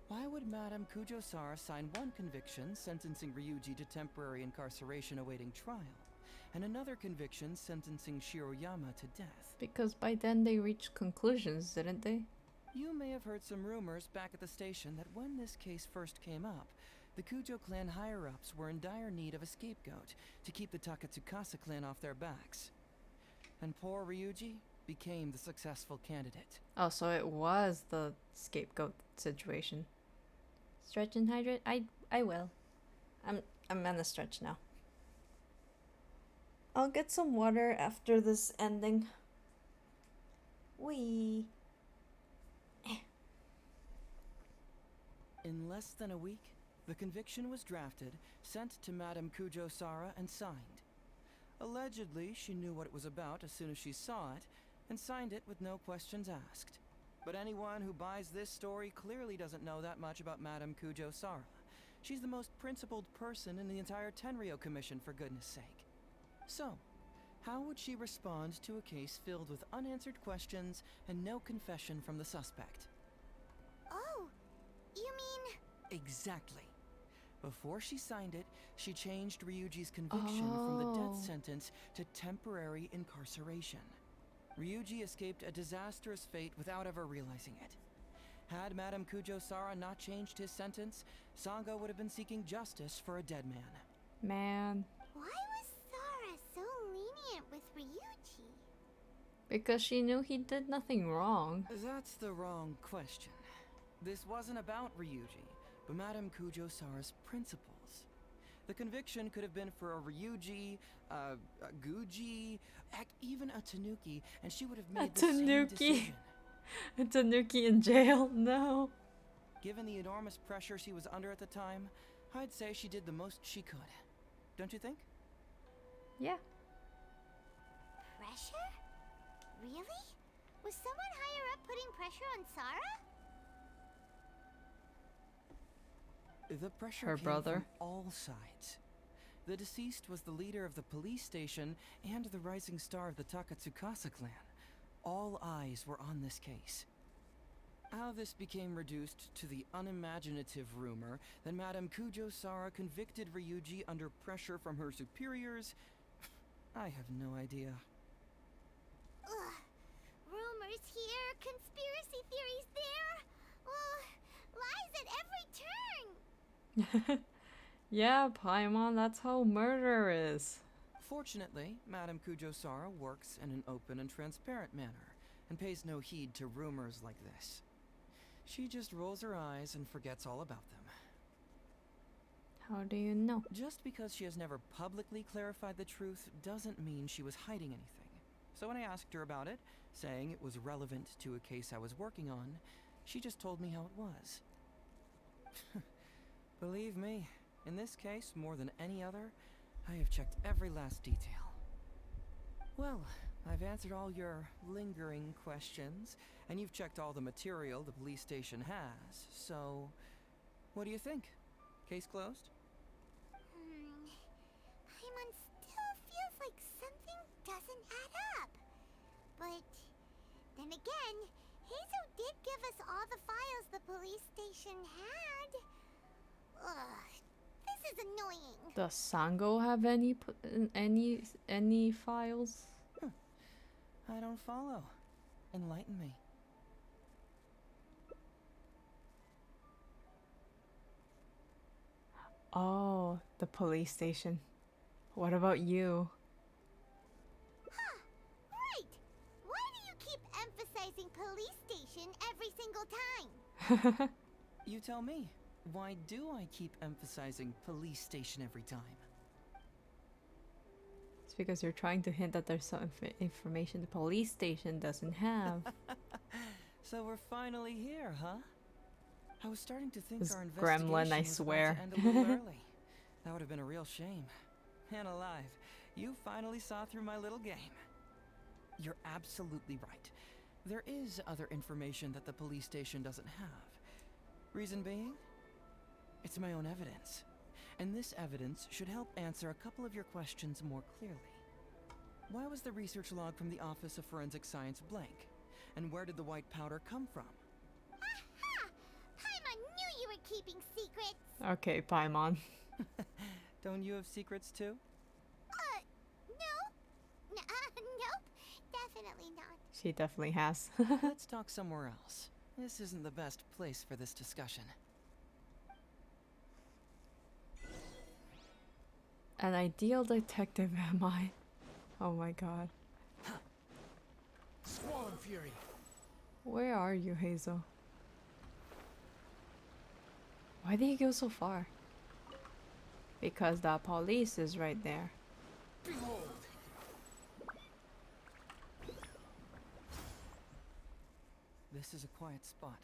why would Madame Kujo-Sara sign one conviction sentencing Ryuji to temporary incarceration awaiting trial, and another conviction sentencing Shiroyama to death? Because by then they reached conclusions, didn't they? You may have heard some rumors back at the station that when this case first came up, the Kujo clan higher-ups were in dire need of a scapegoat to keep the Takatsukasa clan off their backs. And poor Ryuji became the successful candidate. Oh, so it was the scapegoat situation. Stretch and hydrate? I will. I'm gonna stretch now. I'll get some water after this ending. Wee. In less than a week, the conviction was drafted, sent to Madame Kujo-Sara, and signed. Allegedly, she knew what it was about as soon as she saw it, and signed it with no questions asked. But anyone who buys this story clearly doesn't know that much about Madame Kujo-Sara. She's the most principled person in the entire Tenryo Commission, for goodness sake. So, how would she respond to a case filled with unanswered questions and no confession from the suspect? Oh, you mean... Exactly. Before she signed it, she changed Ryuji's conviction from the death sentence to temporary incarceration. Ryuji escaped a disastrous fate without ever realizing it. Had Madame Kujo-Sara not changed his sentence, Sango would have been seeking justice for a dead man. Man. Why was Sara so lenient with Ryuji? Because she knew he did nothing wrong. That's the wrong question. This wasn't about Ryuji, but Madame Kujo-Sara's principles. The conviction could have been for a Ryuji, a Guji, heck, even a Tanuki, and she would have made the same decision. A Tanuki in jail? No. Given the enormous pressure she was under at the time, I'd say she did the most she could. Don't you think? Yeah. Pressure? Really? Was someone higher up putting pressure on Sara? The pressure Her came brother. from all sides. The deceased was the leader of the police station and the rising star of the Takatsukasa clan. All eyes were on this case. How this became reduced to the unimaginative rumor that Madame Kujo-Sara convicted Ryuji under pressure from her superiors, I have no idea. Ugh. Rumors here, conspiracy theories there. Lies at every turn. Yeah, Paimon, that's how murder is. Fortunately, Madame Kujo-Sara works in an open and transparent manner, and pays no heed to rumors like this. She just rolls her eyes and forgets all about them. How do you know? Just because she has never publicly clarified the truth doesn't mean she was hiding anything. So when I asked her about it, saying it was relevant to a case I was working on, she just told me how it was. Believe me, in this case, more than any other, I have checked every last detail. Well, I've answered all your lingering questions, and you've checked all the material the police station has, so what do you think? Case closed? Paimon still feels like something doesn't add up. But then again, Heizo did give us all the files the police station had. Ugh, this is annoying. Does Sango have any files? I don't follow. Enlighten me. Oh, the police station. What about you? You tell me, why do I keep emphasizing police station every time? It's because you're trying to hint that there's some information the police station doesn't have. So we're finally here, huh? I was starting to think This our gremlin, investigation I was about swear. to end a little early. That would have been a real shame. And alive, you finally saw through my little game. You're absolutely right. There is other information that the police station doesn't have. Reason being? It's my own evidence. And this evidence should help answer a couple of your questions more clearly. Why was the research log from the Office of Forensic Science blank? And where did the white powder come from? Aha! Paimon knew you were keeping secrets! Okay, Paimon. Don't you have secrets too? No. Nope. Definitely not. She definitely has. Let's talk somewhere else. This isn't the best place for this discussion. An ideal detective am I? Oh my god. Squall and Fury. Where are you, Hazel? Why did he go so far? Because the police is right there. Behold. This is a quiet spot.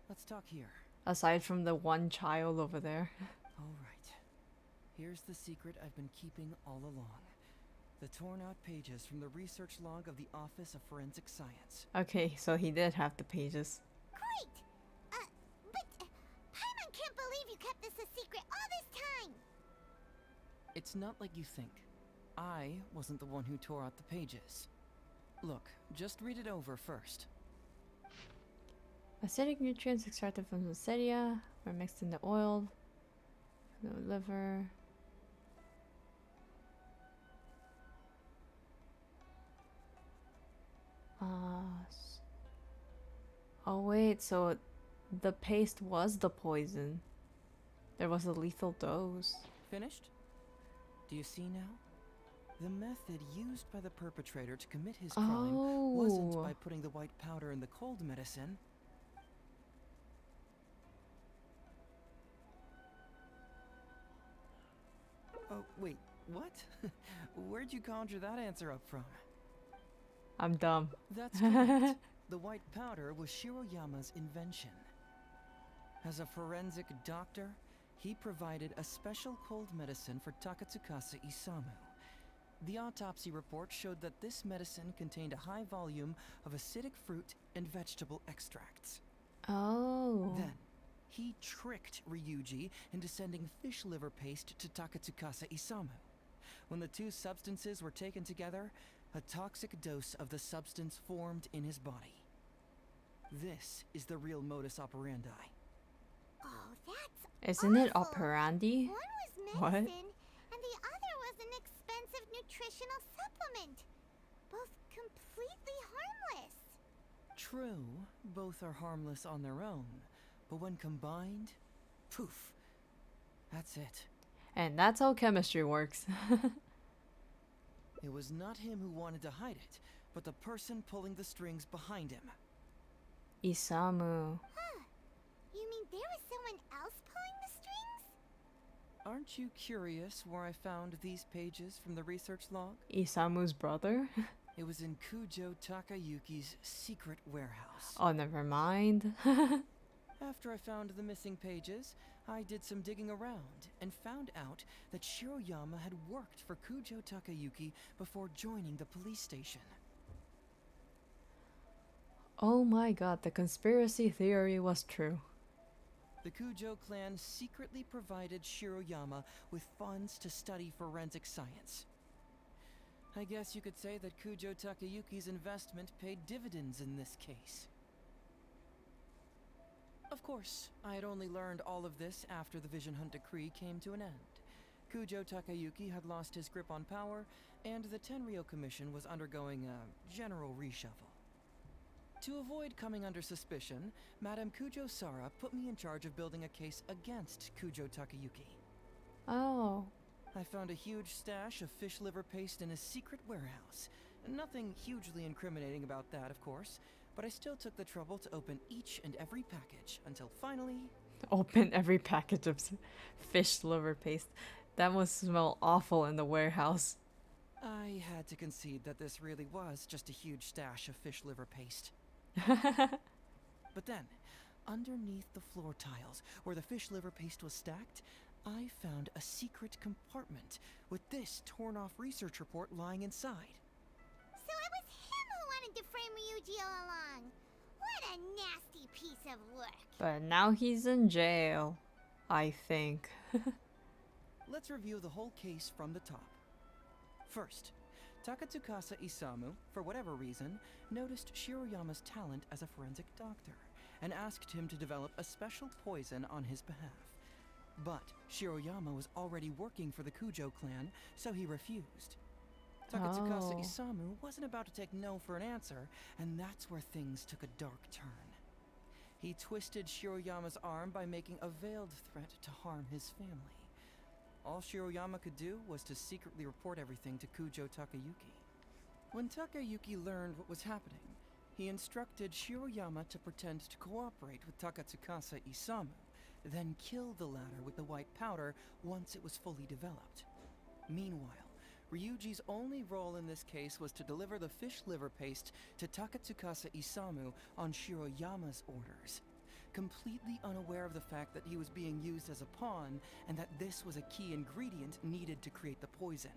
Let's talk here. Aside from the one child over there. All right. Here's the secret I've been keeping all along. The torn out pages from the research log of the Office of Forensic Science. Okay, so he did have the pages. Great! But Paimon can't believe you kept this a secret all this time! It's not like you think. I wasn't the one who tore out the pages. Look, just read it over first. Acidic nutrients extracted from the sedia are mixed in the oil, the liver. Oh wait, so the paste was the poison. There was a lethal dose. Finished? Do you see now? The method used by the perpetrator to commit his crime wasn't by putting the white powder in the cold medicine. Oh, wait, what? Where'd you conjure that answer up from? I'm dumb. That's correct. The white powder was Shiroyama's invention. As a forensic doctor, he provided a special cold medicine for Takatsukasa Isamu. The autopsy report showed that this medicine contained a high volume of acidic fruit and vegetable extracts. Oh. Then, he tricked Ryuji into sending fish liver paste to Takatsukasa Isamu. When the two substances were taken together, a toxic dose of the substance formed in his body. This is the real modus operandi. Oh, that's Isn't it awful. operandi? One was What? medicine, and the other was an expensive nutritional supplement. Both completely harmless. True, both are harmless on their own, but when combined, poof, that's it. And that's how chemistry works. It was not him who wanted to hide it, but the person pulling the strings behind him. Isamu. Huh. You mean there was someone else pulling the strings? Aren't you curious where I found these pages from the research log? Isamu's brother? It was in Kujo Takayuki's secret warehouse. Oh, never mind. After I found the missing pages, I did some digging around and found out that Shiroyama had worked for Kujo Takayuki before joining the police station. Oh my god, the conspiracy theory was true. The Kujo clan secretly provided Shiroyama with funds to study forensic science. I guess you could say that Kujo Takayuki's investment paid dividends in this case. Of course, I had only learned all of this after the Vision Hunt decree came to an end. Kujo Takayuki had lost his grip on power, and the Tenryou Commission was undergoing a general reshuffle. To avoid coming under suspicion, Madame Kujo Sara put me in charge of building a case against Kujo Takayuki. Oh. I found a huge stash of fish liver paste in his secret warehouse. Nothing hugely incriminating about that, of course, but I still took the trouble to open each and every package until finally... Open every package of fish liver paste. That must smell awful in the warehouse. I had to concede that this really was just a huge stash of fish liver paste. But then, underneath the floor tiles, where the fish liver paste was stacked, I found a secret compartment with this torn-off research report lying inside. So it was him who wanted to frame Ryuji all along. What a nasty piece of work. But now he's in jail, I think. Let's review the whole case from the top. First, Takatsukasa Isamu, for whatever reason, noticed Shiroyama's talent as a forensic doctor and asked him to develop a special poison on his behalf. But Shiroyama was already working for the Kujo clan, so he refused. Takatsukasa Isamu wasn't about to take no for an answer, and that's where things took a dark turn. He twisted Shiroyama's arm by making a veiled threat to harm his family. All Shiroyama could do was to secretly report everything to Kujo Takayuki. When Takayuki learned what was happening, he instructed Shiroyama to pretend to cooperate with Takatsukasa Isamu, then kill the latter with the white powder once it was fully developed. Meanwhile, Ryuji's only role in this case was to deliver the fish liver paste to Takatsukasa Isamu on Shiroyama's orders, completely unaware of the fact that he was being used as a pawn and that this was a key ingredient needed to create the poison.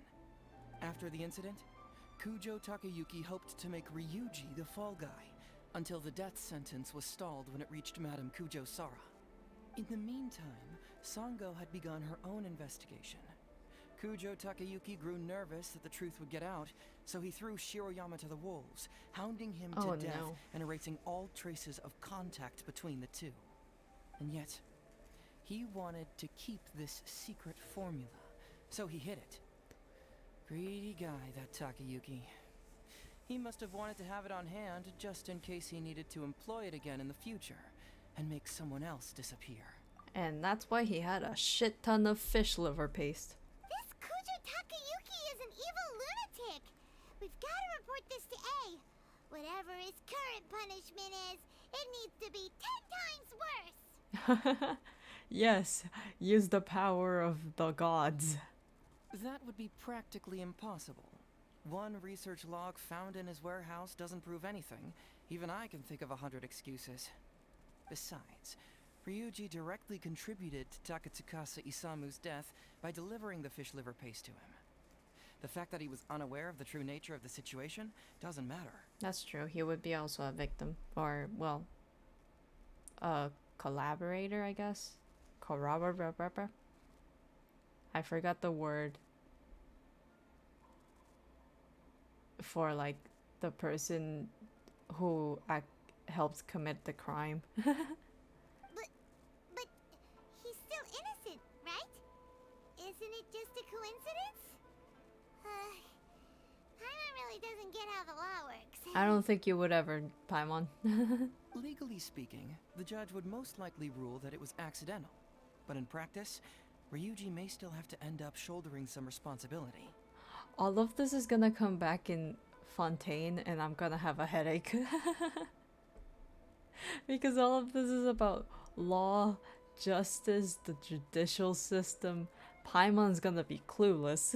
After the incident, Kujo Takayuki hoped to make Ryuji the fall guy, until the death sentence was stalled when it reached Madame Kujo Sara. In the meantime, Sango had begun her own investigation. Kujo Takayuki grew nervous that the truth would get out, so he threw Shiroyama to the wolves, hounding him to death and erasing all traces of contact between the two. And yet, he wanted to keep this secret formula, so he hid it. Greedy guy, that Takayuki. He must have wanted to have it on hand just in case he needed to employ it again in the future, and make someone else disappear. And that's why he had a shit ton of fish liver paste. This Kujo Takayuki is an evil lunatic. We've got to report this to A. Whatever his current punishment is, it needs to be 10 times worse. Yes, use the power of the gods. That would be practically impossible. One research log found in his warehouse doesn't prove anything. Even I can think of 100 excuses. Besides, Ryuji directly contributed to Takatsukasa Isamu's death by delivering the fish liver paste to him. The fact that he was unaware of the true nature of the situation doesn't matter. That's true. He would be also a victim. Or, well, a collaborator, I guess. Corroborator. I forgot the word for, like, the person who helped commit the crime. But he's still innocent, right? Isn't it just a coincidence? Paimon really doesn't get how the law works. I don't think you would ever, Paimon. Legally speaking, the judge would most likely rule that it was accidental. But in practice, Ryuji may still have to end up shouldering some responsibility. All of this is gonna come back in Fontaine and I'm gonna have a headache. Because all of this is about law, justice, the judicial system. Paimon's gonna be clueless.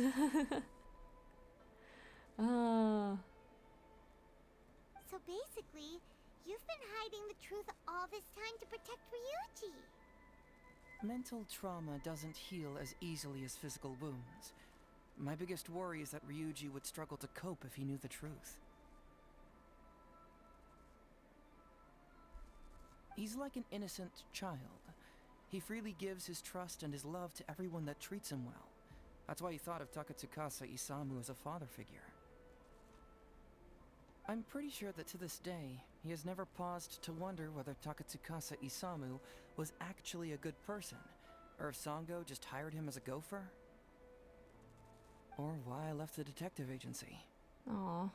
So basically, you've been hiding the truth all this time to protect Ryuji. Mental trauma doesn't heal as easily as physical wounds. My biggest worry is that Ryuji would struggle to cope if he knew the truth. He's like an innocent child. He freely gives his trust and his love to everyone that treats him well. That's why he thought of Takatsukasa Isamu as a father figure. I'm pretty sure that to this day, he has never paused to wonder whether Takatsukasa Isamu was actually a good person, or if Sango just hired him as a gopher. Or why I left the detective agency. Aww.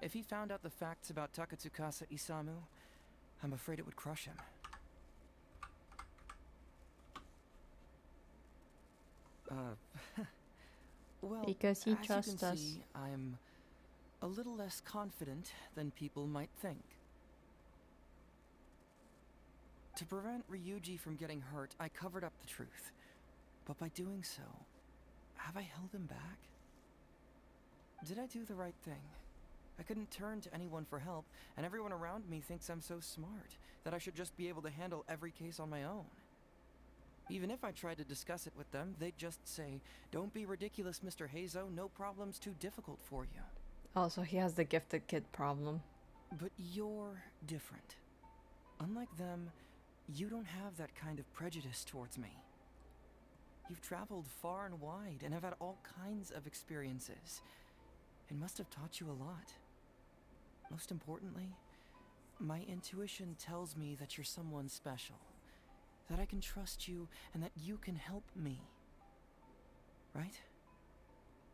If he found out the facts about Takatsukasa Isamu, I'm afraid it would crush him. Well, Because he as you trusts can us. see, I'm a little less confident than people might think. To prevent Ryuji from getting hurt, I covered up the truth. But by doing so, have I held him back? Did I do the right thing? I couldn't turn to anyone for help, and everyone around me thinks I'm so smart that I should just be able to handle every case on my own. Even if I tried to discuss it with them, they'd just say, "Don't be ridiculous, Mr. Hazo, no problem's too difficult for you." Also, he has the gifted kid problem. But you're different. Unlike them, you don't have that kind of prejudice towards me. You've traveled far and wide and have had all kinds of experiences. It must have taught you a lot. Most importantly, my intuition tells me that you're someone special, that I can trust you and that you can help me. Right?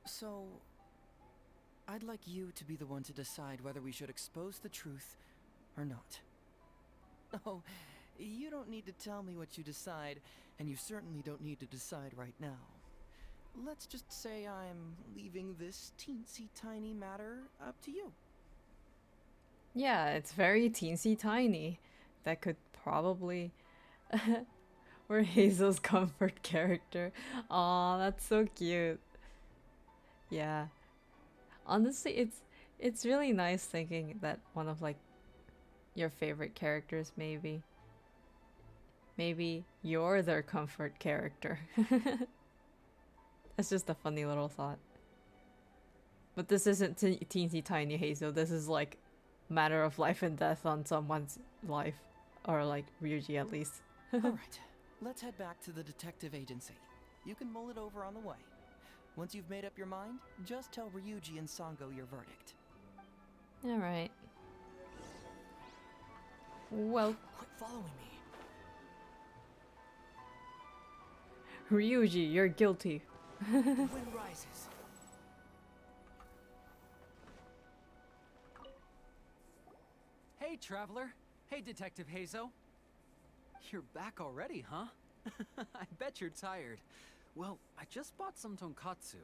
So, I'd like you to be the one to decide whether we should expose the truth or not. Oh, you don't need to tell me what you decide, and you certainly don't need to decide right now. Let's just say I'm leaving this teensy tiny matter up to you. Yeah, it's very teensy tiny. That could probably... We're Hazel's comfort character. Aw, that's so cute. Yeah. Honestly, it's really nice thinking that one of like your favorite characters maybe you're their comfort character. That's just a funny little thought. But this isn't teensy tiny Hazel. This is like matter of life and death on someone's life, or like Ryuji at least. All right, let's head back to the detective agency. You can mull it over on the way. Once you've made up your mind, just tell Ryuji and Sango your verdict. All right. Well, Quit following me. Ryuji, you're guilty. The wind rises. Hey, Traveler. Hey, Detective Hazo. You're back already, huh? I bet you're tired. Well, I just bought some tonkatsu.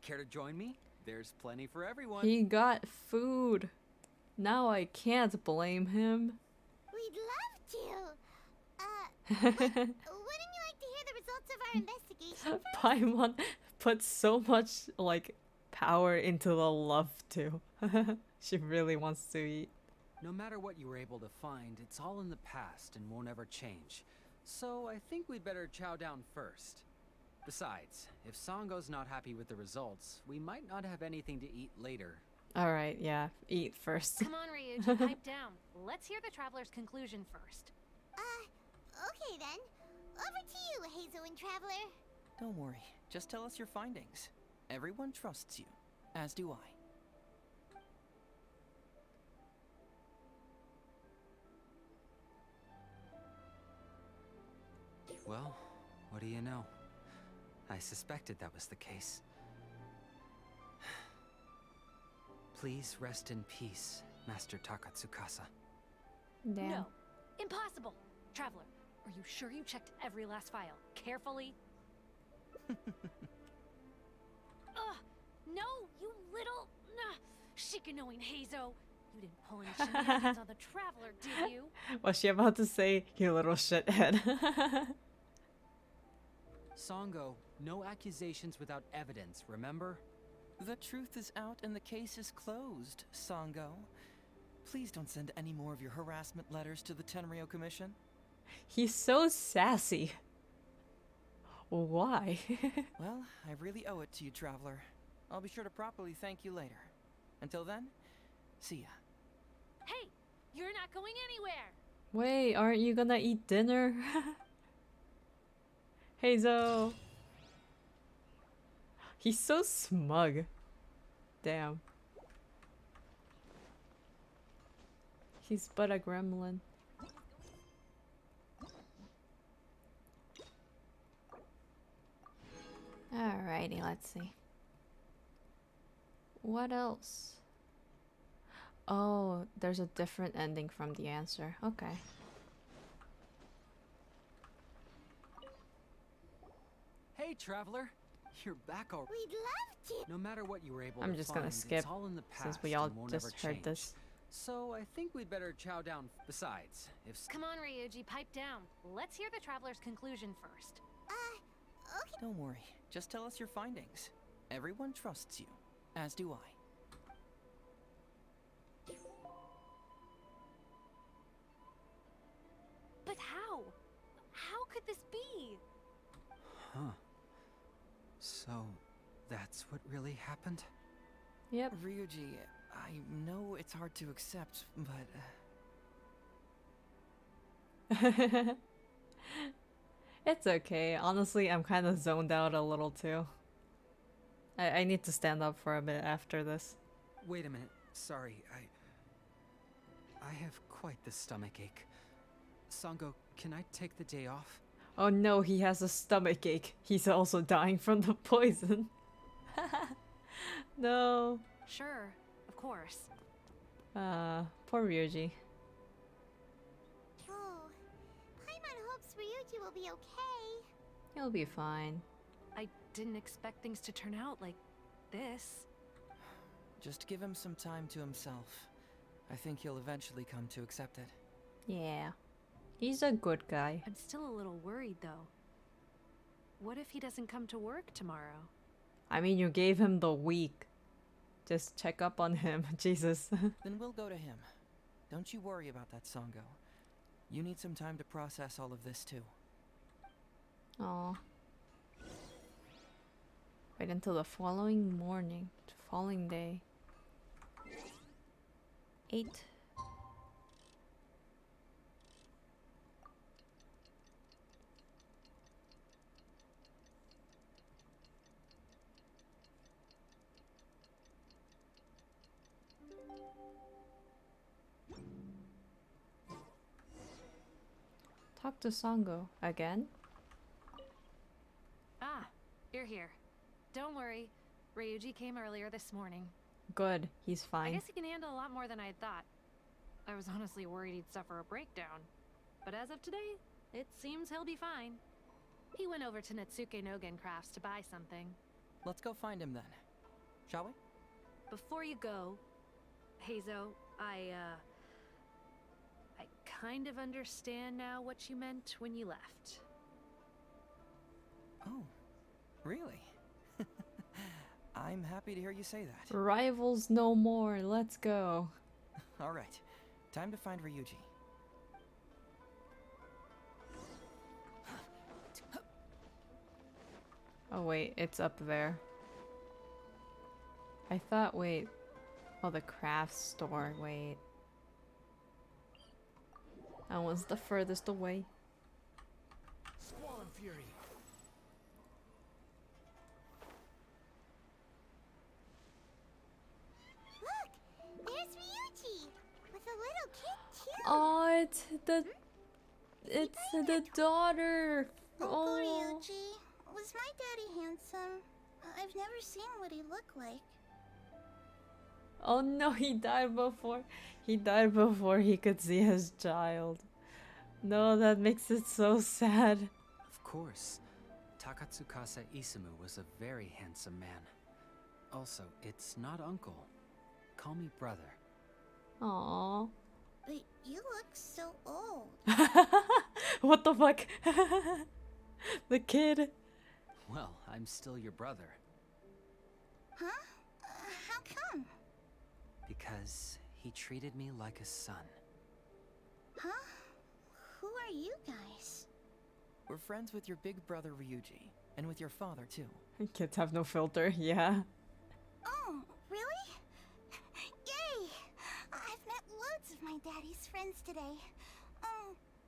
Care to join me? There's plenty for everyone. He got food. Now I can't blame him. We'd love to. Wouldn't you like to hear the results of our investigation first? Paimon puts so much like power into the love too. She really wants to eat. No matter what you were able to find, it's all in the past and won't ever change. So I think we'd better chow down first. Besides, if Sango's not happy with the results, we might not have anything to eat later. Alright, yeah. Eat first. Come on, Ryuji, pipe down. Let's hear the traveler's conclusion first. Okay then. Over to you, Hazo and Traveler. Don't worry, just tell us your findings. Everyone trusts you, as do I. Well, what do you know? I suspected that was the case. Please rest in peace, Master Takatsukasa. Damn. No. Impossible. Traveler, are you sure you checked every last file? Carefully? Ugh! No, you little... chicken-knowing Hazo! You didn't pull any shenanigans on the Traveler, did you? Was she about to say, you little shithead? Sango, no accusations without evidence, remember? The truth is out and the case is closed, Sango. Please don't send any more of your harassment letters to the Tenryo Commission. He's so sassy. Why? Well, I really owe it to you, Traveler. I'll be sure to properly thank you later. Until then, see ya. Hey! You're not going anywhere! Wait, aren't you gonna eat dinner? Hazo! He's so smug. Damn. He's but a gremlin. Alrighty, let's see. What else? Oh, there's a different ending from the answer. Okay. Hey, Traveler. You're back already. We'd love to. No matter what you were able I'm to just find, gonna skip it's all in the past since we all and won't just ever heard change. this. So I think we'd better chow down. Besides, if Come on, Ryuji, pipe down. Let's hear the traveler's conclusion first. Okay. Don't worry. Just tell us your findings. Everyone trusts you, as do I. But how? How could this be? Huh. So, that's what really happened? Yep. Ryuji, I know it's hard to accept, but... It's okay. Honestly, I'm kind of zoned out a little too. I need to stand up for a bit after this. Wait a minute. Sorry, I have quite the stomach ache. Sango, can I take the day off? Oh no, he has a stomach ache. He's also dying from the poison. No. Sure, of course. Poor Ryuji. Oh, Paimon hopes Ryuji will be okay. He'll be fine. I didn't expect things to turn out like this. just give him some time to himself. I think he'll eventually come to accept it. Yeah. He's a good guy. I'm still a little worried, though. What if he doesn't come to work tomorrow? I mean, you gave him the week. Just check up on him. Jesus. Then we'll go to him. Don't you worry about that, Sango. You need some time to process all of this, too. Aw. Wait until the following morning. The following day. 8. Talk to Sango again? Ah, you're here. Don't worry. Ryuji came earlier this morning. Good, he's I fine. guess he can handle a lot more than I had thought. I was honestly worried he'd suffer a breakdown. But as of today, it seems he'll be fine. He went over to Natsuke Nogen Crafts to buy something. Let's go find him then. Shall we? Before you go, Heizo, I kind of understand now what you meant when you left. Oh, really? I'm happy to hear you say that. Rivals no more, let's go. Alright, time to find Ryuji. Oh wait, it's up there. I thought, wait. Oh, the craft store, wait. That one's the furthest away. Squall and Fury. Look, there's Ryuji with a little kid too. Oh, it's the daughter. Uncle Oh. Ryuji, was my daddy handsome? I've never seen what he looked like. Oh no, he died before. He died before he could see his child. No, that makes it so sad. Of course. Takatsukasa Isumu was a very handsome man. Also, it's not uncle. Call me brother. Aww. But you look so old. What the fuck? The kid. Well, I'm still your brother. Huh? How come? Because he treated me like a son. Huh? Who are you guys? We're friends with your big brother Ryuji, and with your father too. Kids have no filter, yeah. Oh, really? Yay! I've met loads of my daddy's friends today.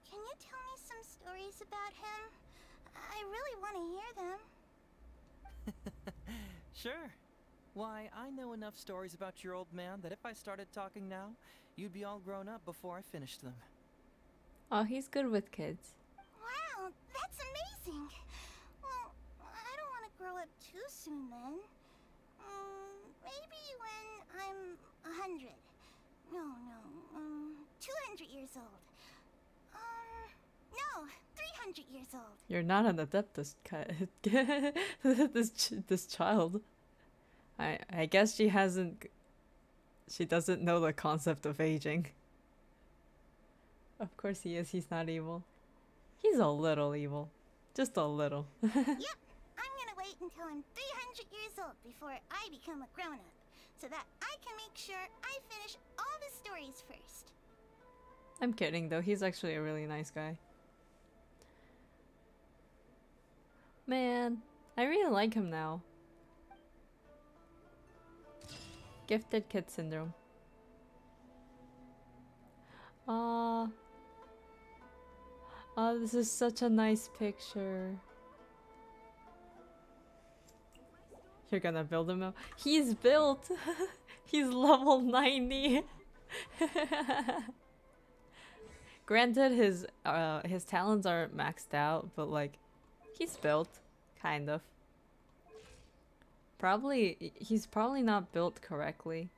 Can you tell me some stories about him? I really want to hear them. Sure. Why, I know enough stories about your old man that if I started talking now, you'd be all grown up before I finished them. Oh, he's good with kids. Wow, that's amazing. Well, I don't want to grow up too soon then. Maybe when I'm 100. No, 200 years old. No, 300 years old. You're not an adeptus, this child. I guess she doesn't know the concept of aging. Of course he is. He's not evil. He's a little evil, just a little. Yep, I'm gonna wait until I'm 300 years old before I become a grown-up, so that I can make sure I finish all the stories first. I'm kidding though. He's actually a really nice guy. Man, I really like him now. Gifted kid syndrome. Oh, this is such a nice picture. You're gonna build him up. He's built. He's level 90. Granted, his talents aren't maxed out, but like, he's built, kind of. He's probably not built correctly.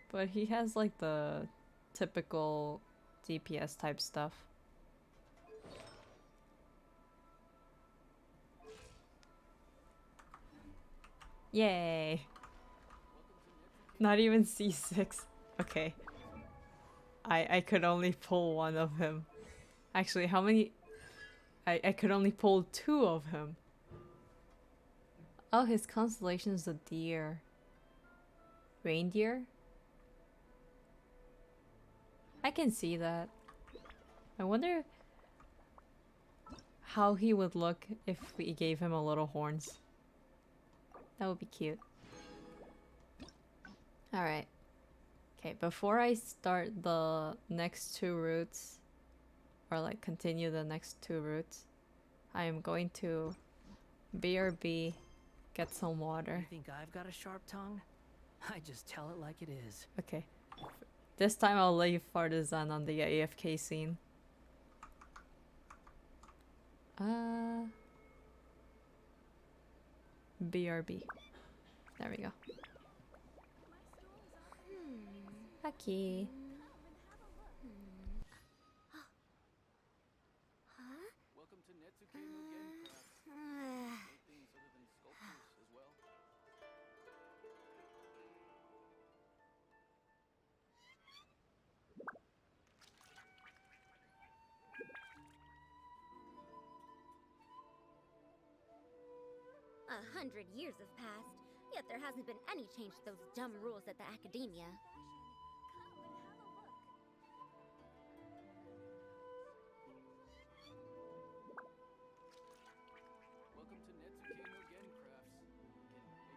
But he has like the typical DPS type stuff. Yay! Not even C6. Okay. I could only pull one of him. Actually, how many? I could only pull 2 of him. Oh, his constellation is a deer. Reindeer? I can see that. I wonder how he would look if we gave him a little horns. That would be cute. Alright. Okay, before I start the next 2 routes, or like continue the next 2 routes, I am going to BRB, get some water. You think I've got a sharp tongue? I just tell it like it is. Okay. This time I'll leave Fartazan on the AFK scene. BRB. There we go. Okay. Welcome to Netsuke no Gen things other than sculptures as well. 100 years have passed, yet there hasn't been any change to those dumb rules at the academia. Welcome to Netsuke no Gen Crafts. Can make things other than sculptures as well.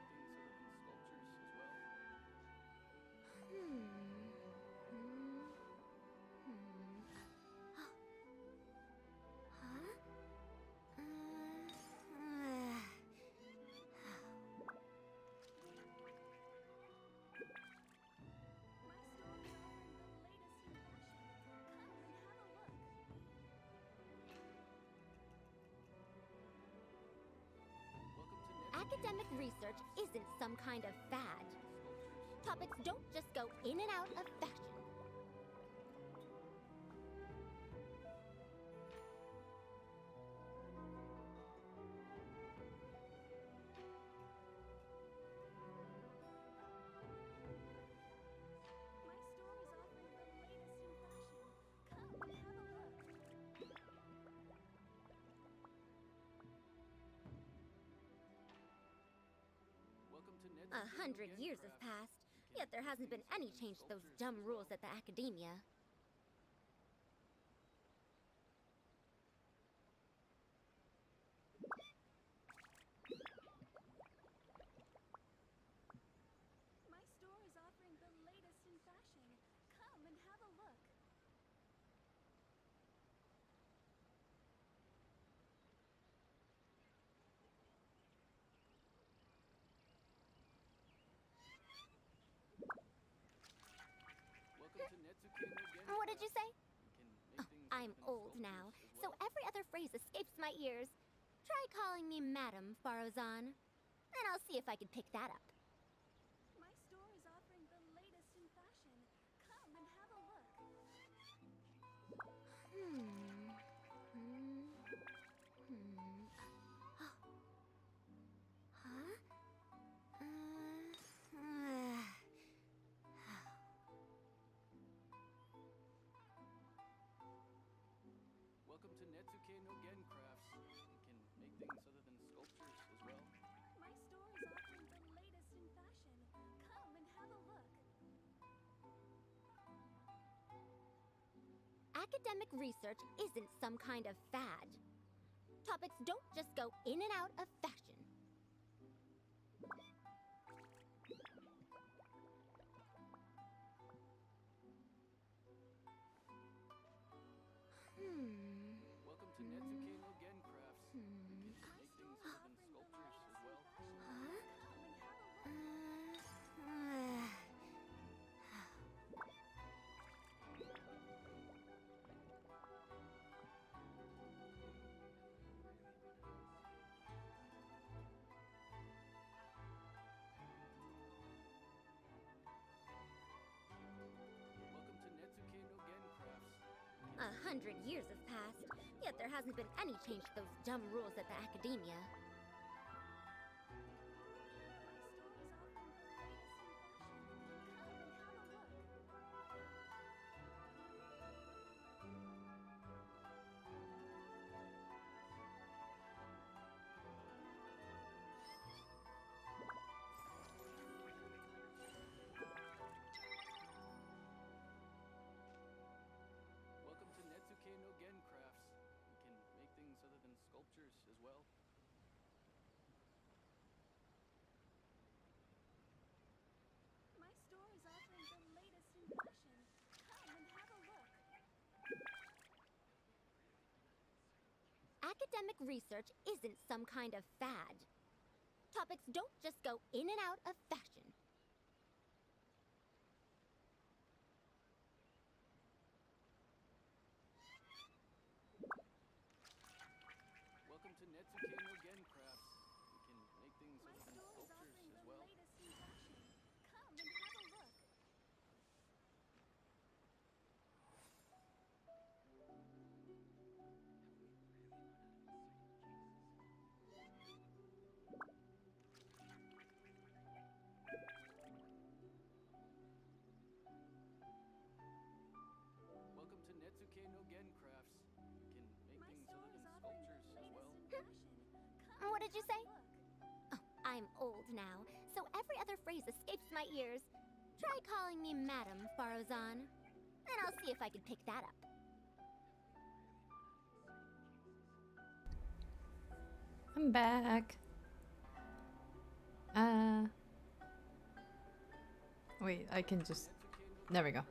Academic research isn't some kind of fad. Topics don't just go in and out of fashion. Welcome to Netsuke 100 years have passed, yet there hasn't been any change to those dumb rules at the academia. My store is offering the latest in fashion. Come and have a look. Welcome to Netsuke no Gen What did you say? Can make things I'm old now, so every other phrase escapes my ears. Try calling me Madam Farozan, and I'll see if I can pick that up. My store is offering the latest in fashion. Come and have a look. Academic research isn't some kind of fad. Topics don't just go in and out of fashion. Welcome to Netsuke no Gen Crafts. You can make things other than sculptures as well. Welcome to Netsuke no Gen Crafts. 100 years have passed, yet there hasn't been any change to those dumb rules at the academia. Welcome to Netsuke no Gen Crafts. You can make things other than sculptures as well. My store is offering the latest in fashion. Come and have a look. Academic research isn't some kind of fad. Topics don't just go in and out of fashion. Welcome to Netsuke no Gen Crafts. You can make things My other than store is sculptures offering as the well. latest in fashion. Come and have a look. Welcome to Netsuke no Gen Crafts. You can make My things store other is than offering sculptures the as well. latest in fashion. Come What and did you have a say? look. Oh, I'm old now, so every other phrase escapes my ears. Try calling me Madam Farozan, and I'll see if I can pick that up. I'm back. Wait, I can just... There we go.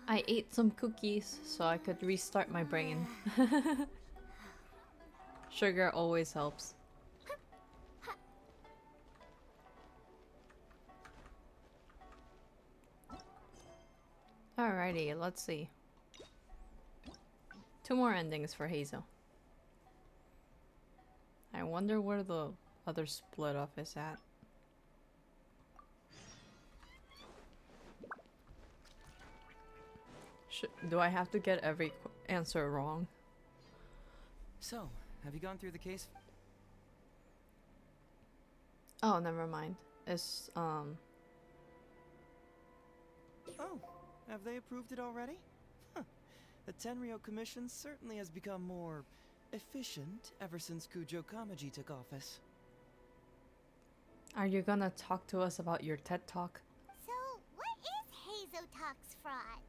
I ate some cookies so I could restart my brain. Sugar always helps. Alrighty, let's see. 2 more endings for Hazel. I wonder where the other split off is at. Do I have to get every answer wrong? So, have you gone through the case? Oh, never mind. It's, Oh, have they approved it already? Huh. The Tenryo Commission certainly has become more efficient ever since Kujo Kamaji took office. Are you gonna talk to us about your TED Talk? So, what is Hazotalk's fraud?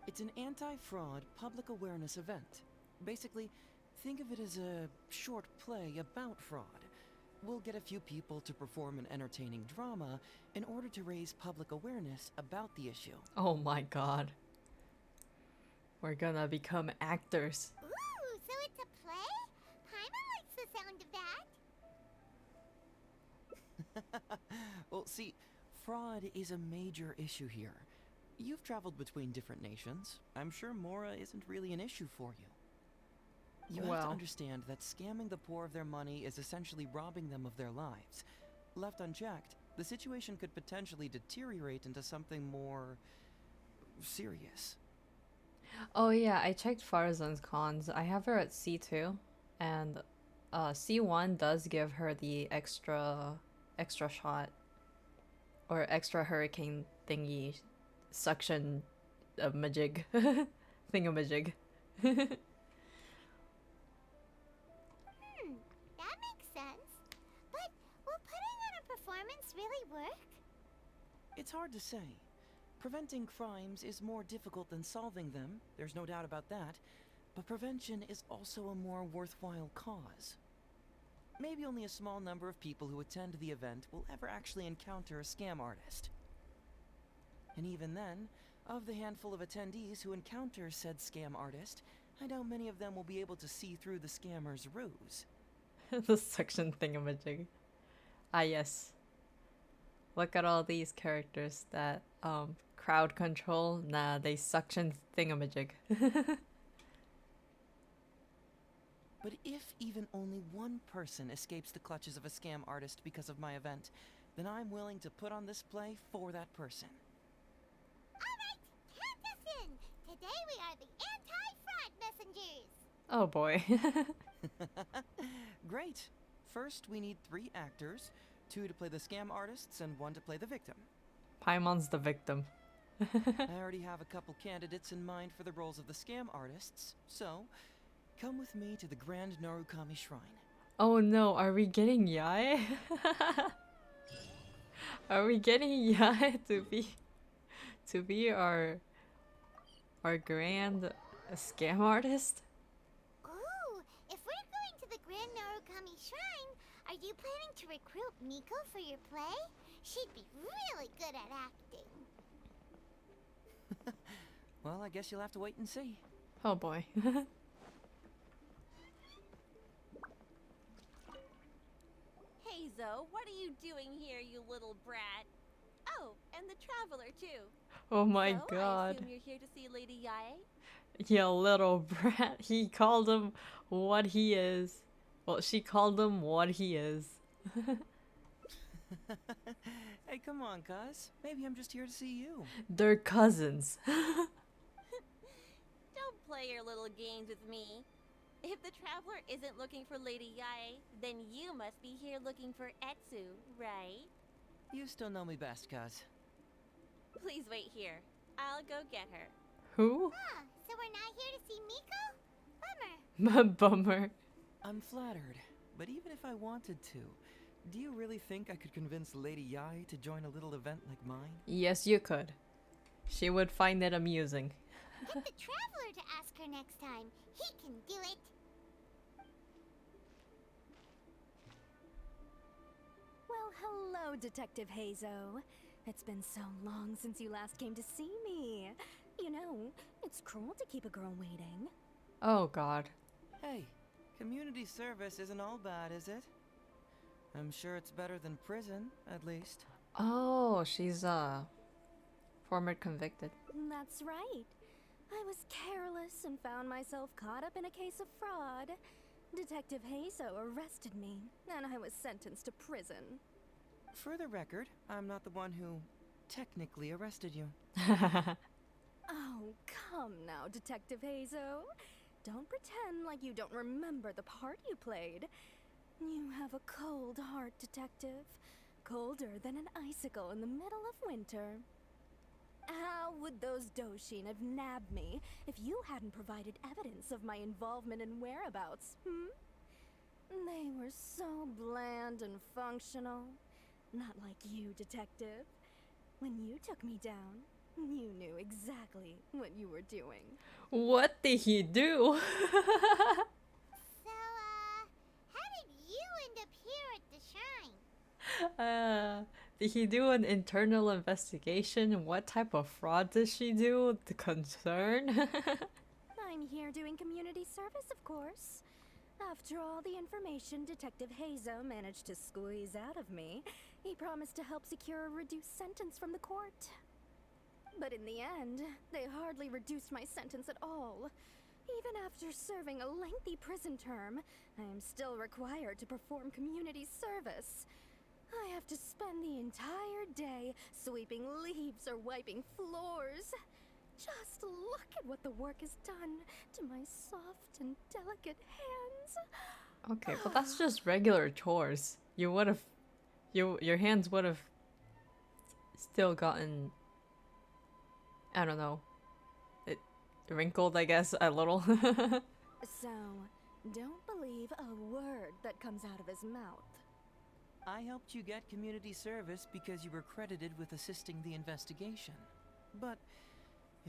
It's an anti-fraud public awareness event. Basically, think of it as a short play about fraud. We'll get a few people to perform an entertaining drama in order to raise public awareness about the issue. Oh my god. We're gonna become actors. Ooh, so it's a play? Paimon likes the sound of that. Well, see, fraud is a major issue here. You've traveled between different nations. I'm sure Mora isn't really an issue for you. You have to understand that scamming the poor of their money is essentially robbing them of their lives. Left unchecked, the situation could potentially deteriorate into something more serious. Oh yeah, I checked Farzan's cons. I have her at C2, and C1 does give her the extra shot or extra hurricane thingy suction majig thingamajig. That makes sense. But will putting on a performance really work? It's hard to say. Preventing crimes is more difficult than solving them, there's no doubt about that, but prevention is also a more worthwhile cause. Maybe only a small number of people who attend the event will ever actually encounter a scam artist. And even then, of the handful of attendees who encounter said scam artist, I doubt many of them will be able to see through the scammer's ruse. The suction thingamajig. Ah, yes. Look at all these characters that crowd control. Nah, they suction thingamajig. But if even only one person escapes the clutches of a scam artist because of my event, then I'm willing to put on this play for that person. Alright, count us in! Today we are the anti-fraud messengers! Oh boy. Great. First, we need 3 actors, 2 to play the scam artists and 1 to play the victim. Paimon's the victim. I already have a couple candidates in mind for the roles of the scam artists, so come with me to the Grand Narukami Shrine. Oh no, are we getting Yae? Are we getting Yae to be our grand scam artist? Ooh, if we're going to the Grand Narukami Shrine, are you planning to recruit Miko for your play? She'd be really good at acting. Well, I guess you'll have to wait and see. Oh boy. Hey Zo, what are you doing here, you little brat? Oh, and the traveler too. Oh my So, I god. assume you're here to see Lady Yae? Yeah, little brat. He called him what he is. Well, she called him what he is. Hey, come on, cuz. Maybe I'm just here to see you. They're cousins. Don't play your little games with me. If the traveler isn't looking for Lady Yae, then you must be here looking for Etsu, right? You still know me best, cuz. Please wait here. I'll go get her. Who? Ah, so we're not here to see Miko? Bummer. Bummer. I'm flattered, but even if I wanted to, do you really think I could convince Lady Yae to join a little event like mine? Yes, you could. She would find it amusing. Get the traveler to ask her next time. He can do it. Well, hello, Detective Hazo. It's been so long since you last came to see me. You know, it's cruel to keep a girl waiting. Oh god. Hey, community service isn't all bad, is it? I'm sure it's better than prison, at least. Oh, she's former convicted. That's right. I was careless and found myself caught up in a case of fraud. Detective Hazo arrested me, and I was sentenced to prison. For the record, I'm not the one who technically arrested you. Oh, come now, Detective Hazo. Don't pretend like you don't remember the part you played. You have a cold heart, Detective. Colder than an icicle in the middle of winter. How would those Doshin have nabbed me if you hadn't provided evidence of my involvement and whereabouts, They were so bland and functional. Not like you, Detective. When you took me down, you knew exactly what you were doing. What did he do? So, how did you end up here at the shrine? Did he do an internal investigation? What type of fraud did she do? The concern? I'm here doing community service, of course. After all the information Detective Hazo managed to squeeze out of me, he promised to help secure a reduced sentence from the court. But in the end, they hardly reduced my sentence at all. Even after serving a lengthy prison term, I am still required to perform community service. I have to spend the entire day sweeping leaves or wiping floors. Just look at what the work has done to my soft and delicate hands. Okay, but that's just regular chores. You would have... Your hands would have still gotten... I don't know. It wrinkled, I guess, a little. So, don't believe a word that comes out of his mouth. I helped you get community service because you were credited with assisting the investigation. But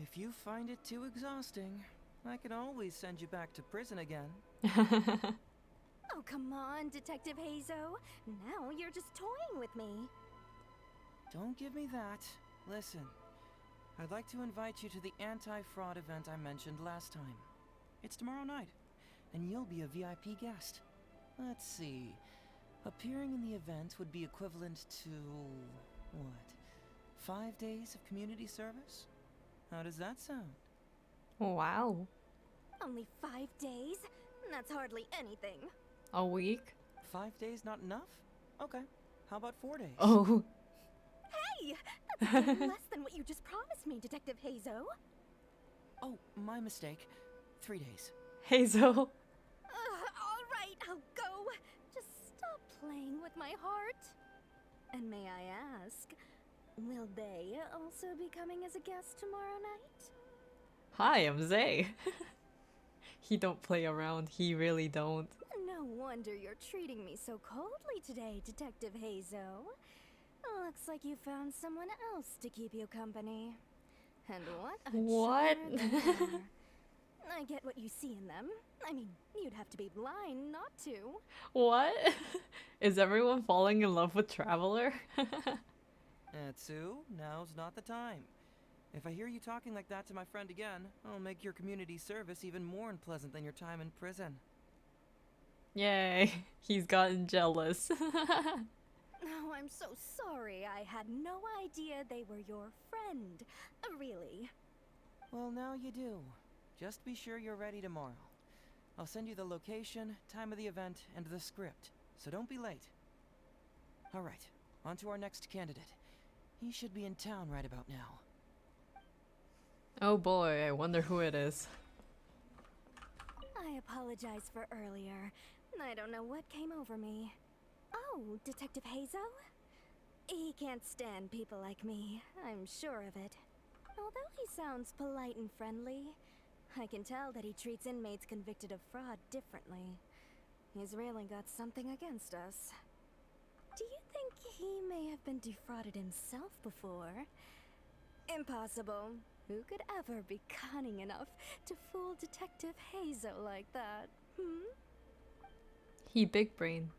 if you find it too exhausting, I can always send you back to prison again. Oh, come on, Detective Hazo. Now you're just toying with me. Don't give me that. Listen, I'd like to invite you to the anti-fraud event I mentioned last time. It's tomorrow night, and you'll be a VIP guest. Let's see. Appearing in the event would be equivalent to, what, 5 days of community service? How does that sound? Wow. Only 5 days? That's hardly anything. A week? 5 days not enough? Okay. How about 4 days? Oh. Hey! That's a little less than what you just promised me, Detective Hazo. Oh, my mistake. 3 days. Hazel. All right, I'll go. Just stop playing with my heart. And may I ask, will they also be coming as a guest tomorrow night? Hi, I'm Zay. He don't play around. He really don't. No wonder you're treating me so coldly today, Detective Hazo. Looks like you found someone else to keep you company. And what a charm they are. I get what you see in them. I mean, you'd have to be blind not to. What? Is everyone falling in love with Traveler? Etsu, now's not the time. If I hear you talking like that to my friend again, I'll make your community service even more unpleasant than your time in prison. Yay, he's gotten jealous. Oh, I'm so sorry. I had no idea they were your friend. Really. Well, now you do. Just be sure you're ready tomorrow. I'll send you the location, time of the event, and the script, so don't be late. Alright, on to our next candidate. He should be in town right about now. Oh boy, I wonder who it is. I apologize for earlier. I don't know what came over me. Oh, Detective Hazo? He can't stand people like me, I'm sure of it. Although he sounds polite and friendly, I can tell that he treats inmates convicted of fraud differently. He's really got something against us. Do you think he may have been defrauded himself before? Impossible. Who could ever be cunning enough to fool Detective Hazo like that, hmm? He big brain.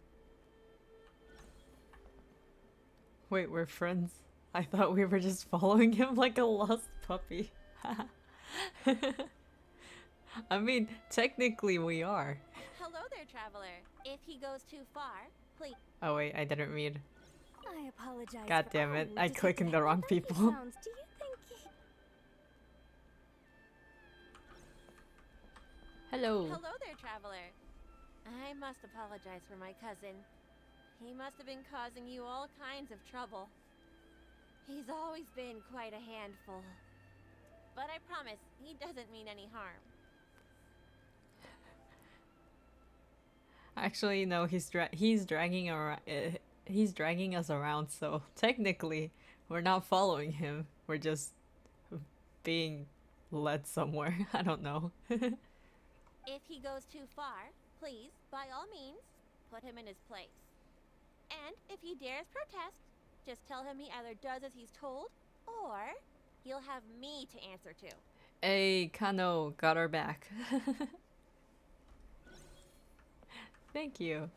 Wait, we're friends? I thought we were just following him like a lost puppy. I mean, technically we are. Hello there, traveler. If he goes too far, please. Oh wait, I didn't read. I apologize. God damn it, I clicked the wrong people. Do you think Hello. Hello there, traveler. I must apologize for my cousin. He must have been causing you all kinds of trouble. He's always been quite a handful. But I promise, he doesn't mean any harm. Actually, no, he's dragging us around, so technically we're not following him. We're just being led somewhere. I don't know. If he goes too far, please, by all means, put him in his place. And if he dares protest, just tell him he either does as he's told, or he'll have me to answer to. Hey, Kano, got our back. Thank you.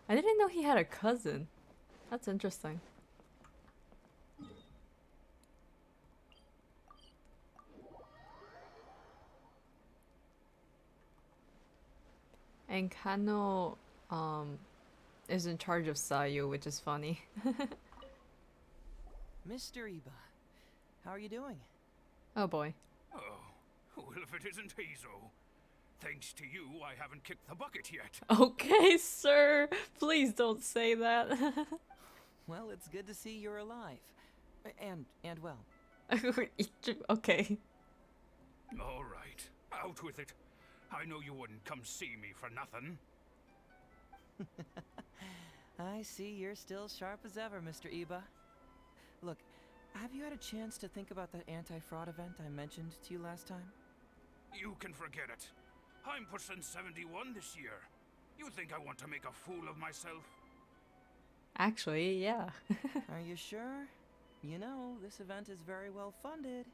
I didn't know he had a cousin. That's interesting. And Kano is in charge of Sayu, which is funny. Mr. Iba, how are you doing? Oh boy. Oh, well, if it isn't Hazo. Thanks to you, I haven't kicked the bucket yet. Okay, sir. Please don't say that. Well, it's good to see you're alive. And well. Okay. All right, out with it. I know you wouldn't come see me for nothing. I see you're still sharp as ever, Mr. Iba. Look, have you had a chance to think about that anti-fraud event I mentioned to you last time? You can forget it. I'm pushing 71 this year. You think I want to make a fool of myself? Actually, yeah. Are you sure? You know, this event is very well funded.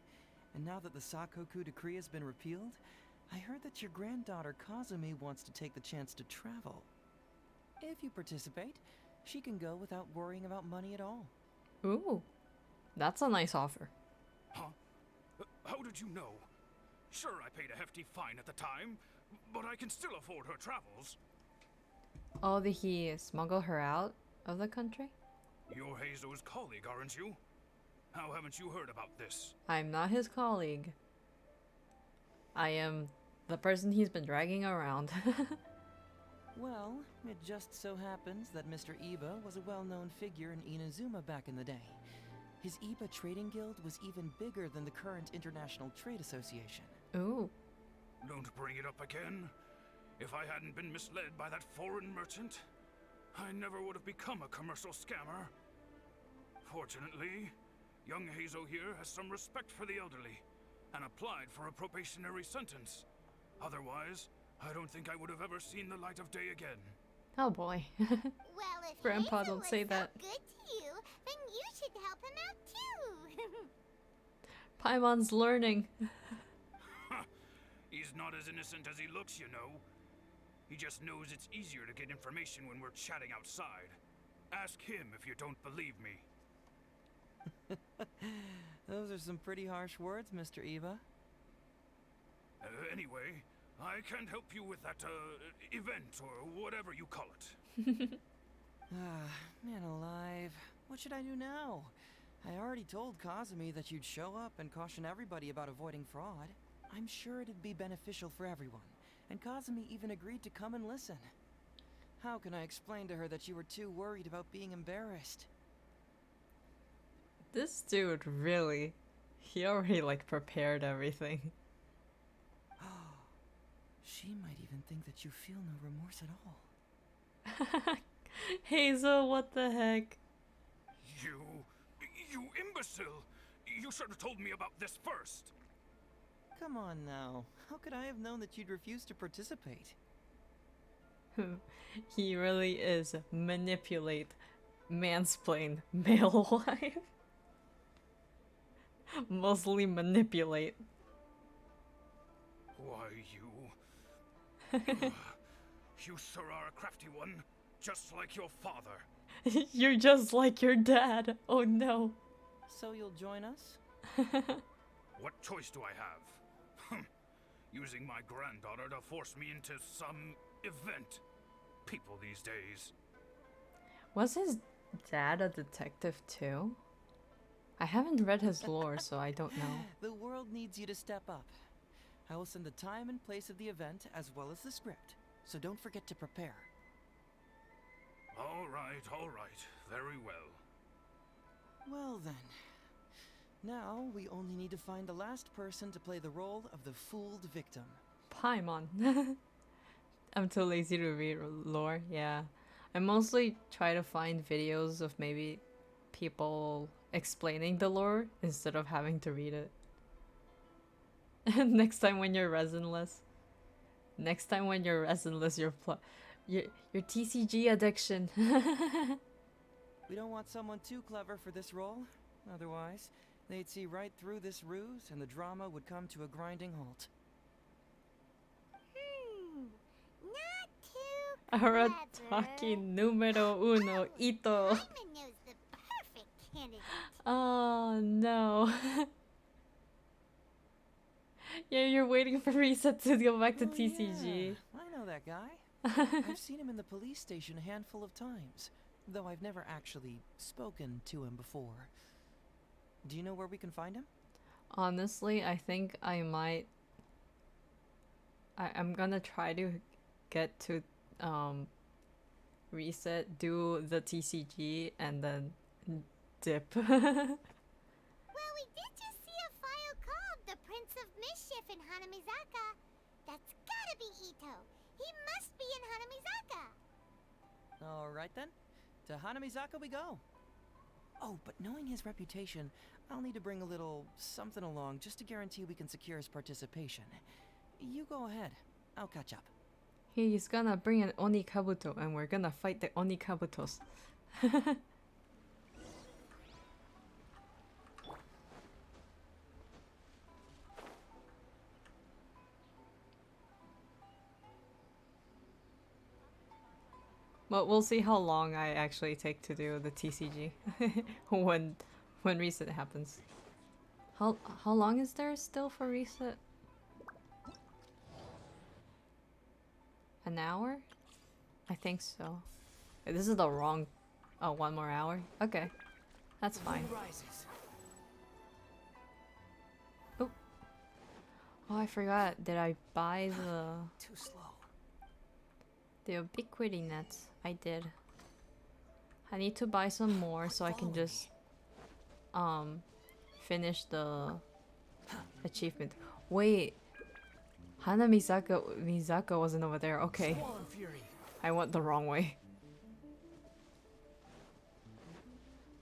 And now that the Sakoku decree has been repealed, I heard that your granddaughter Kazumi wants to take the chance to travel. If you participate, she can go without worrying about money at all. Ooh, that's a nice offer. Huh? How did you know? Sure, I paid a hefty fine at the time, but I can still afford her travels. Oh, did he smuggle her out of the country? You're Heizo's colleague, aren't you? How haven't you heard about this? I'm not his colleague. I am the person he's been dragging around. Well, it just so happens that Mr. Iba was a well-known figure in Inazuma back in the day. His Iba Trading Guild was even bigger than the current International Trade Association. Ooh. Don't bring it up again. If I hadn't been misled by that foreign merchant, I never would have become a commercial scammer. Fortunately, young Heizo here has some respect for the elderly and applied for a probationary sentence. Otherwise, I don't think I would have ever seen the light of day again. Oh boy. Well, if Grandpa, Hazel don't was say so that. good to you, then you should help him out too. Paimon's learning. He's not as innocent as he looks, you know. He just knows it's easier to get information when we're chatting outside. Ask him if you don't believe me. Those are some pretty harsh words, Mr. Iba. Anyway, I can't help you with that, event or whatever you call it. Man alive. What should I do now? I already told Kazumi that you'd show up and caution everybody about avoiding fraud. I'm sure it'd be beneficial for everyone, and Kazumi even agreed to come and listen. How can I explain to her that you were too worried about being embarrassed? This dude really, he already like prepared everything. She might even think that you feel no remorse at all. Hazel, what the heck? You imbecile! You should have told me about this first! Come on now. How could I have known that you'd refuse to participate? He really is manipulate, mansplain, male wife. Mostly manipulate. Why, you sure are a crafty one, just like your father. You're just like your dad. Oh no. So you'll join us? What choice do I have? Using my granddaughter to force me into some event. People these days. Was his dad a detective too? I haven't read his lore, so I don't know. The world needs you to step up. I will send the time and place of the event as well as the script, so don't forget to prepare. All right. Very well. Well then. Now we only need to find the last person to play the role of the fooled victim. Paimon. I'm too lazy to read lore, yeah. I mostly try to find videos of maybe people explaining the lore instead of having to read it. Next time when you're resinless. Your TCG addiction. We don't want someone too clever for this role. Otherwise, they'd see right through this ruse and the drama would come to a grinding halt. Not too Arataki numero uno, Ito. Paimon knows the perfect candidate. Oh no. Yeah, you're waiting for Reset to go back to TCG. Yeah, I know that guy. I've seen him in the police station a handful of times, though I've never actually spoken to him before. Do you know where we can find him? Honestly, I think I might... I'm gonna try to get to Reset, do the TCG, and then dip. Well, we did just see a file called the Prince of Mischief in Hanamizaka. That's gotta be Ito. He must be in Hanamizaka. Alright then. To Hanamizaka we go. Oh, but knowing his reputation, I'll need to bring a little something along just to guarantee we can secure his participation. You go ahead. I'll catch up. He's gonna bring an Oni Kabuto and we're gonna fight the Oni Kabutos. But we'll see how long I actually take to do the TCG when reset happens. How long is there still for reset? An hour? I think so. This is the wrong... Oh, 1 more hour? Okay. That's fine. Oh. Oh, I forgot. Did I buy the... Too slow. The ubiquity nets? I did. I need to buy some more so I can just... finish the... achievement. Wait. Hana Misaka wasn't over there. Okay. I went the wrong way.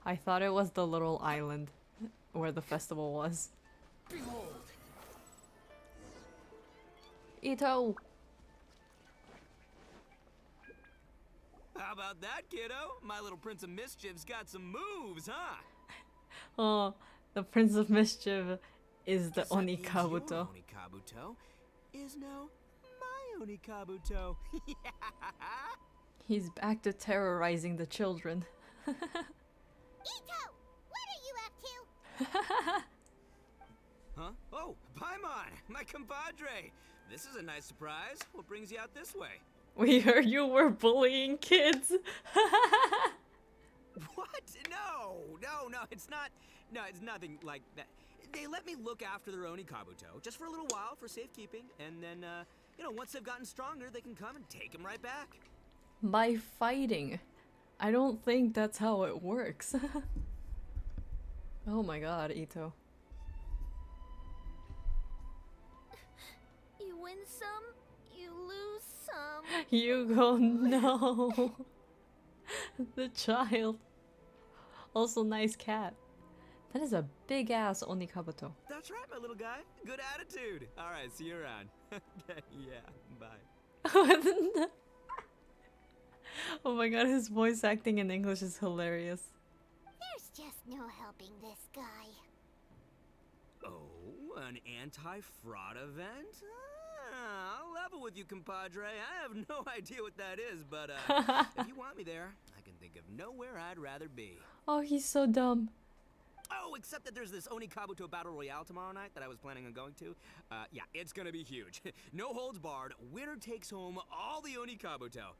I thought it was the little island where the festival was. Behold. Ito! How about that, kiddo? My little Prince of Mischief's got some moves, huh? Oh, the Prince of Mischief is the Oni Kabuto. Your Oni Kabuto is now my Oni Kabuto. He's back to terrorizing the children. Ito! What are you up to? Huh? Oh, Paimon, my compadre. This is a nice surprise. What brings you out this way? We heard you were bullying kids. What? No, it's not. No, it's nothing like that. They let me look after their Oni Kabuto just for a little while for safekeeping, and then, once they've gotten stronger, they can come and take him right back. By fighting. I don't think that's how it works. Oh my god, Ito. You win some, you lose some. Hugo, no. The child. Also, nice cat. That is a big ass Oni Kabuto. That's right, my little guy. Good attitude. All right, see you around. Yeah, bye. Oh my god, his voice acting in English is hilarious. There's just no helping this guy. Oh, an anti-fraud event? I'll level with you, compadre. I have no idea what that is, but if you want me there, I can think of nowhere I'd rather be. Oh, he's so dumb. Oh, except that there's this Oni Kabuto Battle Royale tomorrow night that I was planning on going to. Yeah, it's gonna be huge. No holds barred. Winner takes home all the Oni Kabuto.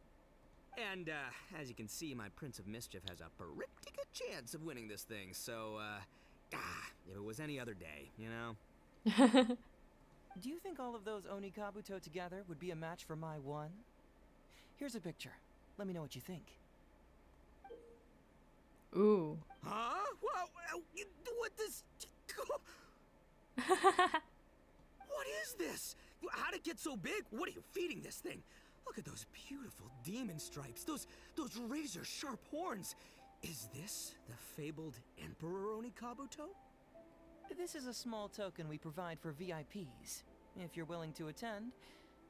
And, as you can see, my Prince of Mischief has a pretty good chance of winning this thing, so, if it was any other day, you know? Do you think all of those Oni Kabuto together would be a match for my one? Here's a picture. Let me know what you think. Ooh. Huh? What this? What is this? How'd it get so big? What are you feeding this thing? Look at those beautiful demon stripes, those razor-sharp horns. Is this the fabled Emperor Oni Kabuto? This is a small token we provide for VIPs. If you're willing to attend,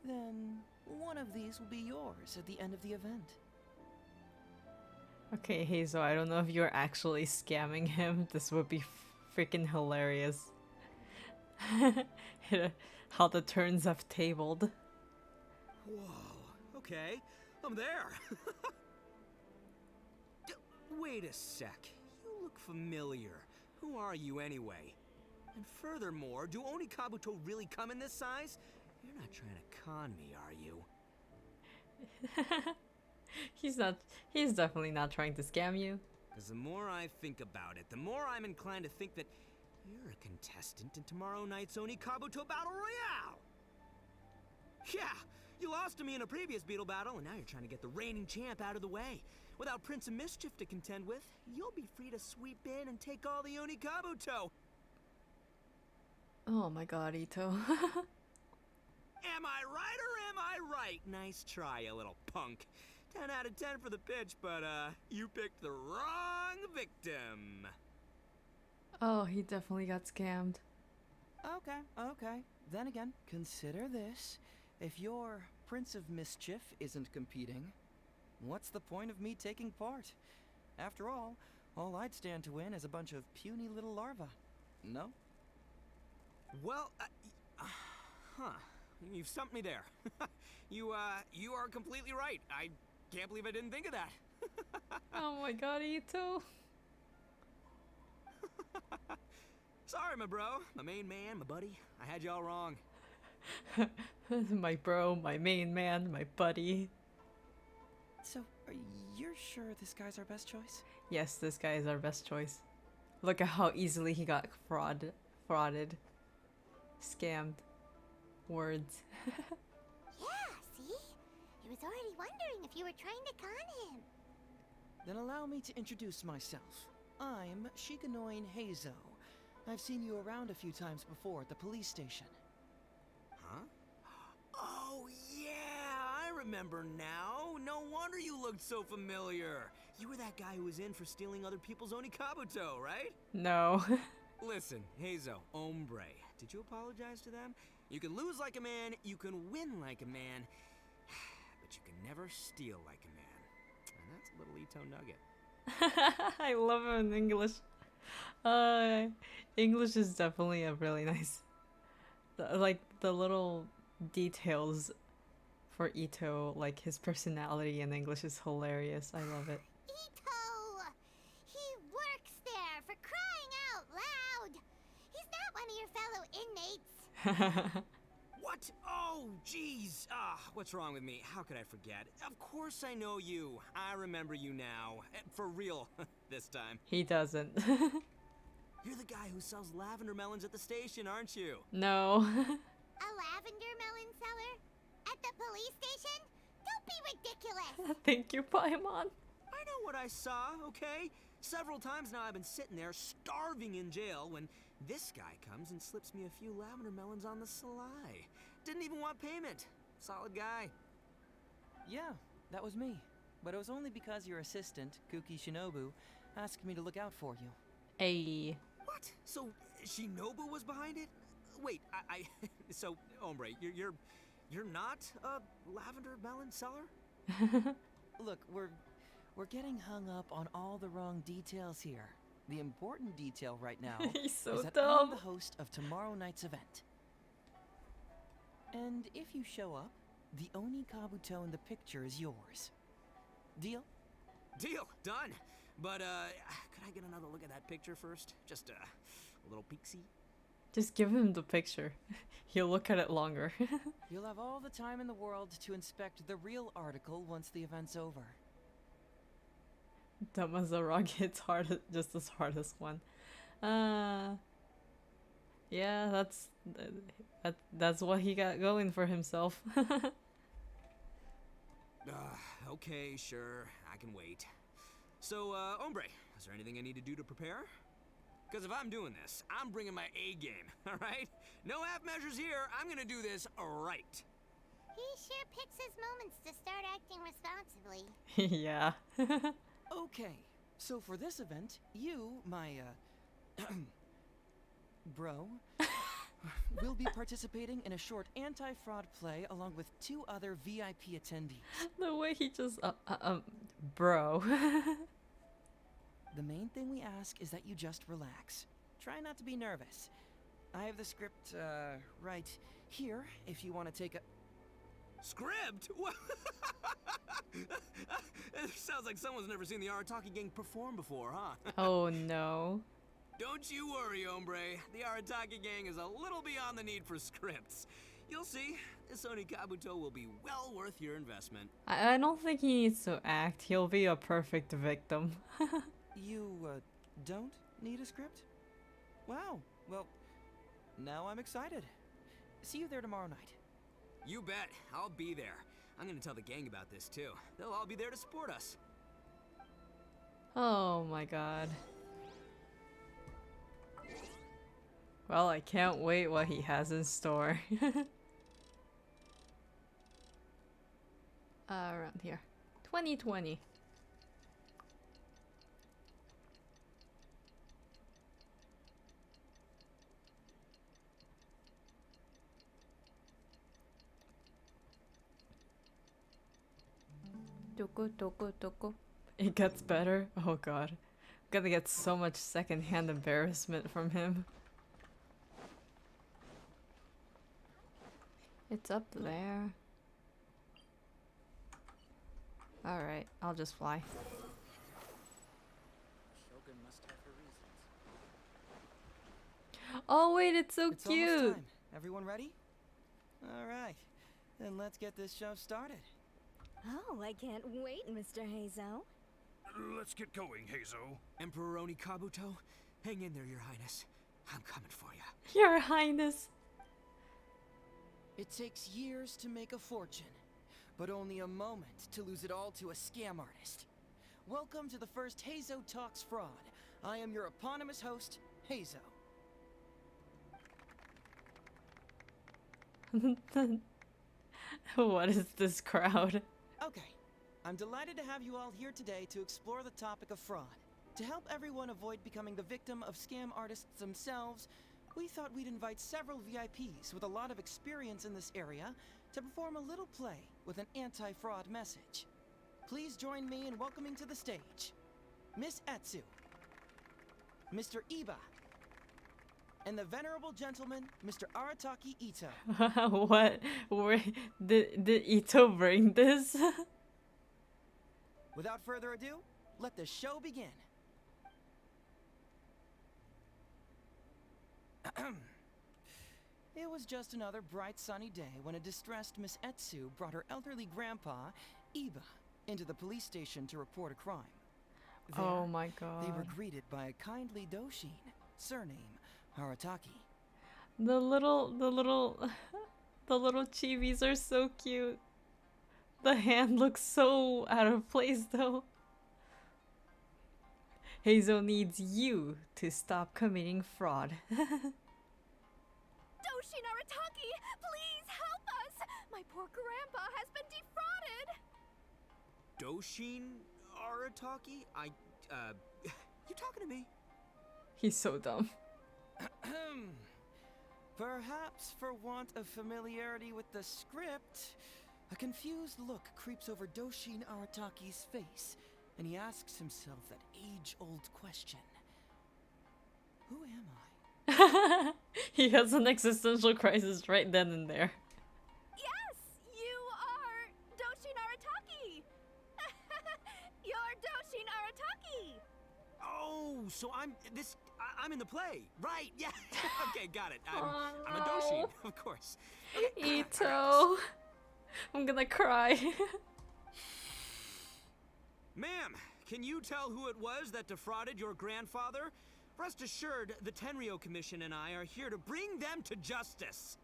then one of these will be yours at the end of the event. Okay, Hazel, I don't know if you're actually scamming him. This would be freaking hilarious. How the turns have tabled. Whoa, okay, I'm there. Wait a sec, you look familiar. Who are you anyway? And furthermore, do Oni Kabuto really come in this size? You're not trying to con me, are you? He's definitely not trying to scam you. Because the more I think about it, the more I'm inclined to think that you're a contestant in tomorrow night's Oni Kabuto Battle Royale! Yeah, you lost to me in a previous Beetle battle, and now you're trying to get the reigning champ out of the way. Without Prince of Mischief to contend with, you'll be free to sweep in and take all the Oni Kabuto. Oh my god, Ito. Am I right or am I right? Nice try, you little punk. 10 out of 10 for the pitch, but you picked the wrong victim. Oh, he definitely got scammed. Okay. Then again, consider this. If your Prince of Mischief isn't competing, what's the point of me taking part? After all I'd stand to win is a bunch of puny little larvae. No? Well, huh. You've stumped me there. You are completely right. I can't believe I didn't think of that. Oh my god, Ito. Sorry, my bro, my main man, my buddy. I had you all wrong. My bro, my main man, my buddy. So, are you sure this guy's our best choice? Yes, this guy is our best choice. Look at how easily he got frauded. Scammed. Words. Yeah, see? He was already wondering if you were trying to con him. Then allow me to introduce myself. I'm Shikanoin Heizo. I've seen you around a few times before at the police station. Huh? Oh, yeah, I remember now. No wonder you looked so familiar. You were that guy who was in for stealing other people's Onikabuto, right? No. Listen, Heizo, hombre, did you apologize to them? You can lose like a man, you can win like a man, but you can never steal like a man. And that's a little Ito nugget. I love him in English. English is definitely a really nice... like, the little details for Ito, like his personality in English is hilarious. I love it. Ito! He works there, for crying out loud! He's not one of your fellow inmates. What? Oh, jeez. What's wrong with me? How could I forget? Of course I know you. I remember you now. For real, this time. He doesn't. You're the guy who sells lavender melons at the station, aren't you? No. A lavender melon seller? At the police station? Don't be ridiculous! Thank you, Paimon. I know what I saw, okay? Several times now I've been sitting there starving in jail when this guy comes and slips me a few lavender melons on the sly. Didn't even want payment. Solid guy. Yeah, that was me. But it was only because your assistant, Kuki Shinobu, asked me to look out for you. Ayy. What? So Shinobu was behind it? Wait, so hombre, you're not a lavender melon seller? Look, we're getting hung up on all the wrong details here. The important detail right now He's so is that dumb. I'm the host of tomorrow night's event. And if you show up, the Oni Kabuto in the picture is yours. Deal? Deal, done. But could I get another look at that picture first? Just a little peek-see? Just give him the picture. He'll look at it longer. You'll have all the time in the world to inspect the real article once the event's over. Damazarag hits hard, just as hard as one. Yeah, that's what he got going for himself. Okay, sure, I can wait. So, hombre, is there anything I need to do to prepare? Because if I'm doing this, I'm bringing my A game, alright? No half measures here, I'm gonna do this right. He sure picks his moments to start acting responsibly. Yeah. Okay, so for this event, you, my, bro, will be participating in a short anti-fraud play along with 2 other VIP attendees. The way he just, bro. The main thing we ask is that you just relax. Try not to be nervous. I have the script, right here, if you want to take a... Script? It sounds like someone's never seen the Arataki gang perform before, huh? Oh no. Don't you worry, hombre. The Arataki gang is a little beyond the need for scripts. You'll see, this Onikabuto will be well worth your investment. I don't think he needs to act. He'll be a perfect victim. You, don't need a script? Wow, well, now I'm excited. See you there tomorrow night. You bet, I'll be there. I'm gonna tell the gang about this too. They'll all be there to support us. Oh my god. Well, I can't wait what he has in store. Around here. 2020. Toko. It gets better? Oh god. I'm gonna get so much secondhand embarrassment from him. It's up there. Alright, I'll just fly. Shogun must have her reasons. Oh wait, it's so It's cute! almost time. Everyone ready? Alright, then let's get this show started. Oh, I can't wait, Mr. Hazo. Let's get going, Hazo. Emperor Oni Kabuto, hang in there, Your Highness. I'm coming for you. Your Highness! It takes years to make a fortune, but only a moment to lose it all to a scam artist. Welcome to the first Hazo Talks Fraud. I am your eponymous host, Hazo. What is this crowd? Okay, I'm delighted to have you all here today to explore the topic of fraud. To help everyone avoid becoming the victim of scam artists themselves, we thought we'd invite several VIPs with a lot of experience in this area to perform a little play with an anti-fraud message. Please join me in welcoming to the stage Miss Etsu, Mr. Iba, and the venerable gentleman, Mr. Arataki Ito. What? Where did Ito bring this? Without further ado, let the show begin. It was just another bright sunny day when a distressed Miss Etsu brought her elderly grandpa, Iba, into the police station to report a crime. There, Oh my god. they were greeted by a kindly Doshin, surname Arataki. The little chibis are so cute. The hand looks so out of place though. Hazel needs you to stop committing fraud. Doshin Arataki, please help us! My poor grandpa has been defrauded! Doshin Arataki? You talking to me? He's so dumb. Perhaps for want of familiarity with the script, a confused look creeps over Doshin Arataki's face, and he asks himself that age-old question. Who am I? He has an existential crisis right then and there. Yes! You are Doshin Arataki! You're Doshin Arataki! Oh, so I'm in the play. Right, yeah. Okay, got it. I'm a Doshin, of course. Okay, Ito. I'm gonna cry. Ma'am, can you tell who it was that defrauded your grandfather? Rest assured, the Tenryo Commission and I are here to bring them to justice.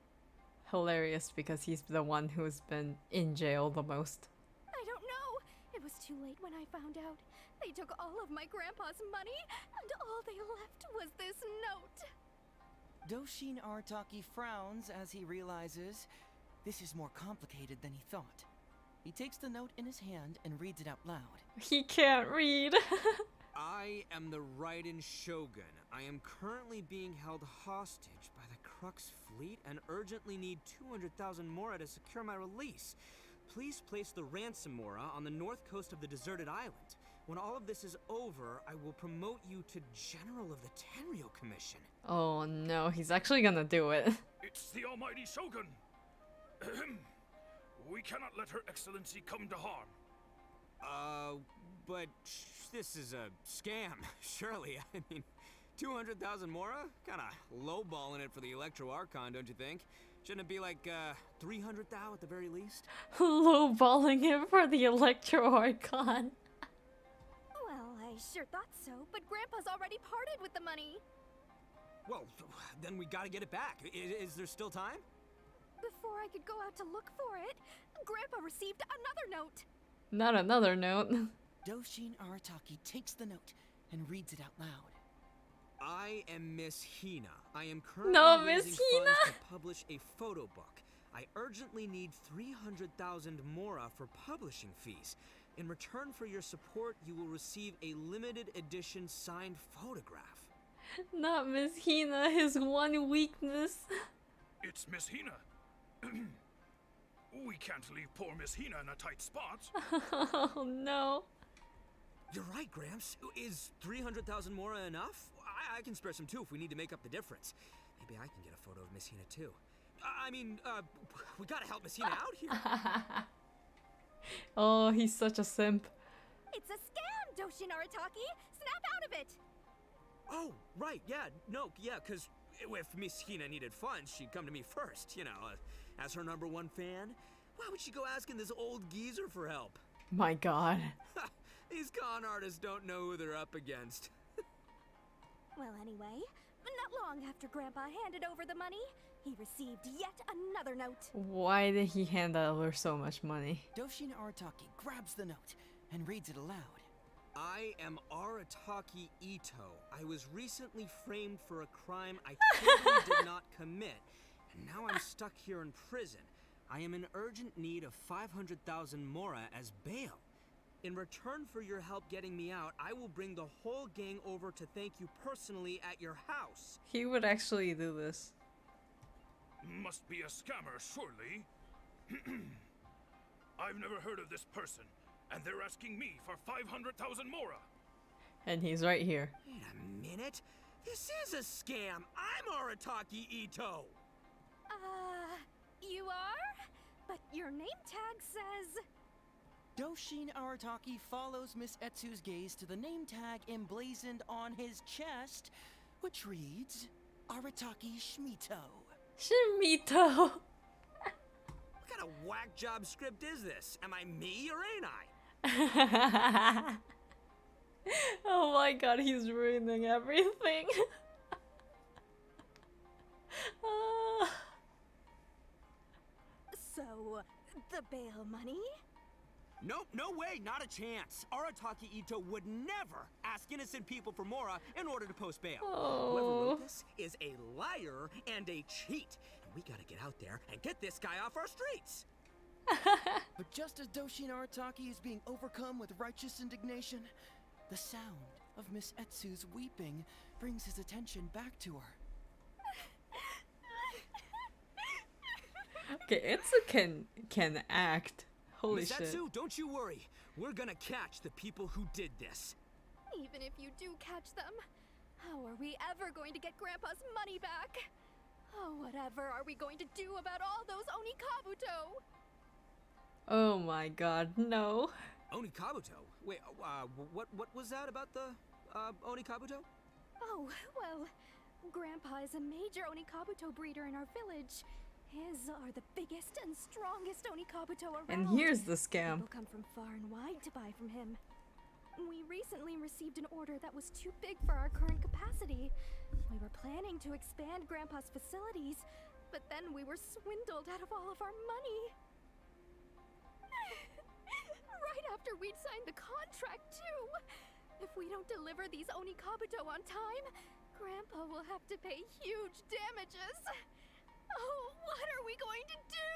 Hilarious because he's the one who's been in jail the most. I don't know. It was too late when I found out. They took all of my grandpa's money, and all they left was this note. Doshin Arataki frowns as he realizes this is more complicated than he thought. He takes the note in his hand and reads it out loud. He can't read. I am the Raiden Shogun. I am currently being held hostage by the Crux fleet and urgently need 200,000 mora to secure my release. Please place the ransom mora on the north coast of the deserted island. When all of this is over, I will promote you to General of the Tenryo Commission. Oh no, he's actually gonna do it. It's the almighty Shogun. We cannot let Her Excellency come to harm. But this is a scam, surely. I mean, 200,000 mora? Kinda lowballing it for the Electro Archon, don't you think? Shouldn't it be like, 300 thou at the very least? Lowballing him for the Electro Archon. Well, I sure thought so, but Grandpa's already parted with the money. Well, then we gotta get it back. Is there still time? Before I could go out to look for it, Grandpa received another note. Not another note. Doshin Arataki takes the note and reads it out loud. I am Miss Hina. I am currently Miss raising Hina! funds to publish a photo book. I urgently need 300,000 mora for publishing fees. In return for your support, you will receive a limited edition signed photograph. Not Miss Hina, his one weakness. It's Miss Hina. We can't leave poor Miss Hina in a tight spot. Oh no. You're right, Gramps. Is 300,000 mora enough? I can spare some too if we need to make up the difference. Maybe I can get a photo of Miss Hina too. We gotta help Miss Hina out here. Oh, he's such a simp. It's a scam, Doshi Naritaki! Snap out of it! Oh, right, yeah, no, yeah, because if Miss Hina needed funds, she'd come to me first, you know, as her #1 fan. Why would she go asking this old geezer for help? My god. These con artists don't know who they're up against. Well, anyway, not long after Grandpa handed over the money, he received yet another note. Why did he hand over so much money? Doshin Arataki grabs the note and reads it aloud. I am Arataki Ito. I was recently framed for a crime I totally did not commit, and now I'm stuck here in prison. I am in urgent need of 500,000 mora as bail. In return for your help getting me out, I will bring the whole gang over to thank you personally at your house. He would actually do this. Must be a scammer, surely. I've never heard of this person, and they're asking me for 500,000 mora. And he's right here. Wait a minute. This is a scam. I'm Arataki Ito. You are? But your name tag says... Doshin Arataki follows Miss Etsu's gaze to the name tag emblazoned on his chest, which reads, Arataki Shmito. Shmito! What kind of whack job script is this? Am I me or ain't I? Oh my god, he's ruining everything. So, the bail money? Nope, no way, not a chance. Arataki Ito would never ask innocent people for mora in order to post bail. Whoever wrote this is a liar and a cheat. And we gotta get out there and get this guy off our streets. But just as Doshin Arataki is being overcome with righteous indignation, the sound of Miss Etsu's weeping brings his attention back to her. Okay, Etsu can act. Holy Miss shit. Etsu, don't you worry. We're gonna catch the people who did this. Even if you do catch them, how are we ever going to get Grandpa's money back? Oh, whatever are we going to do about all those Onikabuto? Oh my god, no. Onikabuto? Wait, what was that about the Onikabuto? Oh, well, Grandpa is a major Onikabuto breeder in our village. His are the biggest and strongest Onikabuto around. And here's the scam. People come from far and wide to buy from him. We recently received an order that was too big for our current capacity. We were planning to expand Grandpa's facilities, but then we were swindled out of all of our money. Right after we'd signed the contract, too. If we don't deliver these Onikabuto on time, Grandpa will have to pay huge damages. Oh, what are we going to do?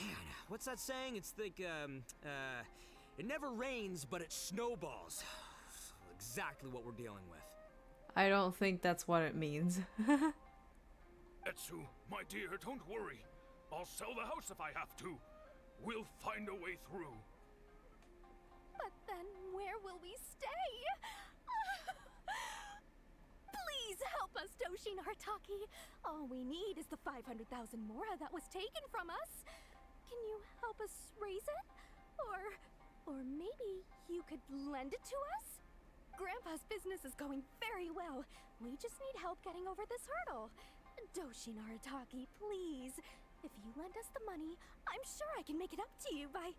Man, what's that saying? It's like, it never rains, but it snowballs. Exactly what we're dealing with. I don't think that's what it means. Etsu, my dear, don't worry. I'll sell the house if I have to. We'll find a way through. But then where will we stay? Please help us, Doshin Arataki. All we need is the 500,000 mora that was taken from us. Can you help us raise it? Or maybe you could lend it to us? Grandpa's business is going very well. We just need help getting over this hurdle. Doshin Arataki, please. If you lend us the money, I'm sure I can make it up to you by...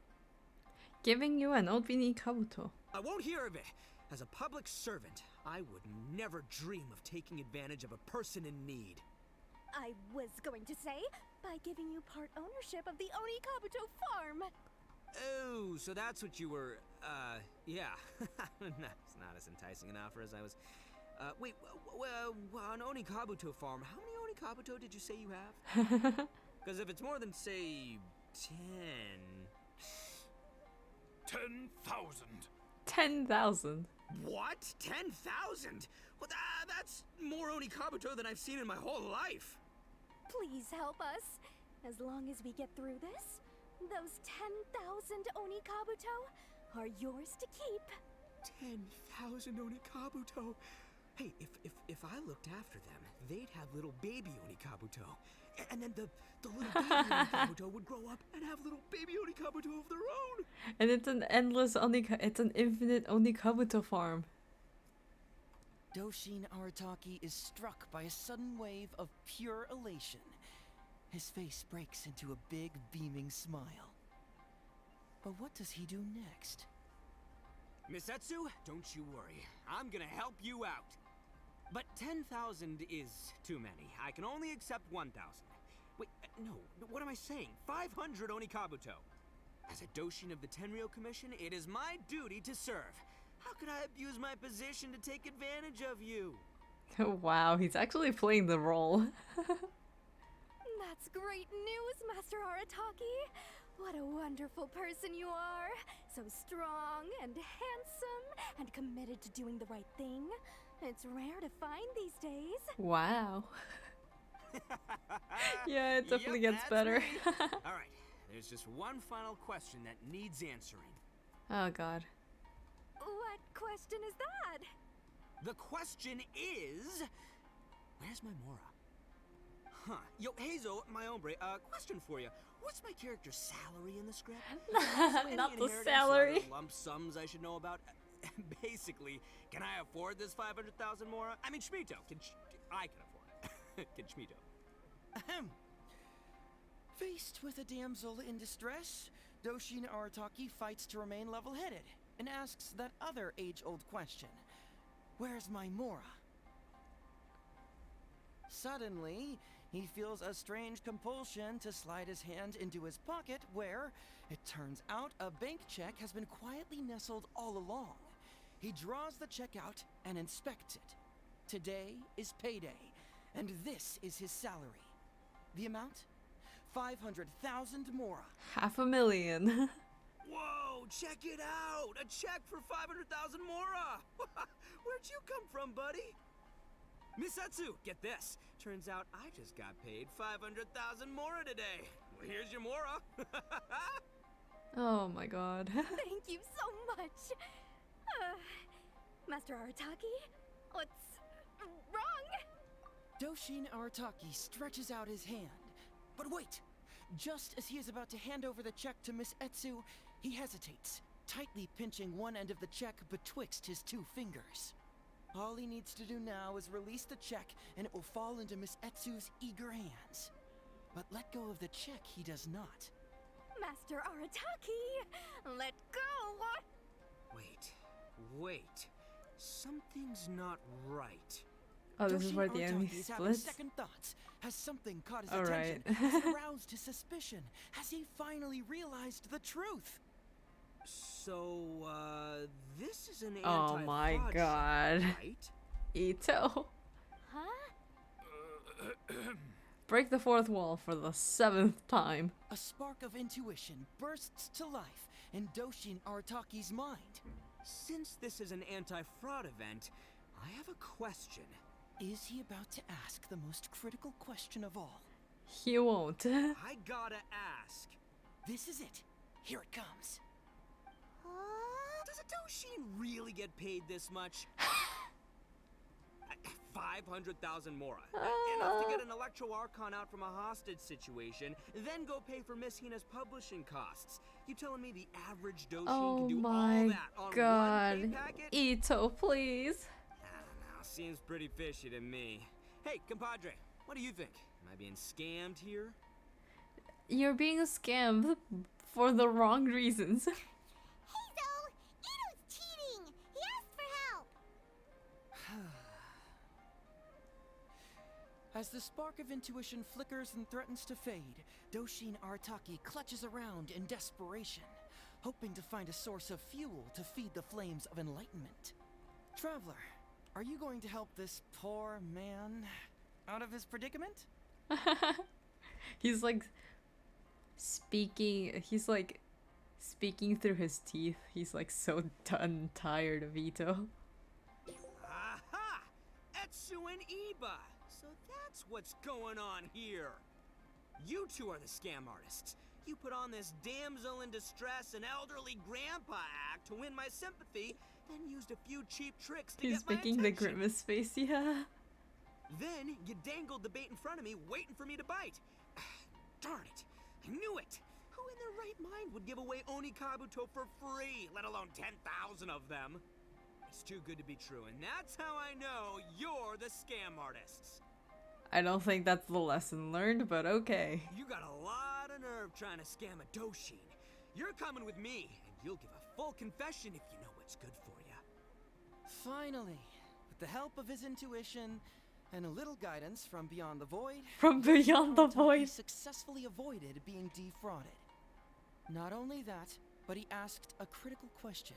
Giving you an Onikabuto. I won't hear of it. As a public servant, I would never dream of taking advantage of a person in need. I was going to say, by giving you part ownership of the Onikabuto farm. Oh, so that's what you were, yeah. That's not as enticing an offer as I was... wait, an Onikabuto farm, how many Onikabuto did you say you have? Because if it's more than, say, 10... 10,000. 10,000? What? 10,000? Well, that's more Onikabuto than I've seen in my whole life. Please help us. As long as we get through this, those 10,000 Onikabuto are yours to keep. 10,000 Onikabuto. Hey, if I looked after them, they'd have little baby Onikabuto. And then the little baby Onikabuto would grow up and have little baby Onikabuto of their own. And it's an it's an infinite Onikabuto farm. Doshin Arataki is struck by a sudden wave of pure elation. His face breaks into a big, beaming smile. But what does he do next? Misetsu, don't you worry. I'm gonna help you out. But 10,000 is too many. I can only accept 1,000. Wait, no, what am I saying? 500 Onikabuto. As a Doshin of the Tenryou Commission, it is my duty to serve. How could I abuse my position to take advantage of you? Wow, he's actually playing the role. That's great news, Master Arataki. What a wonderful person you are. So strong and handsome and committed to doing the right thing. It's rare to find these days. Wow. Yeah, it definitely gets better. Alright, there's just one final question that needs answering. Oh god. What question is that? The question is... Where's my Mora? Huh. Yo, Hazel, my hombre, question for you. What's my character's salary in the script? Not the salary. Lump sums I should know about? Basically, can I afford this 500,000 Mora? I mean, Shmito. I can afford it. Can Shmito? Ahem. Faced with a damsel in distress, Doshin Arataki fights to remain level-headed and asks that other age-old question. Where's my Mora? Suddenly, he feels a strange compulsion to slide his hand into his pocket where, it turns out, a bank check has been quietly nestled all along. He draws the check out and inspects it. Today is payday, and this is his salary. The amount? 500,000 Mora. 500,000. Whoa, check it out! A check for 500,000 Mora! Where'd you come from, buddy? Misetsu, get this. Turns out I just got paid 500,000 Mora today. Well, here's your Mora. Oh my god. Thank you so much. Master Arataki, what's wrong? Doshin Arataki stretches out his hand. But wait! Just as he is about to hand over the check to Miss Etsu, he hesitates, tightly pinching one end of the check betwixt his two fingers. All he needs to do now is release the check and it will fall into Miss Etsu's eager hands. But let go of the check he does not. Master Arataki, let go! Wait. Something's not right. Oh, this is Doshin where the enemy Arataki is having splits? second thoughts. Has something caught his Alright. attention? Has it aroused his suspicion? Has he finally realized the truth? So, this is an Oh my god. right? Ito. Huh? Break the fourth wall for the 7th time. A spark of intuition bursts to life in Doshin Arataki's mind. Since this is an anti-fraud event, I have a question. Is he about to ask the most critical question of all? He won't. I gotta ask. This is it. Here it comes. Does a Doshin really get paid this much? 500,000 Mora. Enough to get an Electro Archon out from a hostage situation, then go pay for Miss Hina's publishing costs. You telling me the average Doshin can do all that on one pay packet? Ito, please. I don't know. Seems pretty fishy to me. Hey, compadre, what do you think? Am I being scammed here? You're being scammed for the wrong reasons. Ito's cheating! He asked for help! As the spark of intuition flickers and threatens to fade, Doshin Arataki clutches around in desperation, hoping to find a source of fuel to feed the flames of enlightenment. Traveler, are you going to help this poor man out of his predicament? He's like speaking through his teeth. He's like so done tired of Ito. Aha! Etsu and Iba! So that's what's going on here. You two are the scam artists. You put on this damsel in distress and elderly grandpa act to win my sympathy, then used a few cheap tricks to He's get my making the attention. grimace face, yeah. Then you dangled the bait in front of me, waiting for me to bite. Darn it! I knew it! Who in their right mind would give away Oni Kabuto for free, let alone 10,000 of them? It's too good to be true, and that's how I know you're the scam artists. I don't think that's the lesson learned, but okay. You got a lot of nerve trying to scam a Doshin. You're coming with me, and you'll give a full confession if you know what's good for you. Finally, with the help of his intuition and a little guidance from beyond the void, From beyond the void, he successfully avoided being defrauded. Not only that, but he asked a critical question.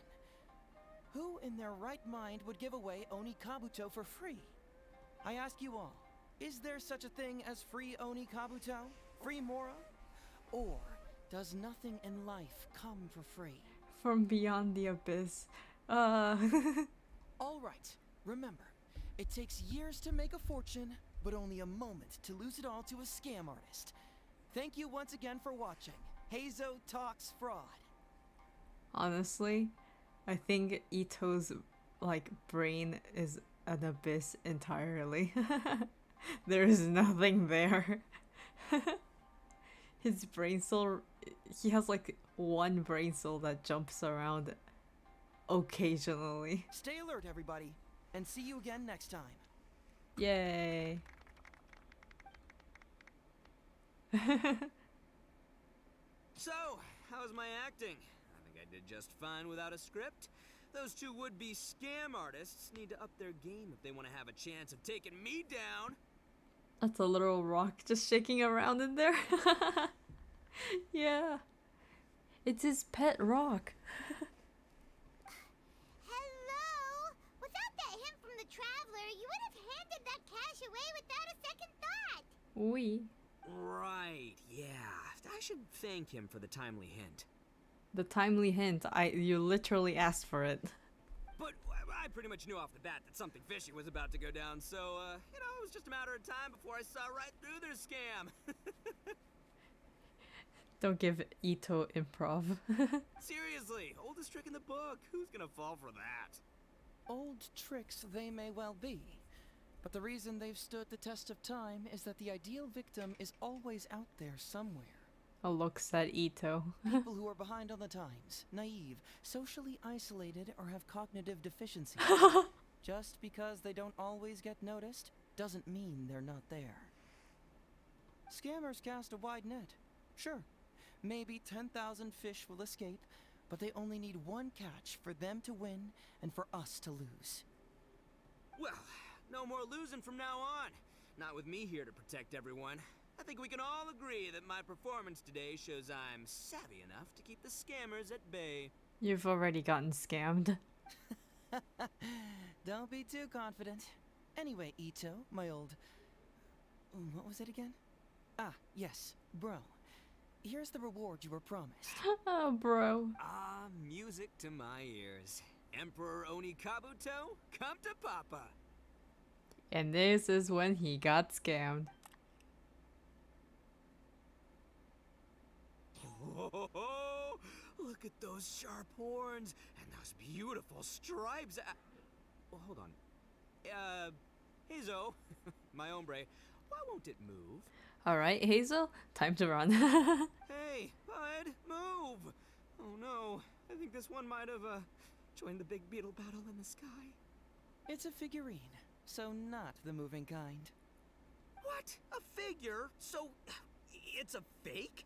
Who in their right mind would give away Oni Kabuto for free? I ask you all, is there such a thing as free Oni Kabuto? Free Mora? Or does nothing in life come for free? from beyond the abyss. All right, remember, it takes years to make a fortune, but only a moment to lose it all to a scam artist. Thank you once again for watching. Hazo Talks Fraud. Honestly, I think Ito's like brain is an abyss entirely. There is nothing there. His brain cell, he has like one brain cell that jumps around occasionally. Stay alert, everybody, and see you again next time. Yay. So, how's my acting? I think I did just fine without a script. Those two would-be scam artists need to up their game if they want to have a chance of taking me down. That's a literal rock just shaking around in there. Yeah. It's his pet rock. Hello? Without that hint from the traveler, you would have handed that cash away without a second thought. Oui. Right, yeah. I should thank him for the timely hint. The timely hint, you literally asked for it. But I pretty much knew off the bat that something fishy was about to go down, so, you know, it was just a matter of time before I saw right through their scam. Don't give Ito improv. Seriously, oldest trick in the book. Who's gonna fall for that? Old tricks they may well be, but the reason they've stood the test of time is that the ideal victim is always out there somewhere. A looks at Ito. People who are behind on the times, naive, socially isolated, or have cognitive deficiencies. Just because they don't always get noticed doesn't mean they're not there. Scammers cast a wide net. Sure, maybe 10,000 fish will escape, but they only need one catch for them to win and for us to lose. Well, no more losing from now on. Not with me here to protect everyone. I think we can all agree that my performance today shows I'm savvy enough to keep the scammers at bay. You've already gotten scammed. Don't be too confident. Anyway, Ito, my old... what was it again? Ah, yes, bro. Here's the reward you were promised. Oh, bro. Ah, music to my ears. Emperor Oni Kabuto, come to Papa. And this is when he got scammed. Oh, look at those sharp horns and those beautiful stripes. Well, hold on. Hazo, my hombre, why won't it move? Alright, Hazel, time to run. Hey, bud, move! Oh no, I think this one might have, joined the big beetle battle in the sky. It's a figurine, so not the moving kind. What? A figure? So, it's a fake?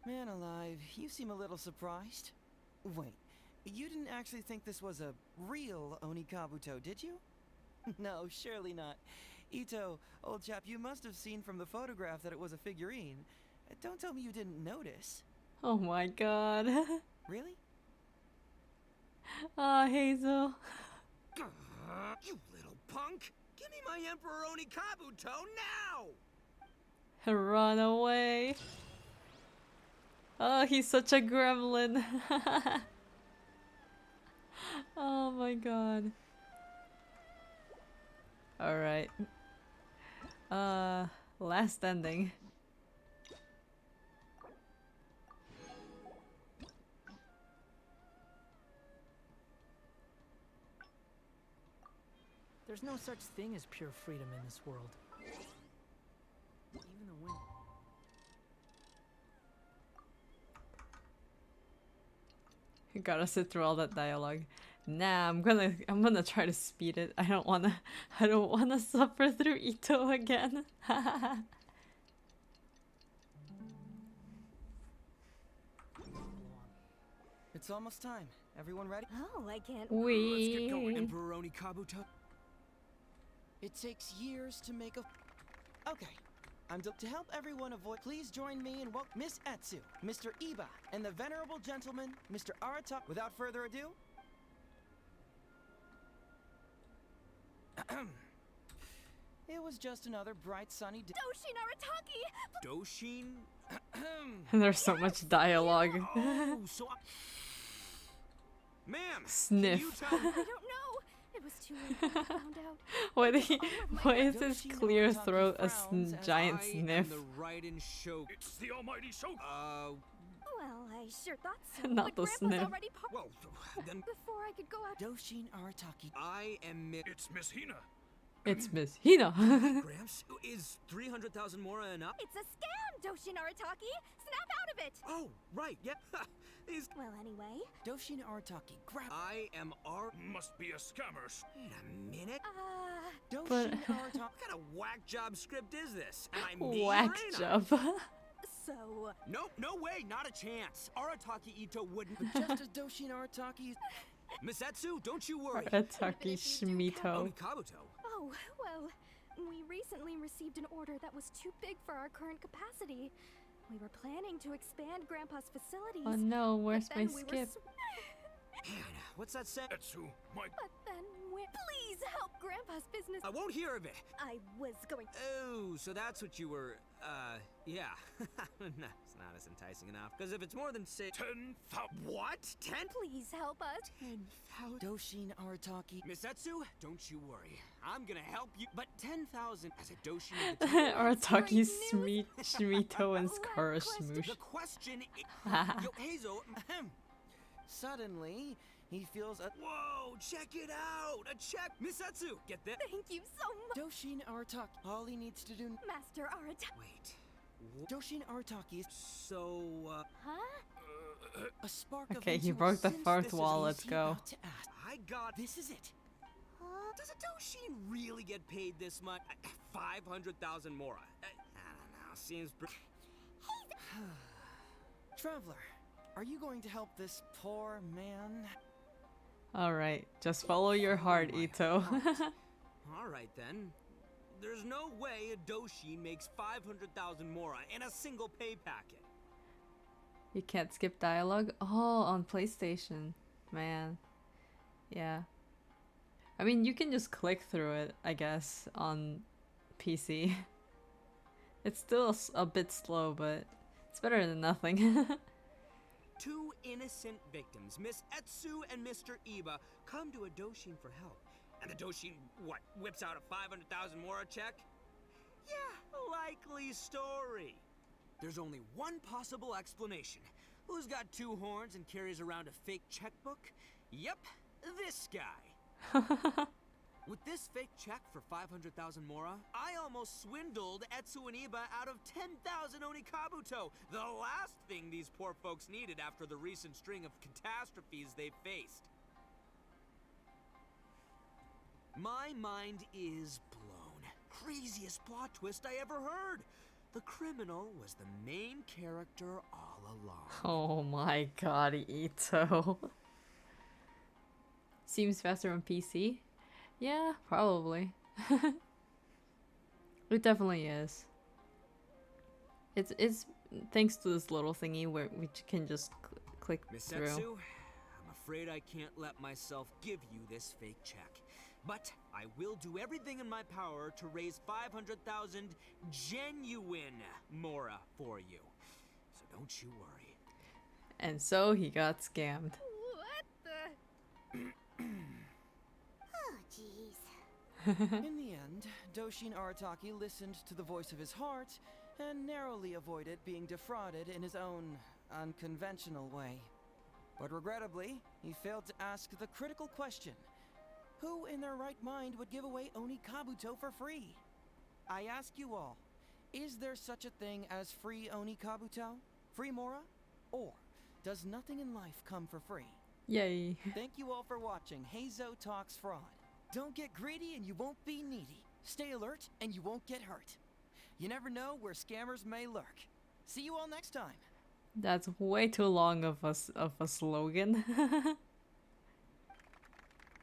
Man alive, you seem a little surprised. Wait, you didn't actually think this was a real Oni Kabuto, did you? No, surely not. Ito, old chap, you must have seen from the photograph that it was a figurine. Don't tell me you didn't notice. Oh my god. Really? Ah, Hazel. You little punk! Give me my Emperor Oni Kabuto now! Run away. Oh, he's such a gremlin. Oh my god. Alright. Last ending. There's no such thing as pure freedom in this world. Even the wind. You gotta sit through all that dialogue. Nah, I'm gonna try to speed it. I don't wanna suffer through Ito again. It's almost time. Everyone ready? Oh, I can't. Let's get going, Emperor Onikabuto. It takes years to make a... Okay. To help everyone avoid... Please join me in welcome Miss Etsu, Mr. Iba, and the venerable gentleman, Mr. Arata. Without further ado... It was just another bright sunny day. Doshin Arataki! Doshin? And there's so much dialogue. Oh, so Ma'am! Sniff. Can you tell me? I don't know. It was too late when I found out. Why is his clear throat a giant sniff? The Raiden Shogun. It's the almighty Shogun. Well, I sure thought so. Not but the Grandpa's sniff. already Well, then before I could go out. Doshin Arataki. I am It's Miss Hina. It's Miss Hina. Gramps, is 300,000 mora enough? It's a scam, Doshin Arataki. Snap out of it. Oh, right, yeah. These... Well, anyway. Doshin Arataki, grab... I am Must be a scammer. Wait a minute. Doshin Arataki... What kind of whack job script is this? Am I me Whack or ain't job. So... Nope, no way, not a chance. Arataki Ito wouldn't... But just as Doshin Arataki... Misetsu, don't you worry. Arataki Shimito. Onikabuto. Oh, well, we recently received an order that was too big for our current capacity. We were planning to expand Grandpa's facilities. Oh no, where's but my then we skip? Man, what's that say? Etsu, my... But then please help Grandpa's business. I won't hear of it. I was going... Oh, so that's what you were, yeah. No, it's not as enticing enough. Because if it's more than 10,000... What? 10? Please help us. 10,000? Doshin Arataki. Misetsu, don't you worry. I'm gonna help you. But 10,000 as a Doshin of the Arataki Shimito and Skara Smoosh. The question is... Yo, Heizo... Suddenly, he feels a... Whoa, check it out! A check! Misetsu, get that? Thank you so much. Doshin Arataki. All he needs to do... Master Arataki. Wait. Doshin Arataki is... So, Huh? A spark Okay, of he broke the since fourth this is wall, easy let's go. not to ask. I got... This is it. Does a Doshin really get paid this much? 500,000 mora. I don't know, seems... Traveler, are you going to help this poor man? Alright, just follow your heart, Ito. Alright then. There's no way a Doshin makes 500,000 mora in a single pay packet. You can't skip dialogue? Oh, on PlayStation. Man. Yeah. I mean, you can just click through it, I guess, on PC. It's still a bit slow, but it's better than nothing. Two innocent victims, Miss Etsu and Mr. Iba, come to a Doshin for help. And the Doshin, what, whips out a 500,000 mora check? Yeah, likely story. There's only one possible explanation. Who's got two horns and carries around a fake checkbook? Yep, this guy. With this fake check for 500,000 mora, I almost swindled Etsu and Iba out of 10,000 Onikabuto, the last thing these poor folks needed after the recent string of catastrophes they faced. My mind is blown. Craziest plot twist I ever heard. The criminal was the main character all along. Oh my god, Ito. Seems faster on PC? Yeah, probably. It definitely is. It's thanks to this little thingy where we can just click through. Misetsu, I'm afraid I can't let myself give you this fake check. But I will do everything in my power to raise 500,000 genuine mora for you. So don't you worry. And so he got scammed. What the... Oh, jeez. In the end, Doshin Arataki listened to the voice of his heart and narrowly avoided being defrauded in his own unconventional way. But regrettably, he failed to ask the critical question: Who in their right mind would give away Oni Kabuto for free? I ask you all, is there such a thing as free Oni Kabuto? Free Mora? Or does nothing in life come for free? Yay. Thank you all for watching Hazo Talks Fraud. Don't get greedy and you won't be needy. Stay alert and you won't get hurt. You never know where scammers may lurk. See you all next time. That's way too long of a slogan.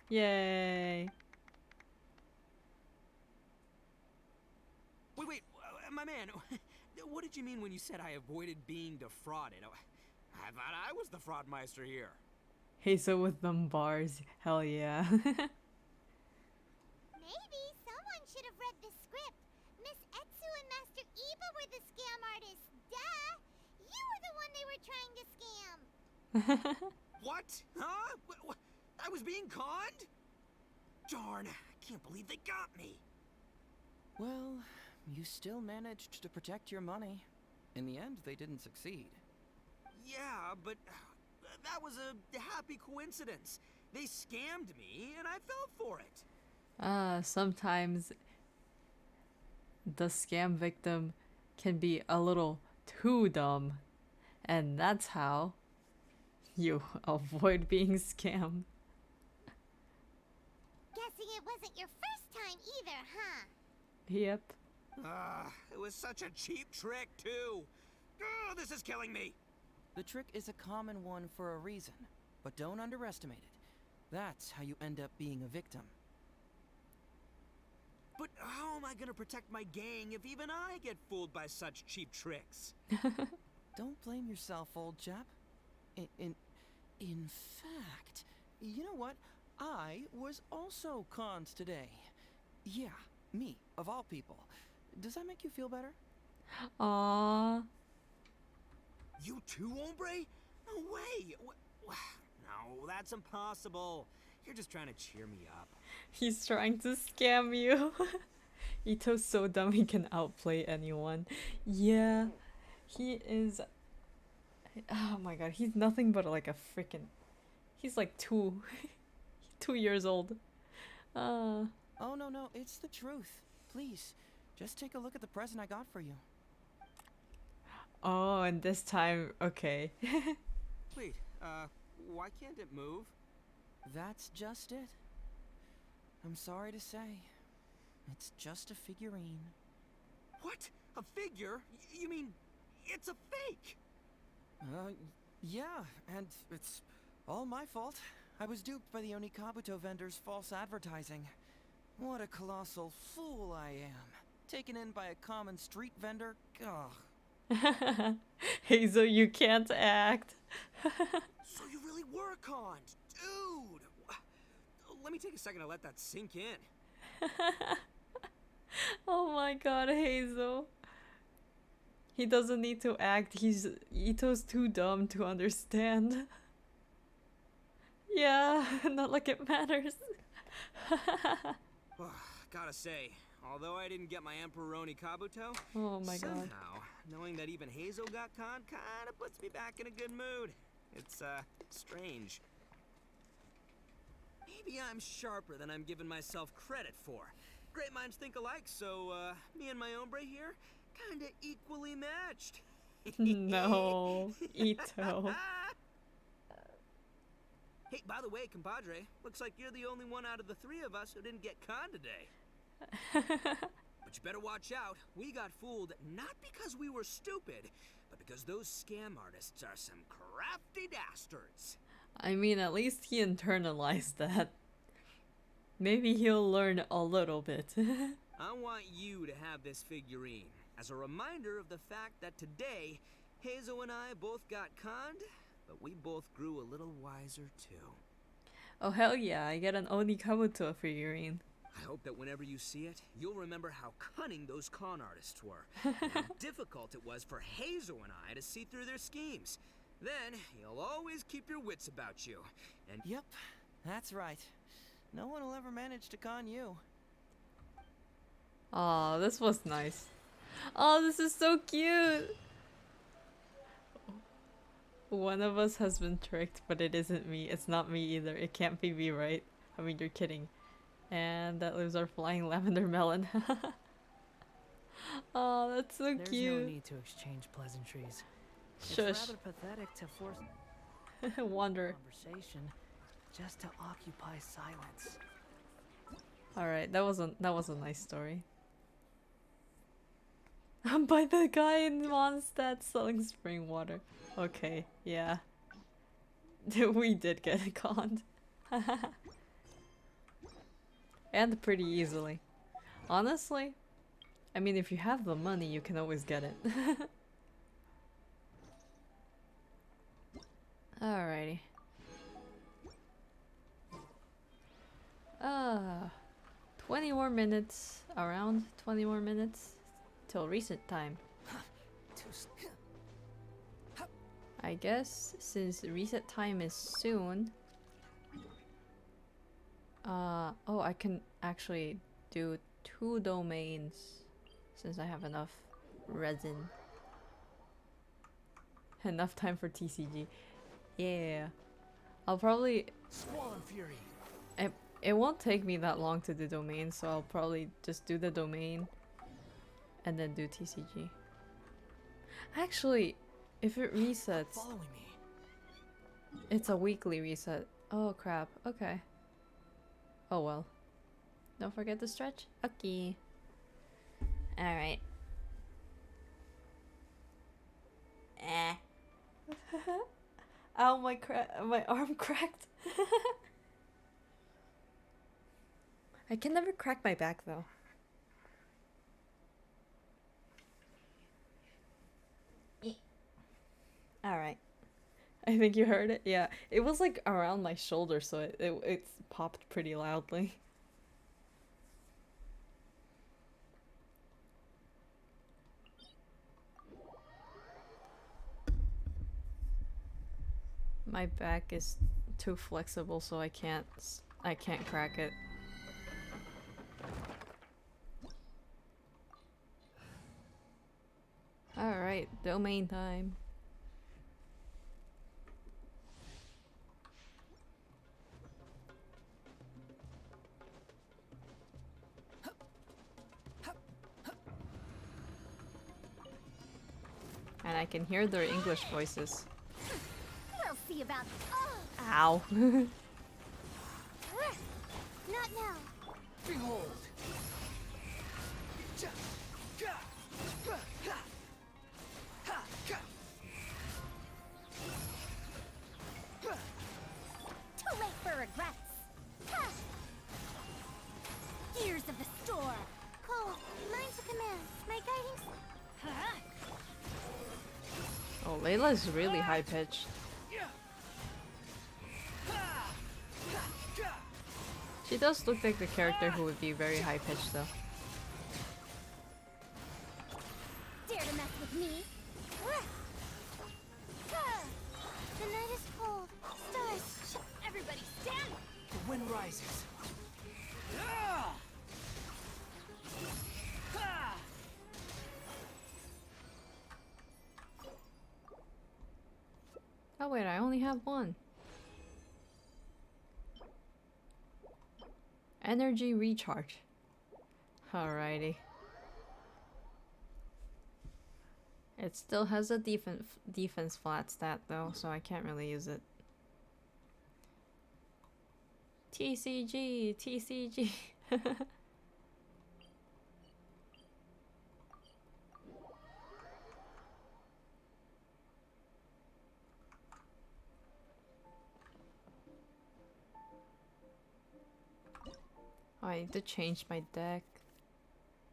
Yay. Wait, my man, what did you mean when you said I avoided being defrauded? I thought I was the fraudmeister here. Hazel with them bars. Hell yeah. Maybe someone should have read the script. Miss Etsu and Master Iba were the scam artists. Duh! You were the one they were trying to scam. What? Huh? What? I was being conned? Darn, I can't believe they got me. Well, you still managed to protect your money. In the end, they didn't succeed. Yeah, but that was a happy coincidence. They scammed me, and I fell for it. Sometimes the scam victim can be a little too dumb. And that's how you avoid being scammed. Guessing it wasn't your first time either, huh? Yep. It was such a cheap trick, too. Oh, this is killing me. The trick is a common one for a reason, but don't underestimate it. That's how you end up being a victim. But how am I gonna protect my gang if even I get fooled by such cheap tricks? Don't blame yourself, old chap. In fact, you know what? I was also conned today. Yeah, me, of all people. Does that make you feel better? Aww. You too, hombre? No way! No, that's impossible. You're just trying to cheer me up. He's trying to scam you. Ito's so dumb he can outplay anyone. Yeah, he is. Oh my god, he's nothing but like a freaking. He's like 2 years old. Oh no, it's the truth. Please, just take a look at the present I got for you. Oh, and this time, okay. Wait, why can't it move? That's just it. I'm sorry to say, it's just a figurine. What? A figure? You mean it's a fake? Yeah, and it's all my fault. I was duped by the Onikabuto vendor's false advertising. What a colossal fool I am. Taken in by a common street vendor? Ugh. Hazel, you can't act. So you really were conned, dude! Let me take a second to let that sink in. Oh my god, Hazel. He doesn't need to act. Ito's too dumb to understand. Yeah, not like it matters. Gotta say, although I didn't get my Emperoroni Kabuto, oh my somehow, god. knowing that even Hazel got conned kinda puts me back in a good mood. It's, strange. Maybe I'm sharper than I'm giving myself credit for. Great minds think alike, so, me and my hombre here, kinda equally matched. No, Ito. Hey, by the way, compadre, looks like you're the only one out of the 3 of us who didn't get conned today. But you better watch out. We got fooled not because we were stupid, but because those scam artists are some crafty dastards. I mean, at least he internalized that. Maybe he'll learn a little bit. I want you to have this figurine as a reminder of the fact that today, Hazel and I both got conned, but we both grew a little wiser too. Oh hell yeah, I get an Oni Kabuto figurine. I hope that whenever you see it, you'll remember how cunning those con artists were, and how difficult it was for Hazel and I to see through their schemes. Then, you'll always keep your wits about you, and— Yep, that's right. No one will ever manage to con you. Aw, this was nice. Oh, this is so cute! One of us has been tricked, but it isn't me. It's not me either. It can't be me, right? I mean, you're kidding. And that lives our flying lavender melon. Oh, that's so There's cute. no need to exchange pleasantries. It's Shush. rather pathetic to force Wonder. conversation just to occupy silence. Alright, that was a nice story. I'm by the guy in Mondstadt selling spring water. Okay, yeah. We did get conned. And pretty easily. Honestly, I mean, if you have the money, you can always get it. Alrighty. 20 more minutes. Around 20 more minutes. Till reset time. I guess since reset time is soon. Oh, I can actually do 2 domains since I have enough resin. Enough time for TCG. Yeah. I'll probably... Squall Fury. It won't take me that long to do domain, so I'll probably just do the domain and then do TCG. Actually, if it resets... Following me. It's a weekly reset. Oh crap, okay. Oh well. Don't forget to stretch. Okay. Alright. Ow, my arm cracked. I can never crack my back though. Alright. I think you heard it. Yeah, it was like around my shoulder, so it popped pretty loudly. My back is too flexible, so I can't crack it. Alright, domain time. And I can hear their English voices. We'll see about. Ow. Not now. Behold. Too late for regrets. Gears of the store. Cold, mine's a command. My guiding. Oh, Layla's really high pitched. She does look like the character who would be very high pitched though. Dare to mess with me? The night is cold. Stars. Everybody stand. The wind rises. Oh wait, I only have one. Energy recharge. Alrighty. It still has a defense flat stat though, so I can't really use it. TCG, TCG. I need to change my deck.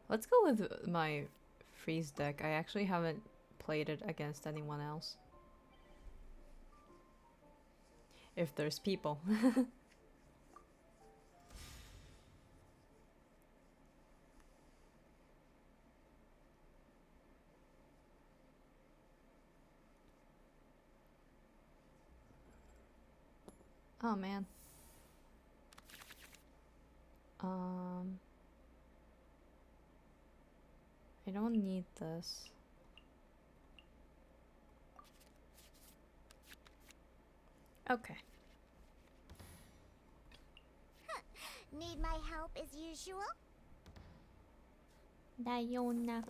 Let's go with my freeze deck. I actually haven't played it against anyone else. If there's people. Oh man. I don't need this. Okay. Need my help as usual? Diona.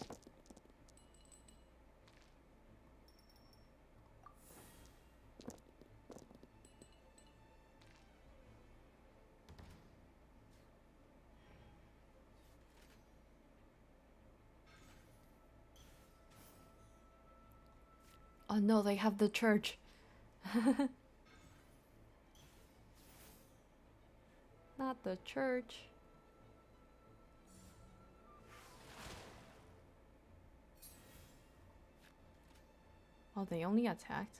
Oh no, they have the church. Not the church. Oh, they only attacked.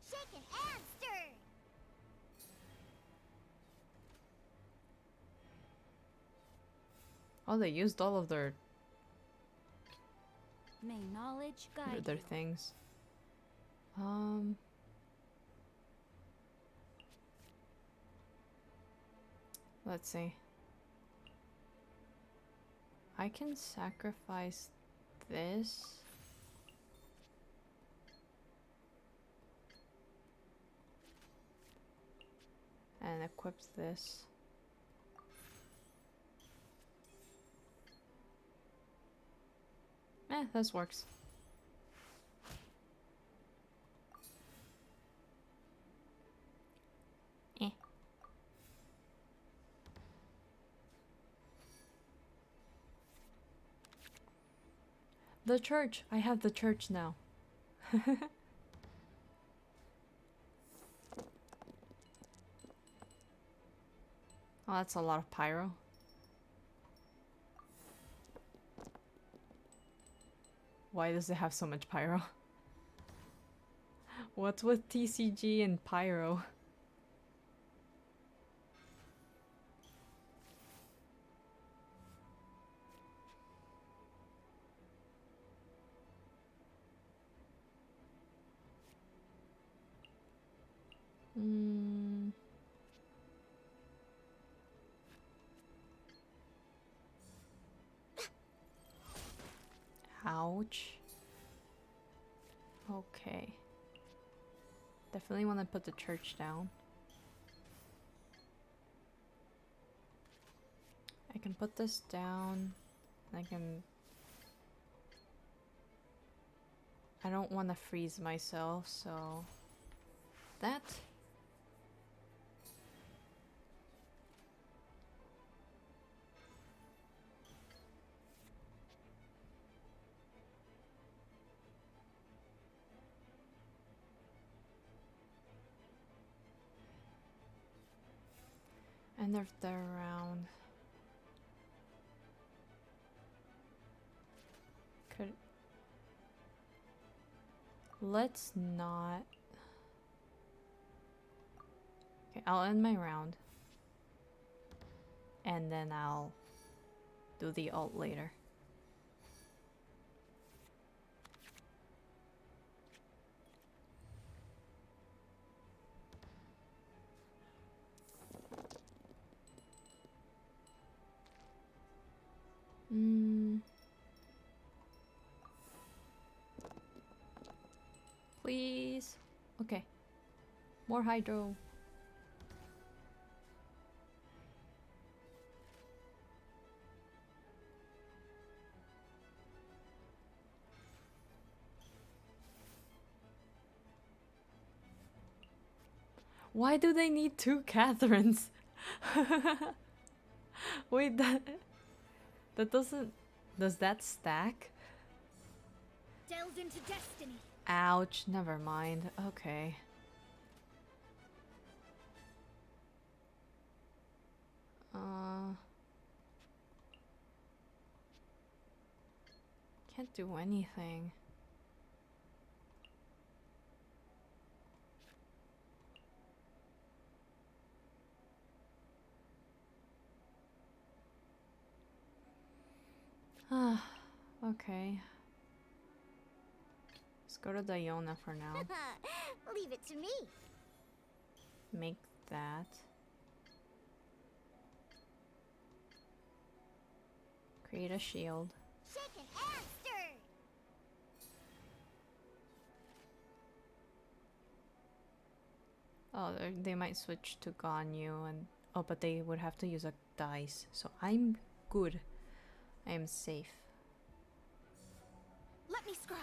Shaken and stirred. Oh, they used all of their May knowledge guide their you. things. Let's see. I can sacrifice this. And equip this. This works. The church! I have the church now. Oh, that's a lot of pyro. Why does it have so much pyro? What's with TCG and pyro? Ouch. Okay. Definitely want to put the church down. I can put this down. I don't want to freeze myself, so that. And if they're around, let's not. Okay, I'll end my round. And then I'll do the ult later. Please. Okay. More hydro. Why do they need two Catherines? Wait, that doesn't... Does that stack? Delve into destiny. Ouch, never mind. Okay. Can't do anything. Okay. Let's go to Diona for now. Leave it to me. Make that. Create a shield. Shaken and stirred. Oh, they might switch to Ganyu and oh, but they would have to use a dice. So I'm good. I am safe. Let me scribe.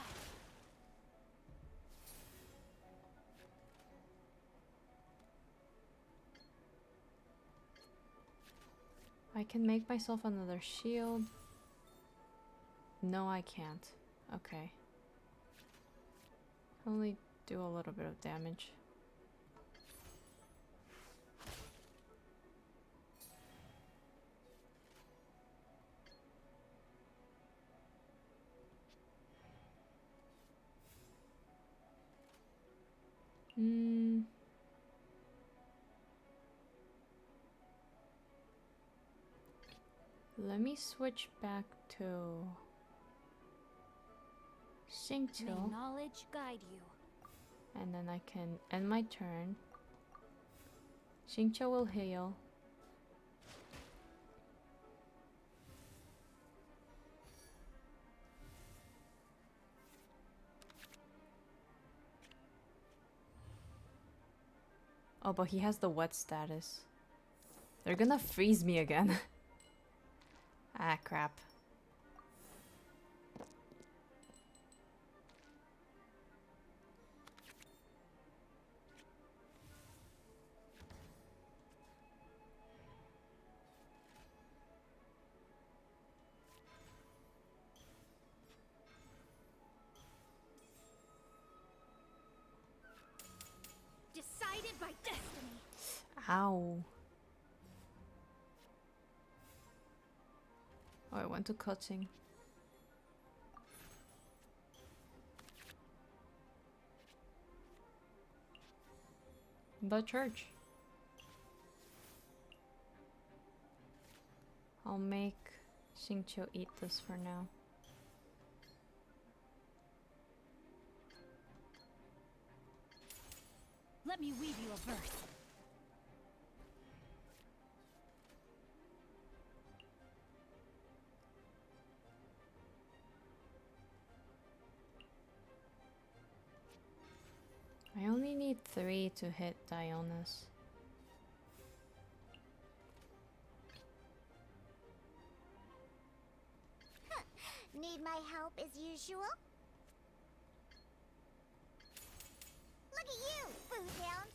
I can make myself another shield. No, I can't. Okay. Only do a little bit of damage. Let me switch back to May Xingqiu, knowledge guide you. and then I can end my turn. Xingqiu will heal. Oh, but he has the wet status. They're gonna freeze me again. Ah, crap. Decided by destiny. Ow. Oh, I went to cutting. The church. I'll make Xingqiu eat this for now. Let me weave you a verse. I only need 3 to hit Dionis. Need my help as usual? Look at you, food hound.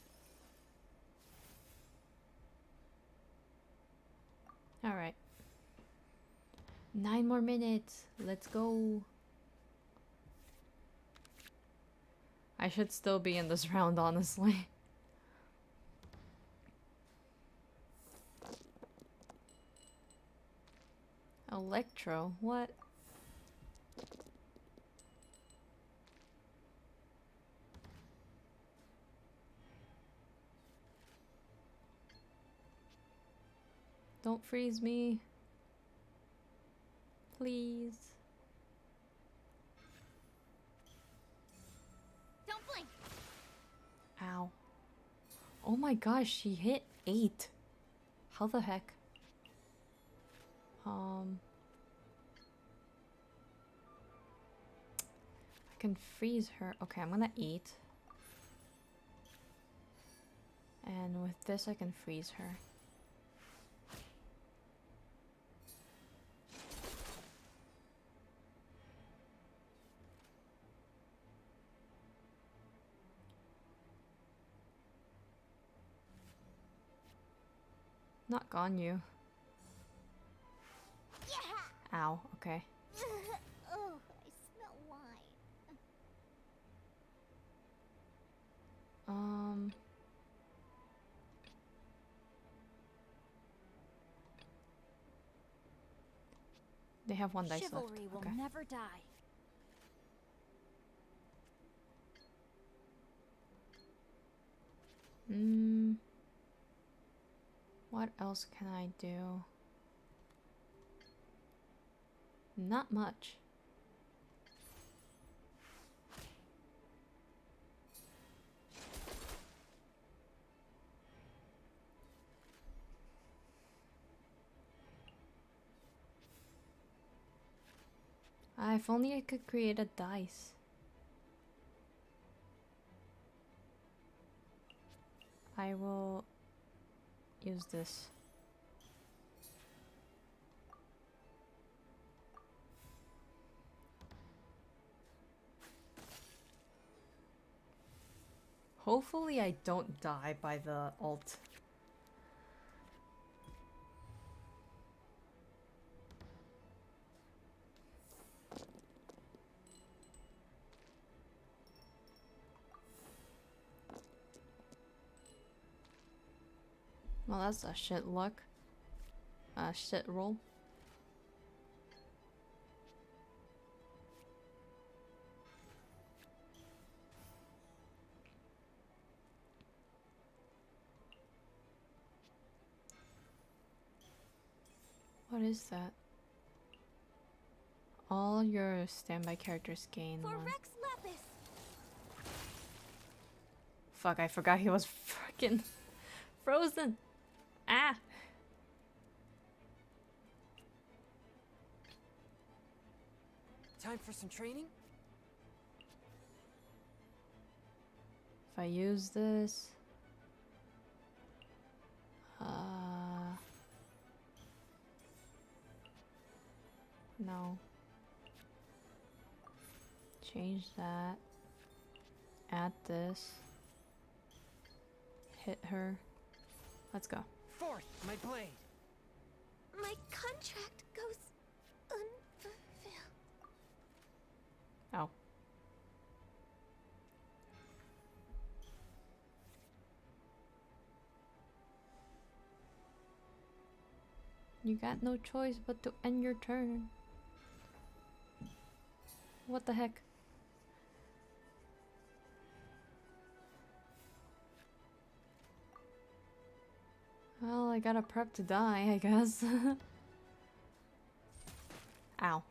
Alright. 9 more minutes. Let's go. I should still be in this round, honestly. Electro? What? Don't freeze me. Please. Don't blink. Ow. Oh my gosh, she hit 8. How the heck? I can freeze her. Okay, I'm gonna eat. And with this, I can freeze her. Not Ganyu. Yeah. Ow, okay. Oh, I smell wine. They have 1 dice left. Chivalry will Okay. never die. What else can I do? Not much. If only I could create a dice. I will use this. Hopefully I don't die by the ult. Well, that's a shit luck. Shit roll. What is that? All your standby characters gain For one. Rex Lapis. Fuck, I forgot he was freaking frozen. Ah! Time for some training? If I use this... No. Change that. Add this. Hit her. Let's go. Forth, my blade! My contract goes unfulfilled. Oh. You got no choice but to end your turn. What the heck? Well, I gotta prep to die, I guess. Ow.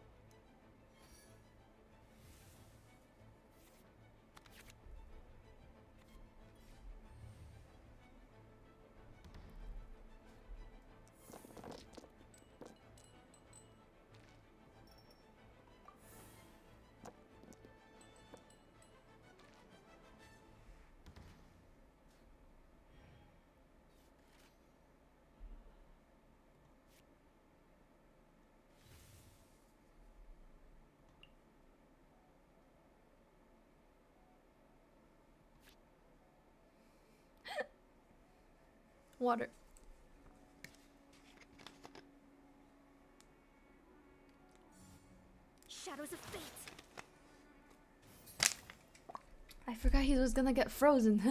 Water. Shadows of fate. I forgot he was gonna get frozen.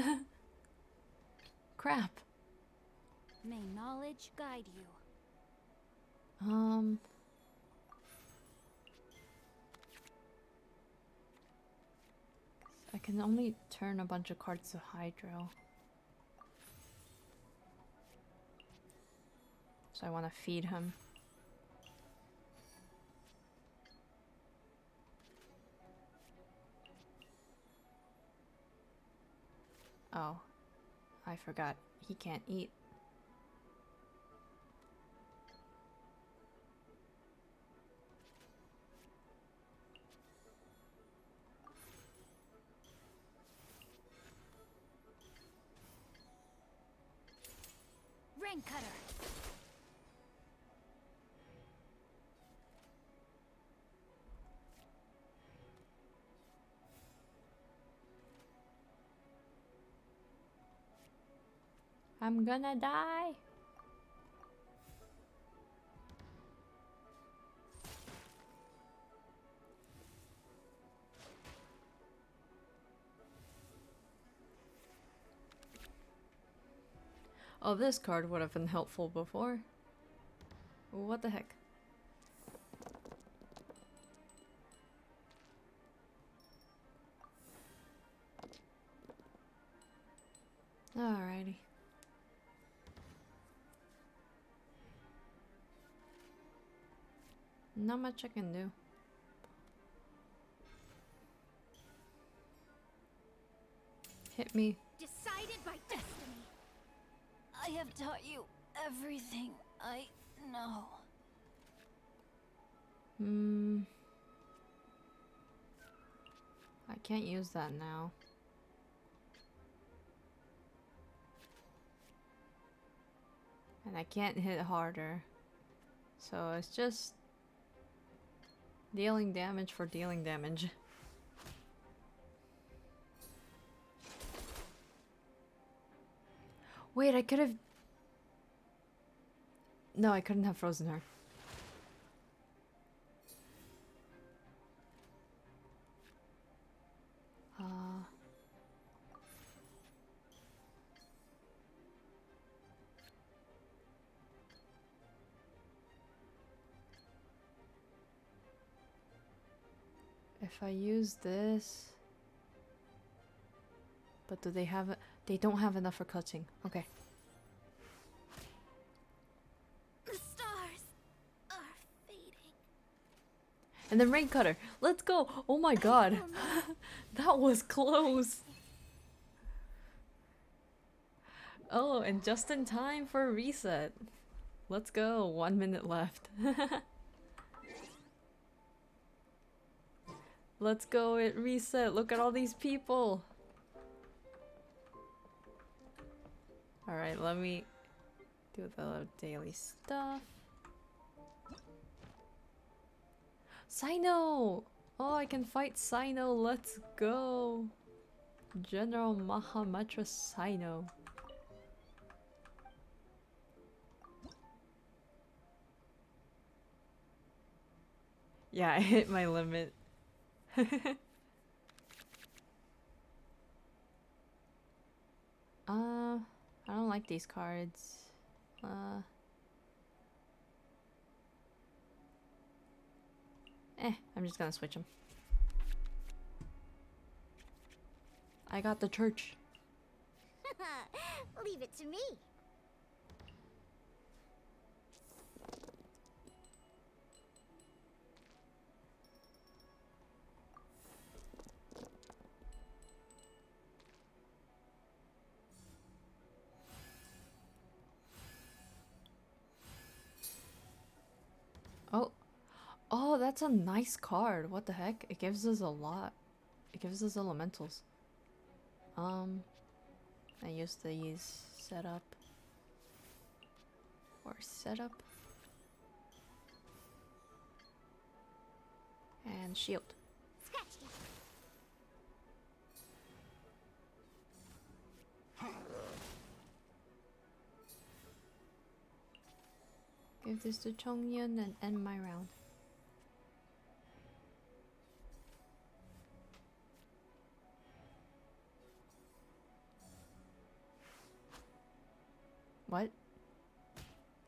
Crap. May knowledge guide you. I can only turn a bunch of cards to Hydro. So I want to feed him. Oh, I forgot. He can't eat. Rain cutter. I'm gonna die. Oh, this card would have been helpful before. What the heck? Alrighty. Not much I can do. Hit me. Decided by destiny. I have taught you everything I know. I can't use that now. And I can't hit harder. So it's just dealing damage for dealing damage. Wait, I could have... No, I couldn't have frozen her. If I use this... But do they have it? They don't have enough for cutting. Okay. The stars are fading. And then rain cutter. Let's go. Oh my god. That was close. Oh, and just in time for a reset. Let's go. 1 minute left. Let's go. It reset. Look at all these people. Alright, let me do the daily stuff. Sino! Oh, I can fight Sino. Let's go. General Mahamatra Sino. Yeah, I hit my limit. I don't like these cards. I'm just gonna switch them. I got the church. Leave it to me. Oh. Oh, that's a nice card. What the heck? It gives us a lot. It gives us elementals. I use these setup. Or setup. And shield. Scratched it. Give this to Chongyun and end my round. What?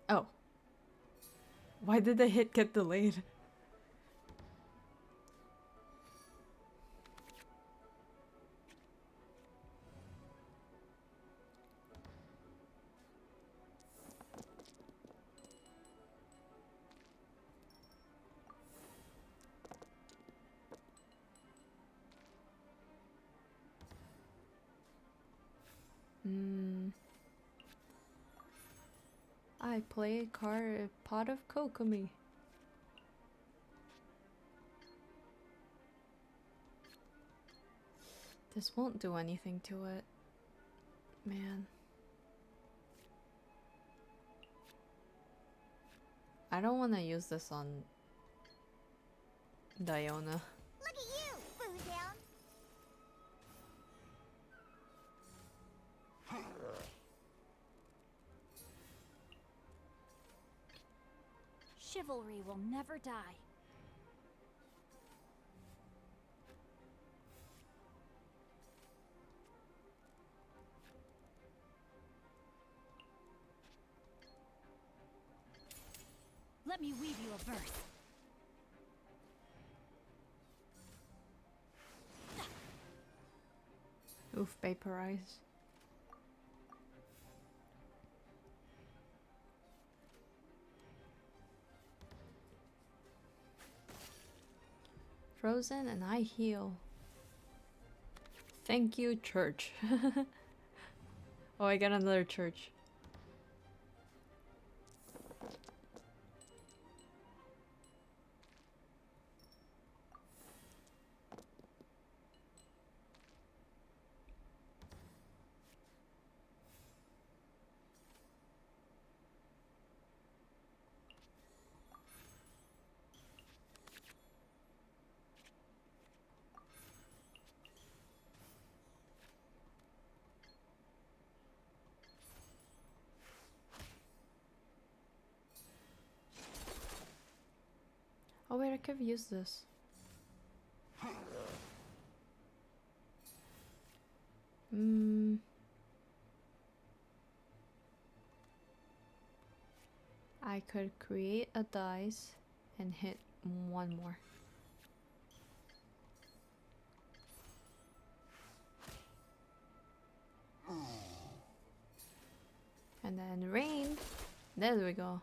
Oh. Why did the hit get delayed? I play a card, a pot of kokomi. This won't do anything to it. Man. I don't want to use this on Diona. Look at you, Boo Down. Chivalry will never die. Let me weave you a verse. Oof, vaporize. Frozen and I heal. Thank you, church. Oh, I got another church. Oh wait, I could have used this. I could create a dice and hit one more. And then rain. There we go.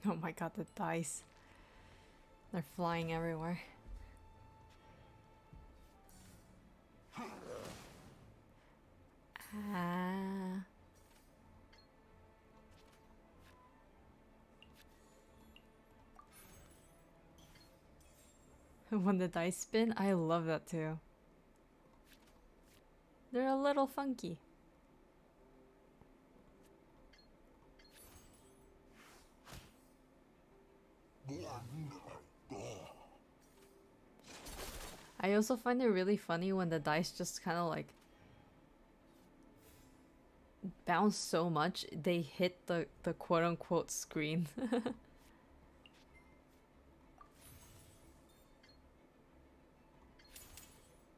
Oh my god, the dice. They're flying everywhere. Ah. When the dice spin, I love that too. They're a little funky. I also find it really funny when the dice just kind of like bounce so much they hit the quote-unquote screen.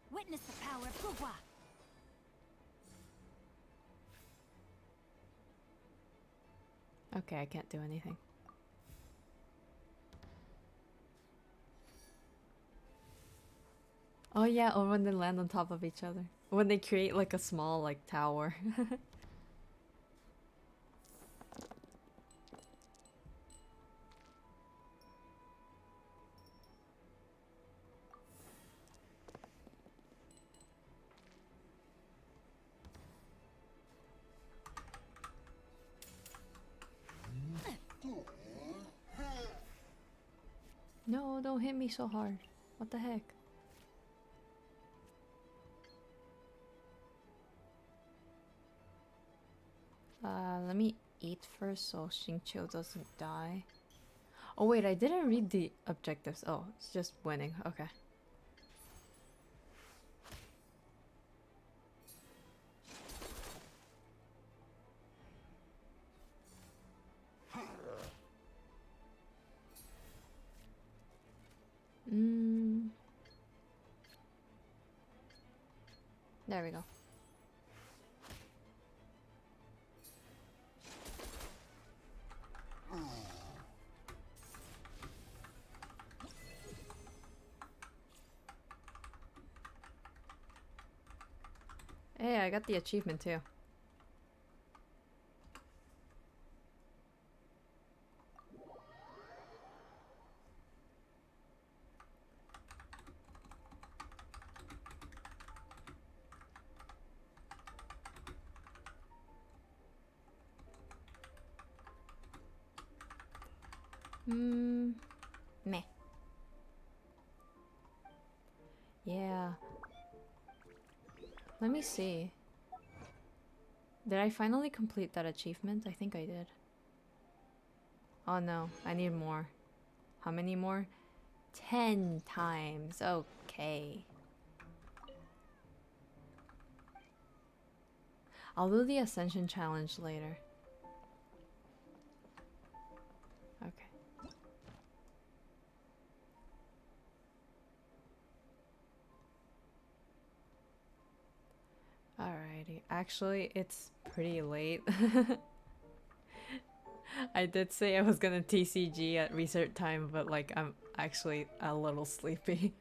Witness the power of Gugwa. Okay, I can't do anything. Oh yeah, or when they land on top of each other. When they create like a small like tower. No, don't hit me so hard. What the heck? Let me eat first so Xingqiu doesn't die. Oh wait, I didn't read the objectives. Oh, it's just winning. Okay. There we go. Hey, I got the achievement too. Meh. Yeah. Let me see. Did I finally complete that achievement? I think I did. Oh no, I need more. How many more? 10 times. Okay. I'll do the Ascension challenge later. Okay. Alrighty. Actually, it's pretty late. I did say I was gonna TCG at research time, but like I'm actually a little sleepy.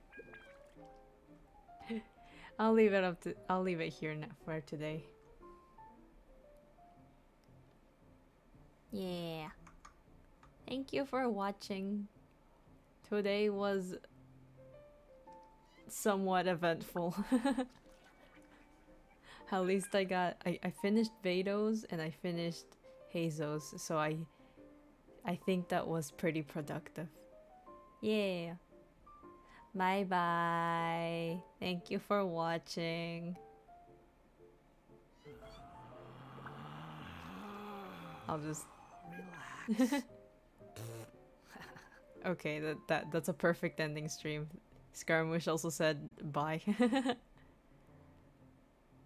I'll leave it here for today. Yeah. Thank you for watching. Today was somewhat eventful. At least I finished Vados and I finished Hazos, so I think that was pretty productive. Yeah. Bye bye. Thank you for watching. I'll just Relax. okay, that's a perfect ending stream. Scaramouche also said bye.